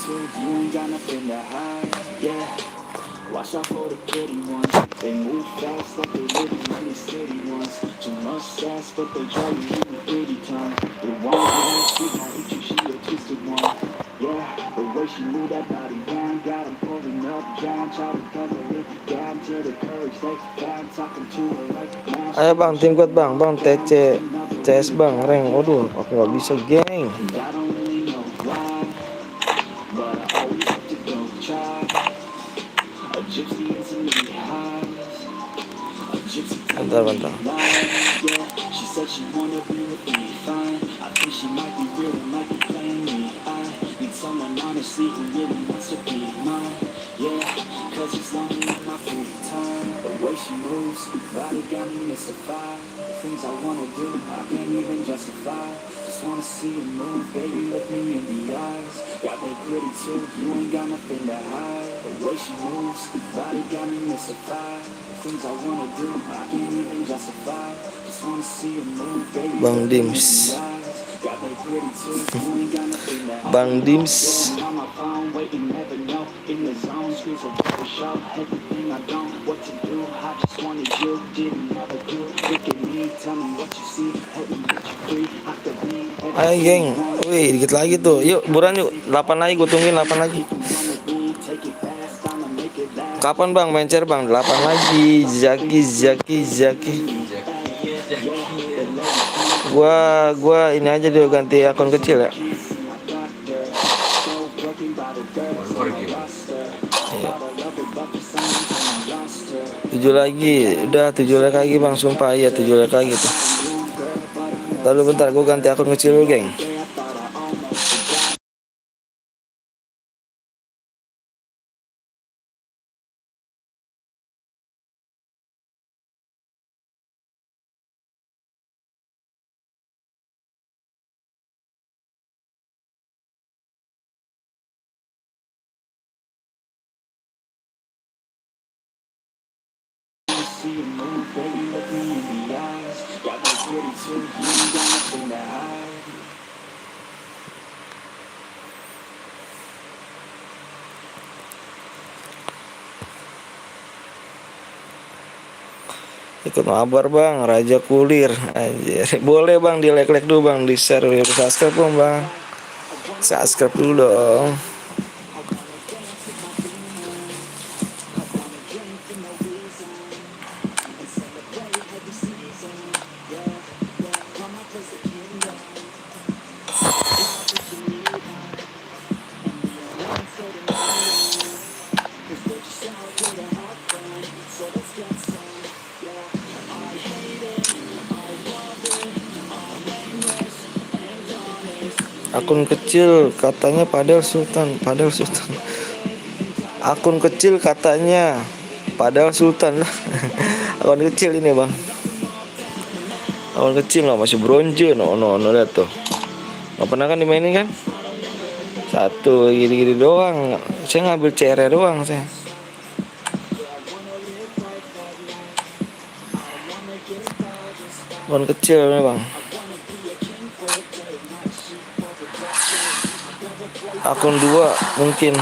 [SPEAKER 1] Ayo bang, tim kuat bang, TC CS bang, rank. Waduh, aku nggak bisa geng. Bentar. Bang Dims. Ayo geng, wih dikit lagi tuh. Yuk buruan yuk, 8 lagi gue tungguin 8 lagi. Kapan bang main share bang? 8 lagi. Zaki. Gua ini aja dulu ganti akun kecil ya. Iya. 7 lagi, udah 7 lagi bang, sumpah ya 7 lagi tuh. Lalu bentar, gue ganti akun kecil dulu geng. Ikut mabar bang, Raja Kulir anjir. Boleh bang, di like dulu bang, di share, di subscribe dong bang. Subscribe dulu dong. Akun kecil katanya padahal Sultan. Akun kecil katanya padahal Sultan lah. Akun kecil ini bang. Akun kecil lah masih bronze. No lihat tuh. Gak pernah kan dimainin kan? Satu gini doang. Saya ngambil CR doang saya. Akun kecil nih bang. Akun 2 mungkin.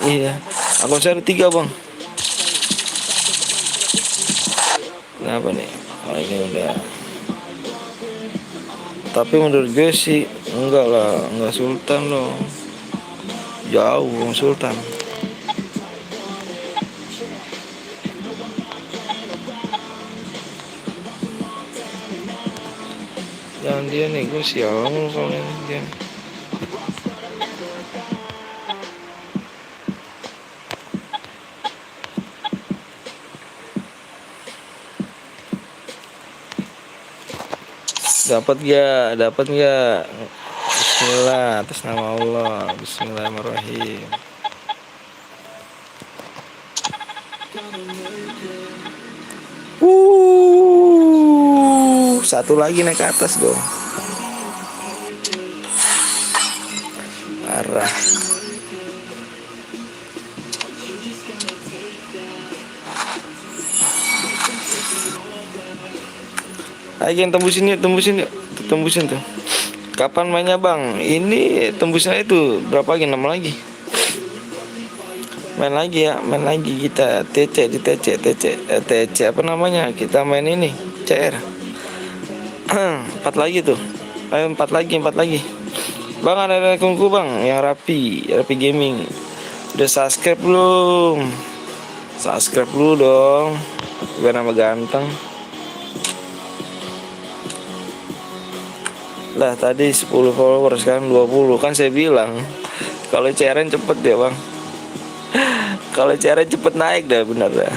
[SPEAKER 1] Iya. Akun saya ada 3 bang. Kenapa nih? Oh, ini udah. Tapi menurut gue sih enggak lah, enggak Sultan loh. Jauh Bang Sultan. Jangan dia nih, gue sial soalnya dia. Dapat nggak? Bismillah, atas nama Allah. Bismillahirrahmanirrahim. Satu lagi naik ke atas dong. Parah. Ayo yang tembusin tuh. Kapan mainnya bang? Ini tembusnya itu berapa lagi? 6 lagi. Main lagi kita TC apa namanya? Kita main ini CR. 4 lagi tuh. Ayo 4 lagi. Bang ada akunku bang yang rapi gaming. Udah subscribe belum? Subscribe dulu dong. Biar nama ganteng. Lah tadi 10 followers sekarang 20. Kan saya bilang kalau CRN cepet ya bang. Kalau CRN cepet naik dah bener dah.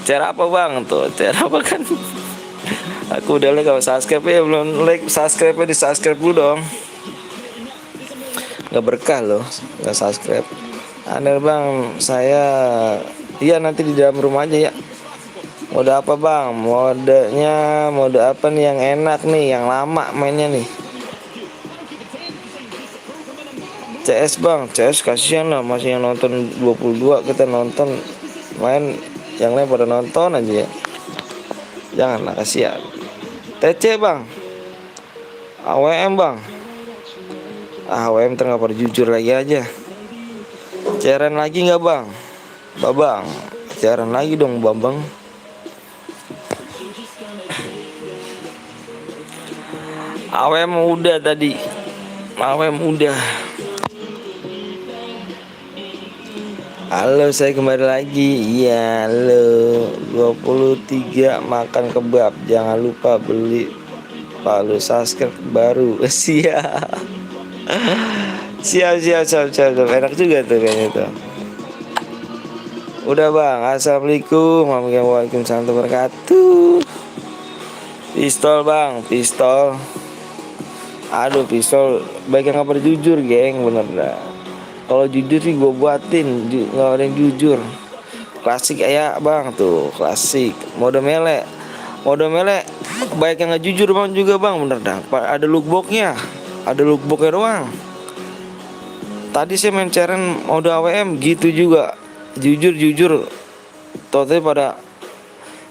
[SPEAKER 1] Cara apa bang tuh? Cara apa kan? Aku udah like, kalau subscribe ya belum like, subscribe di subscribe dulu dong. Nggak berkah loh, nggak subscribe. Ada bang, saya iya nanti di dalam rumah aja ya. Mode apa bang? Mode apa nih yang enak nih, yang lama mainnya nih? CS bang, CS kasihan lah masih yang nonton 22, kita nonton main, yang lain pada nonton aja ya. Janganlah kasihan. TC bang, AWM bang. AWM nggak pada jujur lagi aja. Cairan lagi nggak bang? Babang, cairan lagi dong babang. AWM udah tadi. AWM udah. Halo, saya kembali lagi. Iya, halo. 23 makan kebab. Jangan lupa beli palu subscribe baru. Siap. Siap. Enak juga tuh kayaknya tuh. Udah bang. Assalamualaikum warahmatullahi wabarakatuh. Pistol bang, pistol. Aduh pistol, baik yang gak jujur geng, bener dah. Kalau jujur sih gue buatin, nggak ada yang jujur. Klasik ya bang tuh, klasik. Mode mele, baik yang nggak jujur bang juga bang, bener dah. Ada lookboxnya doang. Tadi saya main ceren mode AWM gitu juga, jujur. Totalnya pada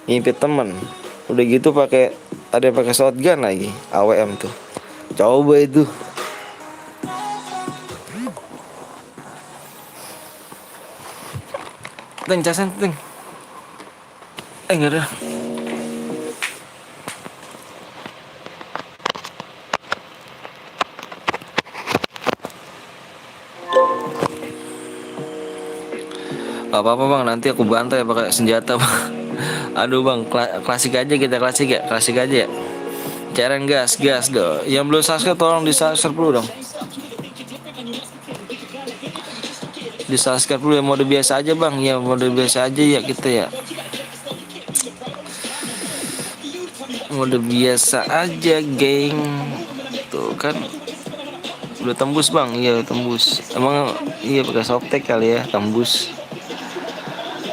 [SPEAKER 1] ngimpit temen. Udah gitu ada yang pakai shotgun lagi, AWM tuh. Coba itu. Teng casan teng. Enggak ada. Gak apa-apa bang, nanti aku bantai pakai senjata bang. Aduh bang, klasik aja kita, klasik aja ya. Cairan gas dong. Yang belum subscribe tolong di subscribe dulu dong. Di subscribe dulu ya, mode biasa aja bang. Ya mode biasa aja ya kita ya. Mode biasa aja geng. Tuh kan udah tembus bang, iya tembus. Emang iya pakai softtek kali ya, tembus.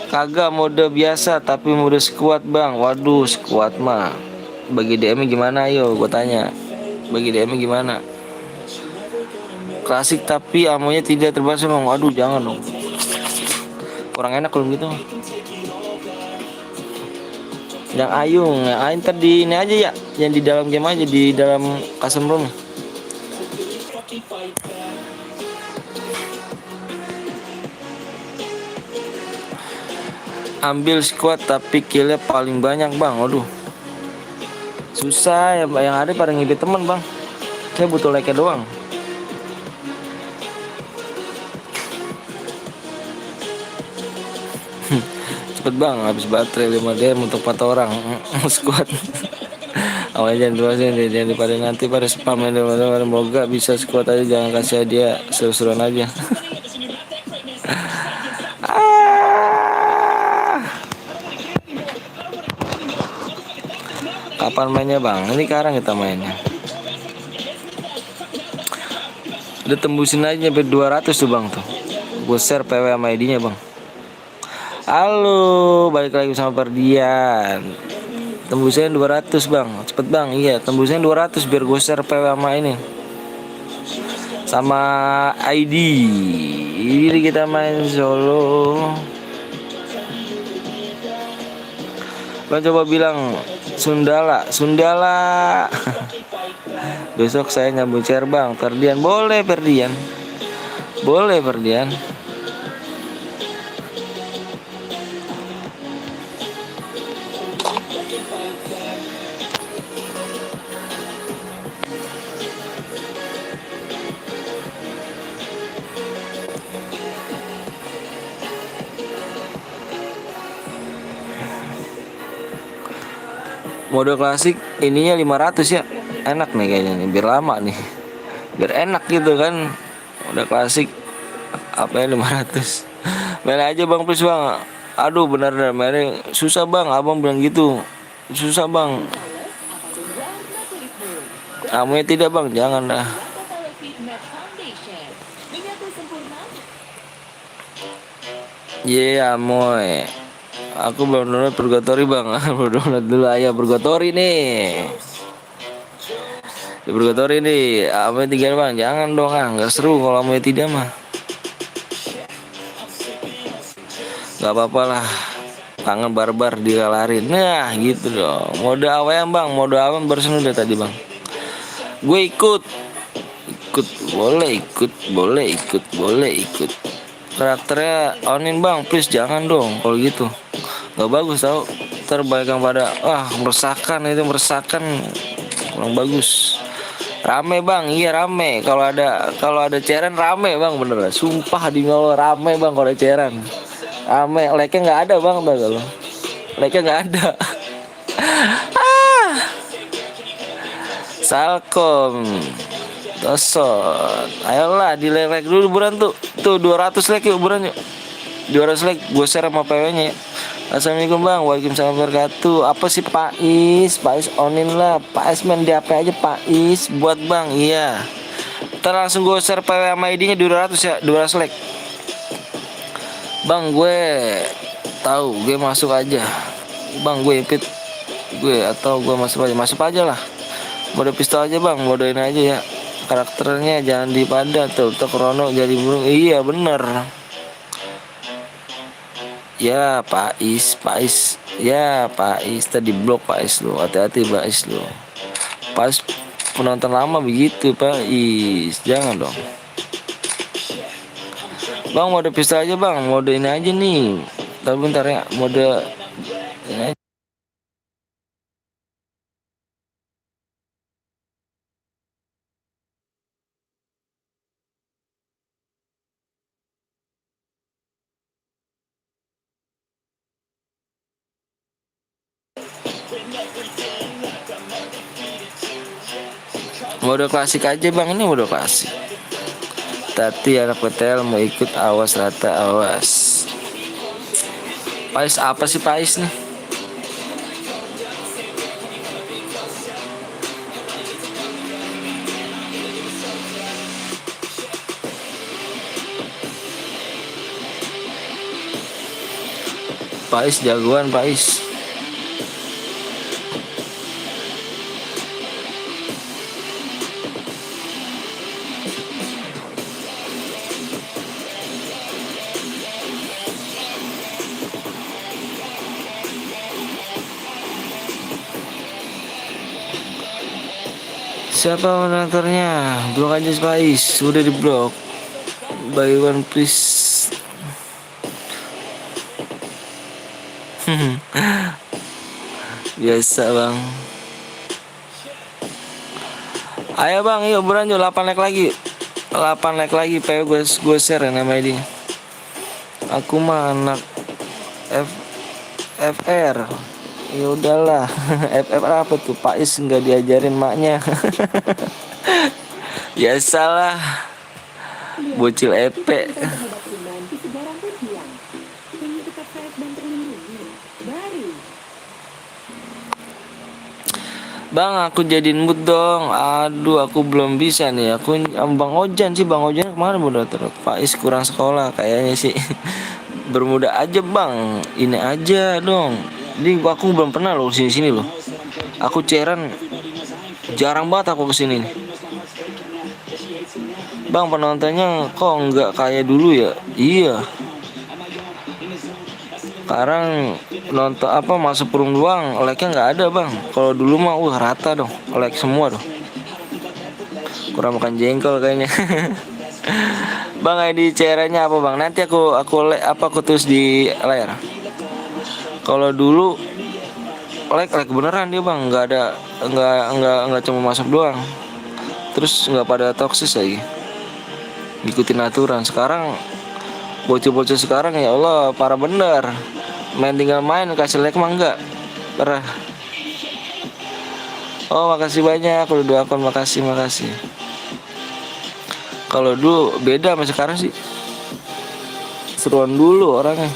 [SPEAKER 1] Kagak mode biasa tapi mode squad bang. Waduh squad mah. Bagi DM gimana ayo gue tanya. Bagi DM gimana? Klasik tapi amonya tidak terbatas bang. Waduh jangan dong. Kurang enak kalau gitu. Yang ayung, yang ayung tadi ini aja ya. Yang di dalam game aja, di dalam custom room. Ambil squad tapi killnya paling banyak bang. Waduh susah ya, yang ada pada ngibit teman bang. Saya butuh like doang. Cepet bang, habis baterai 5 DM untuk 4 orang. Squad. Awalnya jangan dua jangan pada nanti pada spam ya teman-teman. Semoga bisa squad aja, jangan kasih dia seru-seruan aja. Kapan mainnya bang? Ini sekarang kita mainnya. Udah tembusin aja sampai 200 tuh bang tuh. Gue share PW sama ID-nya bang. Halo, balik lagi sama Perdian. Tembusnya 200 bang, cepet bang. Iya, tembusnya 200 biar gue share PW sama ini. Sama ID. Ini kita main solo. Lo coba bilang Sundala. Besok saya nyambung share bang. Perdian boleh Perdian. Boleh Perdian. Mode klasik ininya 500 ya. Enak nih kayaknya nih, biar lama nih. Biar enak gitu kan. Mode klasik apa ya 500. Main aja bang please bang. Aduh benar mainnya susah bang, abang bilang gitu. Susah bang. Amoy tidak bang, jangan dah. Iya amoy. Aku belum download Purgatory bang. Belum download dulu ayo Purgatory nih. Di Purgatory nih Amoy 3 bang. Jangan dong nggak seru kalau Amoy tidak mah. Gak apa-apa lah. Kangen barbar dilalarin. Nah gitu dong. Mode AWM bang. Mode AWM barusan udah tadi bang. Gue ikut. Boleh ikut. Karakternya onin bang. Please jangan dong kalau gitu. Gak bagus tau. Terbaik yang pada meresahkan kurang bagus. Rame bang, iya rame. Kalau ada cairan rame bang bener. Sumpah di Allah rame bang kalau ada cairan. Rame, like-nya nggak ada bang, tau gak lo? Like-nya nggak ada. Salkom, Tosot, ayolah di like dulu buran tuh 200 like yuk buran yuk. 200 like, gue share sama PW-nya ya. Assalamualaikum bang, waalaikumsalam warahmatullahi wabarakatuh. Apa sih Pais onin lah. Pais main di HP aja Pais. Buat bang, iya. Ntar langsung gue share PW sama ID-nya 200 ya, 200 like. Bang gue tahu, gue masuk aja. Bang gue invite gue atau gue masuk aja lah. Mode pistol aja bang, mode ini aja ya. Karakternya jangan dipada tuh Rono jadi burung. Iya bener. Ya Pais ya Pais tadi blok Pais lu, hati-hati Pais lu. Pais penonton lama begitu Pais, jangan dong bang. Mode pistol aja bang, mode ini aja nih. Tapi bentar ya, mode ini aja. Mode klasik aja bang, ini mode klasik. Tati anak PTL mau ikut, awas rata awas. Pais apa sih Pais nih? Pais jagoan Pais. Siapa moderatornya? Blok aja Pais, udah di blok. Buy one please. Biasa bang. Ayo bang, yuk beranjak 8 like lagi. 8 like lagi, PW gue share nama ID. Aku mah anak FR. Ya udahlah. FR apa tuh? Pais nggak diajarin maknya. Biasalah. Bocil EP.
[SPEAKER 6] Terhadap iman di segala pujian. Ingin tetap sehat dan terlindungi. Baru.
[SPEAKER 1] Bang, aku jadiin mood dong. Aduh, aku belum bisa nih. Aku Bang Ojan sih, Bang Ojan kemarin udah terus. Faiz kurang sekolah kayaknya sih. Bermuda aja bang. Ini aja dong. Ini aku belum pernah loh sini loh. Aku Ceran jarang banget aku kesini nih. Bang, penontonnya kok nggak kayak dulu ya? Iya. Sekarang nonton apa masuk perung doang, like-nya nggak ada bang. Kalau dulu mah rata dong, like semua dong. Kurang makan jengkol kayaknya. Bang, ID CR-nya apa bang? Nanti aku tulis di layar. Kalau dulu like beneran dia bang, nggak cuma masuk doang. Terus nggak pada toksis lagi, ngikutin aturan. Sekarang bocil-bocil sekarang ya Allah parah bener. Tinggal main kasih like mah enggak. Parah. Oh makasih banyak udah doakan, makasih. Kalau dulu beda sama sekarang sih. Seruan dulu orangnya.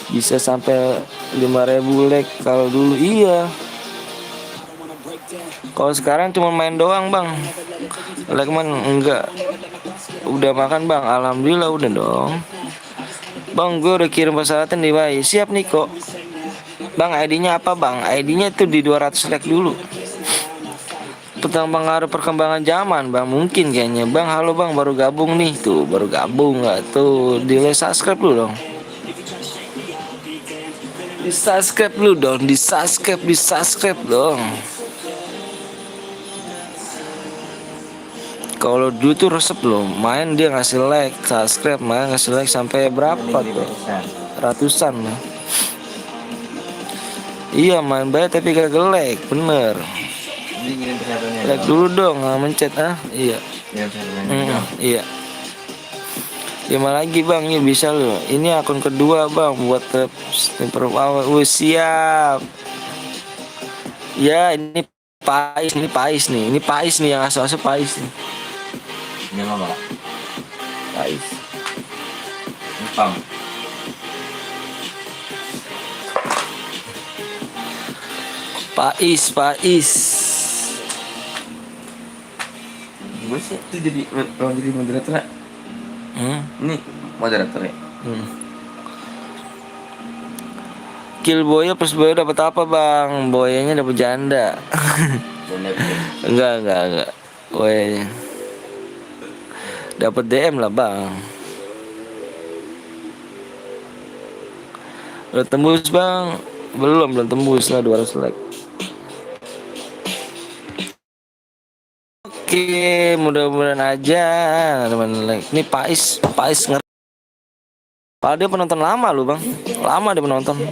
[SPEAKER 1] Bisa sampai 5.000 like kalau dulu iya. Kalau sekarang cuma main doang bang. Like man enggak. Udah makan bang, alhamdulillah udah dong. Bang, gue udah kirim persyaratan di bayi. Siap nih kok. Bang, ID-nya apa bang? ID-nya tuh di 200 like dulu. Tentang pengaruh perkembangan zaman bang, mungkin kayaknya. Bang, halo bang, baru gabung nih. Tuh, baru gabung nggak? Tuh, di subscribe dulu dong. Di subscribe dong. Kalau dulu tuh resep loh, main dia ngasih like, subscribe, main ngasih like sampai berapa tuh? Ratusan lah. Iya main banyak tapi gak like, bener. Like dulu dong, mencet iya. Iya. 5 lagi bang, ya bisa loh. Ini akun kedua bang, buat awal. Siap. Ya ini Pais nih yang asal Pais nih.
[SPEAKER 5] Ini apa?
[SPEAKER 1] Pais.
[SPEAKER 5] Pam.
[SPEAKER 1] Pais.
[SPEAKER 5] Gue sih itu jadi moderator ya? Ini moderator ya?
[SPEAKER 1] Kill boya plus boya dapat apa bang? Boyanya dapat janda. Enggak. Boyanya dapat DM lah bang. Udah tembus bang? Belum tembus lah 200 like. Oke, mudah-mudahan aja teman like. Ini Pais ngerti. Padahal dia penonton lama loh bang. Lama dia penonton.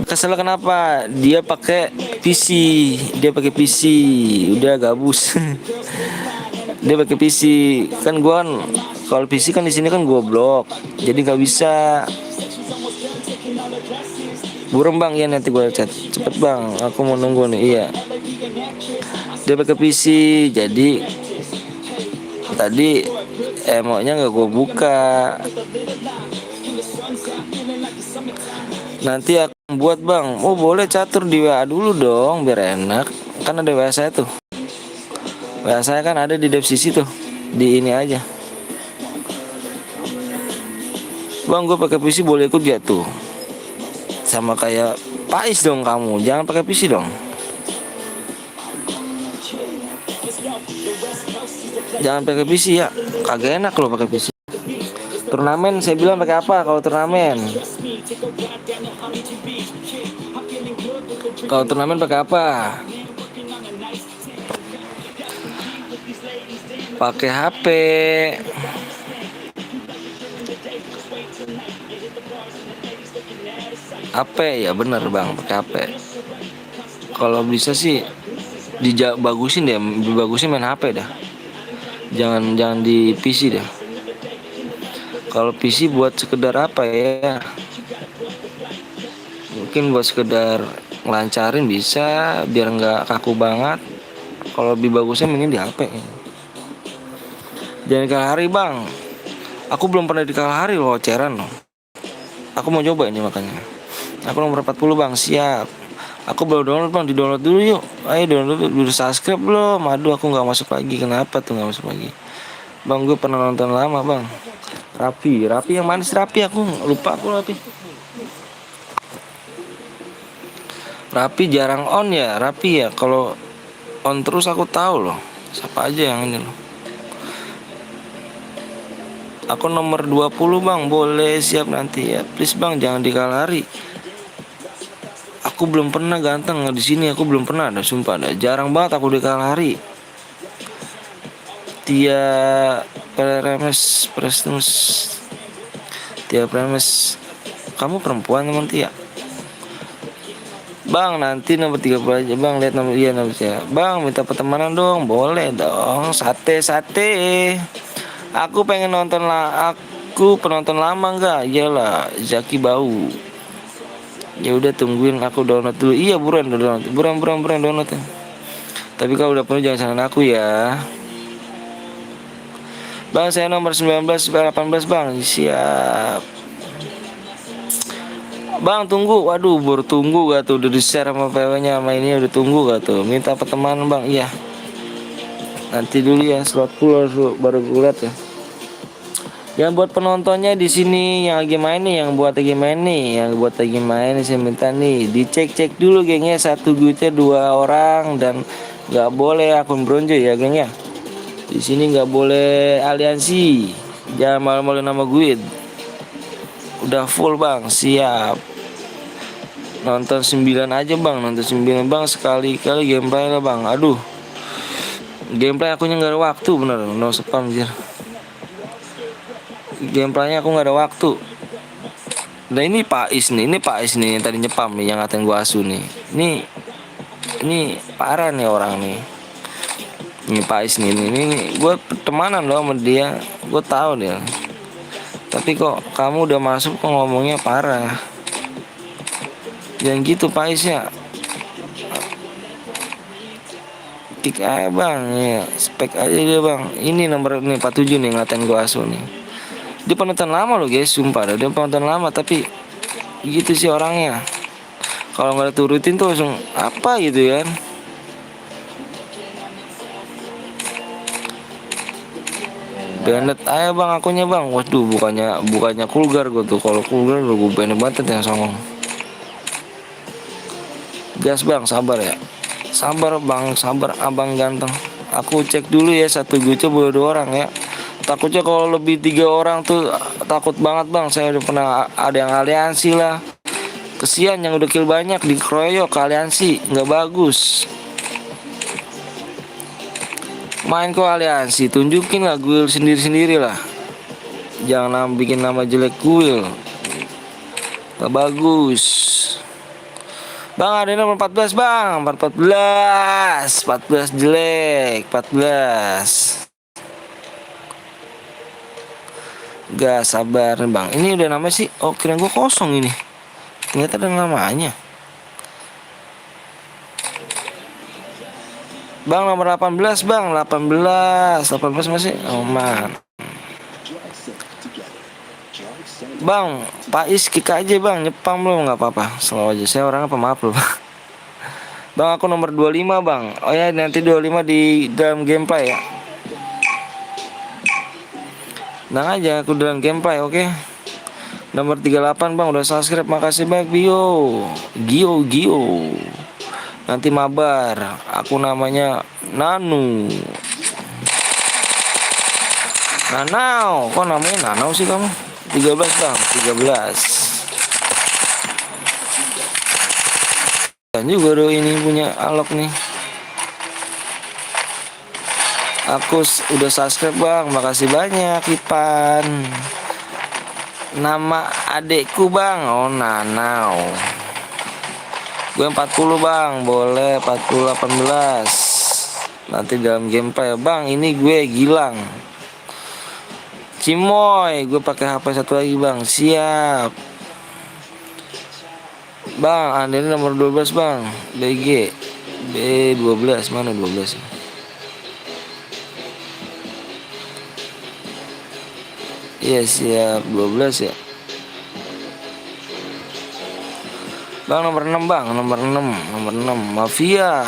[SPEAKER 1] Kesel kenapa? Dia pakai PC. Udah gabus. Dia pakai PC. Kan gua kalau PC kan di sini kan gua blok. Jadi nggak bisa. Burung bang, ya nanti gua chat. Cepet bang, aku mau nunggu nih. Iya. Dia pakai PC, jadi tadi emoknya nggak gua buka. Nanti aku buat bang. Oh boleh catur di WA dulu dong biar enak. Kan ada WA saya tuh. WA saya kan ada di deskripsi tuh. Di ini aja. Bang gue pakai PC boleh ikut gak tuh? Sama kayak Pais dong kamu, jangan pakai PC dong. Jangan pakai PC ya, kagak enak loh pakai PC. Turnamen saya bilang pakai apa kalau turnamen? Kalau turnamen pakai apa? Pakai HP. HP ya bener bang, pakai HP. Kalau bisa sih bagusin deh, bagusin main HP dah. Jangan di PC dah. Kalau PC buat sekedar apa ya? Mungkin buat sekedar ngelancarin bisa, biar nggak kaku banget. Kalau lebih bagusnya mending di HP. Jangan Kalahari bang. Aku belum pernah di Kalahari loh, ceran loh. Aku mau coba ini makanya. Aku nomor 40 bang, siap. Aku baru download bang, di download dulu yuk. Ayo download dulu, subscribe belum? Aduh aku nggak masuk lagi, kenapa tuh nggak masuk lagi? Bang gue pernah nonton lama bang. Rapi yang manis Rapi, aku lupa aku Rapi jarang on ya, Rapi ya. Kalau on terus aku tahu loh. Siapa aja yang ini loh. Aku nomor 20 bang, boleh siap nanti ya. Please bang jangan di Kalahari. Aku belum pernah ganteng di sini, aku belum pernah ada, sumpah ada. Jarang banget aku di Kalahari. Tia Premes Prestus. Tia Premes. Kamu perempuan teman Tia? Bang nanti nomor 30 aja bang, lihat nomor iya nomor saya. Bang minta pertemanan dong, boleh dong. Sate. Aku pengen nonton lah, aku penonton lama enggak? Iyalah, Zaki Bau. Ya udah tungguin aku download dulu. Iya buruan download. Buruan download. Tapi kalau udah penuh jangan salahkan aku ya. Bang saya nomor 19 18 bang. Siap. Bang tunggu. Waduh baru tunggu gak tuh. Udah di share sama PW-nya sama ini udah tunggu gak tuh. Minta pertemanan bang. Iya. Nanti dulu ya slot full baru gue liat ya. Yang buat penontonnya di sini yang lagi main nih, yang buat lagi main saya minta nih dicek dulu gengnya, satu duitnya 2 orang dan nggak boleh akun bronze ya geng ya. Di sini nggak boleh aliansi, jangan malu-malu nama gue. Udah full bang, siap. Nonton 9 aja bang, nonton 9 bang sekali-kali gameplay lah bang. Aduh, gameplay akunya nggak ada waktu bener, no spam anjir. Gameplaynya aku nggak ada waktu. Nah ini Pais nih yang tadi nyepam nih, yang ngatain gua asu nih. Ini parah nih orang nih. Ini Pais nih, ini gue pertemanan loh sama dia, gue tahu dia. Tapi kok kamu udah masuk kok ngomongnya parah. Jangan gitu Pais ya. Kick aja bang, ya spek aja dia bang. Ini nomor nih 47 nih ngatain gua asu nih. Dia penonton lama loh guys, sumpah dia penonton lama tapi gitu sih orangnya. Kalau nggak turutin tuh langsung apa gitu kan. Banned aja bang akunya bang. Waduh bukannya kulgar gue tuh. Kalau kulgar gue banned banget yang songong. Gas bang, sabar ya. Sabar bang, sabar abang ganteng. Aku cek dulu ya, satu gue coba 2 orang ya. Takutnya kalau lebih 3 orang tuh takut banget bang. Saya udah pernah ada yang aliansi lah. Kesian yang udah kill banyak dikeroyok ke aliansi, nggak bagus. Main kok aliansi, tunjukin lah guild sendiri lah. Jangan bikin nama jelek guild, nggak bagus. Bang ada nomor 14 bang, 14 jelek, 14. Gak sabar bang. Ini udah nama sih. Oh kira gue kosong ini. Ternyata ada namanya. Bang nomor 18 bang. 18 masih aman. Bang Pais kick aja bang. Nyepam belum gak apa-apa. Selalu aja. Saya orangnya pemaaf loh bang. Bang aku nomor 25 bang. Oh ya nanti 25 di dalam gameplay ya. Tenang aja aku dalam gameplay oke. Nomor 38 bang udah subscribe, makasih banyak Bio. Gio. Nanti mabar. Aku namanya Nanu. Nanau, kok namanya Nanau sih kamu? 13 bang, 13. Dan juga do ini punya alok nih. Aku udah subscribe bang, makasih banyak Ipan. Nama adekku bang, oh Nanau. Gue 40 bang, boleh 40 18. Nanti dalam gameplay bang, ini gue Gilang. Cimoy, gue pakai HP satu lagi bang, siap. Bang, anda ini nomor 12 bang, BG B12, mana 12? Iya siap, 12 ya. Bang nomor 6 bang, nomor 6 Mafia.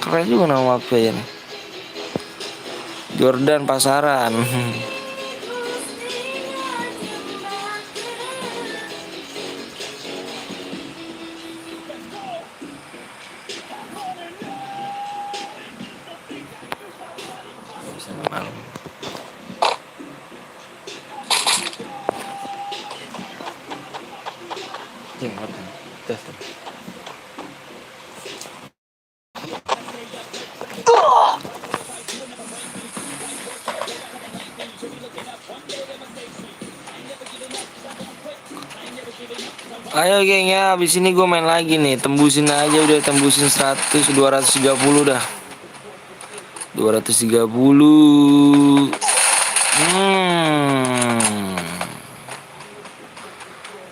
[SPEAKER 1] Keren juga nama Mafia ini. Jordan Pasaran. Malam. Ayo geng ya, abis ini gue main lagi nih. Tembusin aja, udah tembusin 100, 230 dah. 230.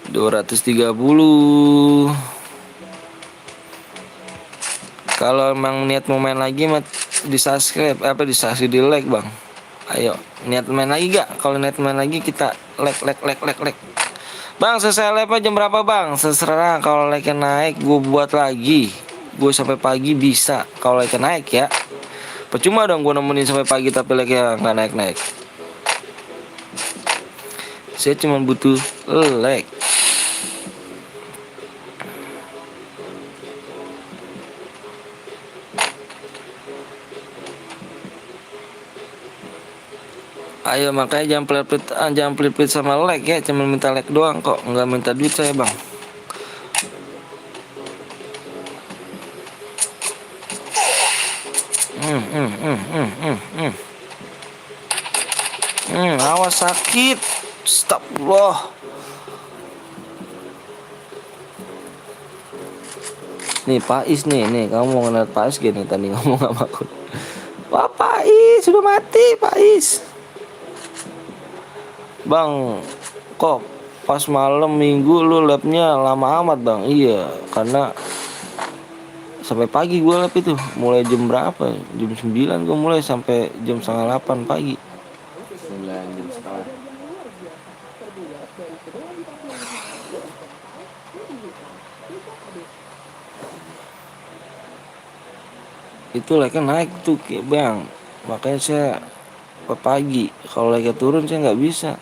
[SPEAKER 1] 230. Kalau emang niat mau main lagi di subscribe, di subscribe, di like bang. Ayo, niat main lagi gak? Kalau niat main lagi kita like. Bang, selesai live jam berapa bang? Terserah, kalau like naik gue buat lagi. Gue sampai pagi bisa. Kalau like naik ya. Percuma dong gue nemenin sampai pagi tapi like-nya nggak naik. Saya cuma butuh like. Ayo makanya jangan pelit-pelit sama like ya, cuma minta like doang kok, nggak minta duit saya bang. Awas sakit, stop loh. Nih Pak Is nih, kamu mau ngeliat Pak Is gini tadi ngomong sama aku. Wah Pak Is sudah mati Pak Is. Bang, kok pas malam minggu lu labnya lama amat bang? Iya, karena sampai pagi gue lab itu. Mulai jam berapa? Jam 9 gue mulai sampai jam setengah 8 pagi.
[SPEAKER 5] 9 jam setengah.
[SPEAKER 1] Itu like naik tuh bang. Makanya saya pagi. Kalau like turun saya nggak bisa.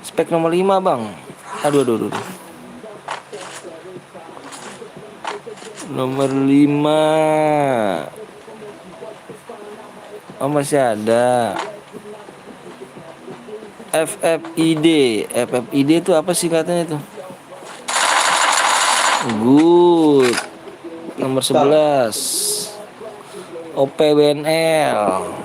[SPEAKER 1] Spek nomor 5 bang. Aduh. Nomor 5. Oh masih ada. FFID itu apa sih katanya tuh? Good. Nomor 11. OPBNL.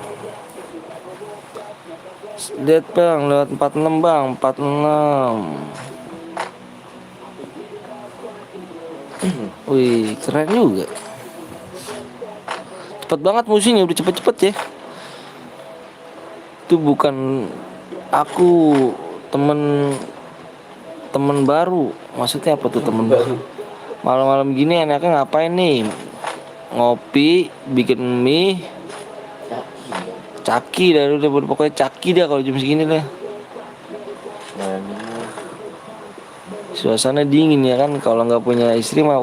[SPEAKER 1] Dead bang, lewat 46 bang, 46. Wih, keren juga. Cepet banget musuhnya, udah cepet-cepet ya. Itu bukan aku, temen baru. Maksudnya apa tuh temen baru? Malam-malam gini enaknya ngapain nih? Ngopi, bikin mie. Caki dah udah pokoknya caki dah kalau jam segini dah. Suasana dingin ya kan, kalau nggak punya istri mah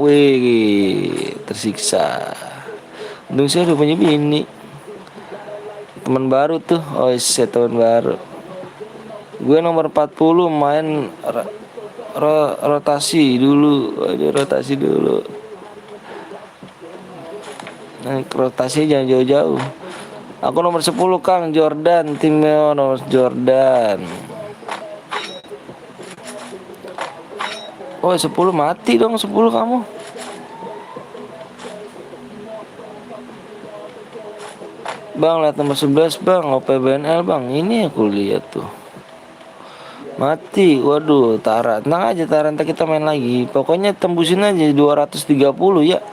[SPEAKER 1] tersiksa. Untung saya udah punya bini. Teman baru tuh. Oh iya, teman baru. Gue nomor 40 main rotasi dulu. Aduh, rotasi dulu. Nah, rotasi jangan jauh-jauh. Aku nomor 10 Kang, Jordan, timnya nomor Jordan. Oh 10 mati dong, 10 kamu. Bang, lihat nomor 11 bang, OPBNL bang. Ini aku lihat tuh. Mati, waduh, Tara. Tenang aja Tara, nanti kita main lagi. Pokoknya tembusin aja 230 ya.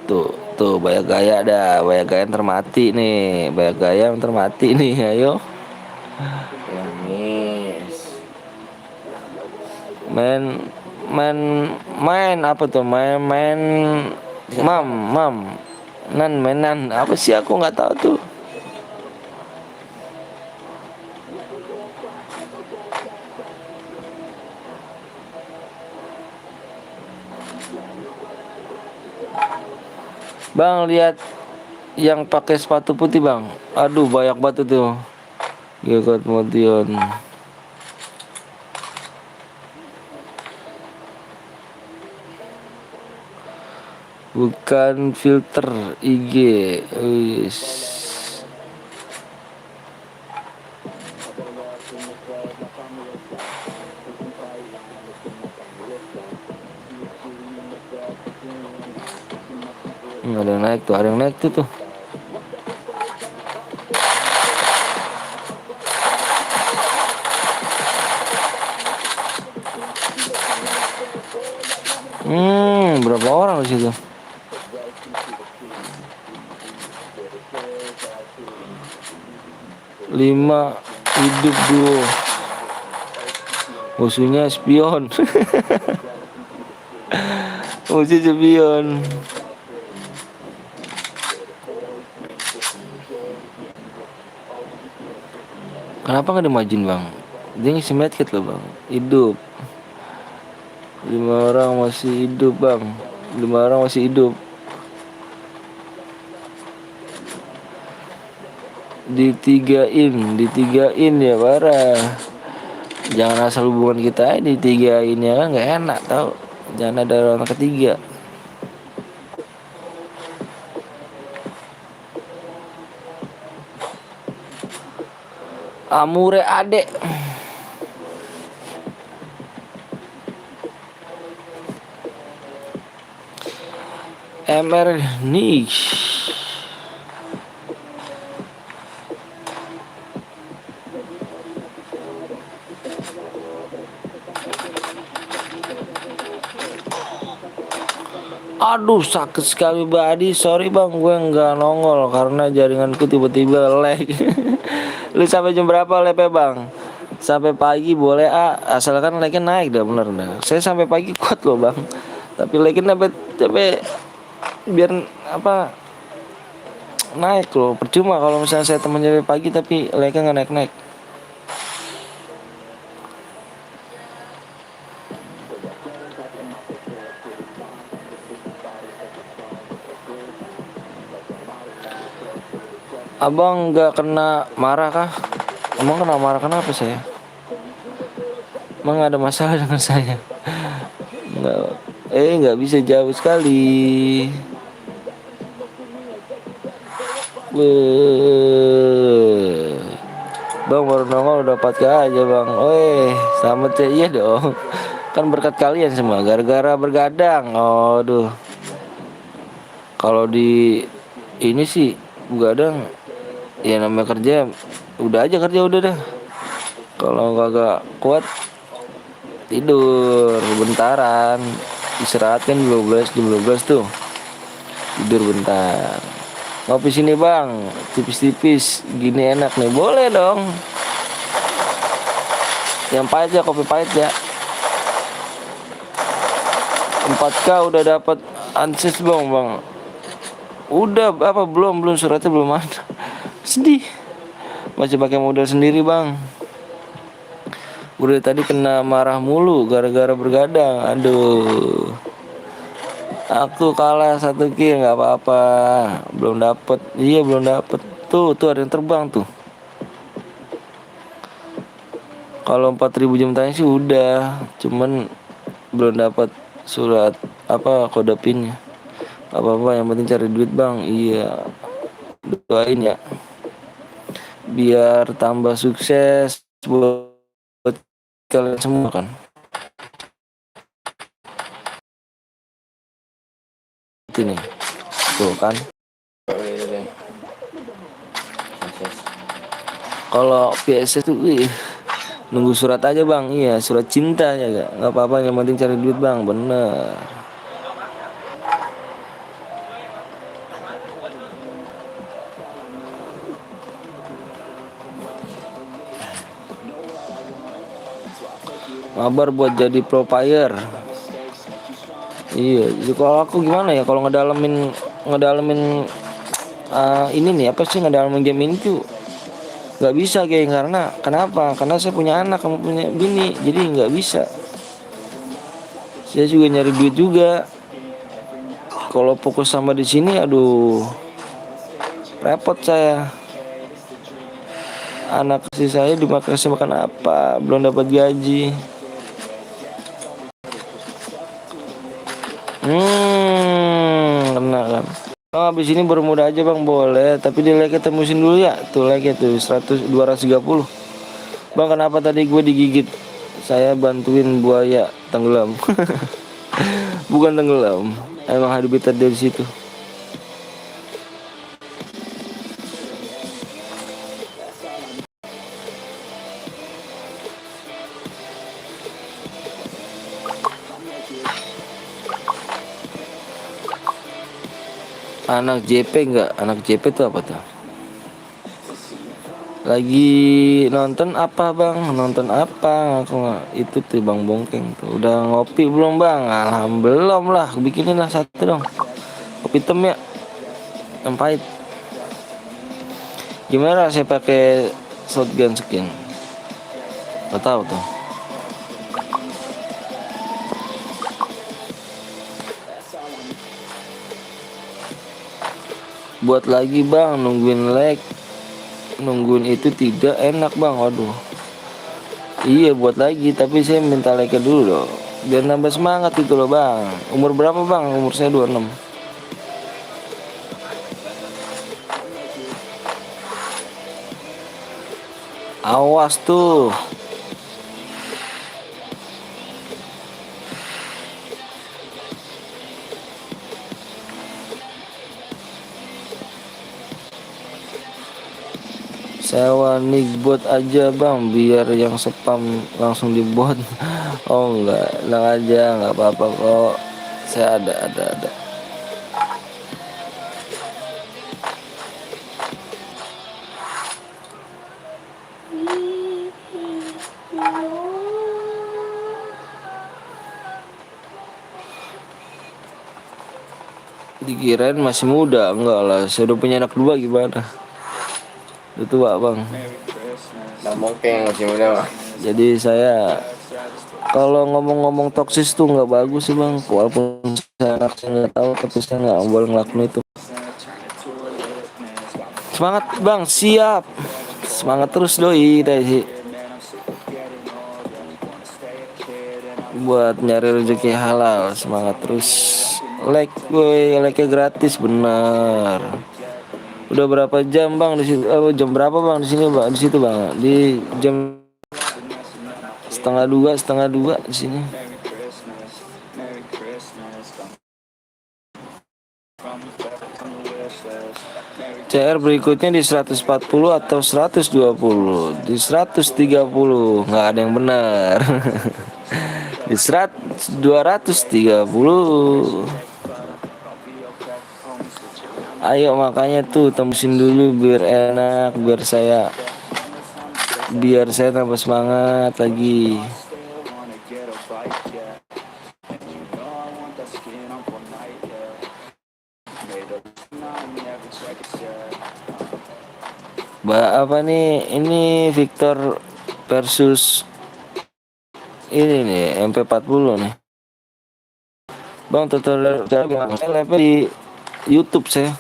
[SPEAKER 1] Tuh, banyak gaya dah, banyak gaya yang termati nih. Banyak gaya yang termati nih, ayo.
[SPEAKER 5] Yes.
[SPEAKER 1] Main apa tuh? Main mam. Mainan apa sih aku nggak tahu tuh. Bang, lihat yang pakai sepatu putih bang. Aduh, banyak batu tuh. Gekot Motion. Bukan filter IG. Wis. Ada yang naik tuh, ada yang naik tuh. Berapa orang di situ? Lima hidup duo. Musuhnya spion. Musuh spion. Kenapa nggak dimajuin bang? Dia ngisi medkit loh bang. Hidup. 5 orang masih hidup bang. 5 orang masih hidup. Ditigain ya parah. Jangan asal hubungan kita ditigain ya kan nggak enak tau. Jangan ada orang ketiga. Amure adek. MR niche. Aduh sakit sekali badi. Sorry bang, gue nggak nongol karena jaringanku tiba-tiba lag. Lu sampai jam berapa lepe bang? Sampai pagi boleh asalkan lagnya naik dah bener dah. Saya sampai pagi kuat loh bang. Tapi lagnya sampai biar apa naik loh. Percuma kalau misalnya saya temen sampai pagi tapi lagnya nggak naik-naik. Abang nggak kena marah kah? Emang kena marah kenapa saya? Emang ada masalah dengan saya? Nggak bisa jauh sekali. Bang baru nongol udah 4K aja bang. Selamat ya, iya dong. Kan berkat kalian semua gara-gara bergadang. Aduh. Kalau di ini sih begadang ya namanya kerja, udah aja kerja udah dah. Kalau kagak kuat tidur bentaran, istirahat kan 12 tuh, tidur bentar. Ngopi sini bang, tipis-tipis gini enak nih, boleh dong. Yang pahit ya, kopi pahit ya. 4K udah dapat anses bang. Udah apa belum suratnya belum ada. Sedih. Masih pakai modal sendiri bang. Udah tadi kena marah mulu gara-gara bergadang. Aduh. Aku kalah 1 kill nggak apa-apa. Belum dapet. Iya belum dapet. Tuh ada yang terbang tuh. Kalau 4.000 jam tayang sih udah, cuman belum dapat surat apa kode pinnya. Apa-apa yang penting cari duit bang. Iya, doain ya biar tambah sukses buat kalian semua kan. Ini tuh kan. Kalau PSS tuh nunggu surat aja bang. Iya, surat cinta ya gak, nggak apa-apa, yang penting cari duit bang. Bener. Mabar buat jadi pro player. Iya, jadi kalau aku gimana ya, kalau ngedalemin ini nih apa sih, ngedalemin game ini tuh nggak bisa kayak, karena kenapa? Karena saya punya anak, kamu punya bini, jadi nggak bisa. Saya juga nyari duit juga. Kalau fokus sama di sini, aduh, repot saya. Anak si saya kasih makan apa? Belum dapat gaji. Kena kan. Oh, habis ini bermuda aja bang, boleh. Tapi di like temusin dulu ya. Tuh like tuh 230. Bang, kenapa tadi gue digigit? Saya bantuin buaya tenggelam. Bukan tenggelam, emang habitat dari situ. Anak JP enggak? Anak JP tuh apa tuh? Lagi nonton apa bang? Nonton apa? Aku nggak, itu tuh bang Bongkeng tuh. Udah ngopi belum bang? Alhamdulillah lah. Bikinin lah satu dong. Kopi hitam ya, yang pahit. Gimana saya pakai shotgun skin? Gak tahu tuh. Buat lagi bang, nungguin like, nungguin itu tidak enak bang. Waduh. Iya buat lagi, tapi saya minta like dulu loh, biar nambah semangat itu loh bang. Umur berapa bang? Umur saya 26. Awas tuh. Sewa nickbot aja bang, biar yang spam langsung dibot. Oh enggak, tenang aja, nggak apa-apa kok. Saya ada. Dikirain masih muda, enggak lah. Saya udah punya anak 2, gimana? Udah tua bang.
[SPEAKER 5] Nah, mungkin masih muda mah.
[SPEAKER 1] Jadi saya kalau ngomong-ngomong toksis tuh nggak bagus sih bang. Walaupun saya nggak tahu, tapi saya nggak boleh ngelakuin itu. Semangat bang, siap. Semangat terus doi sih. Buat nyari rezeki halal, semangat terus. Like gue, like-nya gratis bener. Udah berapa jam bang di situ? Jam berapa bang di sini bang? Di situ bang. Di jam setengah dua di sini. CR berikutnya di 140 atau 120? Di 130, nggak ada yang benar. Di 230. Ayo makanya tuh tembusin dulu biar enak, biar saya tambah semangat lagi. Apa nih? Ini Victor versus ini nih MP40 nih. Bang tutorial cara gimana? Saya live di YouTube saya.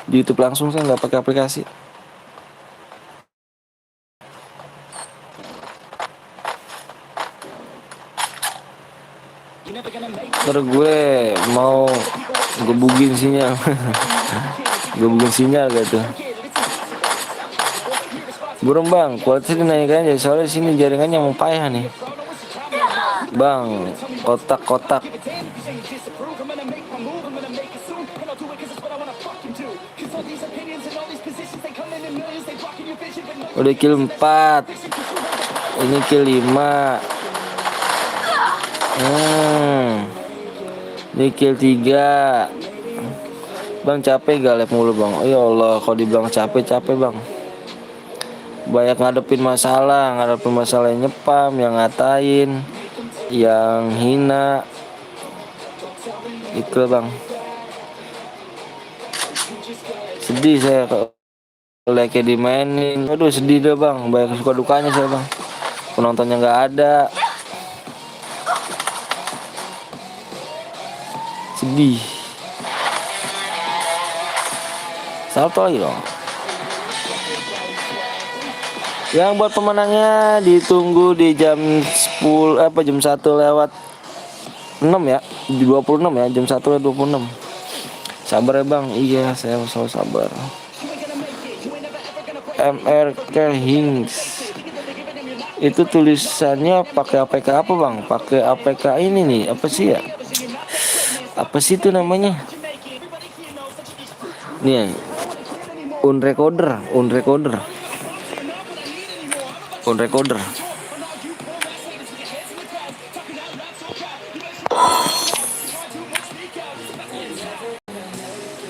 [SPEAKER 1] di YouTube langsung, saya nggak pakai aplikasi. Ntar gue mau gebugin sinyal. Gebugin sinyal gitu. Burung bang, kualitasnya dinaikkan aja soalnya sini jaringannya mau payah nih. Bang, kotak-kotak. Udah kill 4. Ini kill 5. Ini kill 3. Bang capek gak live mulu bang? Ya Allah, kalau dibilang capek bang. Banyak ngadepin masalah yang nyepam, yang ngatain, yang hina. Itu bang. Sedih saya kalau like dimainin. Aduh sedih deh bang. Banyak suka dukanya saya bang. Penontonnya nggak ada. Sedih. Salto lagi dong. Yang buat pemenangnya ditunggu di jam 10 jam 1 lewat 6 ya. Di 26 ya, jam 1 lewat 26. Sabar ya bang. Iya, saya selalu sabar. MRK Hings. Itu tulisannya pakai APK apa bang? Pakai APK ini nih, apa sih ya? Apa sih itu namanya? Nih, unrecorder.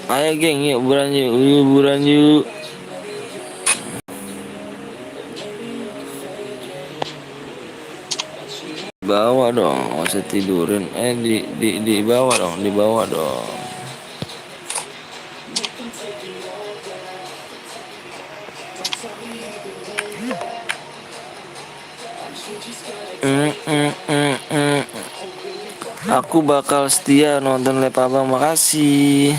[SPEAKER 1] Ayo geng, yuk liburan yuk. Bawa dong, nggak usah tidurin. Di bawah dong, di bawah dong. Aku bakal setia nonton live abang, makasih.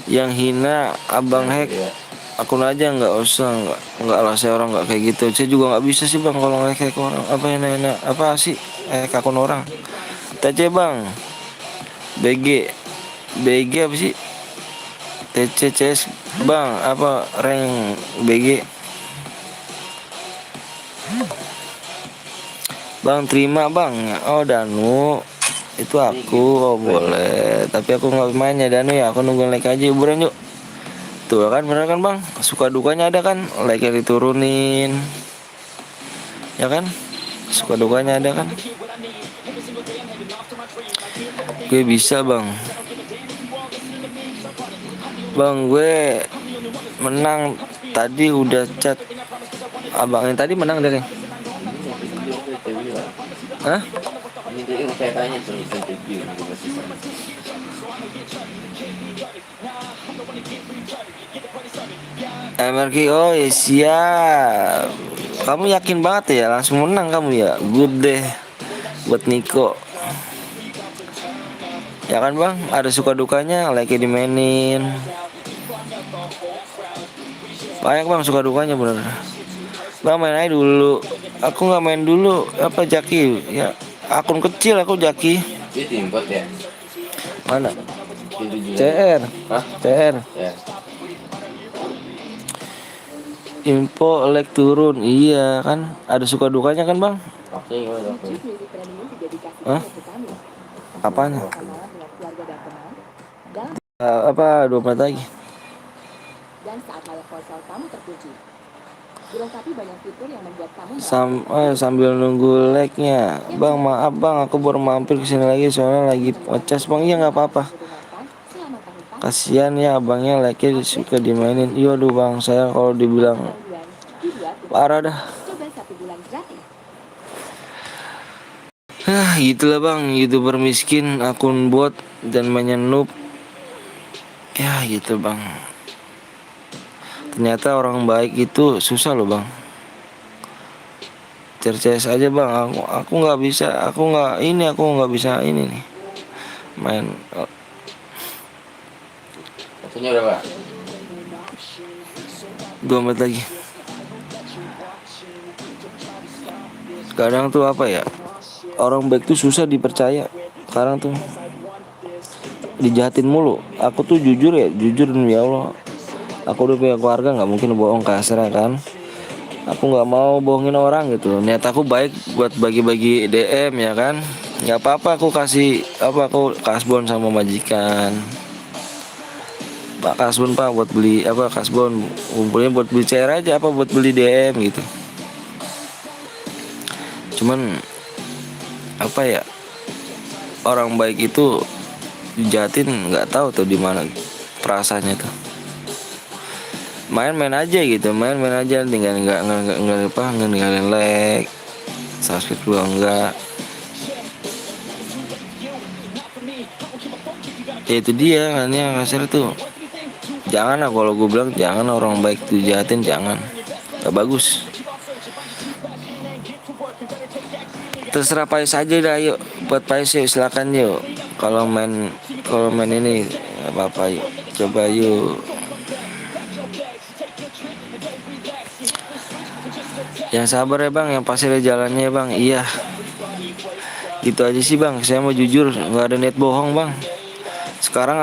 [SPEAKER 1] Yang hina abang hack akun aja, nggak usah, nggak lah, saya orang nggak kayak gitu. Saya juga nggak bisa sih bang kalau hack orang. Apa enak apa sih akun orang? TC bang, BG apa sih? TCCS bang, apa rank BG? Bang terima bang. Oh Danu itu aku, oh boleh. Tapi aku nggak mainnya Danu ya. Aku nunggu like aja, hiburan yuk. Tuh kan bener kan bang. Suka dukanya ada kan. Like diturunin. Ya kan. Suka dukanya ada kan. Gue bisa bang. Bang gue menang tadi udah chat. Abang yang tadi menang deh. Hah?
[SPEAKER 5] Ini saya tanya tuh interview.
[SPEAKER 1] MRK, oh ya siap. Kamu yakin banget ya langsung menang kamu ya. Good deh buat Niko. Ya kan bang, ada suka dukanya, like dimainin. Banyak bang suka dukanya bener. Bang main aja dulu. Aku nggak main dulu. Apa Jaki? Ya akun kecil aku Jaki.
[SPEAKER 5] Itu import ya?
[SPEAKER 1] Mana? CR.
[SPEAKER 5] Hah?
[SPEAKER 1] CR.
[SPEAKER 5] Ya.
[SPEAKER 1] Info like turun. Iya kan. Ada suka dukanya kan bang?
[SPEAKER 5] Oke gimana?
[SPEAKER 1] Hah? Apanya? Apa 2 menit lagi?
[SPEAKER 6] Dan saat layar ponsel kamu terkunci. Dilengkapi banyak fitur yang membuat kamu
[SPEAKER 1] Sambil nunggu like-nya. Bang maaf bang, aku baru mampir kesini lagi soalnya lagi ngecas bang. Iya nggak apa-apa. Kasihan ya abangnya like-nya suka dimainin. Iya aduh bang, saya kalau dibilang parah dah.
[SPEAKER 6] coba 1 bulan gratis.
[SPEAKER 1] Gitulah bang, YouTuber miskin, akun bot dan mainnya noob. Ya gitu bang. Ternyata orang baik itu susah loh bang. CS aja bang, aku nggak bisa, aku nggak bisa ini nih main.
[SPEAKER 5] Satunya berapa?
[SPEAKER 1] 2 menit lagi. Kadang tuh apa ya, orang baik tuh susah dipercaya. Sekarang tuh dijahatin mulu. Aku tuh jujur demi Allah, aku udah punya keluarga, nggak mungkin bohong kasar kan. Aku nggak mau bohongin orang gitu. Niat aku baik buat bagi-bagi DM ya kan. Nggak apa-apa aku kasih aku kasbon sama majikan. Pak kasbon pak buat beli kasbon, kumpulnya buat beli cair aja buat beli DM gitu. Cuman orang baik itu dijahatin nggak tahu tuh di mana perasaannya tuh. Main-main aja gitu, main-main aja, tinggal ninggalin like, subscribe juga enggak. Ya itu dia kan ya, kasar tuh. Jangan lah, kalau gue bilang jangan orang baik tuh jahatin, jangan, gak bagus. Terserah Pais aja dah, yuk buat Pais yuk, silakan yuk. Kalau main ini gak apa-apa, yuk coba yuk. Yang sabar ya bang, yang pasti ada jalannya ya bang. Iya, gitu aja sih bang, saya mau jujur, nggak ada niat bohong bang. Sekarang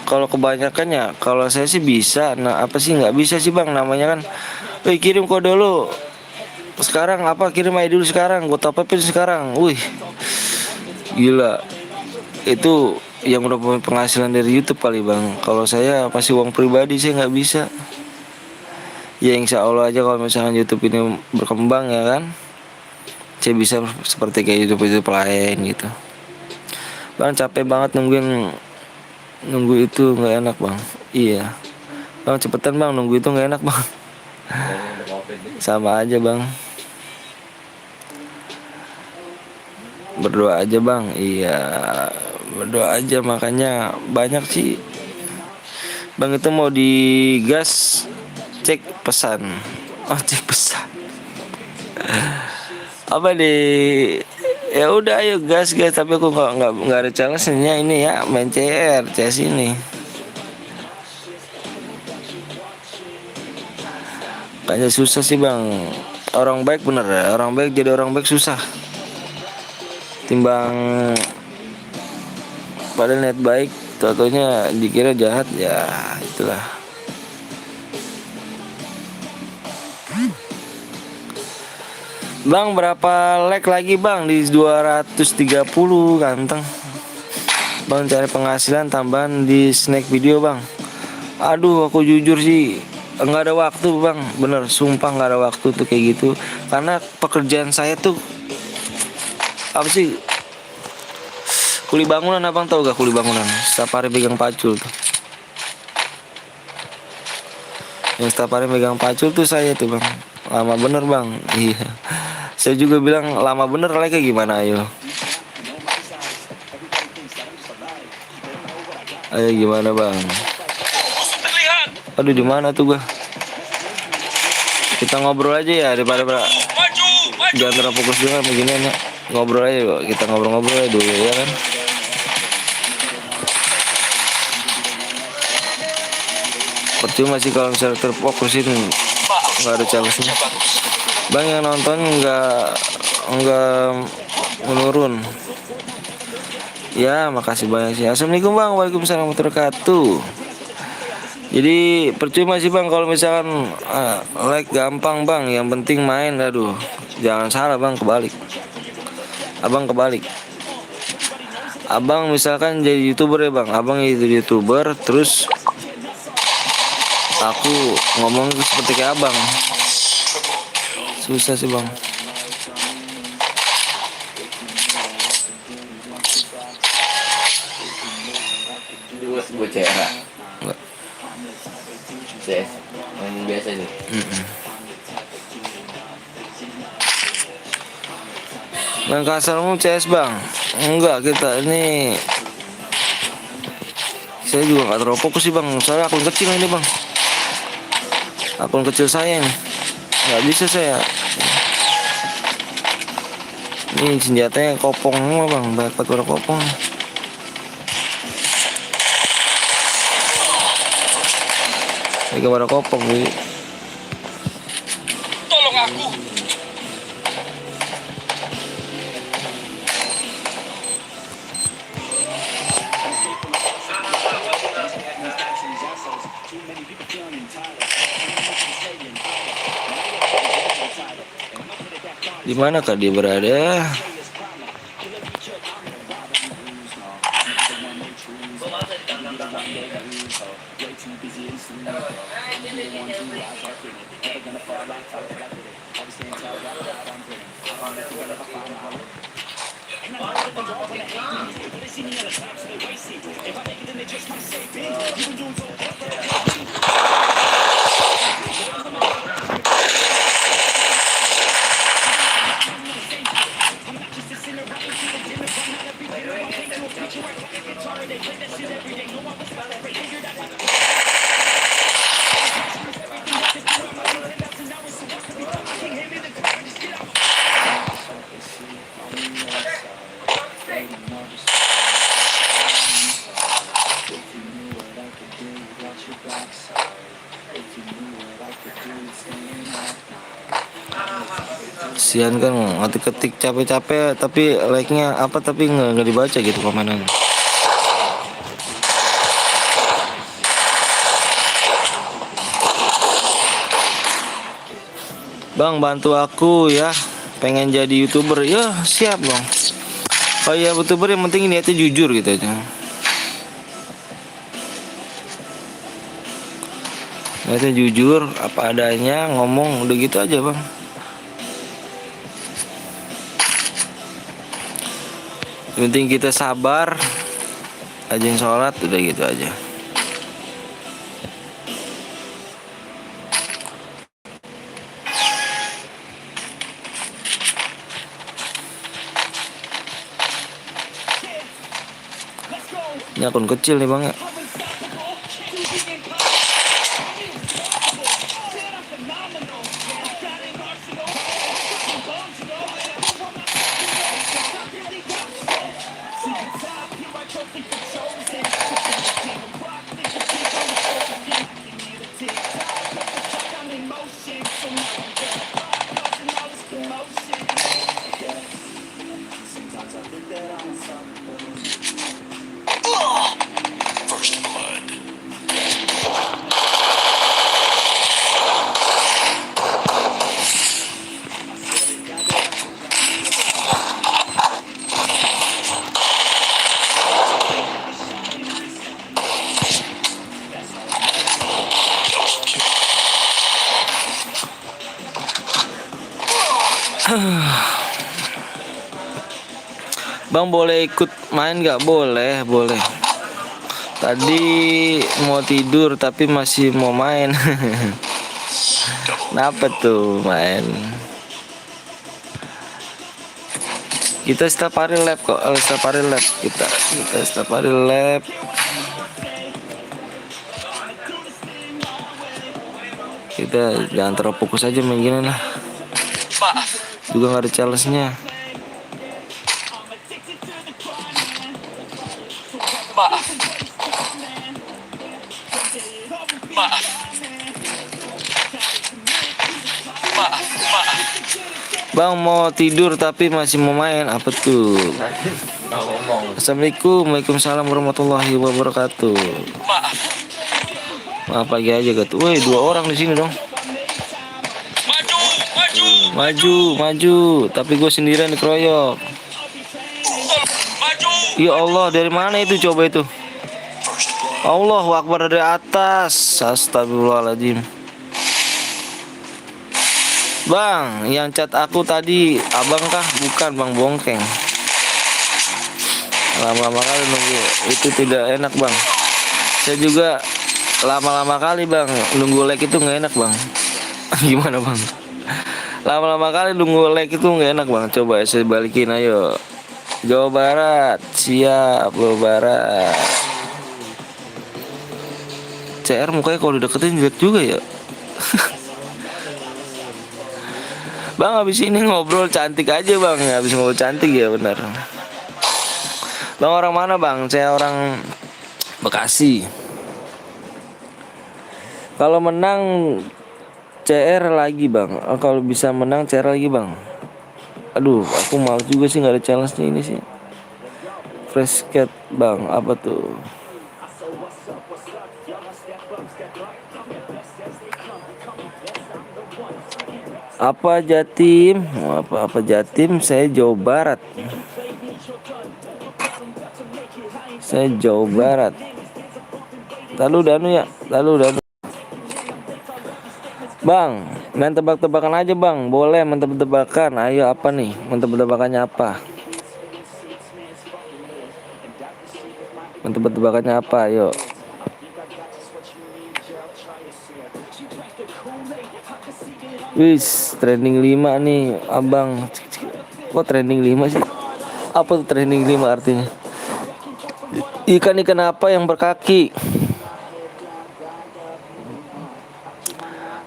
[SPEAKER 1] kalau kebanyakan ya, kalau saya sih bisa, nggak bisa sih bang, namanya kan kirim kode dulu sekarang, kirim ID dulu sekarang, gue top upin sekarang. Wih, gila, itu yang udah punya penghasilan dari YouTube kali bang. Kalau saya pasti uang pribadi, saya nggak bisa. Ya insya Allah aja kalau misalkan YouTube ini berkembang ya kan, saya bisa seperti kayak YouTube lain gitu. Bang capek banget nunggu itu, nggak enak bang. Iya bang, cepetan bang, nunggu itu nggak enak bang. Sama aja bang, berdoa aja bang. Iya, berdoa aja, makanya banyak sih bang itu mau digas, cek pesan ya udah ayo gas, tapi aku nggak ada challenge-nya ini ya, main CS ini. Kayaknya susah sih bang, orang baik bener ya, orang baik jadi orang baik susah. Timbang pada niat baik, totonya dikira jahat, ya itulah. Bang berapa like lagi bang di 230 ganteng. Bang cari penghasilan tambahan di snack video bang. Aduh aku jujur sih nggak ada waktu bang, bener sumpah nggak ada waktu tuh kayak gitu. Karena pekerjaan saya tuh kuli bangunan. Abang tahu gak kuli bangunan? Setiap hari pegang pacul tuh. Yang setiap hari megang pacul tuh saya tuh bang. Lama bener bang. Iya, saya juga bilang lama bener, like gimana ayo gimana bang? Aduh di mana tuh gua? Kita ngobrol aja ya, daripada jangan terlalu fokus juga beginian ya. Ngobrol aja kok, kita ngobrol-ngobrol aja dulu ya kan. Percuma sih kalau misalnya terfokusin nggak ada challenge-nya. Bang yang nonton nggak menurun. Ya makasih banyak sih. Assalamualaikum bang, waalaikumsalam warahmatullahi wabarakatuh. Jadi percuma sih bang kalau misalkan like gampang bang, yang penting main. Aduh jangan salah bang, kebalik. Abang misalkan jadi YouTuber ya bang, abang jadi YouTuber terus aku ngomong seperti kayak abang, susah sih bang.
[SPEAKER 5] Gue CRA
[SPEAKER 1] Enggak.
[SPEAKER 5] CS yang biasa nih.
[SPEAKER 1] Main kasarmu CS bang? Enggak, kita ini saya juga nggak terlalu fokus sih bang, soalnya akun kecil ini bang, akun kecil saya ini nggak bisa saya. Ini senjatanya kopong semua bang, banyak banget kopong. Lagi pada kopong nih.
[SPEAKER 2] Tolong aku.
[SPEAKER 1] Di manakah dia berada? Kasihan kan ngetik-ketik capek-capek tapi like-nya apa tapi nggak dibaca gitu komenannya. Bang bantu aku ya, pengen jadi YouTuber. Ya siap bang. Oh iya YouTuber yang penting niatnya jujur gitu aja. Niatnya jujur apa adanya, ngomong udah gitu aja bang. Yang penting kita sabar, rajin sholat, udah gitu aja. Ini akun kecil nih bang ya.
[SPEAKER 2] First blood.
[SPEAKER 1] Bang boleh ikut main nggak? Boleh, boleh. Tadi mau tidur tapi masih mau main. Kenapa tuh main? Kita setiap hari lab kok, setiap hari lab kita setiap hari lab. Kita jangan terlalu fokus aja main gini lah.
[SPEAKER 2] Maaf.
[SPEAKER 1] Juga nggak ada challenge-nya.
[SPEAKER 2] Maaf. Maaf. Maaf. Maaf.
[SPEAKER 1] Bang mau tidur tapi masih mau main, apa tuh? Assalamualaikum, waalaikumsalam warahmatullahi wabarakatuh.
[SPEAKER 2] Maaf.
[SPEAKER 1] Maaf pagi aja gitu. Woi 2 orang di sini dong.
[SPEAKER 2] Maju. Maju.
[SPEAKER 1] Maju, maju. Tapi gue sendirian dikeroyok.
[SPEAKER 2] Maju.
[SPEAKER 1] Ya Allah, dari mana itu coba itu? Allahu Akbar dari atas. Astagfirullahaladzim. Bang, yang chat aku tadi abang kah? Bukan bang Bongkeng. Lama-lama kali nunggu. Itu tidak enak bang. Saya juga lama-lama kali bang nunggu like itu nggak enak bang. Gimana bang? Lama-lama kali nunggu like itu nggak enak bang. Coba saya balikin ayo. Jawa Barat, siap Jawa Barat. CR mukanya kalau dideketin jelek juga ya. Bang habis ini ngobrol cantik aja bang. Habis ngobrol cantik ya benar. Bang orang mana bang? Saya orang Bekasi. Kalau menang CR lagi bang. Kalau bisa menang CR lagi bang. Aduh, aku mau juga sih nggak ada challenge nih ini sih. Fresh cat bang, apa tuh? Apa Jatim? Apa Jatim? Saya Jawa Barat. Saya Jawa Barat. Lalu danu ya, lalu danu. Bang, main tebak-tebakan aja bang. Boleh main tebak-tebakan. Ayo apa nih? Main tebak-tebakannya apa? Main tebak-tebakannya apa? Ayo. Wis, trending 5 nih, abang. Kok trending 5 sih? Apa tuh trending 5 artinya? Ikan-ikan apa yang berkaki?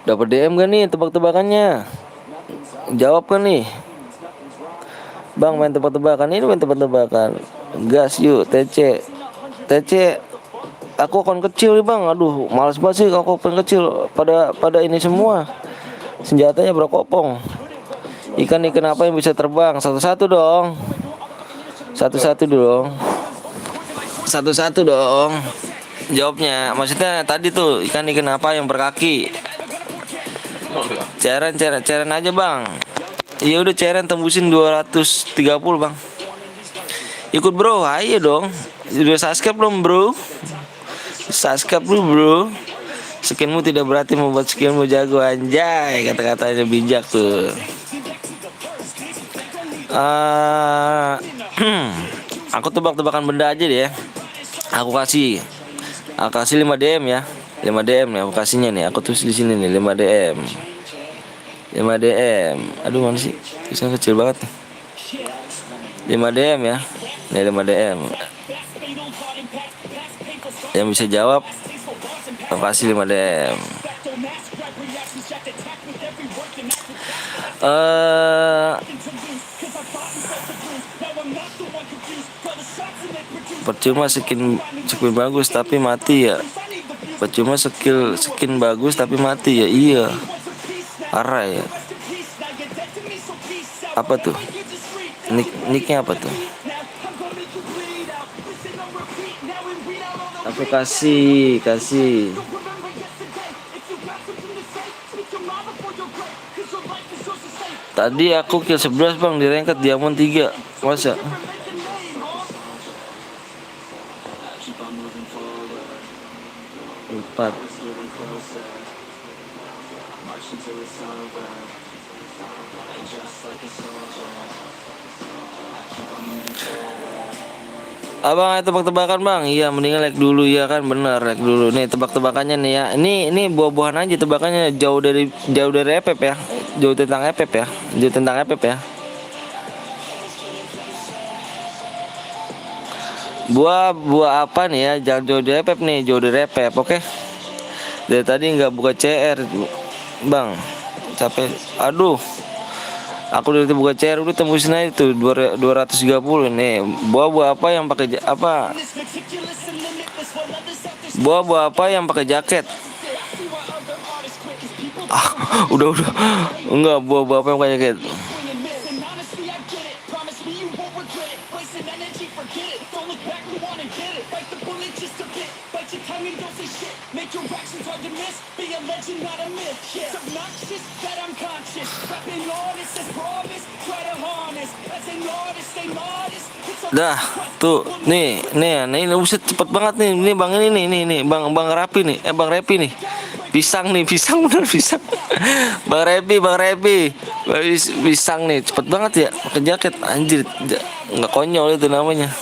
[SPEAKER 1] Dapat DM gak nih tebak-tebakannya? Jawab kan nih? Bang main tebak-tebakan, ini main tebak-tebakan. Gas yuk, TC. TC. Aku akun kecil nih bang. Aduh, males banget sih aku akun kecil. Pada ini semua. Senjatanya berkopong. Ikan-ikan apa yang bisa terbang? Satu-satu dong. Satu-satu dong. Satu-satu dong. Jawabnya. Maksudnya tadi tuh ikan-ikan apa yang berkaki? Ceren aja bang. Iya udah ceren tembusin 230 bang. Ikut bro, ayo dong. Udah subscribe belum bro? Subscribe dulu bro. Skinmu tidak berarti membuat skillmu jago, anjay. Kata-katanya bijak tuh. Aku tebak-tebakan benda aja deh ya. Aku kasih 5 DM ya. 5 DM ya aku kasihnya nih. Aku tulis di sini nih 5 DM. 5 DM. Aduh mana sih? Tulisannya kecil banget nih. 5 DM ya. Nih 5 DM. Yang bisa jawab aku kasih 5 DM. Percuma skin bagus tapi mati ya. Percuma skin bagus tapi mati ya. Iya. Parah ya. Apa tuh? Nicknya apa tuh? Aku kasih. Tadi aku kill 11 bang di ranked diamond 3. Masa? Empat. Abang ayo tebak-tebakan bang. Iya mendingan like dulu ya kan, bener like dulu. Nih tebak-tebakannya nih ya. Ini buah-buahan aja tebakannya, jauh dari FF ya. Jauh tentang FF ya. Jauh tentang FF ya. Buah apa nih ya? Jangan jauh dari FF nih, jauh dari FF, oke? Dari tadi nggak buka CR bang. Capek. Aduh. Aku udah buka CR udah tembusin aja tuh 230 nih. Buah apa yang pakai apa? Buah apa yang pakai jaket? Udah. Enggak, buah apa yang pakai jaket? Dah, tuh, nih, buset cepet banget nih, bang ini nih, bang Rapi nih, bang Repi nih, pisang bener pisang, bang Repi, pisang nih, cepet banget ya, pakai jaket, anjir, nggak konyol itu namanya,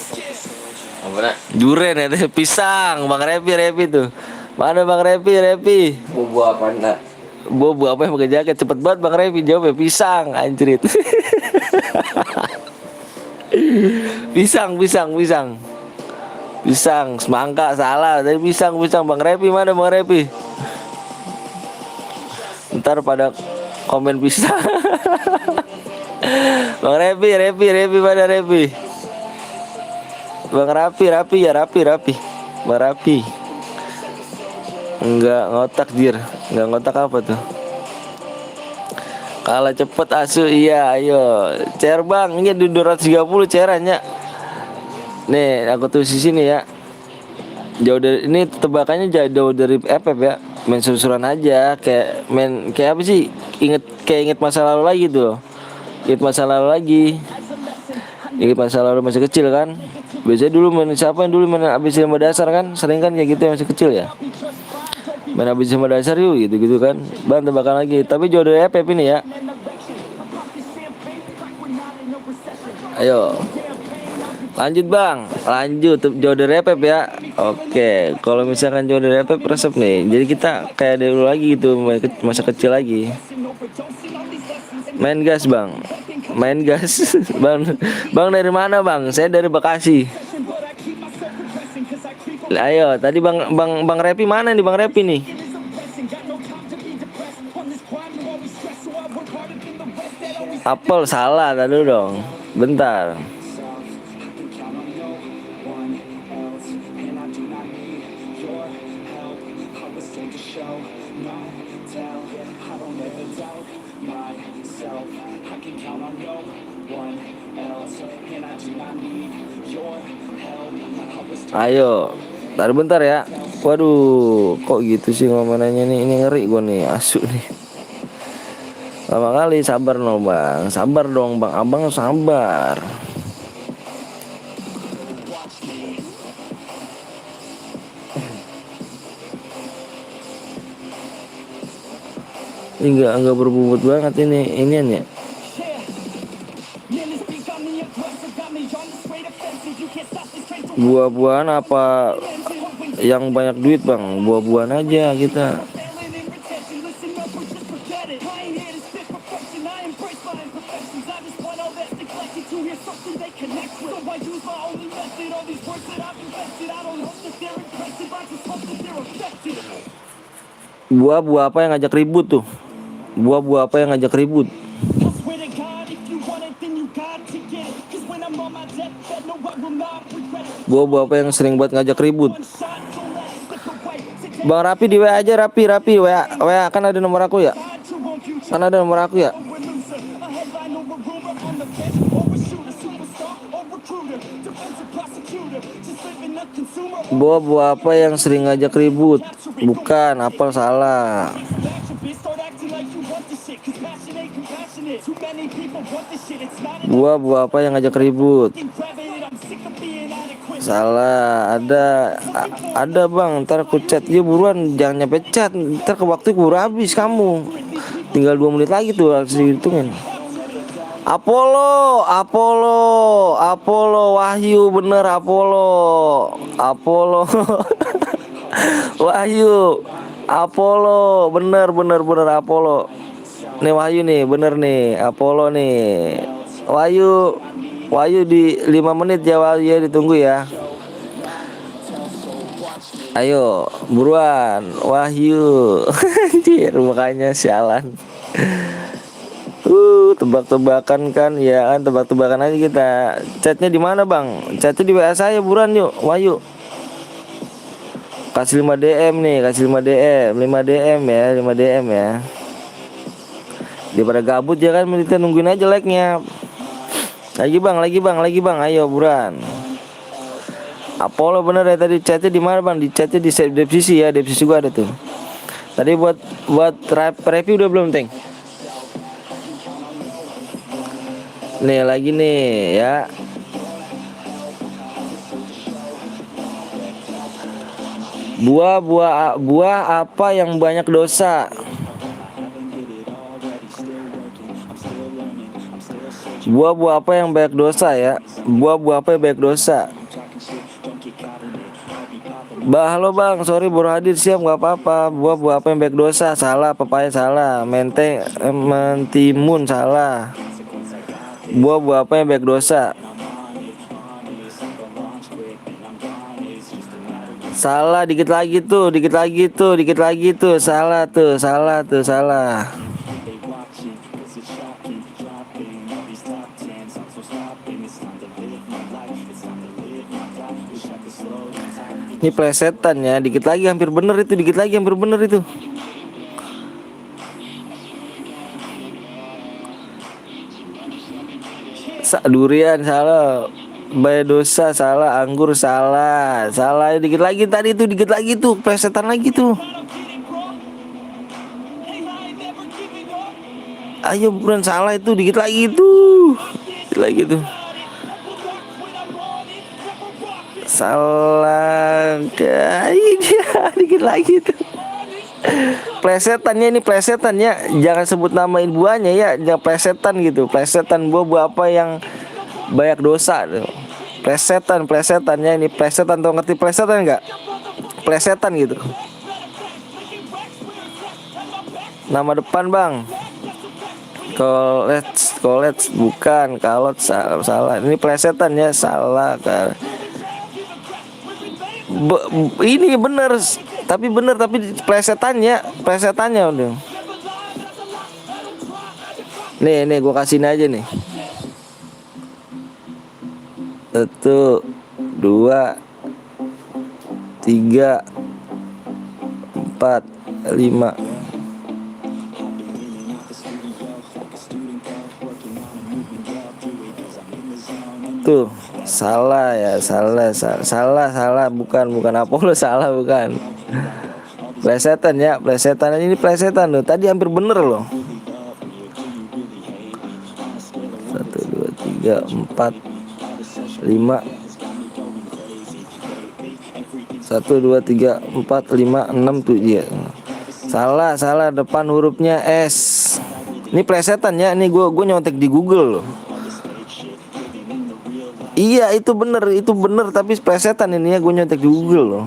[SPEAKER 1] Duren ya, pisang, bang Repi tuh, mana bang Repi,
[SPEAKER 5] Buah apa enggak?
[SPEAKER 1] buah apa yang pakai jaket, cepet banget bang Repi jawabnya pisang, anjir. Pisang, semangka salah, tapi pisang bang Repi mana bang Repi? Ntar pada komen pisang. Bang Repi mana Repi? Bang Rapi ya Rapi. Bang Rapi. Enggak ngotak jir. Enggak ngotak apa tuh? Kalah cepet asu, iya ayo. Cair bang, ini 230 cairannya. Nih aku tuh di sini ya. Jauh dari ini tebakannya jauh dari FF ya. Main susuran aja kayak apa sih? Inget masa lalu lagi tuh. Inget masa lalu lagi. Inget masa lalu masih kecil kan. Biasanya dulu main siapa yang dulu main ABC 5 dasar kan? Sering kan kayak gitu yang masih kecil ya. Main ABC 5 dasar yuk gitu-gitu kan. Bang tebakan lagi. Tapi jauh dari FF ini ya. Ayo. Lanjut bang, lanjut jauh dari FF ya. Oke, kalau misalkan jauh dari FF resep nih. Jadi kita kayak dulu lagi gitu, masa kecil lagi. Main gas bang, main gas. Bang dari mana bang? Saya dari Bekasi. Ayo, tadi bang Repi mana nih bang Repi nih? Apel salah tadi dong. Bentar. Ayo, taruh bentar ya. Waduh, kok gitu sih ngomongannya nih? Ini ngeri gua nih, asu nih. Lama kali, sabar no bang. Sabar dong bang, abang sabar. Ini enggak berbobot banget inian ya. Buah-buahan apa yang banyak duit bang? Buah-buahan aja kita. Buah-buah apa yang ngajak ribut tuh? Buah-buah apa yang ngajak ribut? Buah-buah apa yang sering buat ngajak ribut? Bang Rapi di WA aja, Rapi WA kan ada nomor aku ya? Kan ada nomor aku ya? Buah-buah apa yang sering ngajak ribut? Bukan, apel salah. Buah-buah apa yang ngajak ribut? Salah, ada bang. Ntar aku chat dia buruan, jangan nyampe chat. Ntar ke waktu keburu habis kamu. Tinggal 2 menit lagi tuh harus dihitungin. Apollo, Wahyu bener Apollo. Wahyu, Apollo bener Apollo. Nih Wahyu nih, bener nih Apollo nih. Wahyu di 5 menit ya Wahyu ya, ditunggu ya. Ayo buruan Wahyu. Anjir mukanya sialan. Tebak-tebakan kan ya kan, tebak-tebakan aja kita. Chatnya di mana bang? Chatnya di WA saya buruan yuk Wahyu. Kasih 5 DM nih, kasih 5 DM ya. Daripada gabut ya kan, kita nungguin aja like-nya. Lagi bang, ayo buruan. Apollo bener ya tadi chatnya di mana bang? Di chatnya di deskripsi ya, deskripsi gua ada tuh. Tadi buat review udah belum Teng? Nih lagi nih ya. Buah apa yang banyak dosa? Buah apa yang banyak dosa ya? Buah apa yang banyak dosa? Halo bang, sorry baru hadir, siap nggak apa-apa. Buah apa yang banyak dosa? Salah, pepaya salah, mentimun salah. Buah apa yang banyak dosa? Salah, dikit lagi tuh, salah. Ini plesetan ya, dikit lagi hampir bener itu, dikit lagi hampir bener itu. Durian salah, dosa salah, anggur salah, salah dikit lagi tadi itu, dikit lagi tuh, plesetan lagi tuh. Ayo buruan, salah itu, dikit lagi tuh, dikit lagi tuh. Salah, dikit lagi tuh. Plesetannya ini, plesetannya jangan sebut namain buahnya ya, jangan plesetan gitu, plesetan buah apa yang banyak dosa tuh. Plesetannya ini, plesetan, tau ngerti plesetan nggak? Plesetan gitu. Nama depan bang. College bukan, kalot salah. Ini plesetannya salah kan. Ini bener tapi plesetannya udah. Nih gue kasihin aja nih. 1, 2, 3, 4, 5. Tuh, salah ya, salah, bukan Apollo, salah bukan. Plesetan ya, plesetan ini plesetan loh. Tadi hampir bener loh. 1, 2, 3, 4, 5. 1, 2, 3, 4, 5, 6, 7. Salah, depan hurufnya S. Ini plesetan ya, ini gue nyontek di Google loh. Iya itu bener tapi plesetan ini ya, gue nyontek di Google loh.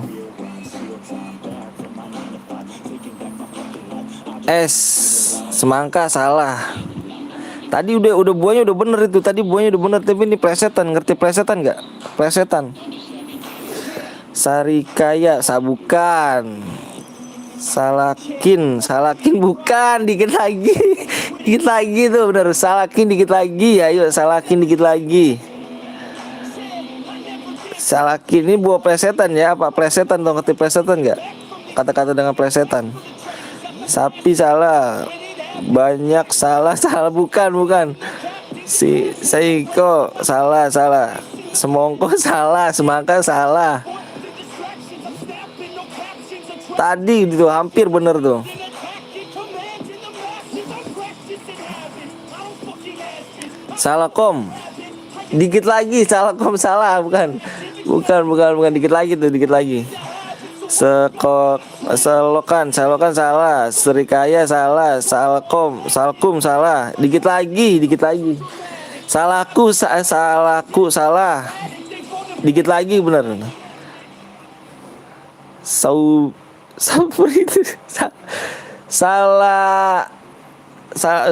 [SPEAKER 1] S, semangka salah. Tadi udah buahnya udah bener itu, tadi buahnya udah bener, tapi ini plesetan, ngerti plesetan nggak? Plesetan. Sarikaya sabukan. Salakin bukan, dikit lagi tuh bener, salakin dikit lagi, ayo salakin dikit lagi. Salakin ini buah plesetan ya, apa plesetan, tau ngerti plesetan nggak? Kata-kata dengan plesetan. Sapi salah, banyak salah bukan. Seiko salah, semongko salah, semangka salah. Tadi itu hampir bener tuh. Salakom, dikit lagi, salakom salah, bukan, dikit lagi tuh, dikit lagi. Selokan salah, serikaya salah, salkum salah, dikit lagi. Salahku salah, dikit lagi bener. Itu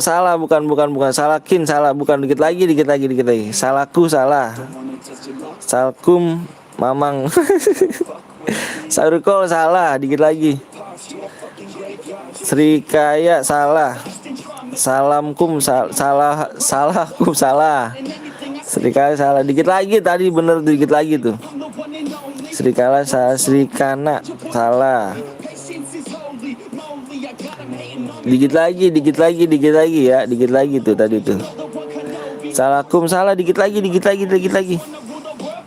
[SPEAKER 1] salah bukan, salakin salah, bukan, dikit lagi. Salahku salah, salkum mamang. Sarukol salah, dikit lagi. Srikaya salah, salamkum salahkum salah. Srikaya salah, dikit lagi, tadi bener tuh, dikit lagi tuh. Srikala salah, Srikana salah. Dikit lagi ya, dikit lagi tuh tadi tuh. Salakum salah, dikit lagi.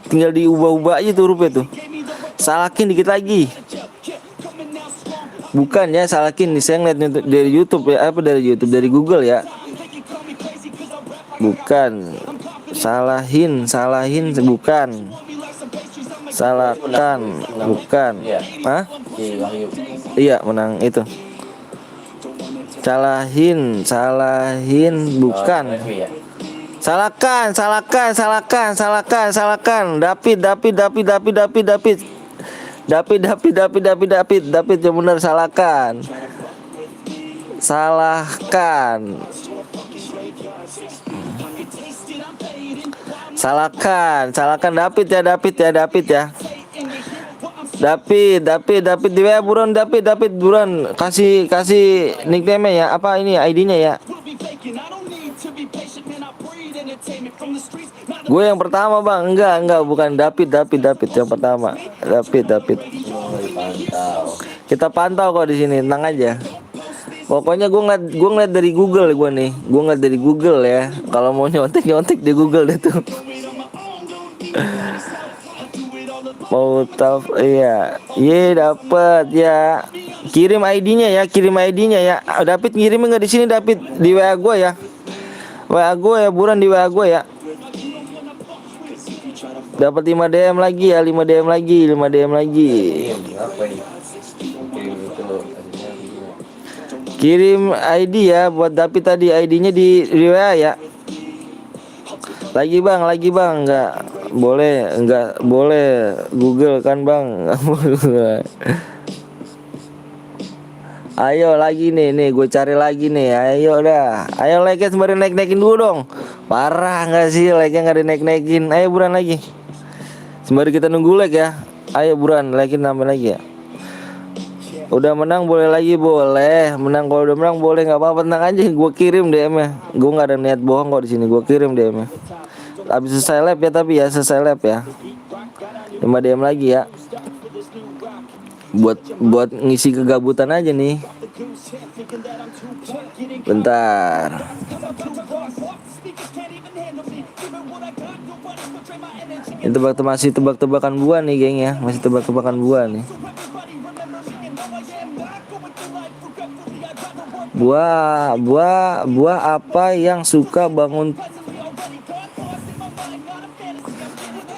[SPEAKER 1] Tinggal diubah-ubah aja tuh hurufnya tuh. Salakin dikit lagi. Bukan ya, salakin nih, saya ngeliat dari YouTube ya, dari Google ya. Bukan. Salahin bukan. Salakan bukan. Hah? Iya, menang itu. Salahin bukan. Salakan. David yang benar, salahkan. Salahkan David ya. David dia buruan, David buruan, kasih nickname ya, apa ini ID-nya ya. Gue yang pertama bang, enggak, bukan David yang pertama. David.
[SPEAKER 5] Oh, dipantau.
[SPEAKER 1] Kita pantau kok di sini, tenang aja. Pokoknya gue ngeliat dari Google gue ngeliat dari Google ya. Kalau mau nyontek di Google deh tuh. Mau tahu iya dapat ya. Kirim ID-nya ya. David ngirimin nggak di sini David, di WA gue ya. WA gue ya, buran di WA gue ya. Dapat 5 DM lagi ya, 5 DM lagi.
[SPEAKER 5] Apa ini? Oke, itu adanya gimana?
[SPEAKER 1] Kirim ID ya buat David tadi, ID-nya di WA ya. Lagi bang, nggak boleh Google kan bang, nggak boleh. Ayo lagi nih, gue cari lagi nih. Ayo like-nya sembari naik-naikin dulu dong. Parah nggak sih like-nya nggak dinaik-naikin? Ayo buruan lagi. Sembari kita nunggu like ya. Ayo buruan like-nya nambah lagi ya. Udah menang boleh lagi, boleh. Kalau udah menang boleh, nggak apa-apa, tenang aja. Gue kirim DM-nya. Gue nggak ada niat bohong kok di sini. Gue kirim DM-nya. Habis selesai lab ya, tapi ya selesai lab ya. 5 DM lagi ya. Buat ngisi kegabutan aja nih. Bentar. Ini masih tebak-tebakan buah nih geng ya. Masih tebak-tebakan buah nih. Buah apa yang suka bangun?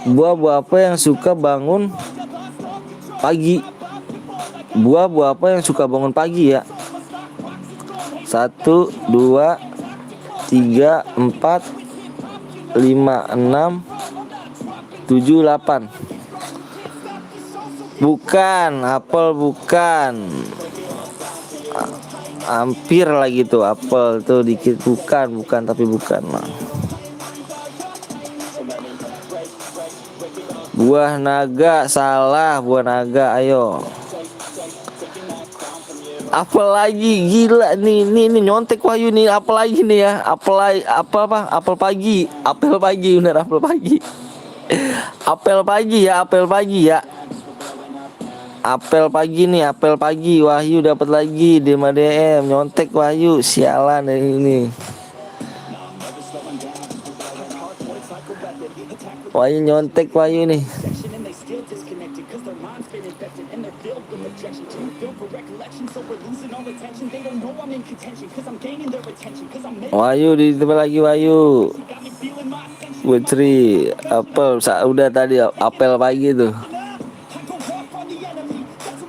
[SPEAKER 1] Buah apa yang suka bangun pagi? Buah apa yang suka bangun pagi ya? 1, 2, 3, 4, 5, 6, 7, 8. Bukan, apel bukan. Hampir lagi tuh, apel tuh dikit, bukan tapi bukan. Buah naga, salah, buah naga, ayo. Apel lagi, gila nih nyontek Wahyu nih, apel lagi nih ya. Apel pagi, bener, apel pagi. Apel pagi nih, apel pagi. Wahyu dapat lagi di DM, nyontek Wahyu, sialan ini. Wahyu nyontek Wahyu nih. Wahyu di tempat lagi Wahyu. Putri apel udah tadi apel pagi tuh.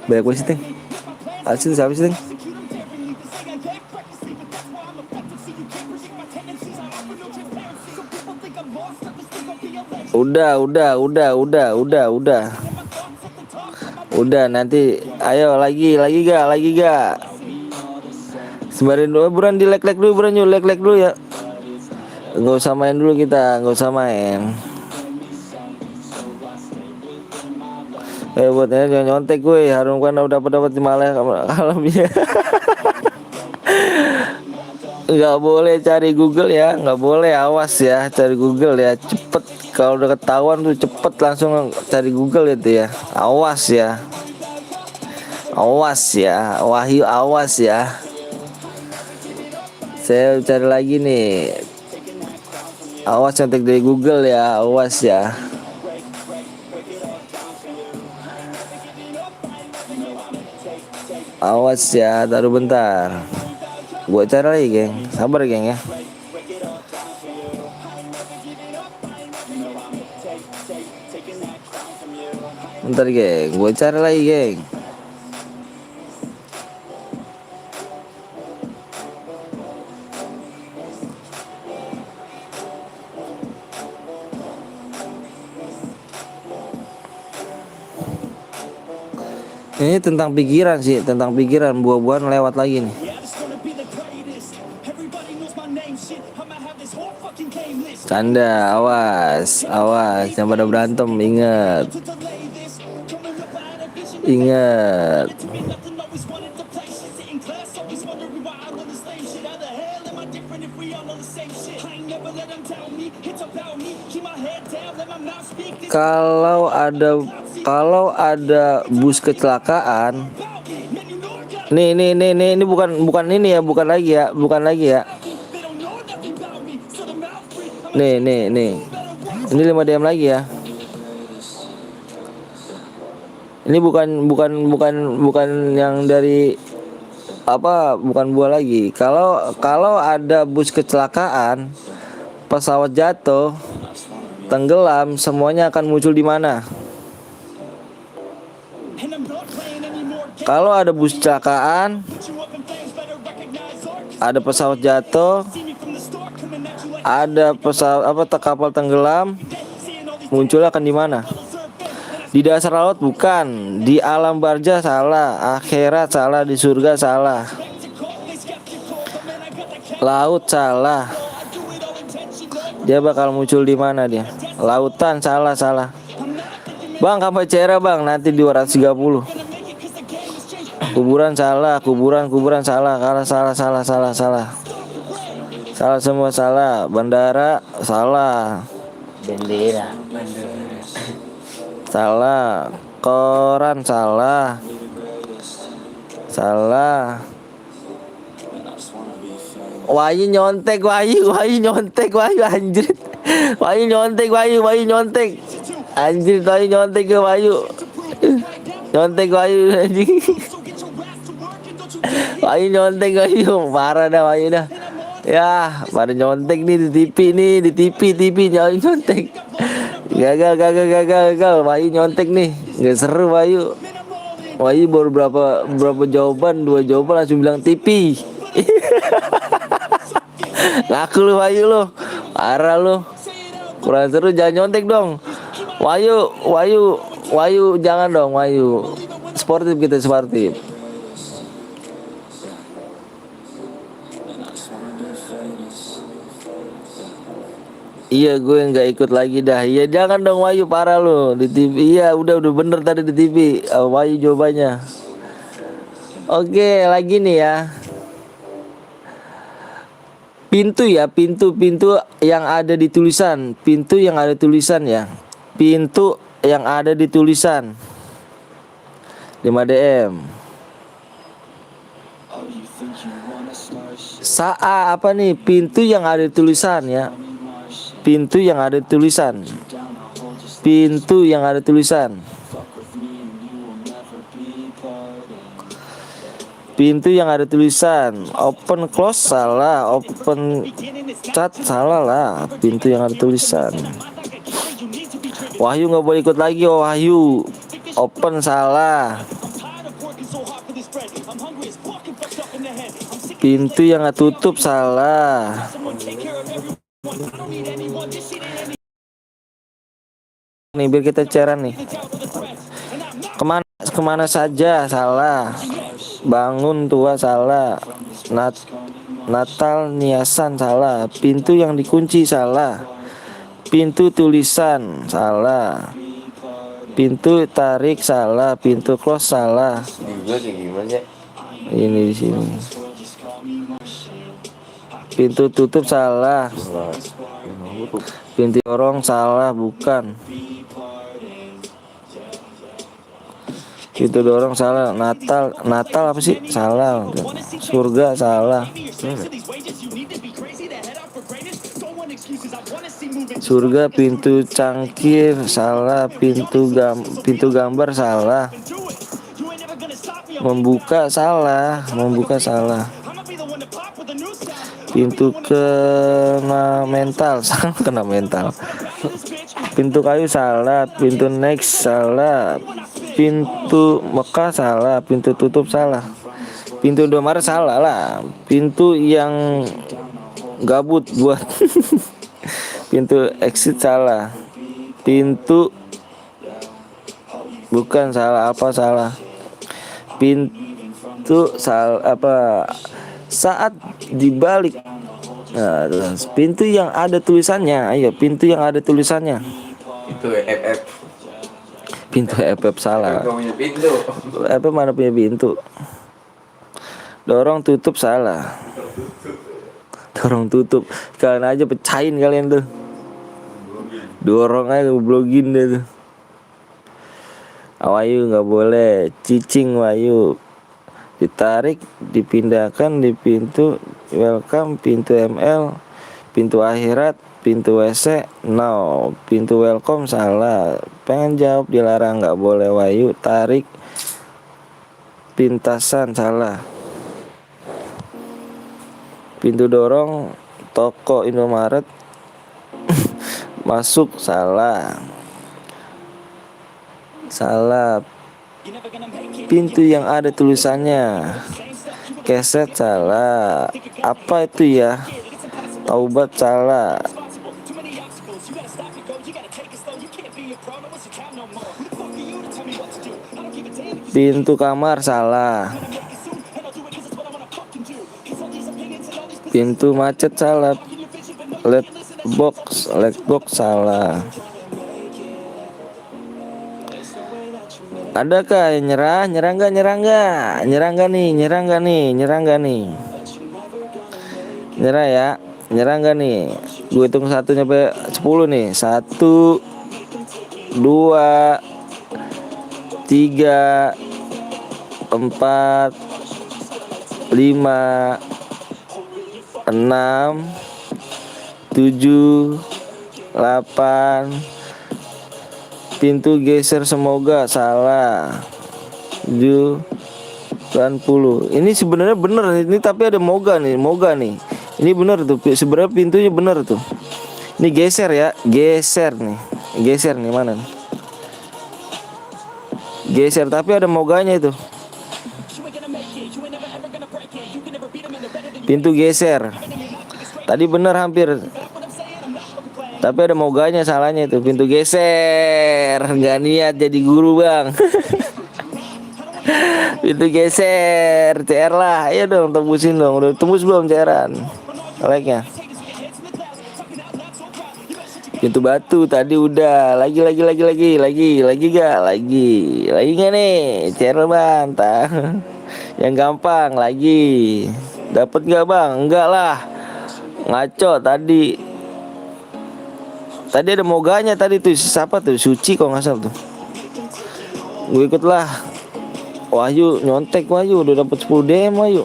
[SPEAKER 1] Banyak banget sih. Asin siapa sih? Udah nanti ayo lagi ga. Sembari dulu buruan di like dulu buruan yuk, like dulu ya. Enggak usah main dulu kita, buatnya jangan nyontek gue, harumkan udah dapat malah kalamnya. Nggak boleh cari Google ya, nggak boleh, awas ya, cari Google ya, cepet. Kalau udah ketahuan tuh cepet langsung cari Google itu ya, awas ya, Wahyu awas ya. Saya cari lagi nih, awas cantik dari Google ya, awas ya. Awas ya, taruh bentar. Gue cari lagi geng, sabar geng ya. Bentar geng, gue cari lagi geng. Ini tentang pikiran sih, buah-buahan lewat lagi nih. Canda, awas, jangan pada berantem, ingat. Kalau ada bus kecelakaan, ini bukan ini ya, bukan lagi ya. Nih. Ini 5 DM lagi ya. Ini bukan yang dari apa, bukan buah lagi. Kalau ada bus kecelakaan, pesawat jatuh, tenggelam, semuanya akan muncul di mana? Kalau ada bus kecelakaan, ada pesawat jatuh, ada kapal tenggelam, muncul akan di mana? Di dasar laut bukan, di alam barzah salah, akhirat salah, di surga salah, laut salah. Dia bakal muncul di mana dia? Lautan salah. Bang, kamu cera bang, nanti 230. Kuburan salah, kuburan salah, salah. Salah semua salah. Bandara salah.
[SPEAKER 5] Bendera.
[SPEAKER 1] Salah. Koran salah. Wahyu nyontek anjir. Wahyu nyontek anjir, Wahyu nyontek ke Wahyu. Nyontek Wahyu anjing. Wahyu nyontek parah dah Wahyu dah. Ya, pada nyontek nih di TV Wahyu nyontek. Gagal Wahyu nyontek nih. Nggak seru Wahyu. Wahyu baru berapa jawaban, 2 jawaban langsung bilang TV. Ngaku lu Wahyu lu. Parah lu. Kurang seru, jangan nyontek dong. Wahyu jangan dong Wahyu. Sportif kita sportif. Iya, gue nggak ikut lagi dah. Iya, jangan dong Wahyu, parah lo di TV. Iya, udah bener tadi di TV. Wahyu jawabannya. Oke, lagi nih ya. Pintu ya, pintu yang ada di tulisan. Pintu yang ada tulisan ya. Pintu yang ada di tulisan. 5 DM. Apa nih? Pintu yang ada di tulisan ya. Pintu yang ada tulisan. Pintu yang ada tulisan. Pintu yang ada tulisan. Open close salah. Open chat salah lah. Pintu yang ada tulisan. Wahyu nggak boleh ikut lagi. Oh Wahyu. Open salah. Pintu yang nggak tutup salah. Nih biar kita cairan nih. Kemana saja salah. Bangun tua salah. Natal niasan salah. Pintu yang dikunci salah. Pintu tulisan salah. Pintu tarik salah. Pintu close salah. Ini di sini. Pintu tutup salah. Pintu dorong salah, bukan. Pintu dorong salah. Natal apa sih? Salah. Surga salah. Surga pintu cangkir salah. Pintu gambar salah. Membuka salah. Pintu kena mental. Kena mental. Pintu kayu salah. Pintu next salah. Pintu Mekah salah. Pintu tutup salah. Pintu Indomaret salah lah. Pintu yang gabut buat. Pintu exit salah. Pintu bukan salah. Apa salah? Pintu salah apa? Saat dibalik. Nah, pintu yang ada tulisannya. Ayo, pintu yang ada tulisannya.
[SPEAKER 5] Itu FF.
[SPEAKER 1] Pintu FF salah.
[SPEAKER 5] Pintu.
[SPEAKER 1] FF mana punya pintu? Dorong tutup salah. Dorong tutup. Kalian aja pecahin kalian tuh. Dorong aja blogin deh tuh. Wayu nggak boleh cicing Wayu. Ditarik, dipindahkan di pintu welcome, pintu ML, pintu akhirat, pintu WC. No, pintu welcome salah. Pengen jawab dilarang, nggak boleh Wayu. Tarik pintasan salah. Pintu dorong toko Indomaret masuk salah. Salah. Pintu yang ada tulisannya keset salah. Apa itu ya? Taubat salah. Pintu kamar salah. Pintu macet salah. Letbox salah. Adakah yang nyerah? Nyerah nggak nih? Nyerah ya? Nyerah nggak nih? Gue hitung 1 sampai 10 nih. 1, 2, 3, 4, 5, 6, 7, 8. Pintu geser semoga salah. 7, 90. Ini sebenarnya bener ini, tapi ada moga nih. Ini bener tuh. Sebenarnya pintunya bener tuh. Ini geser ya, geser nih mana nih? Geser tapi ada moganya itu. Pintu geser. Tadi bener hampir. Tapi ada moganya, salahnya itu. Pintu geser. Gak niat jadi guru bang. Pintu geser. CR lah. Ayo dong tembusin dong. Udah tembus belum CR-an? Like-nya. Pintu batu tadi udah. Lagi gak? Lagi gak nih? CR bang. Yang gampang lagi. Dapat gak bang? Enggak lah. Ngaco tadi. Tadi ada moganya tadi tuh. Siapa tuh? Suci kok nggak salah tuh. Gue ikut lah. Wahyu nyontek Wahyu. Udah dapat 10 DM Wahyu.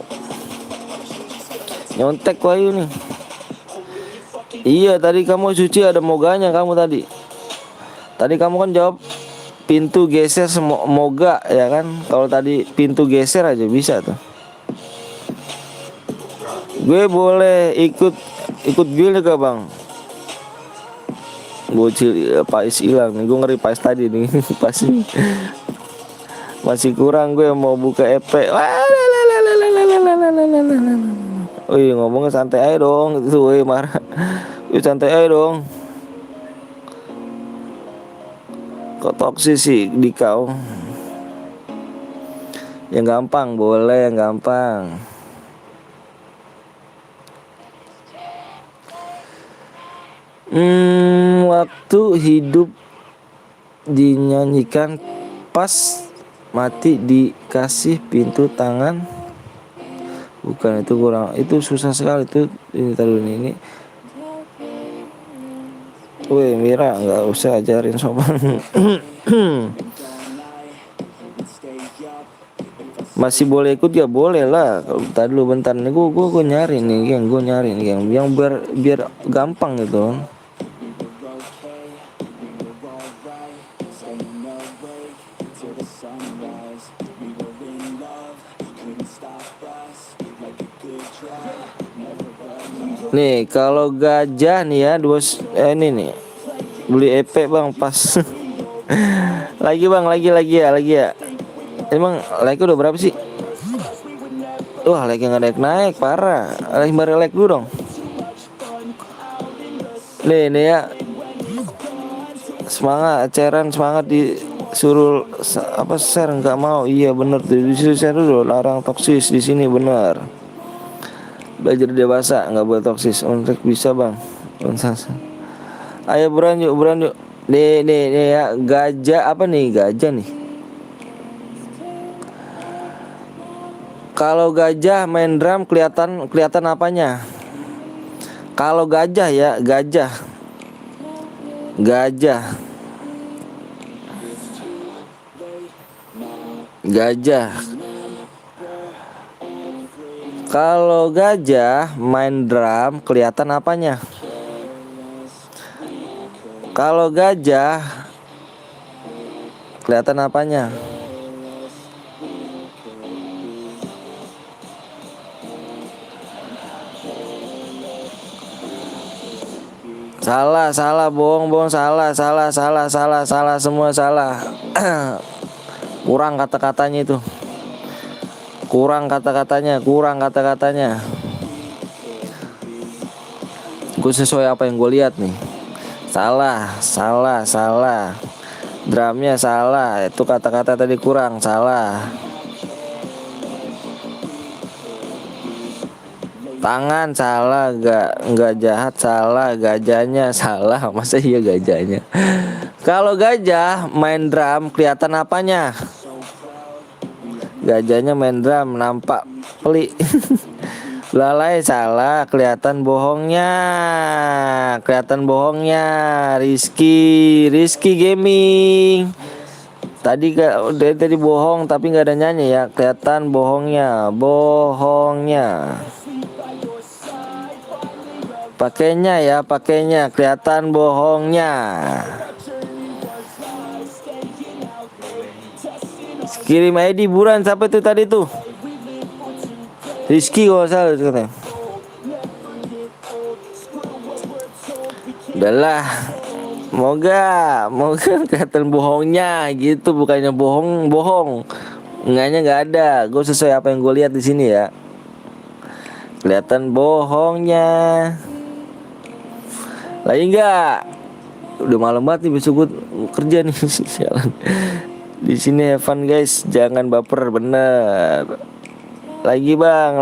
[SPEAKER 1] Nyontek Wahyu nih. Iya tadi kamu Suci ada moganya kamu tadi. Tadi kamu kan jawab pintu geser moga ya kan. Kalau tadi pintu geser aja bisa tuh. Gue boleh ikut guild gak bang? Bocil Pais hilang nih, gue ngeri Pais tadi nih. Pasti masih kurang, gue mau buka EP. Wih ngomongnya santai aja dong. Itu wih marah. Wih santai aja dong. Kok toksis sih di kau? Yang gampang boleh, yang gampang. Waktu hidup dinyanyikan, pas mati dikasih pintu tangan. Bukan, itu kurang, itu susah sekali itu. Ini taruh ini. Weh Mira nggak usah ajarin sopan. Masih boleh ikut ya, boleh lah. Kalau tadi lu bentar nih, gue nyari nih, yang biar gampang gitu. Nih kalau gajah nih ya ini nih beli EP bang pas. lagi ya. Emang like udah berapa sih? Wah like nggak naik parah. Baru like dulu dong. Nih ya. Semangat cairan, semangat disuruh share nggak mau. Iya bener tuh, disuruh share dulu. Larang toksis di sini bener. Belajar dewasa, nggak boleh toksis. Untuk bisa bang. Ayo buruan yuk. Nih ya, gajah apa nih? Gajah nih. Kalau gajah main drum kelihatan apanya? Kalau gajah ya, gajah. Gajah. Gajah. Kalau gajah main drum kelihatan apanya? Kalau gajah kelihatan apanya? Salah, bohong, salah, semua salah. Kurang kata-katanya itu. Kurang kata-katanya. Gue sesuai apa yang gue lihat nih. Salah. Drumnya salah. Itu kata-kata tadi kurang, salah. Tangan salah, nggak jahat, salah. Gajahnya salah, masa iya gajahnya? Kalau gajah main drum kelihatan apanya? Gajahnya main drum nampak pelik. Lalai salah, kelihatan bohongnya. Rizky Gaming. Tadi tadi bohong tapi nggak ada nyanyi ya, kelihatan bohongnya. Pakainya kelihatan bohongnya. Kirim ID buruan, siapa itu tadi tuh? Rizky kalau salah katanya. Udahlah. Moga kelihatan bohongnya gitu, bukannya bohong. Enggaknya nggak ada. Gue sesuai apa yang gue lihat di sini ya. Kelihatan bohongnya. Lagi nggak? Udah malam banget nih, besok gue kerja nih. Sialan. Di sini have fun guys, jangan baper bener. Lagi bang,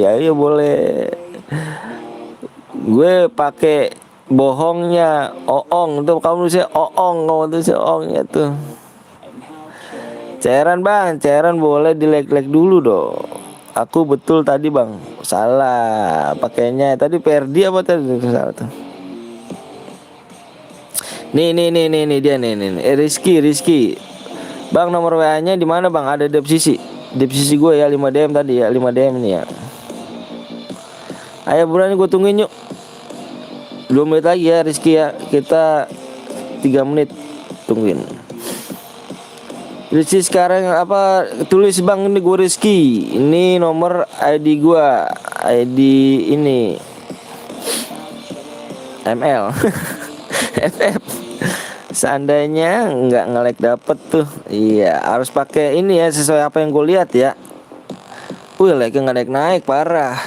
[SPEAKER 1] ayo boleh. Gue pakai bohongnya, oong tuh kamu tulisnya oong, ya tuh. Cairan boleh dilek-lek dulu dong. Aku betul tadi bang, salah pakainya tadi Perdi apa tadi salah tuh. Nih dia nih. Rizky. Bang, nomor WA-nya di mana bang? Ada di sisi gue ya, 5 DM tadi ya, 5 DM nih ya. Ayo buruan gue tungguin yuk. 2 menit lagi ya Rizky ya. Kita 3 menit tungguin. Rizky sekarang apa? Tulis bang, ini gue Rizky. Ini nomor ID gue. ID ini ML. FF. Seandainya nggak nge-like dapet tuh, iya harus pakai ini ya, sesuai apa yang gue lihat ya. Like-nya nggak naik parah.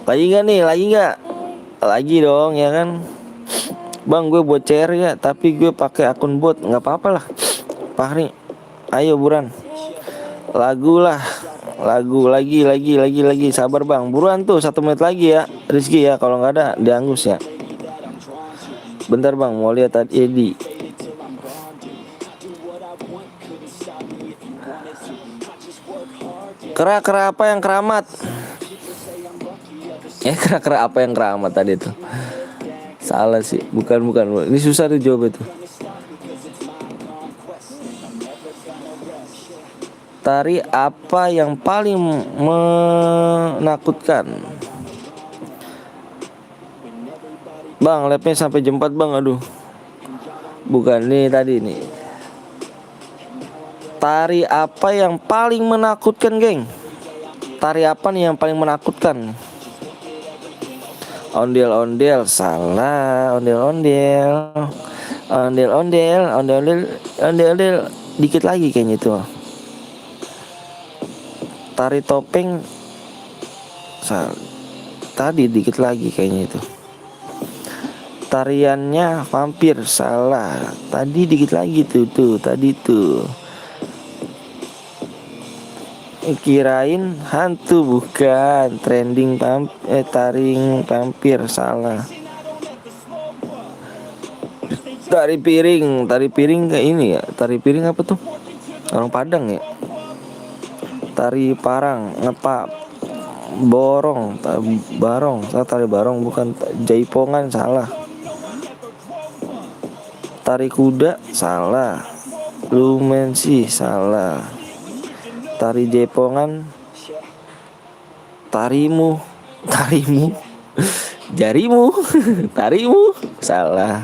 [SPEAKER 1] Lagi nggak? Lagi dong ya kan. Bang, gue buat CR ya, tapi gue pakai akun bot, nggak apa-apa lah. Fahri, ayo buruan. Lagu lagi, sabar bang, buruan tuh 1 menit lagi ya Rizky ya, kalau nggak ada diangus ya. Bentar bang, mau lihat Edi. Kera apa yang keramat? Kera apa yang keramat tadi tuh? Salah sih, bukan. Ini susah tuh jawab itu. Tari apa yang paling menakutkan? Bang, labnya sampai jam 4 bang, aduh. Bukan, nih tadi nih. Tari apa yang paling menakutkan geng? Tari apa nih yang paling menakutkan? Ondel-ondel, salah. Ondel-ondel. Dikit lagi kayaknya itu. Tari topeng, salah. Tadi dikit lagi kayaknya itu. Tariannya vampir, salah. Tadi dikit lagi tuh tadi tuh. Kirain hantu, bukan. Taring vampir, salah. Tari piring kayak ini ya. Tari piring apa tuh? Orang Padang ya. tari parang, ngepak, borong, barong, tari barong bukan, jaipongan salah. Tari kuda salah. Lumensi salah. Tari jaipongan, tarimu, jarimu, tarimu salah.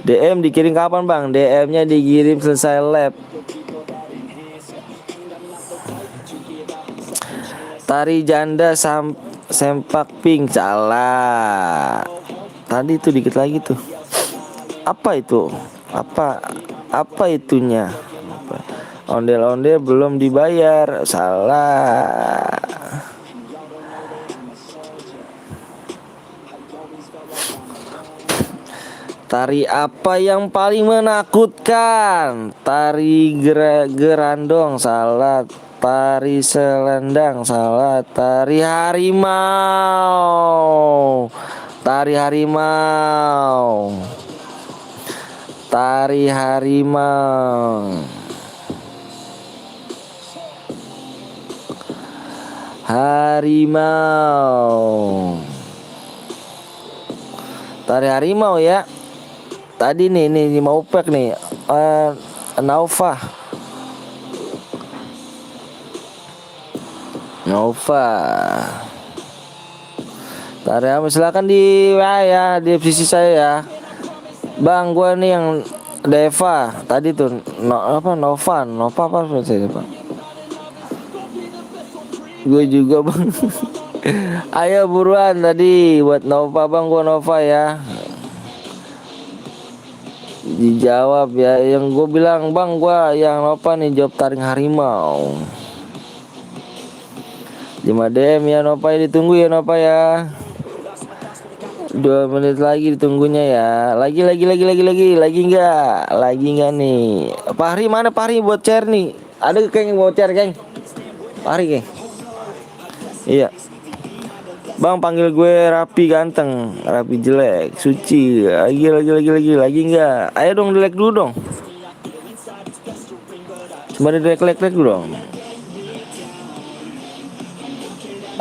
[SPEAKER 1] DM dikirim kapan bang? DM-nya dikirim selesai lab. Tari janda sempak pink salah. Tadi tuh dikit lagi tuh. Apa itu? Apa itunya? Ondel-ondel belum dibayar salah. Tari apa yang paling menakutkan? Tari gerandong salah. Tari selendang salah. Tari harimau. Tari harimau. Tari harimau. Harimau. Tari harimau ya. Tadi nih mau pek nih. Nova. Tari harimau silakan di WA ya, di sisi saya ya. Bang, gua nih yang Deva tadi tuh Nova apa saya Bang? Gue juga bang. Ayo buruan tadi buat Nova bang, gua Nova ya. Dijawab ya, yang gue bilang bang gua yang Nova nih, jawab taring harimau. 5 DM ya Nova ya, ditunggu ya Nova ya. 2 menit lagi ditunggunya ya. Lagi enggak nih? Fahri mana Fahri buat share nih? Ada geng mau share geng? Fahri geng. Iya. Bang panggil gue rapi ganteng, rapi jelek, suci. Lagi enggak? Ayo dong di-like dulu dong. Coba di-like dulu dong.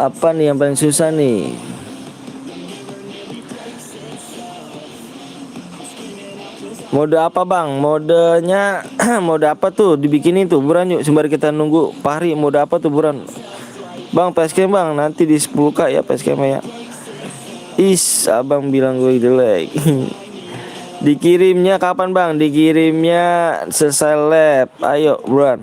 [SPEAKER 1] Apa nih yang paling susah nih? Mode apa bang? Modenya mode apa tuh? Dibikinin tuh buruan yuk, sembari kita nunggu Fahri. Mode apa tuh buruan? Bang facecam bang, nanti di 10k ya facecam ya. Abang bilang gue jelek. Dikirimnya kapan bang? Dikirimnya selesai lab. Ayo buruan.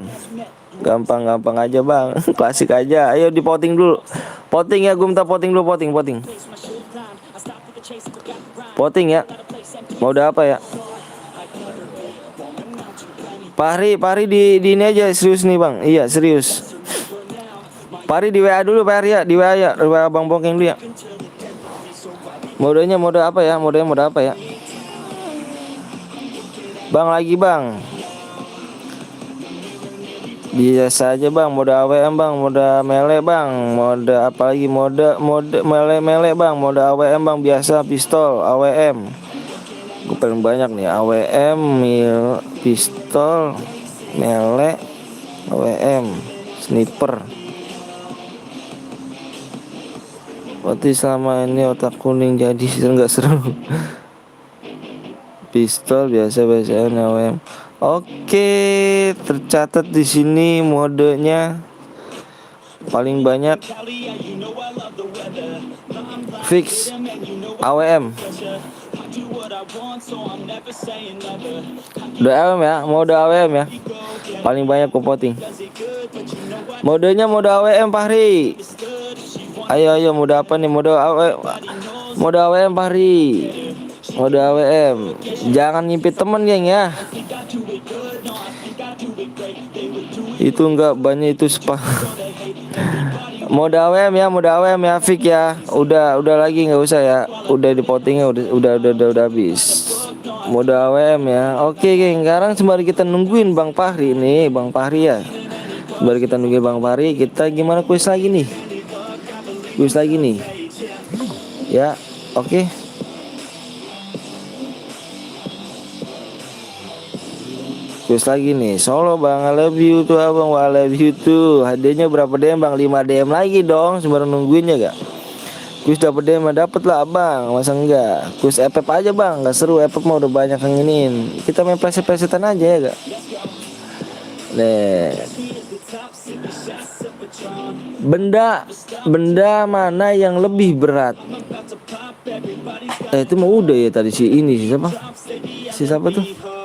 [SPEAKER 1] Gampang aja bang. Klasik aja. Ayo di voting dulu. Voting ya, gue minta voting dulu. Voting ya. Mode apa ya? Fahri di ini aja, serius nih bang. Iya serius. Fahri di WA dulu Fahri ya, di WA ya, di WA Bang Bongkeng dulu ya. Modenya mode apa ya? Bang lagi bang. Biasa aja bang, mode AWM bang, mode mele bang, mode apa lagi? Mode mele bang, mode AWM bang, biasa pistol AWM. Gue paling banyak nih AWM, pistol, mele, AWM, sniper. Berarti selama ini otak kuning jadi nggak seru. Pistol biasa AWM. Oke, tercatat di sini modenya paling banyak fix AWM. Udah AWM ya, mode AWM ya. Paling banyak voting. Modenya mode AWM Fahri. Ayo mode apa nih? Mode AWM Fahri. Mode AWM. Jangan nyimpit temen geng ya. Itu enggak banyak itu spam. Mode AWM ya Fik ya. Udah lagi enggak usah ya. Udah di votingnya udah habis. Mode AWM ya. Oke geng, sekarang sembari kita nungguin Bang Fahri nih, Bang Fahri ya. Sembari kita nungguin Bang Fahri, kita gimana kuis lagi nih? Ya, oke. Terus lagi nih, Solo bang, I love you tuh abang, I love you tuh. Hadiahnya berapa DM bang? 5 DM lagi dong, sebenarnya nungguin ya gak? Kuis dapet DM dapet lah abang, masa enggak? Kuis FF aja bang, nggak seru, FF mah udah banyak yang iniin. Kita main pleset-plesetan aja ya gak? Nih, benda mana yang lebih berat? Itu mah udah ya tadi si ini siapa? Si siapa tuh?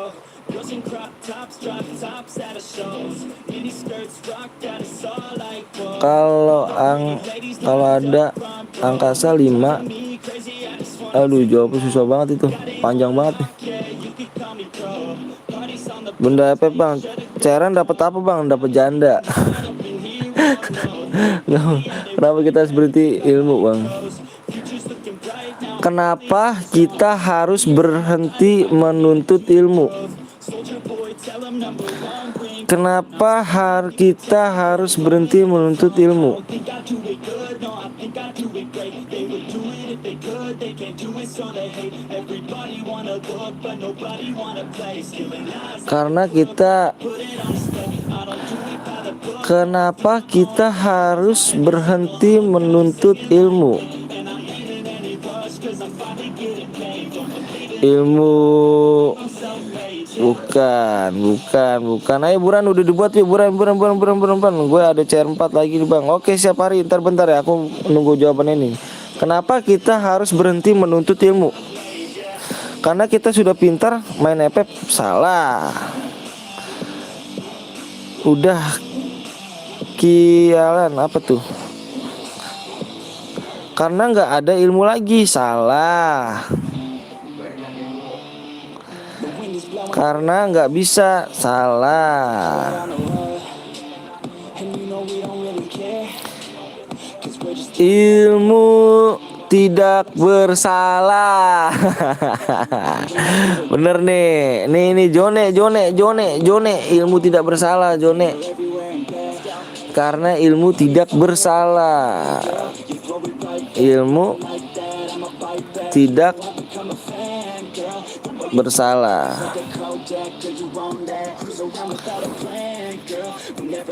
[SPEAKER 1] Kalau ada angkasa 5. Aduh, jawabnya susah banget itu. Panjang banget nih. Benda apa bang? Cairan dapat apa bang? Dapat janda. Kenapa kita harus berhenti ilmu bang? Kenapa kita harus berhenti menuntut ilmu? Kenapa kita harus berhenti menuntut ilmu? Karena kita Kenapa kita harus berhenti menuntut ilmu? Ilmu bukan. Ayo buran udah dibuat yuk, buran. Gue ada CR4 lagi nih bang. Oke siap hari, bentar ya, aku nunggu jawaban ini. Kenapa kita harus berhenti menuntut ilmu? Karena kita sudah pintar main FF. Salah. Udah kialan apa tuh? Karena nggak ada ilmu lagi. Salah. Karena nggak bisa. Salah. Ilmu tidak bersalah. Bener nih. Nih Jone. Ilmu tidak bersalah Jone. Karena ilmu tidak bersalah. Ilmu tidak bersalah.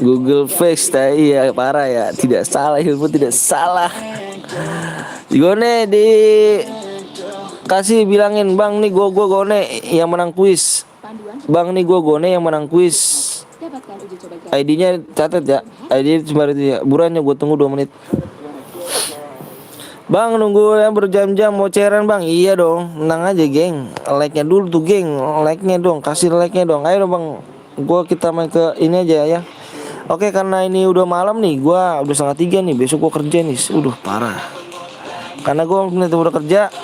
[SPEAKER 1] Google Face iya parah ya. Tidak salah, ilmu tidak salah. Gone kasih bilangin bang nih gue Gone yang menang kuis. Bang nih gue Gone yang menang kuis. ID-nya catat ya. ID sebentar itu ya. Burannya gue tunggu 2 menit. Bang nunggu yang berjam-jam mau cairan bang. Iya dong, tenang aja geng. Like-nya dulu tuh geng. Like-nya dong, kasih like-nya dong. Ayo dong bang. Kita main ke ini aja ya. Oke, karena ini udah malam nih. Udah 2:30 nih. Besok gue kerja nih. Parah. Karena gue udah kerja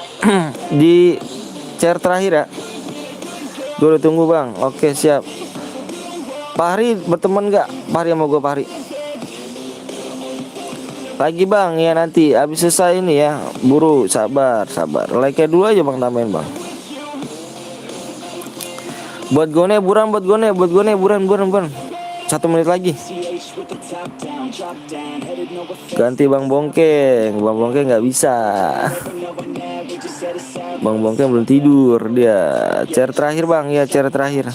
[SPEAKER 1] di chair terakhir ya. Gue udah tunggu bang. Oke siap. Pak Hari berteman gak? Pak Hari sama gue Pak Hari. Lagi bang ya nanti abis selesai ini ya. Buru sabar. Like-nya dulu aja bang, tambahin bang. Buat Gone buran. 1 menit lagi. Ganti Bang Bongkeng. Bang Bongkeng nggak bisa. Bang Bongkeng belum tidur dia. Chair terakhir bang ya, chair terakhir.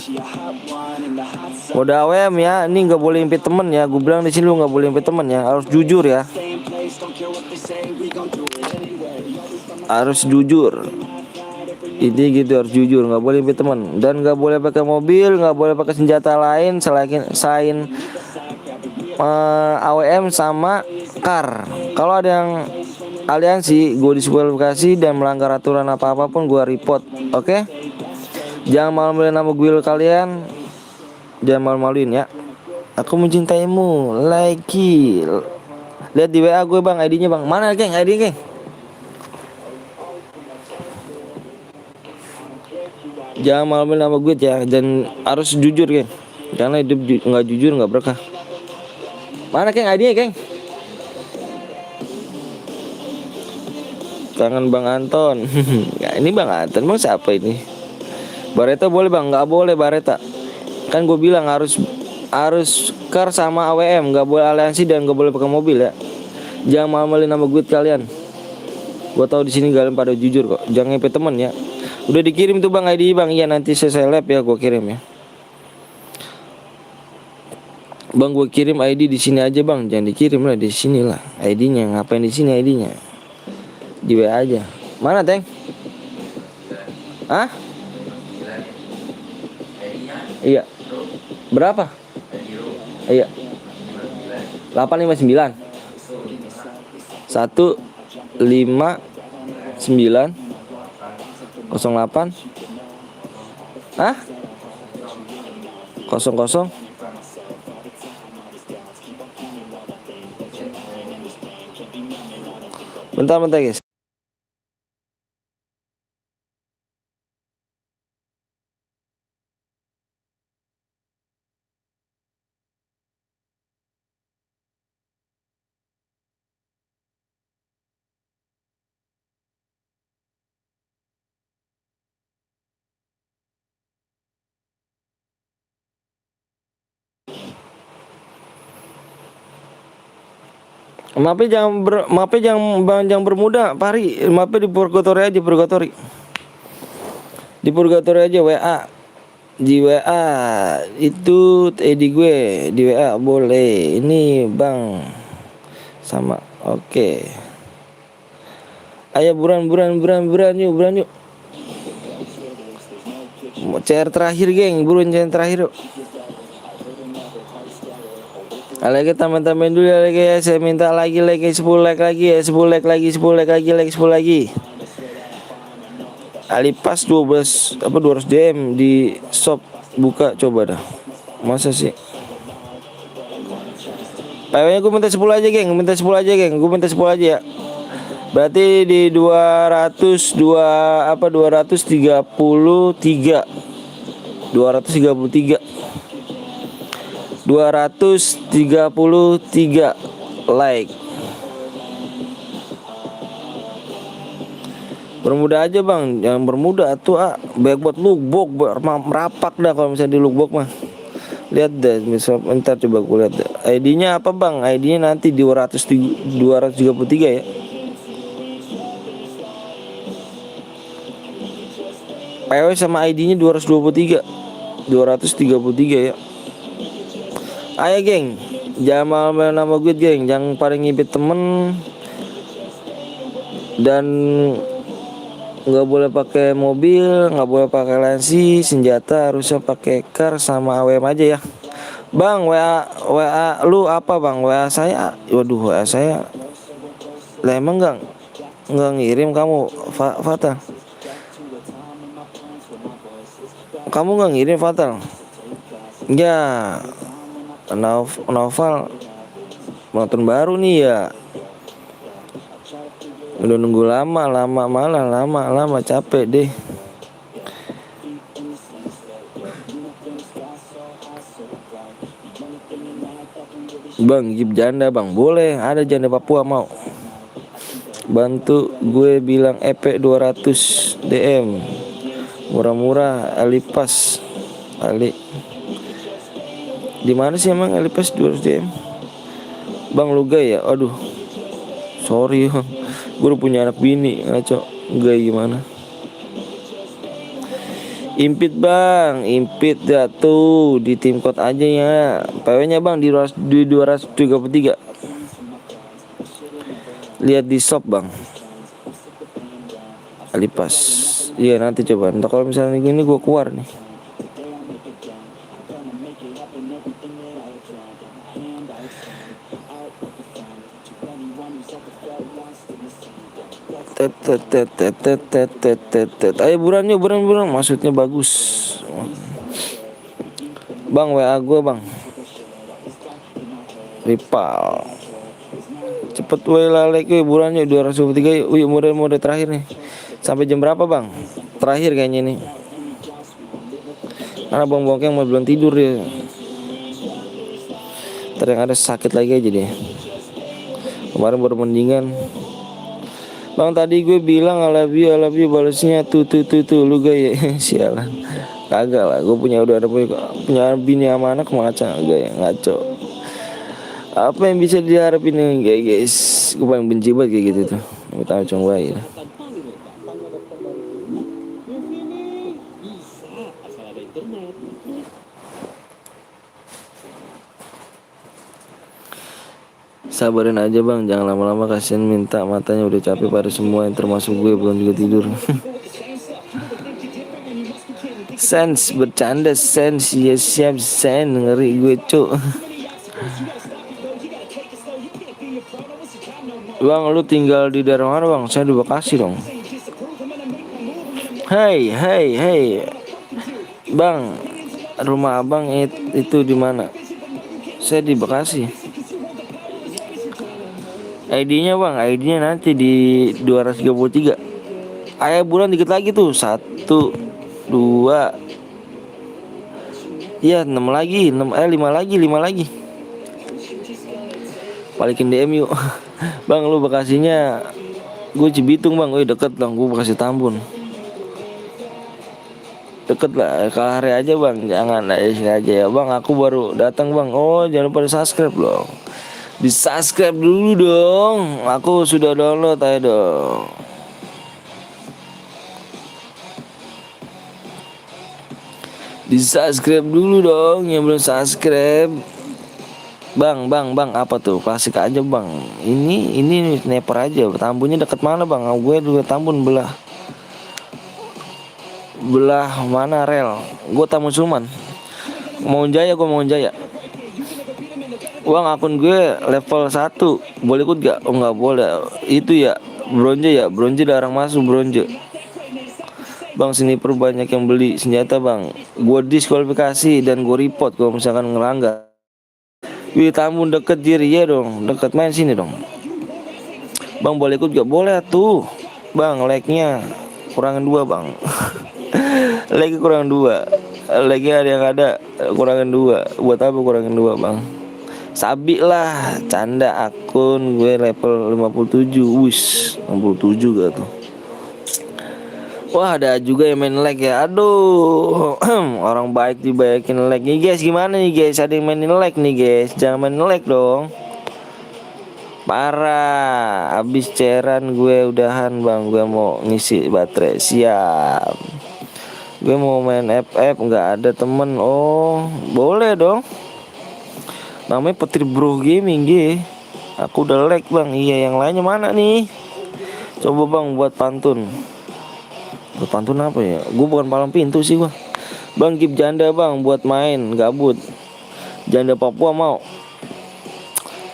[SPEAKER 1] Mode AWM ya, ini nggak boleh impet temen ya. Gue bilang di sini lu nggak boleh impet temen ya. Harus jujur ya. Harus jujur. Ini gitu, harus jujur, nggak boleh impet temen. Dan nggak boleh pakai mobil, nggak boleh pakai senjata lain selain AWM sama car. Kalau ada yang aliansi, gue diskualifikasi dan melanggar aturan apapun gue report. Oke? Jangan malu-maluin nama guild kalian. Jangan malu-maluin ya. Aku mencintaimu. Like. Lihat di WA gue bang, ID-nya bang. Mana geng? ID geng. Jangan malu-maluin nama gue ya. Dan harus jujur geng. Karena hidup nggak jujur nggak berkah. Mana geng ID-nya geng? Kangen Bang Anton. Ya, ini Bang Anton. Bang siapa ini? Bareta boleh bang? Nggak boleh Bareta. Kan gue bilang harus car sama AWM, nggak boleh aliansi dan nggak boleh pakai mobil ya. Jangan malu-maluin nama gue kalian. Gue tahu di sini kalian pada jujur kok. Jangan ngepet temen ya. Udah dikirim tuh bang ID bang. Iya nanti saya lab ya, gue kirim ya. Bang, gue kirim ID di sini aja bang, jangan dikirim lah di sini lah. ID-nya ngapain di sini ID-nya? Di WA aja. Mana Teng? Hah? Iya. Berapa? Iya. 859 159 08. Hah? 00. Bentar guys. Jangan bermuda, Pari. Maafnya di Purgatory aja, Purgatory. Di Purgatory aja WA. Di WA itu di gue di WA boleh. Ini Bang sama. Oke. Ayo buruan yuk. CR terakhir, geng. Buruan CR terakhir yuk. Lagi teman-teman dulu ya, lagi ya. Saya minta lagi 10 like lagi ya, 10 like lagi. Alipas 200 DM di shop buka, coba dah. Masa sih? PW-nya gue minta 10 aja, geng. Gue minta 10 aja ya. Berarti di 233 like. Bermuda aja bang, jangan bermuda tuh baik buat lookbook, merapak dah kalau misalnya di lookbook mah. Lihat deh, ntar coba gue lihat deh. ID-nya apa bang? ID-nya nanti di 233 ya. PW sama ID-nya 233 ya. Ayo geng, jangan malah nama gue geng, jangan pada ngibit temen. Dan nggak boleh pakai mobil, nggak boleh pakai lensi, senjata harusnya pakai car sama AWM aja ya. Bang, WA lu apa bang? WA saya, waduh WA saya lah emang nggak ngirim kamu, Fatal. Kamu nggak ngirim, Fatal? Ya, Novel nonton baru nih ya. Udah nunggu lama capek deh. Bang, Jeep janda bang, boleh. Ada janda Papua mau bantu gue bilang EP 200 DM murah-murah. Alipas Ali di mana sih emang Alipas 200 DM? Bang lu gay ya? Aduh, sorry bang, gue udah punya anak bini, ngaco. Gay gimana? Impit bang, impit dah tuh di tim code aja ya. PW-nya bang di 233. Lihat di shop bang. Alipas. Iya nanti coba. Entah kalau misalnya gini gue keluar nih. Ayo buruan, maksudnya bagus. Bang, WA gue bang, Ripal. Cepet like buruan yuk, 203 yuk. Mode terakhir nih. Sampai jam berapa bang? Terakhir kayaknya nih. Karena bang Bongkeng mau belum tidur ya. Ntar yang ada sakit lagi aja deh. Kemarin baru mendingan. Bang tadi gue bilang I love you balesnya tuh lu gaya. Sialan. Kagak lah, gue punya bini sama anak maca gaya ngaco. Apa yang bisa diharapin guys? Gue paling benci banget kayak gitu tuh. Minta cong bayi. sabarin aja bang, jangan lama-lama, kasihan minta matanya udah capek pada semua yang termasuk gue belum juga tidur. Sense bercanda, sense ya siap, sen ngeri gue cuk. Bang lu tinggal di daerah mana bang? Saya di Bekasi dong. Hai bang, rumah abang itu di mana? Saya di Bekasi. ID-nya bang, ID-nya nanti di 233. Ayah bulan dikit lagi tuh, 1, 2, iya 6 lagi, 5 lagi. Balikin DM yuk. Bang lu Bekasinya, gue Cibitung bang, gue deket dong, gue Bekasi Tambun. Deket lah, Kalahari aja bang, jangan lah sini aja ya bang, aku baru datang bang. Oh jangan lupa di subscribe dong, di subscribe dulu dong, aku sudah download, ayo dong. Di subscribe dulu dong, yang belum subscribe. Bang, apa tuh? Klasik aja bang. Ini sniper aja. Tambunnya deket mana bang? Gue juga Tambun belah mana rel? Gue Tambun Suman. Mau Jaya. Bang akun gue level 1. Boleh ikut gak? Oh nggak boleh. Itu ya bronze larang masuk bronze. Bang sniper banyak yang beli senjata bang. Gue diskualifikasi dan gue report kalau misalkan ngelanggar. Wih Tambun deket diri ya dong, deket, main sini dong. Bang boleh ikut gak? Boleh tuh. Bang like-nya kurangin 2 bang. Like kurang 2. Like-nya ada yang ada kurangin 2. Buat apa kurangin 2 bang? Sabi lah, canda akun gue level 57. Wis 67 gak tuh. Wah ada juga yang main lag ya. Aduh. Orang baik dibayakin lag nih guys. Gimana nih guys? Ada yang mainin lag nih guys. Jangan main lag dong. Parah. Abis ceran gue udahan bang. Gue mau ngisi baterai. Siap. Gue mau main FF. Gak ada temen. Oh boleh dong. Namanya Petri Bro Gaming G. Aku udah lag bang. Iya yang lainnya mana nih? Coba bang buat pantun. Pantun apa ya? Gue bukan palang pintu sih gua. Bang give janda bang buat main gabut. Janda Papua mau.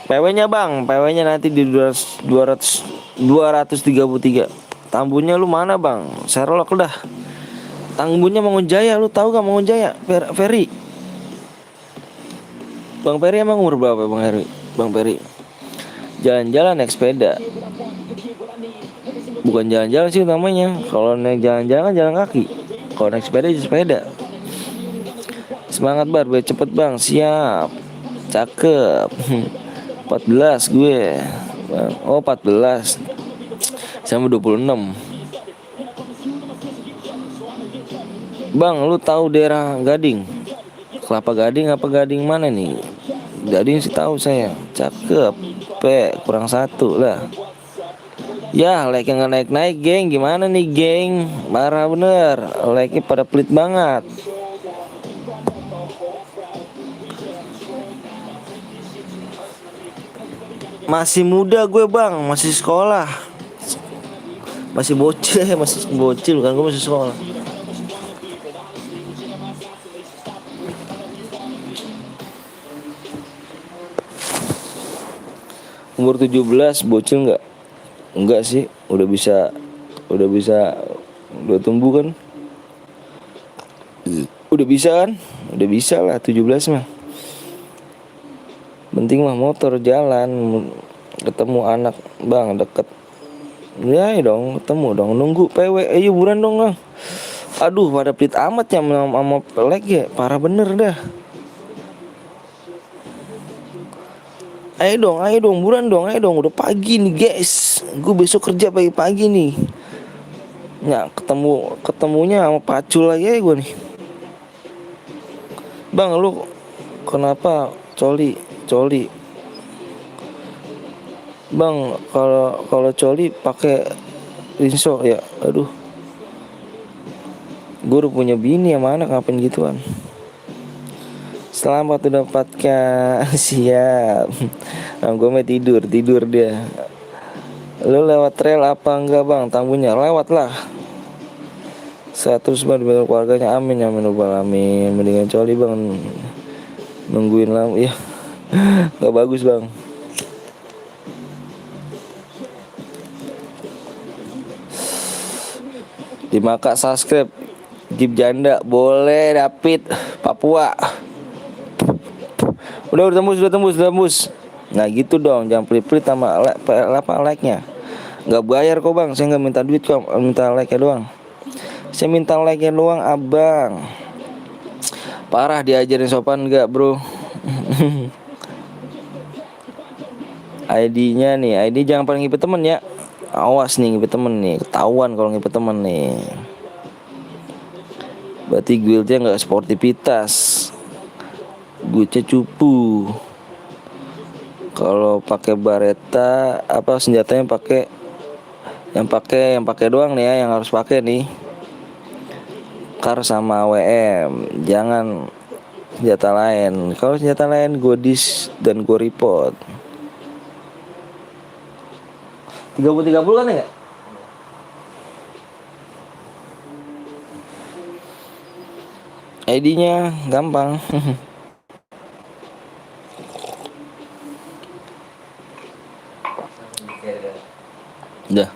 [SPEAKER 1] PW-nya bang, PW-nya nanti di 233. Tambunnya lu mana bang? Sherlock dah. Tambunnya Mangunjaya, lu tahu gak Mangunjaya? Ferry. Bang Ferry emang umur berapa bang Ferry? Bang Ferry. Jalan-jalan naik sepeda. Bukan jalan-jalan sih namanya. Kalau naik jalan-jalan kan jalan kaki. Kalau naik sepeda aja sepeda. Semangat bar, biar cepet bang. Siap. Cakep. 14 gue. Oh 14 sama 26. Bang lu tahu daerah Gading? Kelapa Gading apa Gading mana nih? Gading sih tahu saya. Cakep. Kurang 1 lah. Ya like yang gak naik geng. Gimana nih geng? Marah bener. Like-nya pada pelit banget. Masih muda gue bang. Masih sekolah. Masih bocil ya. Masih bocil kan, gue masih sekolah. Umur 17 bocil nggak? Enggak sih, udah bisa udah tumbuh kan? Udah bisa lah 17 mah. Penting mah motor jalan, ketemu anak bang deket. Ya dong, ketemu dong, nunggu PW, ayo buruan dong bang. Aduh pada pelit amat ya sama lag ya, parah bener dah. Ayo dong, buruan dong, ayo dong, udah pagi nih guys. Gue besok kerja pagi-pagi nih. Nggak ketemunya sama pacul lagi ya gue nih. Bang lu kenapa coli? Bang kalau coli pakai rinso ya. Aduh. Gue udah punya bini sama anak, ngapain gituan? Selamat mendapatkan. Siap. Gue mau tidur dia. Lu lewat trail apa enggak bang? Tambunya lewat lah. 100 bang dibantu keluarganya, amin ya rabbal alamin. Mendingan coli bang, nungguin lama ya. Gak bagus bang. Dimaka subscribe Jeep janda boleh David Papua. Udah tembus. Nah gitu dong, jangan pelit-pelit sama like-nya. Gak bayar kok bang, saya gak minta duit kok, minta like-nya doang. Saya minta like-nya doang abang. Parah diajarin sopan gak bro? ID-nya nih, ID jangan pernah ngipet temen ya. Awas nih ngipet temen nih, ketahuan kalau ngipet temen nih. Berarti guildnya nggak sportivitas, guildnya cupu. Kalau pakai bareta apa senjatanya yang pakai doang nih ya, yang harus pakai nih. Kar sama WM, jangan senjata lain. Kalau senjata lain gue dis dan gue report. 30 kan ya? ID-nya gampang. Udah.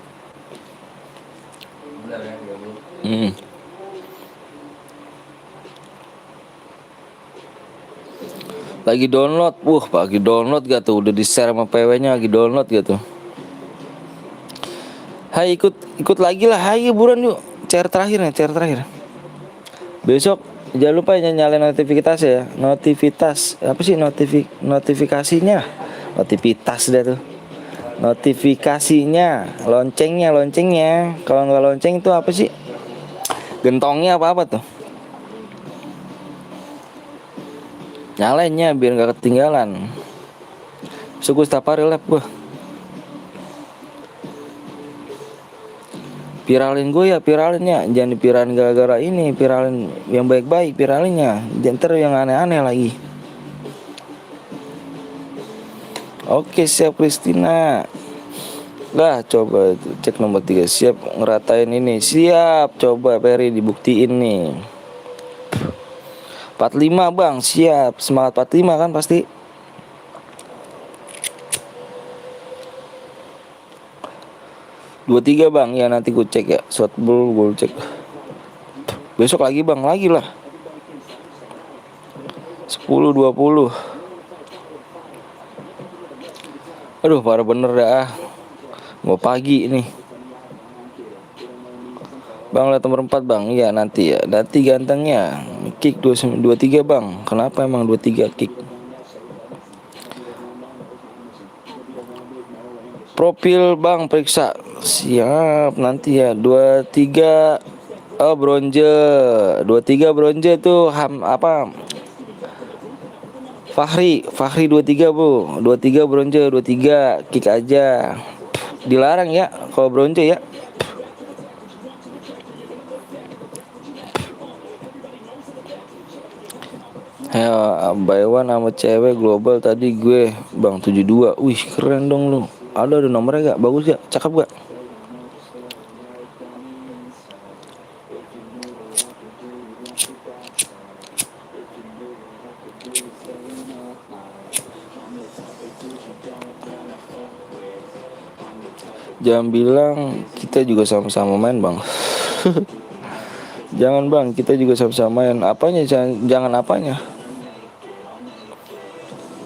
[SPEAKER 1] Lagi download, lagi download gak tuh? Udah di share sama PW-nya, lagi download gak tuh? Hai ikut lagi lah, hai buruan yuk. Share terakhir. Besok jangan lupa nyalain notifikasi ya. Apa sih notifikasinya? Notifitas dah tuh. Notifikasinya, loncengnya. Kalau nggak lonceng itu apa sih? Gentongnya apa tuh? Nyalainnya biar nggak ketinggalan. Suku Stafari Lab gua. Viralinnya jangan dipiralin gara-gara ini, viralin yang baik-baik, viralinnya jangan yang aneh-aneh lagi. Oke siap Kristina. Lah coba cek nomor 3 siap ngeratain ini. Siap coba Peri dibuktiin nih. 45 bang siap. Semangat 45 kan pasti. Dua tiga bang ya nanti gue cek ya. Shotball gue cek. Besok lagi bang lagi lah. 10-20. Aduh parah bener dah. Mau pagi nih. Bang lihat nomor 4 bang. Iya nanti ya. Nanti gantengnya. Kick 23 bang. Kenapa emang 23 kick? Profil bang periksa. Siap nanti ya 23 bronze 23 bronze tuh Fahri 23 bu 23 bronze 23 kick aja. Dilarang ya kalau bronze ya. Ya buy one sama cewek global tadi gue bang 72. Wih keren dong lu. Ada nomornya gak? Bagus gak? Cakep gak? Jangan bilang kita juga sama-sama main bang. Jangan bang, kita juga sama-sama main. Apanya? Jangan apanya.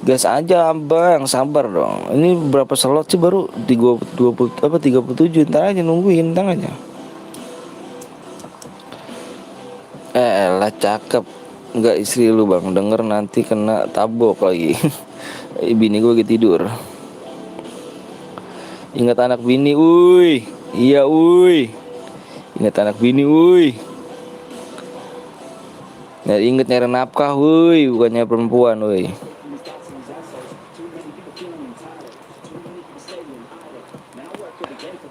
[SPEAKER 1] Gas aja bang, sabar dong. Ini berapa slot sih baru 37. Ntar aja nungguin, ntar aja. Lah cakep. Enggak istri lu bang, denger nanti kena tabok lagi. Bini gue lagi tidur. Ingat anak bini, uy. Iya uy. Ingat anak bini, uy. Ingat nyari nafkah, uy. Bukannya perempuan, uy.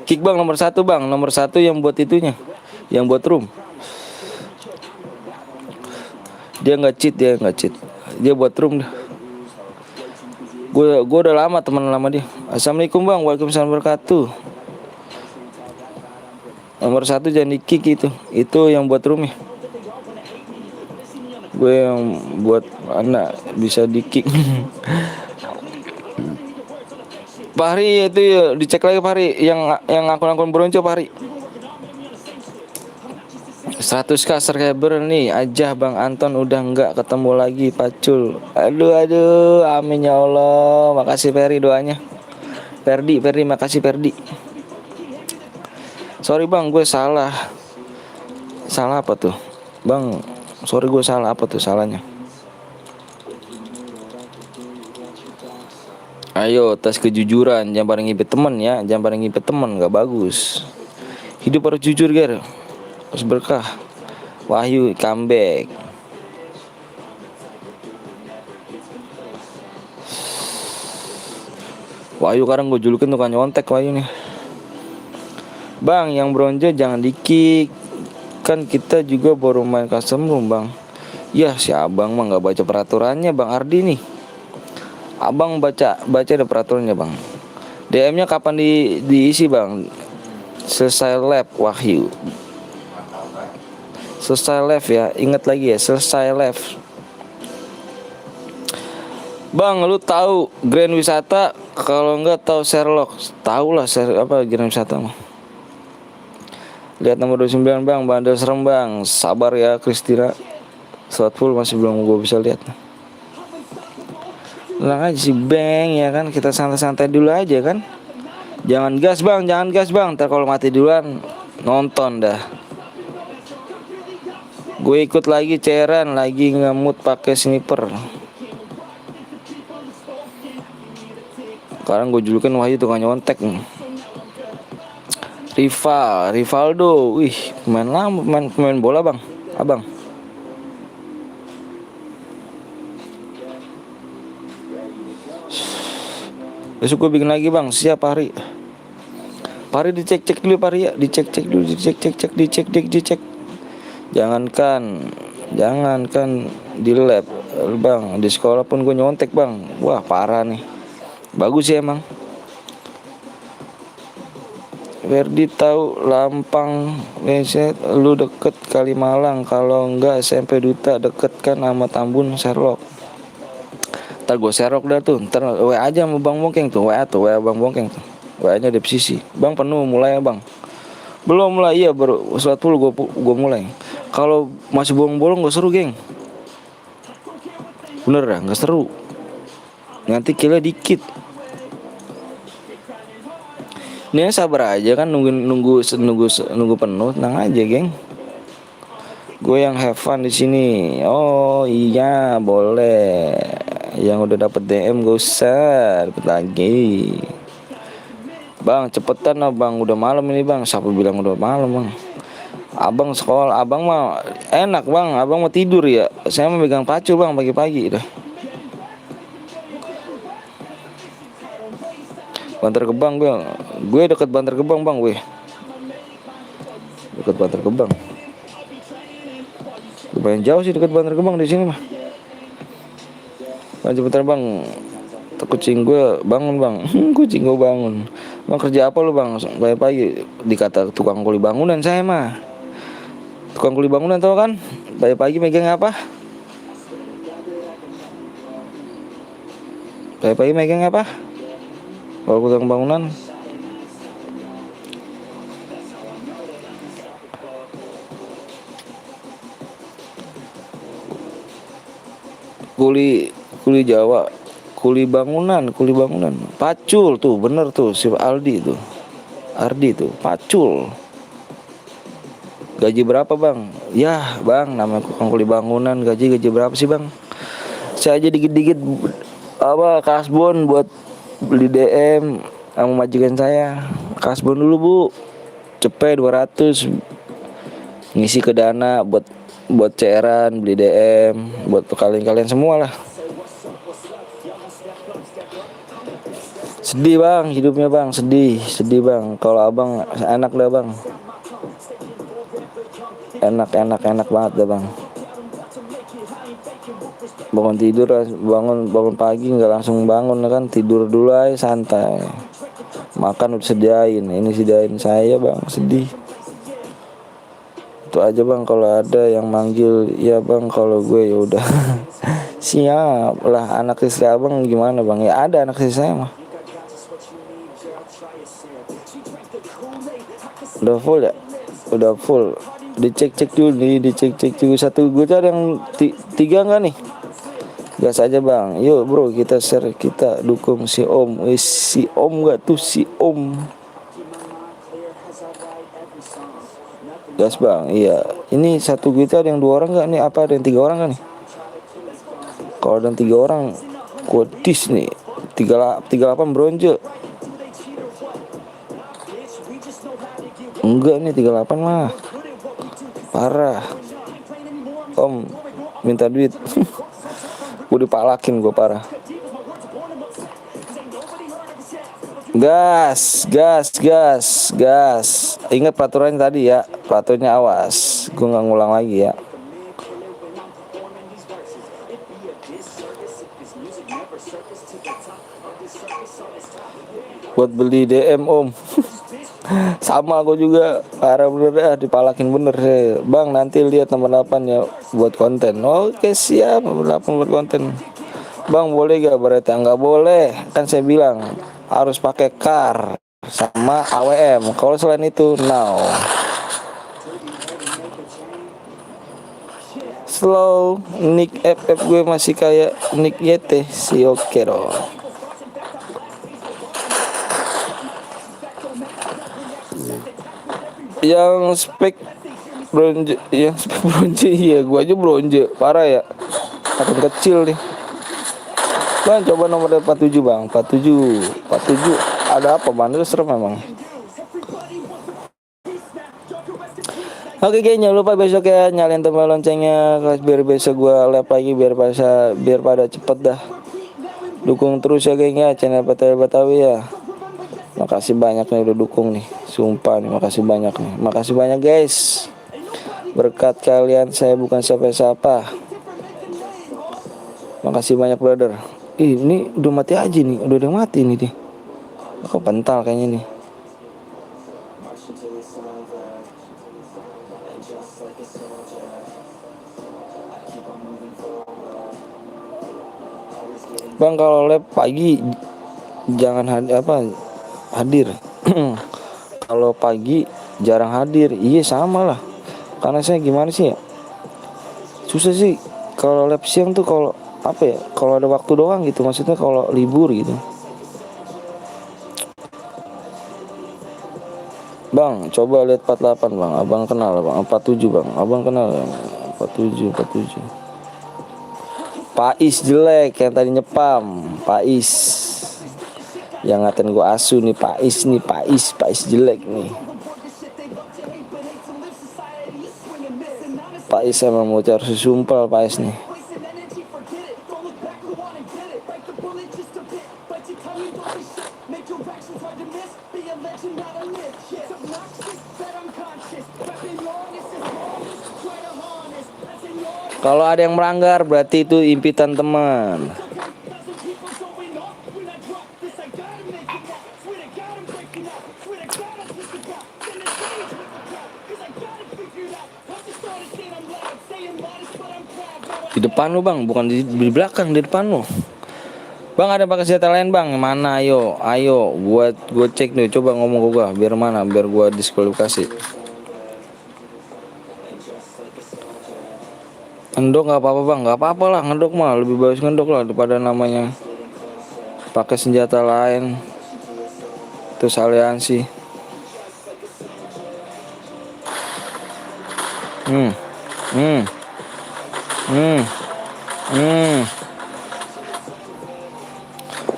[SPEAKER 1] Kick bang nomor 1 bang. Nomor 1 yang buat itunya, yang buat room. Dia nggak cheat. Dia buat room dah. Gue udah lama teman lama dia. Assalamualaikum bang, waalaikumsalam wabarakatuh. Nomor 1 jangan di kick itu yang buat room ya. Gue yang buat anak bisa di kick. Pak Hari itu ya, dicek lagi Pak Hari yang akun-akun bronco Pak Hari. 100k subscriber nih aja Bang Anton udah nggak ketemu lagi Pacul. Aduh amin ya Allah. Makasih Ferdi doanya. Ferdi makasih Ferdi. Sorry Bang, gue salah apa tuh Bang? Sorry gue salah apa tuh salahnya? Ayo tes kejujuran, jangan pada ngibet temen ya, jangan pada ngibet temen, nggak bagus. Hidup harus jujur Ger, harus berkah. Wahyu comeback. Wahyu sekarang gue julukin tukang nyontek Wahyu nih. Bang yang bronze jangan di-kick. Kan kita juga baru main custom room Bang. Ya si abang mah nggak baca peraturannya Bang Ardi nih. Abang baca ada peraturannya Bang. DM-nya kapan diisi Bang? Selesai lab Wahyu. Selesai live ya, ingat lagi ya, selesai live. Bang, lu tahu Grand Wisata? Kalau enggak tahu Sherlock, tahu lah Grand Wisata mah. Lihat nomor 29 Bang, bandel serem Bang. Sabar ya Kristina. Slot full masih belum gue bisa lihat. Tenang aja sih Bang ya kan, kita santai-santai dulu aja kan. Jangan gas Bang, ntar kalau mati duluan nonton dah. Gue ikut lagi cairan, lagi ngemut pakai sniper. Sekarang gue julukin Wahyu tukang nyontek. Rivaldo, wih pemain bola Bang, abang. Besok gue bikin lagi Bang, siap Hari. Hari dicek dulu Hari ya, dicek dulu, dicek. Jangankan di lab Bang, di sekolah pun gue nyontek Bang. Wah parah nih. Bagus ya emang. Ferdi tahu Lampang Meset, lu deket Kalimalang. Kalau enggak SMP Duta deket kan sama Tambun Sherlock. Ntar gue Sherlock dah tuh. Ntar WA aja sama Bang Bongkeng tuh. WA Bang Bongkeng tuh. WA nya di sisi. Bang penuh mulai ya Bang. Belum mulai, iya baru slot full gue mulai. Kalau masih bolong-bolong gak seru geng. Bener dah gak seru. Nanti killnya dikit. Ini sabar aja kan, nunggu penuh, tenang aja geng. Gue yang have fun di sini. Oh iya boleh. Yang udah dapet DM gak usah dapet lagi. Bang cepetan lah Bang, udah malam ini Bang. Siapa bilang udah malam Bang? Abang sekolah, abang mah enak Bang, abang mau tidur ya. Saya mau megang pacu Bang pagi-pagi dah. Bantar Gebang gue deket Bantar Gebang Bang gue. Deket Bantar Gebang. Lumayan jauh sih deket Bantar Gebang di sini mah. Bang sebentar Bang. Kucing gue bangun Bang. Kucing gue bangun. Bang kerja apa lu Bang? Pagi-pagi dikata tukang kuli bangunan saya mah. Tukang kuli bangunan tau kan? Pagi-pagi megang apa? Pagi-pagi megang apa? Kalau tukang bangunan kuli Jawa, kuli bangunan. Pacul tuh, bener tuh si Ardi tuh, Pacul. Gaji berapa Bang? Ya Bang, nama tukang kuli bangunan gaji berapa sih Bang? Saya aja dikit-dikit kasbon buat beli DM sama majikan saya. Kasbon dulu Bu, cepet 200 ngisi ke dana buat cairan, beli DM, buat kalian semua lah. Sedih Bang, hidupnya Bang, sedih Bang. Kalau abang enak dah Bang. Enak banget dah Bang. bangun tidur, bangun bangun pagi nggak langsung bangun kan, tidur dulu aja santai. Makan udah sediain, ini sediain saya bang, sedih. Itu aja bang, kalau ada yang manggil ya bang, kalau gue ya udah siap lah. Anak istri abang gimana bang? Ya ada anak istri saya mah. Udah full ya? Udah full. Dicek-cek dulu nih, dicek-cek juga. Satu gue ada yang tiga nggak nih? Gas aja bang. Yuk bro, kita share, kita dukung si Om. Si Om nggak tuh, si Om. Gas bang, iya. Ini satu kita ada yang 2 orang nggak nih? Apa ada yang 3 orang kan nih? Kalau ada yang 3 orang, kodis nih. 38 bronze. Enggak nih 38 mah. Parah. Om minta duit. Gue dipalakin gue parah. Gas. Ingat peraturannya tadi ya. Peraturannya awas. Gue nggak ngulang lagi ya. Buat beli DM Om. Sama aku juga, parah bener dah, dipalakin bener sih. Bang nanti lihat nomor 8 ya buat konten. Oke siap, nomor 8 buat konten. Bang boleh gak? Berarti nggak boleh. Kan saya bilang harus pakai car sama AWM. Kalau selain itu no. Slow, nick FF gue masih kayak nick YT si oke dong. Yang spek bronze, iya gua aja bronze, parah ya. Akun kecil nih. Bang coba nomor 47 bang, 47 ada apa bang? Itu serem memang. Oke guys, jangan lupa besok ya nyalain tombol loncengnya biar besok gua live lagi, biar pada cepet dah. Dukung terus ya gengnya channel Betawi ya. Makasih banyak nih udah dukung nih. Sumpah nih, makasih banyak nih. Makasih banyak guys. Berkat kalian saya bukan siapa-siapa. Makasih banyak brother. Ini udah mati aja nih. Udah mati nih dia. Kok pental kayaknya nih. Bang kalau live pagi jangan hadir. Kalau pagi jarang hadir. Iya sama lah. Karena saya gimana sih ya, susah sih kalau live siang tuh. Kalau apa ya, kalau ada waktu doang gitu, maksudnya kalau libur gitu. Bang coba lihat 48 bang, abang kenal bang. 47 bang, abang kenal bang. 47 Pais jelek yang tadi nyepam. Pais yang ngatain gua asu nih, Pais jelek nih. Pais emang mau cari sumpel Pais nih. Kalau ada yang melanggar berarti itu impitan teman. Di depan lu bang, bukan di belakang, di depan lu. Bang ada pakai senjata lain bang, mana? Ayo, gue cek nih, coba ngomong ke gua, biar mana, biar gua diskualifikasi. Ngendok nggak apa-apa bang, nggak apa-apa lah ngendok mah, lebih bagus ngendok lah daripada namanya pakai senjata lain. Terus aliansi.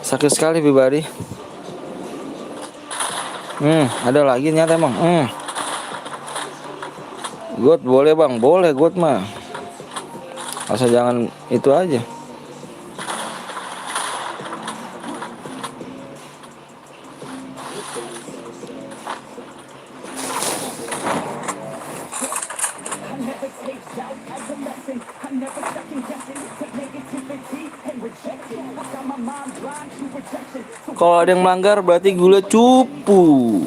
[SPEAKER 1] Sakit sekali pribadi. Ada lagi nyata emang. God boleh bang, boleh God mah. Asal jangan itu aja. Kalau ada yang melanggar berarti gula cupu.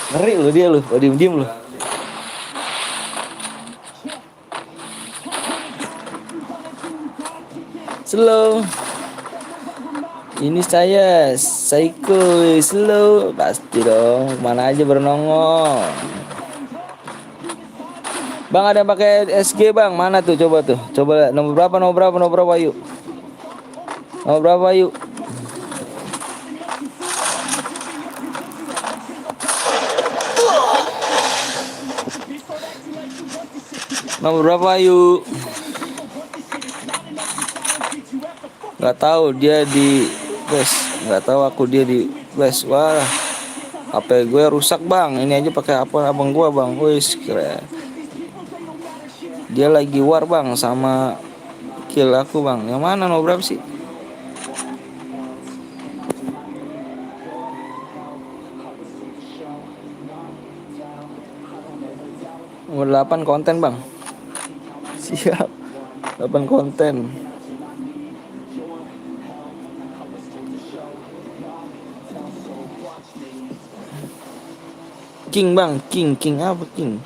[SPEAKER 1] Ngeri lu dia lu, oh, diem lu. Slow. Ini saya Psycho slow pasti dong. Mana aja bernongol. Bang ada yang pakai SG bang? Mana tuh? Coba tuh. Coba nomor berapa? Yuk. Nomor berapa yuk? Nomor berapa yuk? Nggak tahu dia di flash, nggak tahu aku dia di flash. Wah, HP gue rusak bang. Ini aja pakai apa abang gue bang. Wis keren. Dia lagi war bang sama kill aku bang. Yang mana nomor berapa sih? Nomor 8 konten bang. Siap. 8 konten. King bang, King apa King?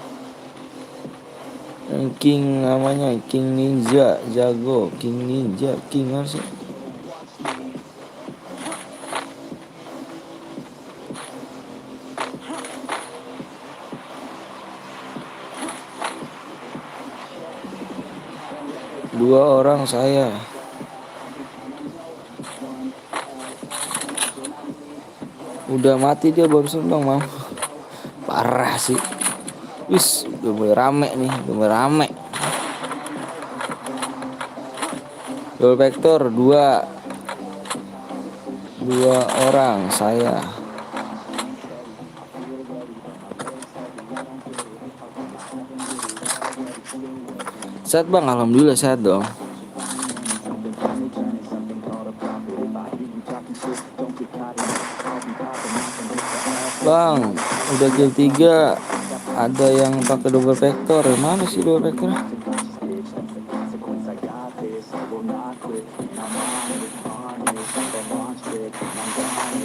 [SPEAKER 1] King namanya King Ninja, jago King Ninja, King apa sih? Dua orang saya. Udah mati dia barusan bang, mau. Parah sih. Wis, udah mulai rame nih, udah mulai rame. Double vector 2 orang saya. Sehat bang, alhamdulillah sehat dong. Bang, udah kill 3. Ada yang pakai double vector. Mana sih double vector?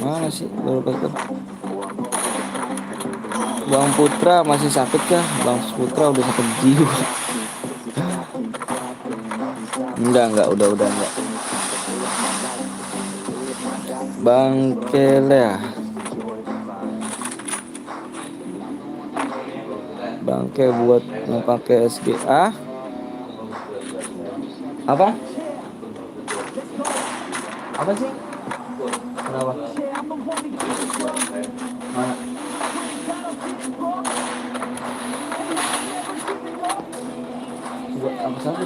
[SPEAKER 1] Mana sih double vector? Bang Putra masih sakit kah? Bang Putra udah sakit jiwa. Enggak, udah enggak. Bang Kelea. Bangke buat mau pakai SGA. Apa sih? Kenapa? Mana? Buat apa saja?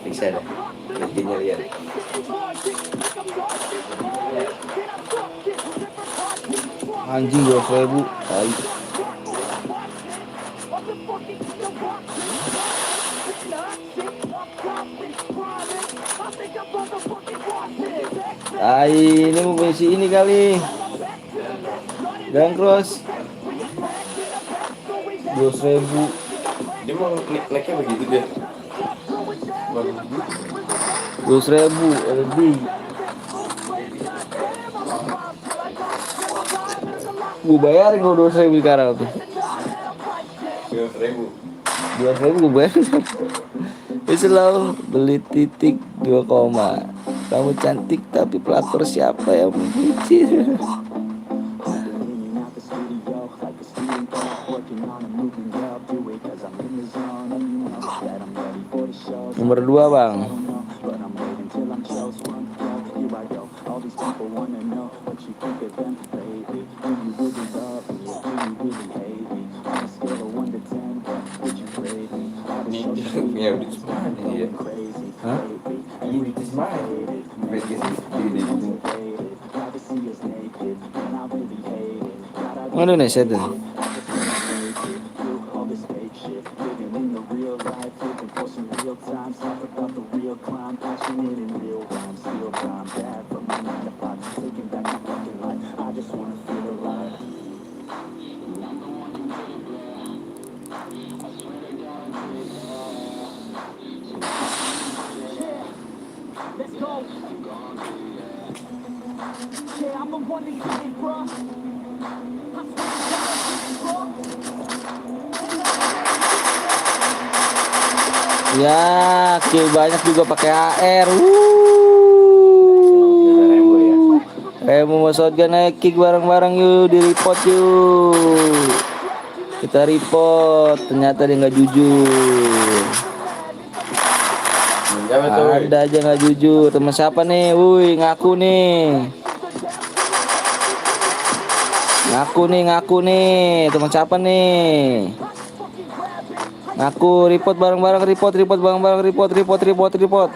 [SPEAKER 1] Bisa deh.
[SPEAKER 5] IG-nya lihat.
[SPEAKER 1] Anjing 2.000. Tai. Tai, ini mau isi ini kali. Gang cross 2.000.
[SPEAKER 5] Dia mau naiknya begitu deh. Bagus juga.
[SPEAKER 1] 2.000 lebih. Gue bayarin kalau 2.000 sekarang tuh.
[SPEAKER 5] 2.000.
[SPEAKER 1] 2.000 gue bayarin. Selalu beli titik 2 koma. Kamu cantik tapi pelakor siapa yang membenci? Nomor 2 bang.
[SPEAKER 5] Ini ya udah semua ya.
[SPEAKER 1] Hah?
[SPEAKER 5] Ini udah semua.
[SPEAKER 1] Indonesia tuh. Ya, kill banyak juga pakai AR. Mau shotgun naik kick bareng-bareng yuk, di report yuk. Kita report, ternyata dia nggak jujur. Ada aja nggak jujur. Teman siapa nih? Woi, ngaku nih. Ngaku nih. Teman siapa nih? Ngaku, report bareng-bareng, report bareng-bareng, report.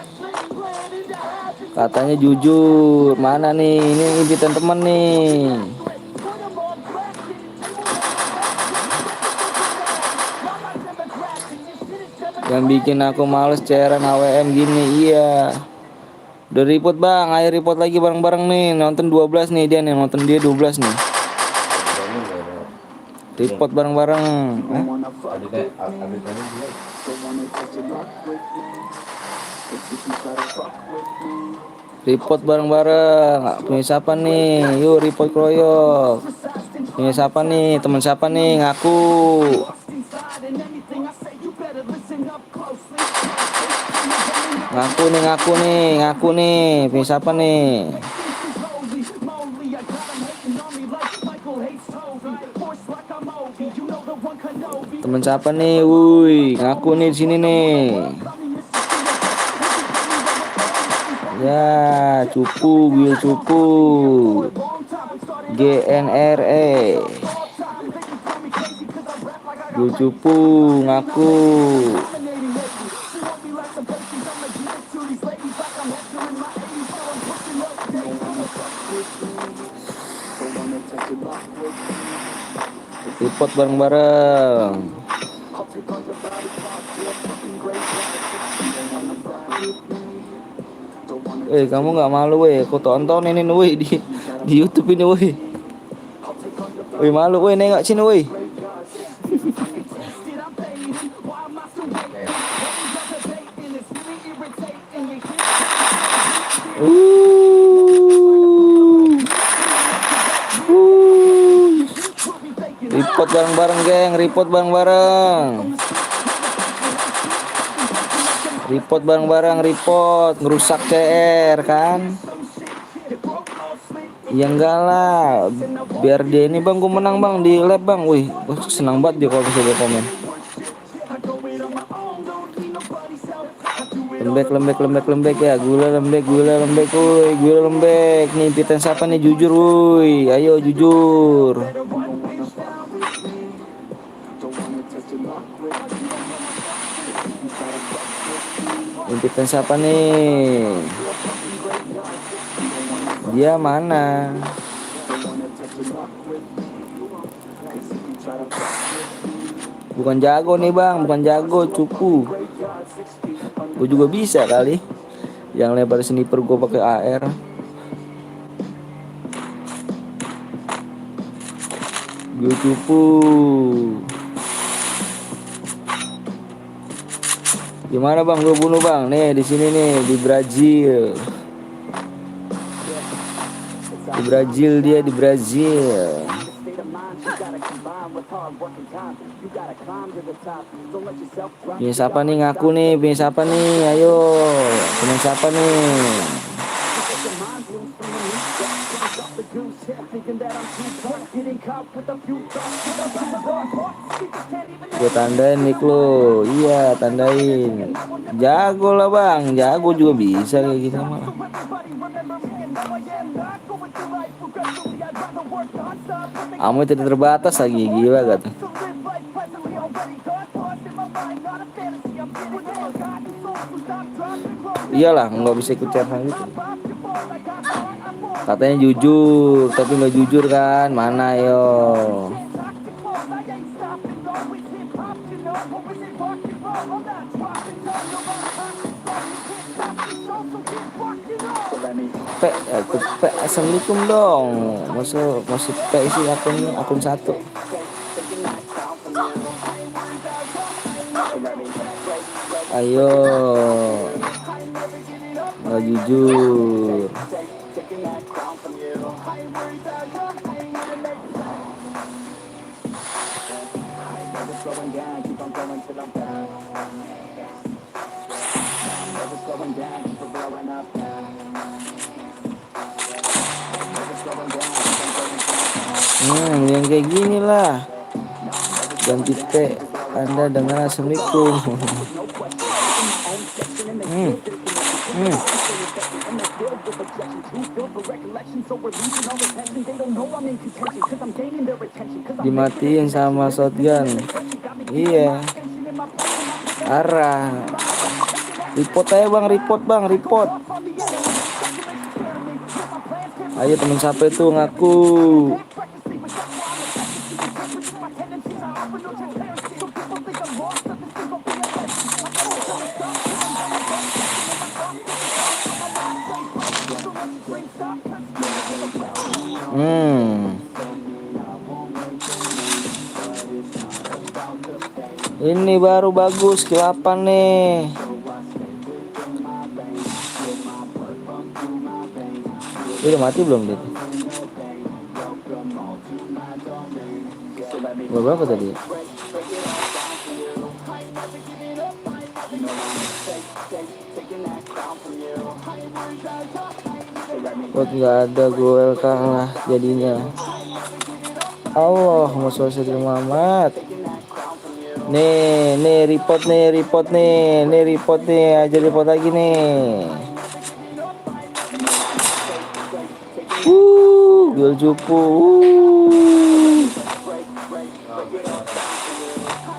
[SPEAKER 1] Katanya jujur. Mana nih? Ini impitan teman nih. Yang bikin aku males cairan AWM gini. Iya. Udah report bang, ayo report lagi bareng-bareng nih. Nonton 12 nih dia nih, nonton dia 12 nih. Report bareng-bareng. Report bareng-bareng. Punya siapa nih? Yuk report kroyok. Punya siapa nih? Teman siapa nih? Ngaku. Ngaku nih. Punya siapa nih? Temen siapa nih? Wuih, ngaku nih di sini nih. Ya, cupu, bil cupu. GNRE. Bil cupu, ngaku. Report bareng-bareng. Kamu nggak malu aku tonton ini di YouTube ini malu nengok sini report bareng-bareng geng, report ngerusak CR kan. Ya enggak lah, biar dia ini bang, gue menang bang di lab bang. Wih, senang banget dia kalau bisa dia komen. Lembek ya, gula lembek. Woi, gula lembek. Nih impitan siapa nih? Jujur woi, ayo jujur. Impitan siapa nih? Dia mana? Bukan jago nih bang, bukan jago, cupu. Gue juga bisa kali. Yang lebar sniper gue pakai AR. Gue cupu. Gimana bang? Gue bunuh bang. Nih di sini nih di Brazil. Di Brazil dia di Brazil. Punya siapa nih ngaku nih? Punya siapa nih? Ayo. Punya siapa nih? Gue tandain nih lo. Iya tandain. Jago lah bang. Jago juga bisa kayak gitu malah. Kamu tidak terbatas lagi, gila gak tuh? Iyalah, nggak bisa ikut channel gitu. Katanya jujur, tapi nggak jujur kan? Mana yo? Assalamualaikum dong. Masuk sih akun satu. Ayo, nggak jujur. Yang kayak gini lah. Ganti T Anda dengan assalamualaikum. Dimatiin sama shotgun. Iya. Arah. Report aja bang, report. Ayo temen siapa itu ngaku. Ini baru bagus, skill apa nih? Dia udah mati belum dia? Berapa tadi? Buat nggak ada gue kalah jadinya. Allah Muhammad Muhammad. Nih report nih, aja report lagi nih. Gol cupu.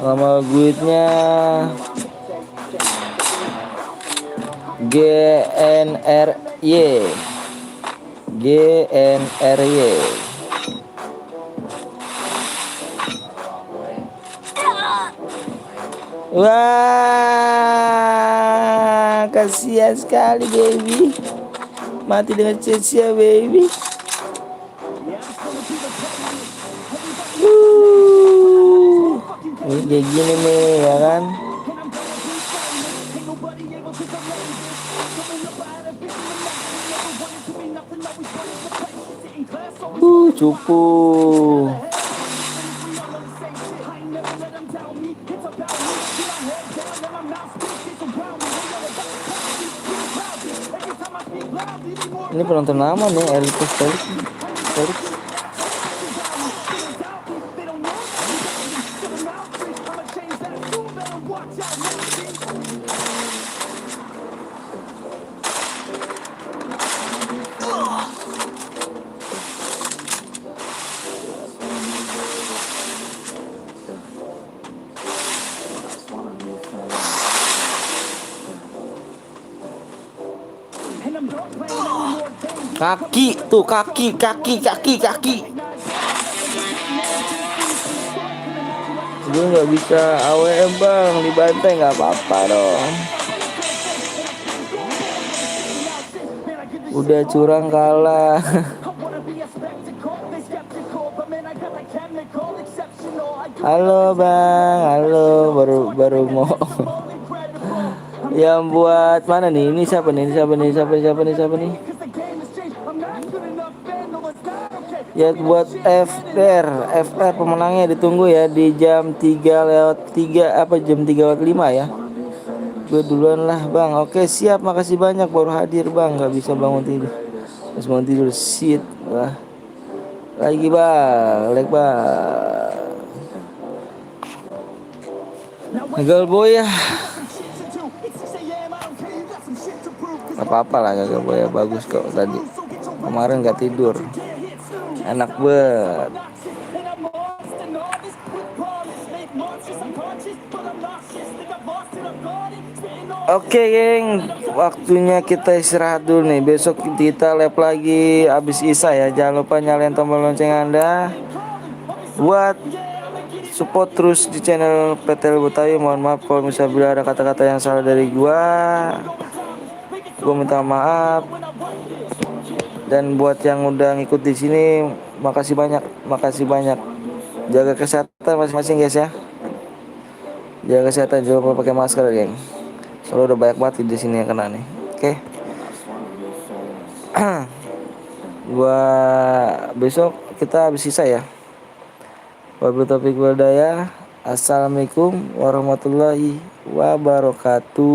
[SPEAKER 1] Nama guitnya GNRY. Wah, kasihan sekali baby. Mati dengan sia-sia baby. Ini kayak gini nih ya kan. Cupu. Ini penonton lama nih, Elvis Felix. Kaki tuh, kaki. Gue nggak bisa AWM bang, dibantai nggak apa-apa dong. Udah curang kalah. Halo bang, halo baru mau. Yang buat mana nih? Ini siapa nih? Siapa nih? Ya buat FR pemenangnya ditunggu ya di jam 3:03 apa jam 3:05 ya. Gue duluan lah bang. Oke siap, makasih banyak baru hadir bang. Gak bisa bangun tidur. Harus bangun tidur shit. Wah. Lagi bang, gagal boy ya. Gak apa-apa lah gagal boy ya, bagus kok tadi. Kemarin gak tidur. Enak banget. Oke geng, waktunya kita istirahat dulu nih. Besok kita live lagi abis Isya ya. Jangan lupa nyalain tombol lonceng Anda buat support terus di channel PTL Betawi. Mohon maaf kalau misalnya bila ada kata-kata yang salah dari gua minta maaf. Dan buat yang udah ngikut di sini, makasih banyak. Jaga kesehatan masing-masing guys ya. Jaga kesehatan, jangan lupa pakai masker geng. Soalnya udah banyak banget di sini yang kena nih. Oke. Gua besok kita habis sisa ya. Wabillahi taufiq wal hidayah. Assalamualaikum warahmatullahi wabarakatuh.